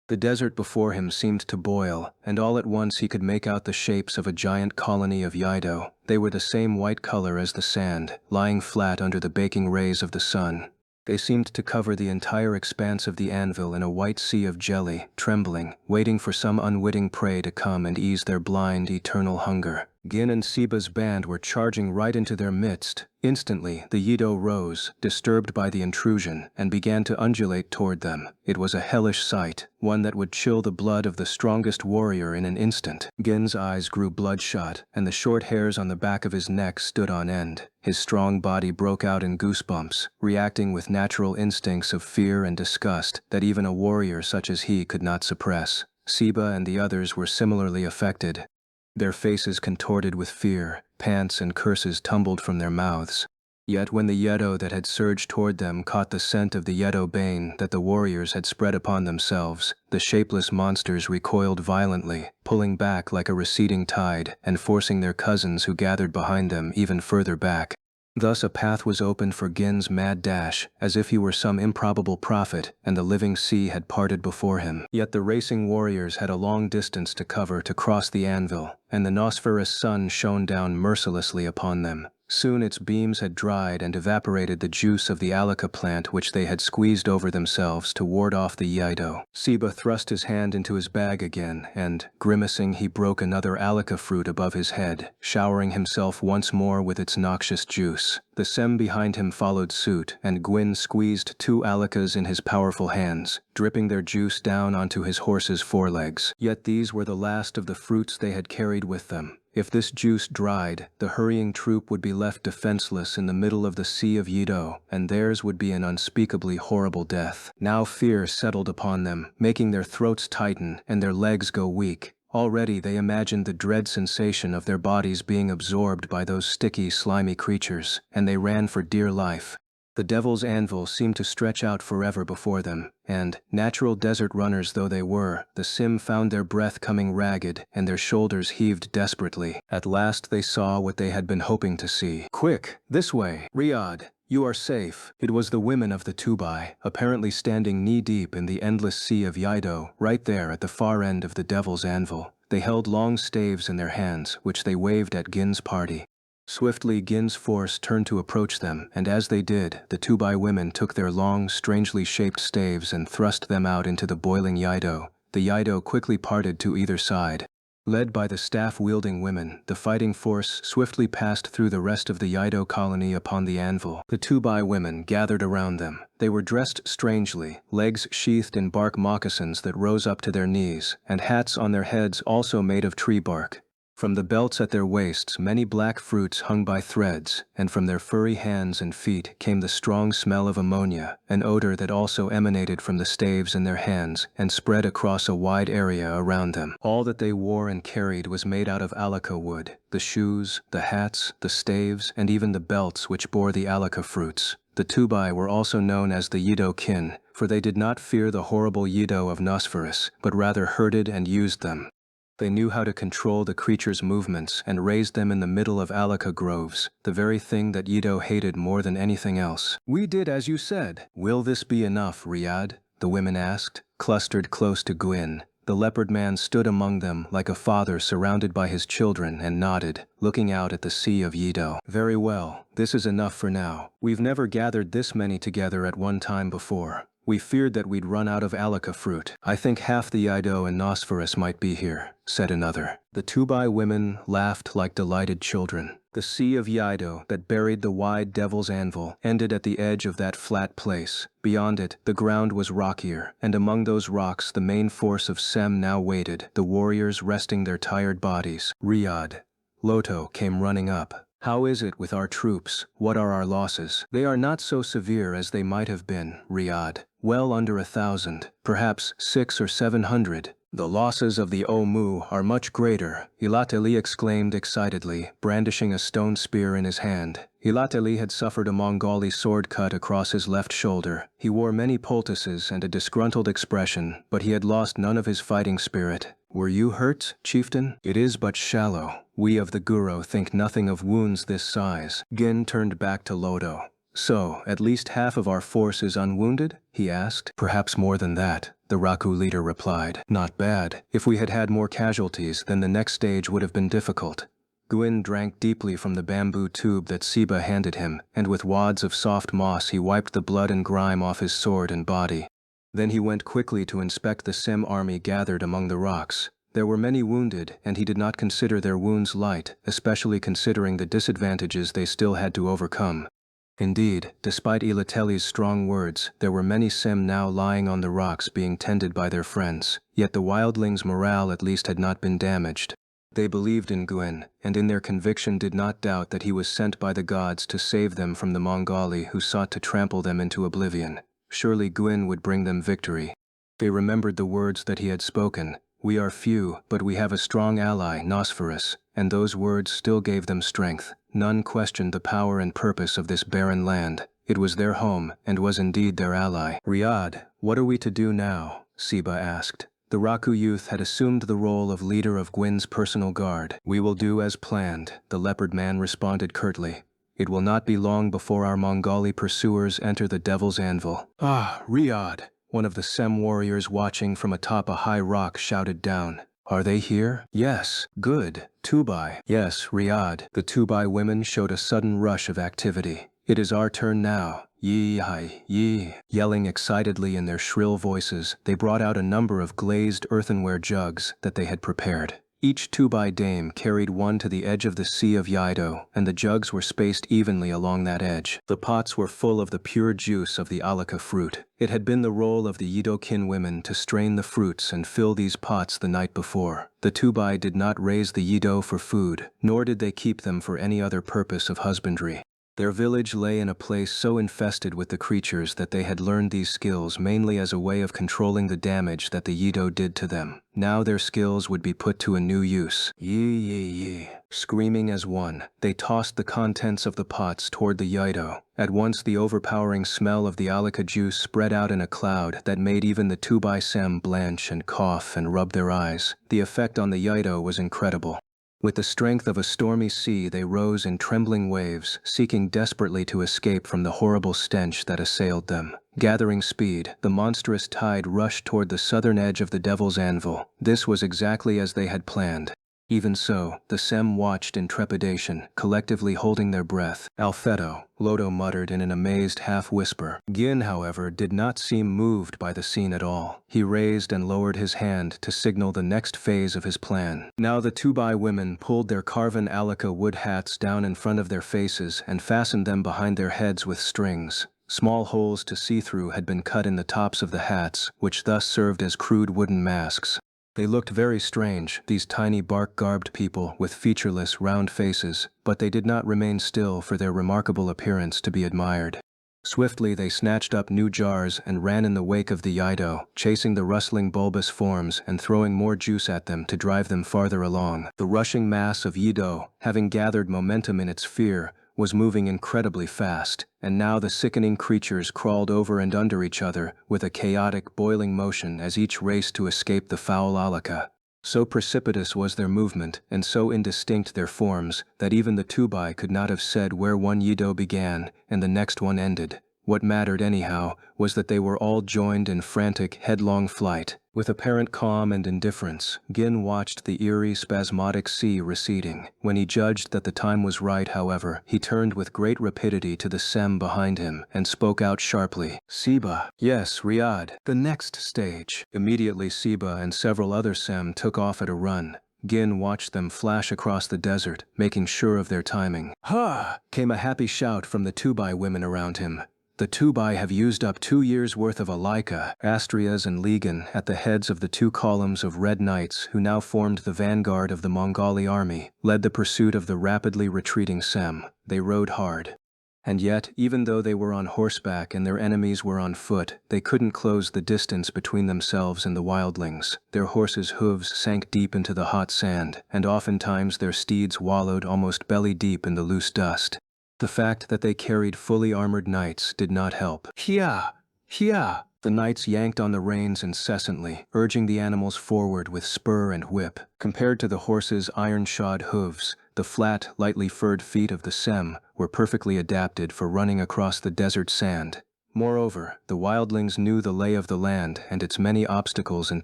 The desert before him seemed to boil, and all at once he could make out the shapes of a giant colony of Yido. They were the same white color as the sand, lying flat under the baking rays of the sun. They seemed to cover the entire expanse of the anvil in a white sea of jelly, trembling, waiting for some unwitting prey to come and ease their blind, eternal hunger. Gin and Siba's band were charging right into their midst. Instantly, the Yido rose, disturbed by the intrusion, and began to undulate toward them. It was a hellish sight, one that would chill the blood of the strongest warrior in an instant. Gin's eyes grew bloodshot, and the short hairs on the back of his neck stood on end. His strong body broke out in goosebumps, reacting with natural instincts of fear and disgust that even a warrior such as he could not suppress. Siba and the others were similarly affected. Their faces contorted with fear, pants and curses tumbled from their mouths. Yet when the Yedo that had surged toward them caught the scent of the Yedo bane that the warriors had spread upon themselves, the shapeless monsters recoiled violently, pulling back like a receding tide and forcing their cousins who gathered behind them even further back. Thus a path was opened for Gin's mad dash, as if he were some improbable prophet, and the living sea had parted before him. Yet the racing warriors had a long distance to cover to cross the anvil, and the Nosferous sun shone down mercilessly upon them. Soon its beams had dried and evaporated the juice of the alaka plant which they had squeezed over themselves to ward off the Yido. Siba thrust his hand into his bag again, and, grimacing, he broke another alaka fruit above his head, showering himself once more with its noxious juice. The Sem behind him followed suit, and Gwyn squeezed 2 alakas in his powerful hands, dripping their juice down onto his horse's forelegs. Yet these were the last of the fruits they had carried with them. If this juice dried, the hurrying troop would be left defenseless in the middle of the Sea of Yido, and theirs would be an unspeakably horrible death. Now fear settled upon them, making their throats tighten and their legs go weak. Already they imagined the dread sensation of their bodies being absorbed by those sticky, slimy creatures, and they ran for dear life. The Devil's Anvil seemed to stretch out forever before them, and, natural desert runners though they were, the Sim found their breath coming ragged and their shoulders heaved desperately. At last they saw what they had been hoping to see. "Quick, this way, Riyadh. You are safe." It was the women of the Tubai, apparently standing knee-deep in the endless sea of Yido, right there at the far end of the Devil's Anvil. They held long staves in their hands, which they waved at Gin's party. Swiftly Gin's force turned to approach them, and as they did, the Tubai women took their long, strangely shaped staves and thrust them out into the boiling Yido. The Yido quickly parted to either side. Led by the staff-wielding women, the fighting force swiftly passed through the rest of the Yido colony upon the anvil. The Tubai women gathered around them. They were dressed strangely, legs sheathed in bark moccasins that rose up to their knees, and hats on their heads also made of tree bark. From the belts at their waists many black fruits hung by threads, and from their furry hands and feet came the strong smell of ammonia, an odor that also emanated from the staves in their hands and spread across a wide area around them. All that they wore and carried was made out of alaka wood, the shoes, the hats, the staves, and even the belts which bore the alaka fruits. The Tubai were also known as the Yido kin, for they did not fear the horrible Yido of Nosferous, but rather herded and used them. They knew how to control the creatures' movements and raised them in the middle of alaka groves, the very thing that Yido hated more than anything else. "We did as you said. Will this be enough, Riyadh?" the women asked, clustered close to Gwyn. The leopard man stood among them like a father surrounded by his children and nodded, looking out at the Sea of Yido. "Very well, this is enough for now. We've never gathered this many together at one time before. We feared that we'd run out of alaka fruit. I think half the Yido and Nosferous might be here," said another. The Tubai women laughed like delighted children. The Sea of Yido that buried the wide Devil's Anvil ended at the edge of that flat place. Beyond it, the ground was rockier, and among those rocks the main force of Sem now waited, the warriors resting their tired bodies. "Riyadh." Loto came running up. "How is it with our troops? What are our losses?" "They are not so severe as they might have been, Riyadh. Well under 1,000, perhaps 600 or 700. The losses of the Omu are much greater, Ilateli exclaimed excitedly, brandishing a stone spear in his hand. Ilateli had suffered a Mongoli sword cut across his left shoulder. He wore many poultices and a disgruntled expression, but he had lost none of his fighting spirit. Were you hurt, chieftain? It is but shallow. We of the Guro think nothing of wounds this size. Gin turned back to Lodo. So, at least half of our force is unwounded? He asked. Perhaps more than that, the Raku leader replied. Not bad. If we had had more casualties, then the next stage would have been difficult. Gwyn drank deeply from the bamboo tube that Siba handed him, and with wads of soft moss he wiped the blood and grime off his sword and body. Then he went quickly to inspect the Sem army gathered among the rocks. There were many wounded, and he did not consider their wounds light, especially considering the disadvantages they still had to overcome. Indeed, despite Ilateli's strong words, there were many Sem now lying on the rocks being tended by their friends, yet the wildlings' morale at least had not been damaged. They believed in Gwyn, and in their conviction did not doubt that he was sent by the gods to save them from the Mongoli who sought to trample them into oblivion. Surely Gwyn would bring them victory. They remembered the words that he had spoken. We are few, but we have a strong ally, Nosferus, and those words still gave them strength. None questioned the power and purpose of this barren land. It was their home, and was indeed their ally. Riyadh, what are we to do now? Siba asked. The Raku youth had assumed the role of leader of Gwyn's personal guard. We will do as planned, the leopard man responded curtly. It will not be long before our Mongoli pursuers enter the Devil's Anvil. Ah, Riyadh! One of the Sem warriors watching from atop a high rock shouted down. Are they here? Yes. Good. Tubai. Yes, Riyadh. The Tubai women showed a sudden rush of activity. It is our turn now. Yee-hi, yee. Yelling excitedly in their shrill voices, they brought out a number of glazed earthenware jugs that they had prepared. Each Tubai dame carried one to the edge of the Sea of Yaido, and the jugs were spaced evenly along that edge. The pots were full of the pure juice of the alaka fruit. It had been the role of the Yido-kin women to strain the fruits and fill these pots the night before. The Tubai did not raise the Yido for food, nor did they keep them for any other purpose of husbandry. Their village lay in a place so infested with the creatures that they had learned these skills mainly as a way of controlling the damage that the Yido did to them. Now their skills would be put to a new use. Yee. Screaming as one, they tossed the contents of the pots toward the Yido. At once the overpowering smell of the alaka juice spread out in a cloud that made even the Tubai Sem blanch and cough and rub their eyes. The effect on the Yido was incredible. With the strength of a stormy sea, they rose in trembling waves, seeking desperately to escape from the horrible stench that assailed them. Gathering speed, the monstrous tide rushed toward the southern edge of the Devil's Anvil. This was exactly as they had planned. Even so, the Sem watched in trepidation, collectively holding their breath. Alfedo, Lodo muttered in an amazed half-whisper. Gin, however, did not seem moved by the scene at all. He raised and lowered his hand to signal the next phase of his plan. Now the Tubai women pulled their carven alaka wood hats down in front of their faces and fastened them behind their heads with strings. Small holes to see through had been cut in the tops of the hats, which thus served as crude wooden masks. They looked very strange, these tiny bark-garbed people with featureless, round faces, but they did not remain still for their remarkable appearance to be admired. Swiftly they snatched up new jars and ran in the wake of the Yido, chasing the rustling bulbous forms and throwing more juice at them to drive them farther along. The rushing mass of Yido, having gathered momentum in its fear, was moving incredibly fast, and now the sickening creatures crawled over and under each other with a chaotic, boiling motion as each raced to escape the foul alaka. So precipitous was their movement, and so indistinct their forms, that even the Tubai could not have said where one Yido began and the next one ended. What mattered anyhow was that they were all joined in frantic, headlong flight. With apparent calm and indifference, Gin watched the eerie, spasmodic sea receding. When he judged that the time was right, however, he turned with great rapidity to the Sem behind him and spoke out sharply. Siba. Yes, Riyadh. The next stage. Immediately Siba and several other Sem took off at a run. Gin watched them flash across the desert, making sure of their timing. Ha! Came a happy shout from the Tubai women around him. The Tubai have used up 2 years' worth of Alaika, Astrias and Ligan at the heads of the 2 columns of Red Knights who now formed the vanguard of the Mongoli army, led the pursuit of the rapidly retreating Sem. They rode hard. And yet, even though they were on horseback and their enemies were on foot, they couldn't close the distance between themselves and the wildlings. Their horses' hooves sank deep into the hot sand, and oftentimes their steeds wallowed almost belly deep in the loose dust. The fact that they carried fully armored knights did not help. Hia! Hia! The knights yanked on the reins incessantly, urging the animals forward with spur and whip. Compared to the horses' iron-shod hooves, the flat, lightly furred feet of the Sem were perfectly adapted for running across the desert sand. Moreover, the wildlings knew the lay of the land and its many obstacles and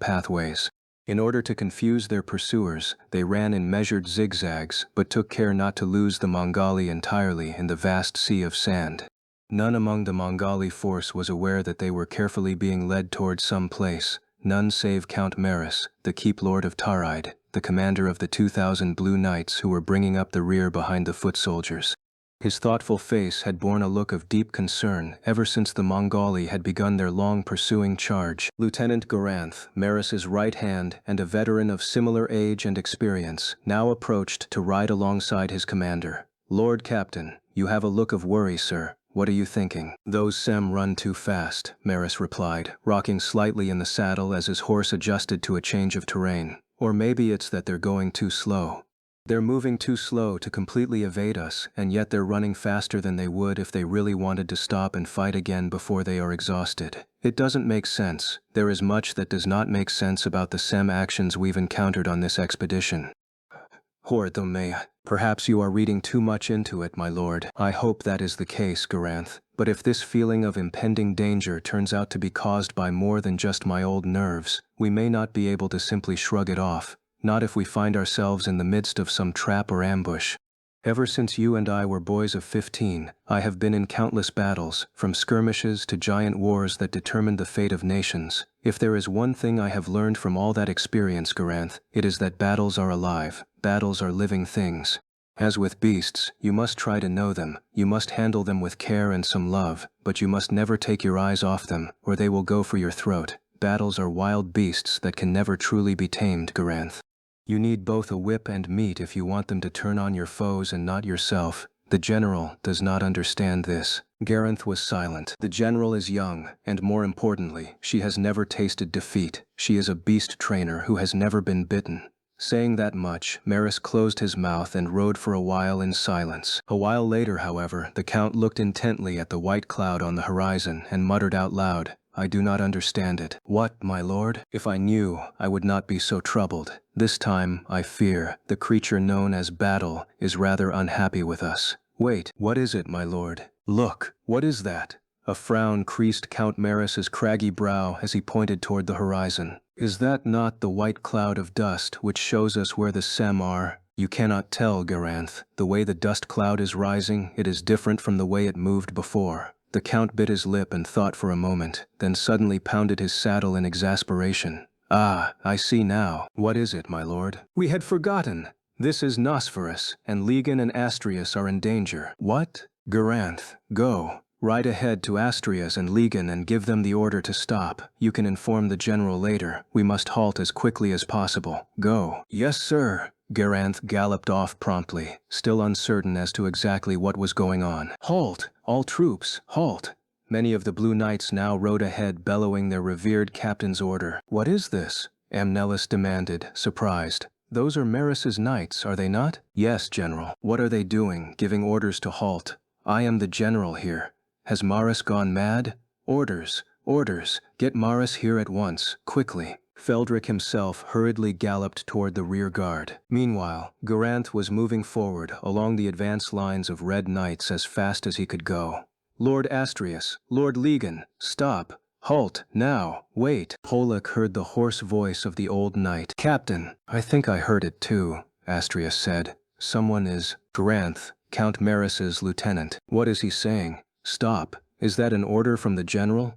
pathways. In order to confuse their pursuers, they ran in measured zigzags, but took care not to lose the Mongali entirely in the vast sea of sand. None among the Mongali force was aware that they were carefully being led toward some place, none save Count Maris, the keep lord of Tauride, the commander of the 2,000 blue knights who were bringing up the rear behind the foot soldiers. His thoughtful face had borne a look of deep concern ever since the Mongali had begun their long pursuing charge. Lieutenant Garanth, Maris's right hand and a veteran of similar age and experience, now approached to ride alongside his commander. "Lord Captain, you have a look of worry, sir. What are you thinking?" "Those Sem run too fast," Maris replied, rocking slightly in the saddle as his horse adjusted to a change of terrain. "Or maybe it's that they're going too slow. They're moving too slow to completely evade us, and yet they're running faster than they would if they really wanted to stop and fight again before they are exhausted. It doesn't make sense. There is much that does not make sense about the Sem actions we've encountered on this expedition." "Hordomea, perhaps you are reading too much into it, my lord." "I hope that is the case, Garanth. But if this feeling of impending danger turns out to be caused by more than just my old nerves, we may not be able to simply shrug it off. Not if we find ourselves in the midst of some trap or ambush. Ever since you and I were boys of 15, I have been in countless battles, from skirmishes to giant wars that determined the fate of nations. If there is one thing I have learned from all that experience, Garanth, it is that battles are alive, battles are living things. As with beasts, you must try to know them, you must handle them with care and some love, but you must never take your eyes off them, or they will go for your throat. Battles are wild beasts that can never truly be tamed, Garanth. You need both a whip and meat if you want them to turn on your foes and not yourself. The general does not understand this." Garanth was silent. The general is young, and more importantly, she has never tasted defeat. She is a beast trainer who has never been bitten. Saying that much, Maris closed his mouth and rode for a while in silence. A while later, however, the count looked intently at the white cloud on the horizon and muttered out loud, "I do not understand it." "What, my lord? If I knew, I would not be so troubled. This time, I fear, the creature known as Battle is rather unhappy with us." "Wait, what is it, my lord? Look, what is that?" A frown creased Count Maris's craggy brow as he pointed toward the horizon. "Is that not the white cloud of dust which shows us where the Sem are?" "You cannot tell, Garanth. The way the dust cloud is rising, it is different from the way it moved before." The count bit his lip and thought for a moment, then suddenly pounded his saddle in exasperation. "Ah, I see now. What is it, my lord?" "We had forgotten. This is Nosferus, and Legan and Astrius are in danger." "What?" "Garanth, go. Ride ahead to Astrius and Legan and give them the order to stop. You can inform the general later. We must halt as quickly as possible. Go." "Yes, sir." Garanth galloped off promptly, still uncertain as to exactly what was going on. "Halt! All troops, halt!" Many of the Blue Knights now rode ahead bellowing their revered captain's order. "What is this?" Amnelis demanded, surprised. "Those are Maris's knights, are they not?" "Yes, General." "What are they doing, giving orders to halt? I am the general here. Has Maris gone mad? Orders, orders, get Maris here at once, quickly." Feldric himself hurriedly galloped toward the rear guard. Meanwhile, Garanth was moving forward along the advance lines of red knights as fast as he could go. "Lord Astrius, Lord Legan, stop! Halt, now, wait!" Polak heard the hoarse voice of the old knight. "Captain!" "I think I heard it too," Astrius said. "Someone is..." "Garanth, Count Maris's lieutenant." "What is he saying?" "Stop. Is that an order from the general?"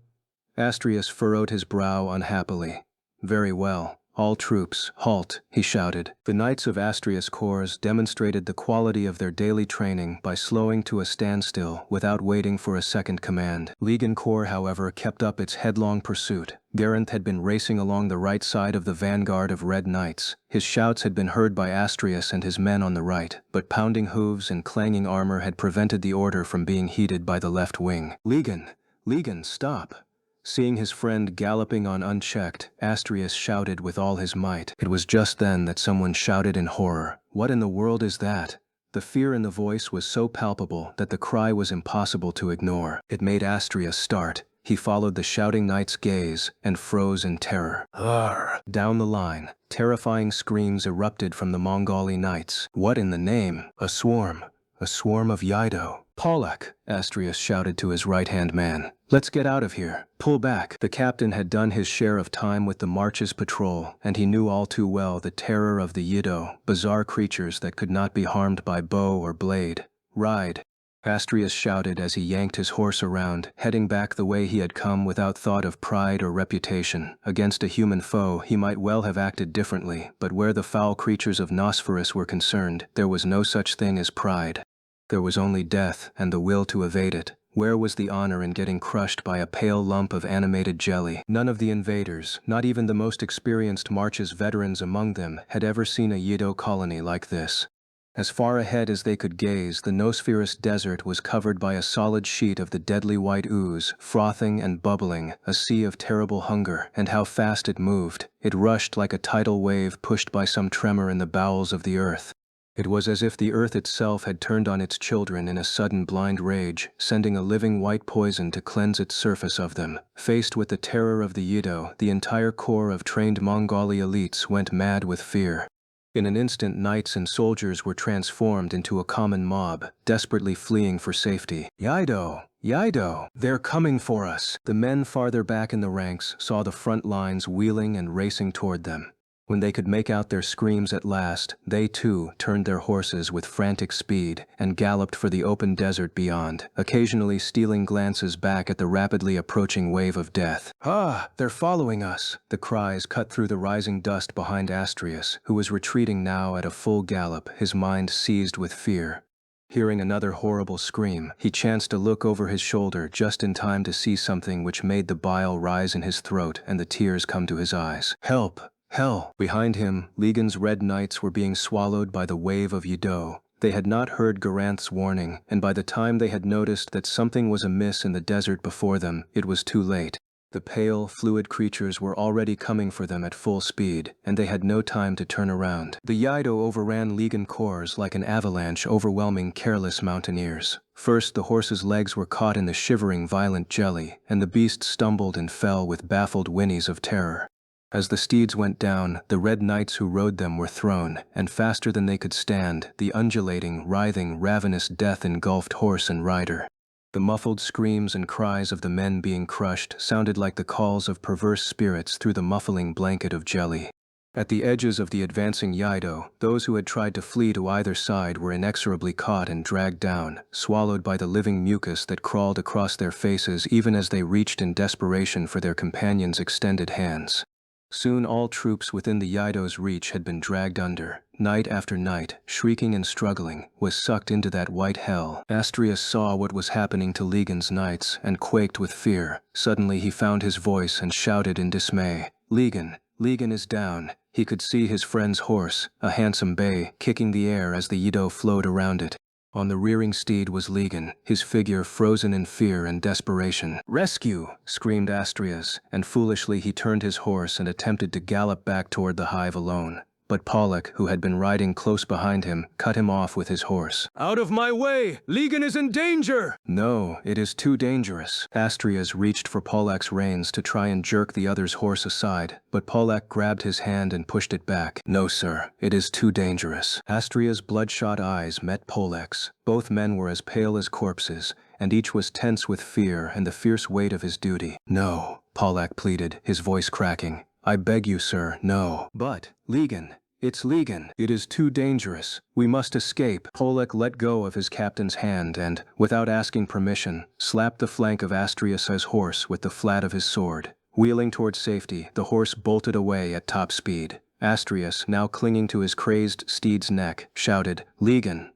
Astrius furrowed his brow unhappily. "Very well. All troops, halt, he shouted. The knights of Astrius' corps demonstrated the quality of their daily training by slowing to a standstill without waiting for a second command. Legion Corps, however, kept up its headlong pursuit. Geraint had been racing along the right side of the vanguard of Red Knights. His shouts had been heard by Astrius and his men on the right, but pounding hooves and clanging armor had prevented the order from being heeded by the left wing. Legion, stop! Seeing his friend galloping on unchecked, Astrius shouted with all his might. It was just then that someone shouted in horror, "What in the world is that?" The fear in the voice was so palpable that the cry was impossible to ignore. It made Astrius start. He followed the shouting knight's gaze and froze in terror. Arr! Down the line, terrifying screams erupted from the Mongoli knights. What in the name? A swarm of Yido. "Pollack," Astrius shouted to his right-hand man. "Let's get out of here. Pull back." The captain had done his share of time with the March's patrol, and he knew all too well the terror of the Yido, bizarre creatures that could not be harmed by bow or blade. "Ride," Astrius shouted as he yanked his horse around, heading back the way he had come without thought of pride or reputation. Against a human foe, he might well have acted differently, but where the foul creatures of Nosferus were concerned, there was no such thing as pride. There was only death and the will to evade it. Where was the honor in getting crushed by a pale lump of animated jelly? None of the invaders, not even the most experienced March's veterans among them, had ever seen a Yido colony like this. As far ahead as they could gaze, the Nosferus desert was covered by a solid sheet of the deadly white ooze, frothing and bubbling, a sea of terrible hunger. And how fast it moved. It rushed like a tidal wave pushed by some tremor in the bowels of the earth. It was as if the earth itself had turned on its children in a sudden blind rage, sending a living white poison to cleanse its surface of them. Faced with the terror of the Yido, the entire corps of trained Mongoli elites went mad with fear. In an instant, knights and soldiers were transformed into a common mob, desperately fleeing for safety. Yido! They're coming for us! The men farther back in the ranks saw the front lines wheeling and racing toward them. When they could make out their screams at last, they too turned their horses with frantic speed and galloped for the open desert beyond, occasionally stealing glances back at the rapidly approaching wave of death. "Ah, they're following us!" The cries cut through the rising dust behind Astrius, who was retreating now at a full gallop, his mind seized with fear. Hearing another horrible scream, he chanced to look over his shoulder just in time to see something which made the bile rise in his throat and the tears come to his eyes. "Help! Hell!" Behind him, Legion's red knights were being swallowed by the wave of Yido. They had not heard Geraint's warning, and by the time they had noticed that something was amiss in the desert before them, it was too late. The pale, fluid creatures were already coming for them at full speed, and they had no time to turn around. The Yido overran Legion corps like an avalanche overwhelming careless mountaineers. First, the horses' legs were caught in the shivering, violent jelly, and the beasts stumbled and fell with baffled whinnies of terror. As the steeds went down, the red knights who rode them were thrown, and faster than they could stand, the undulating, writhing, ravenous death engulfed horse and rider. The muffled screams and cries of the men being crushed sounded like the calls of perverse spirits through the muffling blanket of jelly. At the edges of the advancing Yido, those who had tried to flee to either side were inexorably caught and dragged down, swallowed by the living mucus that crawled across their faces even as they reached in desperation for their companions' extended hands. Soon all troops within the Yido's reach had been dragged under. Night after night, shrieking and struggling, was sucked into that white hell. Astrius saw what was happening to Legion's knights and quaked with fear. Suddenly he found his voice and shouted in dismay. Legion is down." He could see his friend's horse, a handsome bay, kicking the air as the Yido flowed around it. On the rearing steed was Legion, his figure frozen in fear and desperation. "Rescue!" screamed Astrius, and foolishly he turned his horse and attempted to gallop back toward the hive alone. But Pollack, who had been riding close behind him, cut him off with his horse. "Out of my way! Legion is in danger!" "No, it is too dangerous." Astrius reached for Pollack's reins to try and jerk the other's horse aside, but Pollack grabbed his hand and pushed it back. "No, sir, it is too dangerous." Astria's bloodshot eyes met Pollack's. Both men were as pale as corpses, and each was tense with fear and the fierce weight of his duty. "No," Pollack pleaded, his voice cracking. "I beg you, sir, no." "But, Legion. It's Legion. It is too dangerous. We must escape." Pollack let go of his captain's hand and, without asking permission, slapped the flank of Astrius's horse with the flat of his sword. Wheeling toward safety, the horse bolted away at top speed. Astrius, now clinging to his crazed steed's neck, shouted, "Legan!"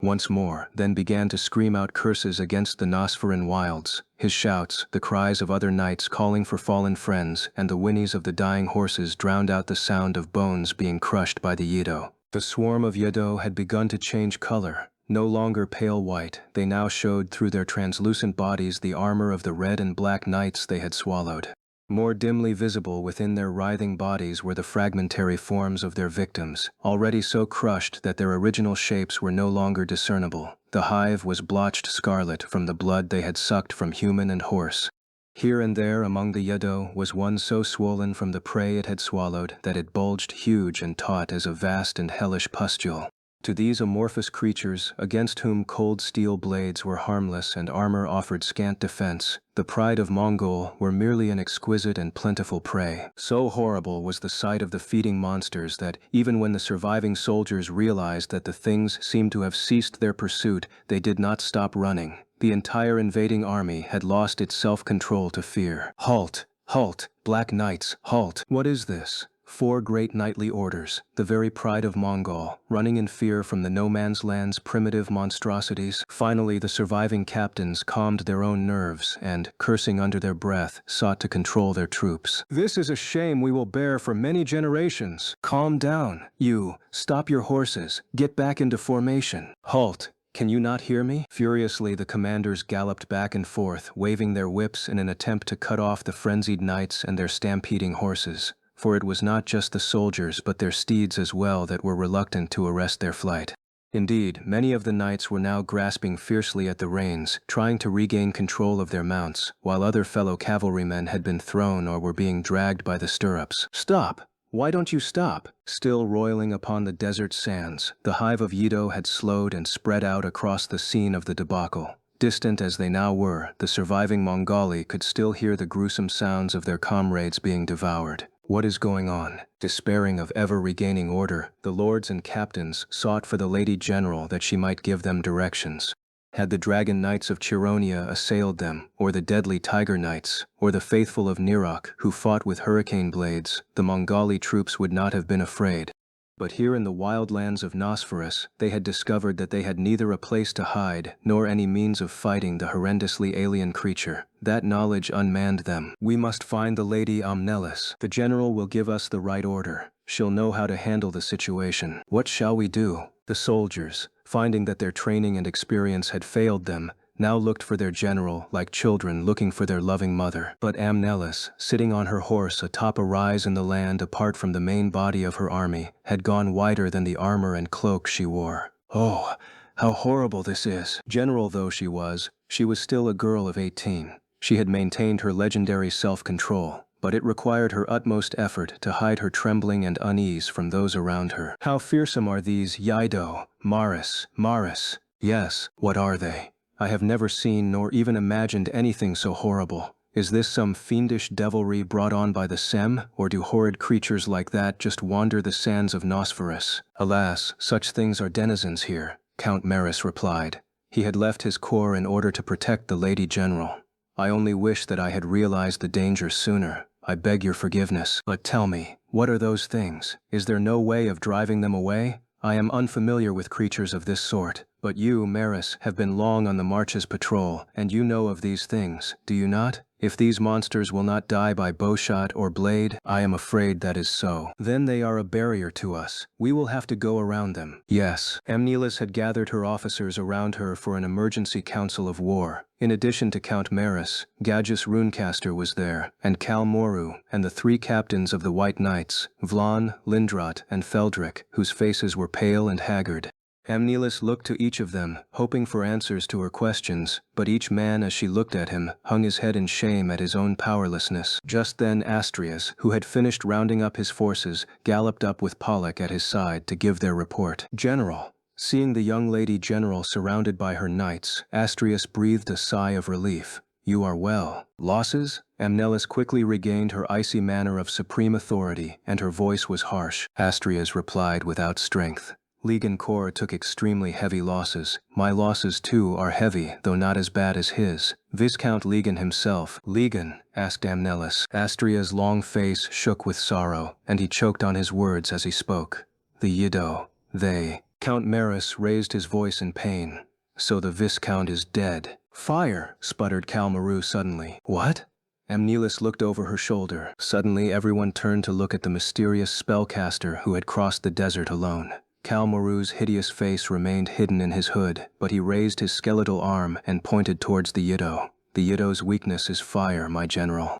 once more, then began to scream out curses against the Nosferan wilds. His shouts, the cries of other knights calling for fallen friends, and the whinnies of the dying horses drowned out the sound of bones being crushed by the Yido. The swarm of Yido had begun to change color. No longer pale white, they now showed through their translucent bodies the armor of the red and black knights they had swallowed. More dimly visible within their writhing bodies were the fragmentary forms of their victims, already so crushed that their original shapes were no longer discernible. The hive was blotched scarlet from the blood they had sucked from human and horse. Here and there among the Yido was one so swollen from the prey it had swallowed that it bulged huge and taut as a vast and hellish pustule. To these amorphous creatures, against whom cold steel blades were harmless and armor offered scant defense, the pride of Mongol were merely an exquisite and plentiful prey. So horrible was the sight of the feeding monsters that, even when the surviving soldiers realized that the things seemed to have ceased their pursuit, they did not stop running. The entire invading army had lost its self-control to fear. "Halt! Halt! Black Knights, halt! What is this?" 4 great knightly orders, the very pride of Mongol, running in fear from the no-man's land's primitive monstrosities. Finally, the surviving captains calmed their own nerves and, cursing under their breath, sought to control their troops. "This is a shame we will bear for many generations. Calm down. You, stop your horses. Get back into formation. Halt. Can you not hear me?" Furiously, the commanders galloped back and forth, waving their whips in an attempt to cut off the frenzied knights and their stampeding horses. For it was not just the soldiers but their steeds as well that were reluctant to arrest their flight. Indeed, many of the knights were now grasping fiercely at the reins, trying to regain control of their mounts, while other fellow cavalrymen had been thrown or were being dragged by the stirrups. "Stop! Why don't you stop?" Still roiling upon the desert sands, the hive of Yido had slowed and spread out across the scene of the debacle. Distant as they now were, the surviving Mongali could still hear the gruesome sounds of their comrades being devoured. What is going on? Despairing of ever regaining order, the lords and captains sought for the Lady General that she might give them directions. Had the Dragon Knights of Chironia assailed them, or the deadly Tiger Knights, or the faithful of Nirok who fought with hurricane blades, the Mongali troops would not have been afraid. But here in the wildlands of Nosferus, they had discovered that they had neither a place to hide, nor any means of fighting the horrendously alien creature. That knowledge unmanned them. "We must find the Lady Amnelis. The general will give us the right order. She'll know how to handle the situation. What shall we do?" The soldiers, finding that their training and experience had failed them, now looked for their general like children looking for their loving mother. But Amnelis, sitting on her horse atop a rise in the land apart from the main body of her army, had gone wider than the armor and cloak she wore. Oh, how horrible this is! General though she was still a girl of 18. She had maintained her legendary self-control, but it required her utmost effort to hide her trembling and unease from those around her. How fearsome are these Yido, Maris? Yes, what are they? I have never seen nor even imagined anything so horrible. Is this some fiendish devilry brought on by the Sem, or do horrid creatures like that just wander the sands of Nosferus? Alas, such things are denizens here, Count Maris replied. He had left his corps in order to protect the Lady General. I only wish that I had realized the danger sooner. I beg your forgiveness. But tell me, what are those things? Is there no way of driving them away? I am unfamiliar with creatures of this sort, but you, Maris, have been long on the march's patrol, and you know of these things, do you not? If these monsters will not die by bowshot or blade, I am afraid that is so. Then they are a barrier to us. We will have to go around them. Yes. Amnelis had gathered her officers around her for an emergency council of war. In addition to Count Maris, Gadgis Runecaster was there, and Kal Moru, and the 3 captains of the White Knights, Vlan, Lindrat, and Feldric, whose faces were pale and haggard. Amnelis looked to each of them, hoping for answers to her questions, but each man as she looked at him hung his head in shame at his own powerlessness. Just then Astrius, who had finished rounding up his forces, galloped up with Pollak at his side to give their report. "General." Seeing the young Lady General surrounded by her knights, Astrius breathed a sigh of relief. "You are well. Losses?" Amnelis quickly regained her icy manner of supreme authority, and her voice was harsh. Astrius replied without strength. Ligan Corps took extremely heavy losses. My losses too are heavy, though not as bad as his. Viscount Ligan himself. Ligan? Asked Amnelis. Astria's long face shook with sorrow, and he choked on his words as he spoke. The Yido. They. Count Maris raised his voice in pain. So the Viscount is dead. Fire, sputtered Kalmaru suddenly. What? Amnelis looked over her shoulder. Suddenly everyone turned to look at the mysterious spellcaster who had crossed the desert alone. Kalmaru's hideous face remained hidden in his hood, but he raised his skeletal arm and pointed towards the Yido. The Yido's weakness is fire, my general.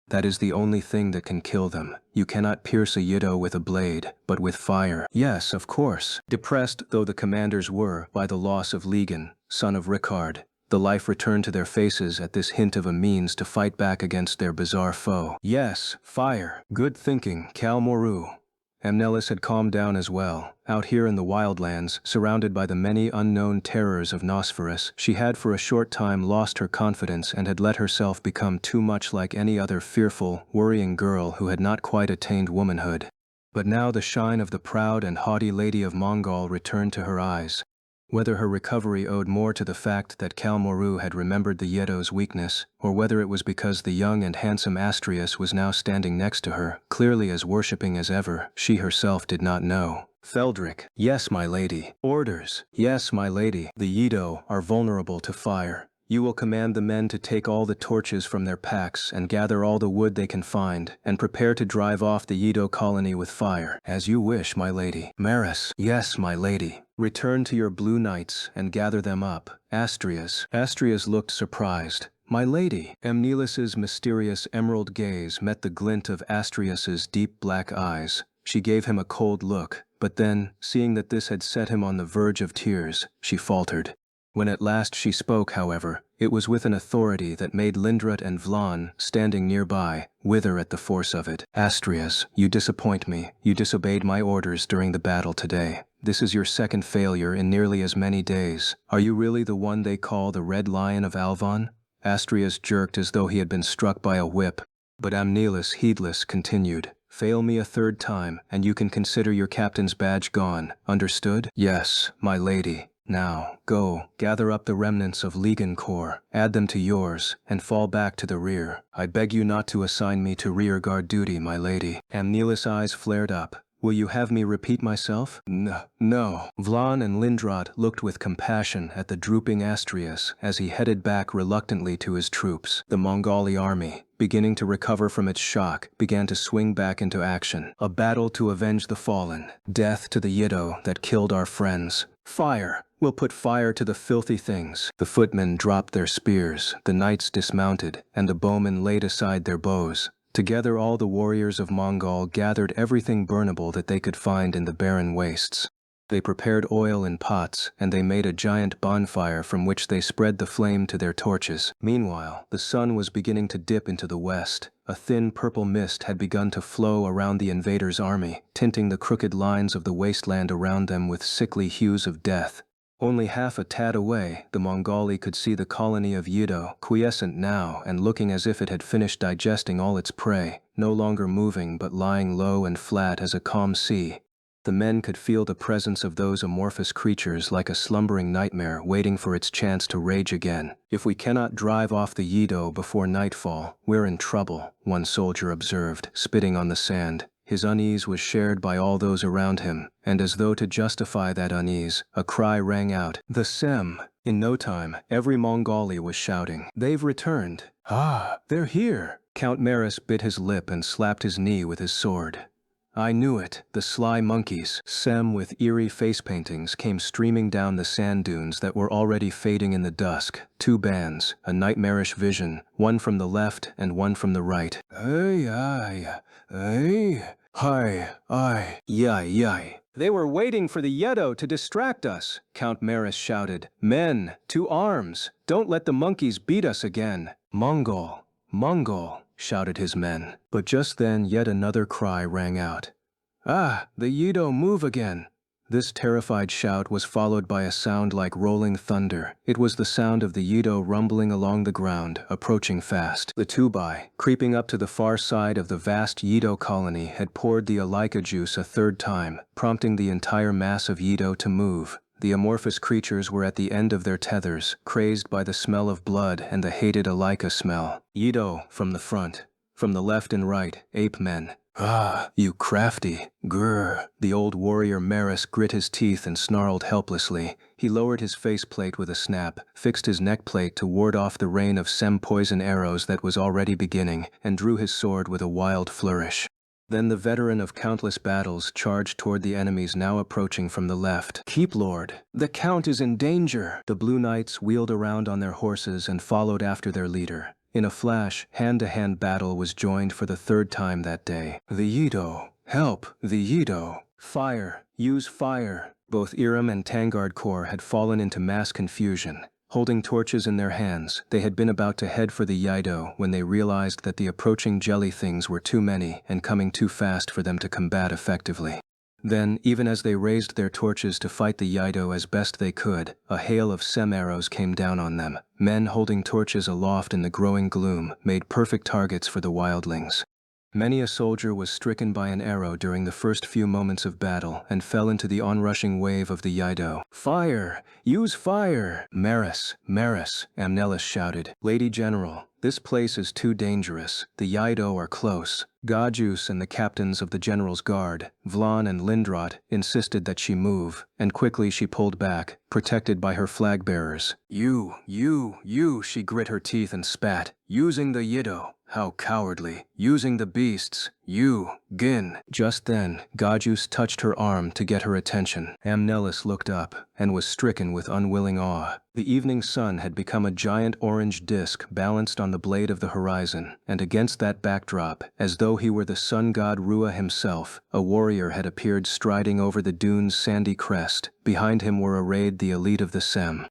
That is the only thing that can kill them. You cannot pierce a Yido with a blade, but with fire. Yes, of course. Depressed though the commanders were by the loss of Ligan, son of Ricard, the life returned to their faces at this hint of a means to fight back against their bizarre foe. Yes, fire. Good thinking, Kalmaru. Amnelis had calmed down as well. Out here in the wildlands, surrounded by the many unknown terrors of Nosferus, she had for a short time lost her confidence and had let herself become too much like any other fearful, worrying girl who had not quite attained womanhood. But now the shine of the proud and haughty lady of Mongol returned to her eyes. Whether her recovery owed more to the fact that Kalmaru had remembered the Yido's weakness, or whether it was because the young and handsome Astrius was now standing next to her, clearly as worshipping as ever, she herself did not know. Feldric. Yes, my lady. Orders. Yes, my lady. The Yido are vulnerable to fire. You will command the men to take all the torches from their packs and gather all the wood they can find, and prepare to drive off the Yido colony with fire. As you wish, my lady. Maris. Yes, my lady. Return to your blue knights and gather them up. Astrias. Astrias looked surprised. My lady. Amnelis's mysterious emerald gaze met the glint of Astrias's deep black eyes. She gave him a cold look, but then, seeing that this had set him on the verge of tears, she faltered. When at last she spoke, however, it was with an authority that made Lindrut and Vlan, standing nearby, wither at the force of it. Astrias, you disappoint me. You disobeyed my orders during the battle today. This is your second failure in nearly as many days. Are you really the one they call the Red Lion of Alvon? Astrias jerked as though he had been struck by a whip, but Amnelis, heedless, continued. Fail me a third time, and you can consider your captain's badge gone. Understood? Yes, my lady. Now, go, gather up the remnants of Ligan Corps, add them to yours, and fall back to the rear. I beg you not to assign me to rear guard duty, my lady. Amnelis' eyes flared up. Will you have me repeat myself? No. Vlan and Lindrod looked with compassion at the drooping Astrius as he headed back reluctantly to his troops. The Mongoli army, beginning to recover from its shock, began to swing back into action. A battle to avenge the fallen. Death to the Yido that killed our friends. Fire! We'll put fire to the filthy things. The footmen dropped their spears, the knights dismounted, and the bowmen laid aside their bows. Together all the warriors of Mongol gathered everything burnable that they could find in the barren wastes. They prepared oil in pots, and they made a giant bonfire from which they spread the flame to their torches. Meanwhile, the sun was beginning to dip into the west. A thin purple mist had begun to flow around the invaders' army, tinting the crooked lines of the wasteland around them with sickly hues of death. Only half a tad away, the Mongoli could see the colony of Yido, quiescent now and looking as if it had finished digesting all its prey, no longer moving but lying low and flat as a calm sea. The men could feel the presence of those amorphous creatures like a slumbering nightmare waiting for its chance to rage again. If we cannot drive off the Yido before nightfall, we're in trouble, one soldier observed, spitting on the sand. His unease was shared by all those around him, and as though to justify that unease, a cry rang out, "The Sem!" In no time, every Mongoli was shouting, "They've returned! Ah, they're here!" Count Maris bit his lip and slapped his knee with his sword. I knew it, the sly monkeys. Sem with eerie face paintings came streaming down the sand dunes that were already fading in the dusk. Two bands, a nightmarish vision, one from the left and one from the right. Ay, hi, yai. They were waiting for the Yedo to distract us, Count Maris shouted. Men, to arms! Don't let the monkeys beat us again. Mongol, shouted his men. But just then yet another cry rang out. Ah, the Yido move again. This terrified shout was followed by a sound like rolling thunder. It was the sound of the Yido rumbling along the ground, approaching fast. The Tubai, creeping up to the far side of the vast Yido colony, had poured the Alika juice a third time, prompting the entire mass of Yido to move. The amorphous creatures were at the end of their tethers, crazed by the smell of blood and the hated Alika smell. Yido, from the front. From the left and right, ape men. Ah, you crafty. Grr. The old warrior Maris grit his teeth and snarled helplessly. He lowered his faceplate with a snap, fixed his neckplate to ward off the rain of sem poison arrows that was already beginning, and drew his sword with a wild flourish. Then the veteran of countless battles charged toward the enemies now approaching from the left. "Keep, Lord! The Count is in danger!" The Blue Knights wheeled around on their horses and followed after their leader. In a flash, hand-to-hand battle was joined for the third time that day. The Yido! Help! The Yido! Fire! Use fire! Both Iram and Tangard Corps had fallen into mass confusion. Holding torches in their hands, they had been about to head for the Yido when they realized that the approaching jelly things were too many and coming too fast for them to combat effectively. Then, even as they raised their torches to fight the Yido as best they could, a hail of sem arrows came down on them. Men holding torches aloft in the growing gloom made perfect targets for the wildlings. Many a soldier was stricken by an arrow during the first few moments of battle and fell into the onrushing wave of the Yido. "Fire! Use fire!" "Maris! Maris!" Amnelis shouted. "Lady General, this place is too dangerous. The Yido are close." Gajus and the captains of the general's guard, Vlan and Lindrot, insisted that she move, and quickly she pulled back, protected by her flag-bearers. You, she grit her teeth and spat. "Using the Yido. How cowardly. Using the beasts. You, Gin." Just then, Gajus touched her arm to get her attention. Amnelis looked up, and was stricken with unwilling awe. The evening sun had become a giant orange disk balanced on the blade of the horizon, and against that backdrop, as though he were the sun god Rua himself, a warrior had appeared striding over the dune's sandy crest. Behind him were arrayed the elite of the Sem.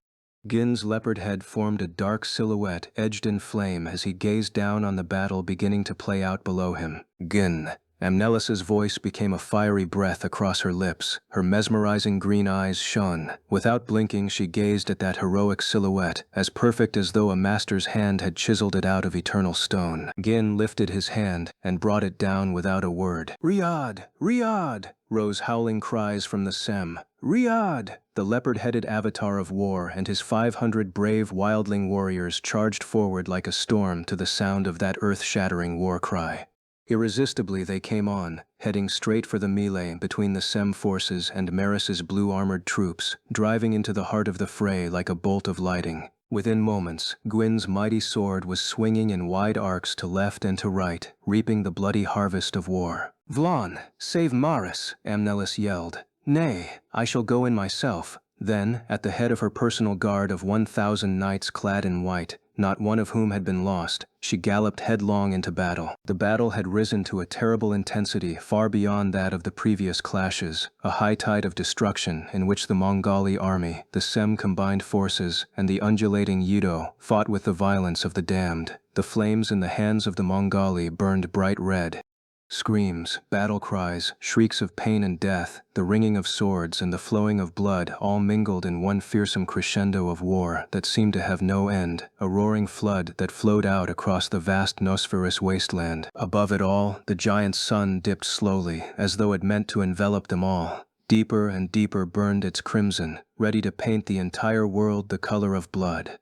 Gin's leopard head formed a dark silhouette edged in flame as he gazed down on the battle beginning to play out below him. "Gin." Amnelis's voice became a fiery breath across her lips. Her mesmerizing green eyes shone. Without blinking, she gazed at that heroic silhouette, as perfect as though a master's hand had chiseled it out of eternal stone. Gin lifted his hand and brought it down without a word. "Riyadh! Riyadh!" rose howling cries from the Sem. "Riyadh!" The leopard-headed avatar of war and his 500 brave wildling warriors charged forward like a storm to the sound of that earth-shattering war cry. Irresistibly they came on, heading straight for the melee between the Sem forces and Maris's blue-armored troops, driving into the heart of the fray like a bolt of lightning. Within moments, Gwyn's mighty sword was swinging in wide arcs to left and to right, reaping the bloody harvest of war. "Vlan, save Maris!" Amnelis yelled. "Nay, I shall go in myself." Then, at the head of her personal guard of 1,000 knights clad in white, not one of whom had been lost, she galloped headlong into battle. The battle had risen to a terrible intensity far beyond that of the previous clashes, a high tide of destruction in which the Mongali army, the Sem combined forces, and the undulating Yido fought with the violence of the damned. The flames in the hands of the Mongali burned bright red. Screams, battle cries, shrieks of pain and death, the ringing of swords and the flowing of blood all mingled in one fearsome crescendo of war that seemed to have no end, a roaring flood that flowed out across the vast Nosferous wasteland. Above it all, the giant sun dipped slowly, as though it meant to envelop them all. Deeper and deeper burned its crimson, ready to paint the entire world the color of blood.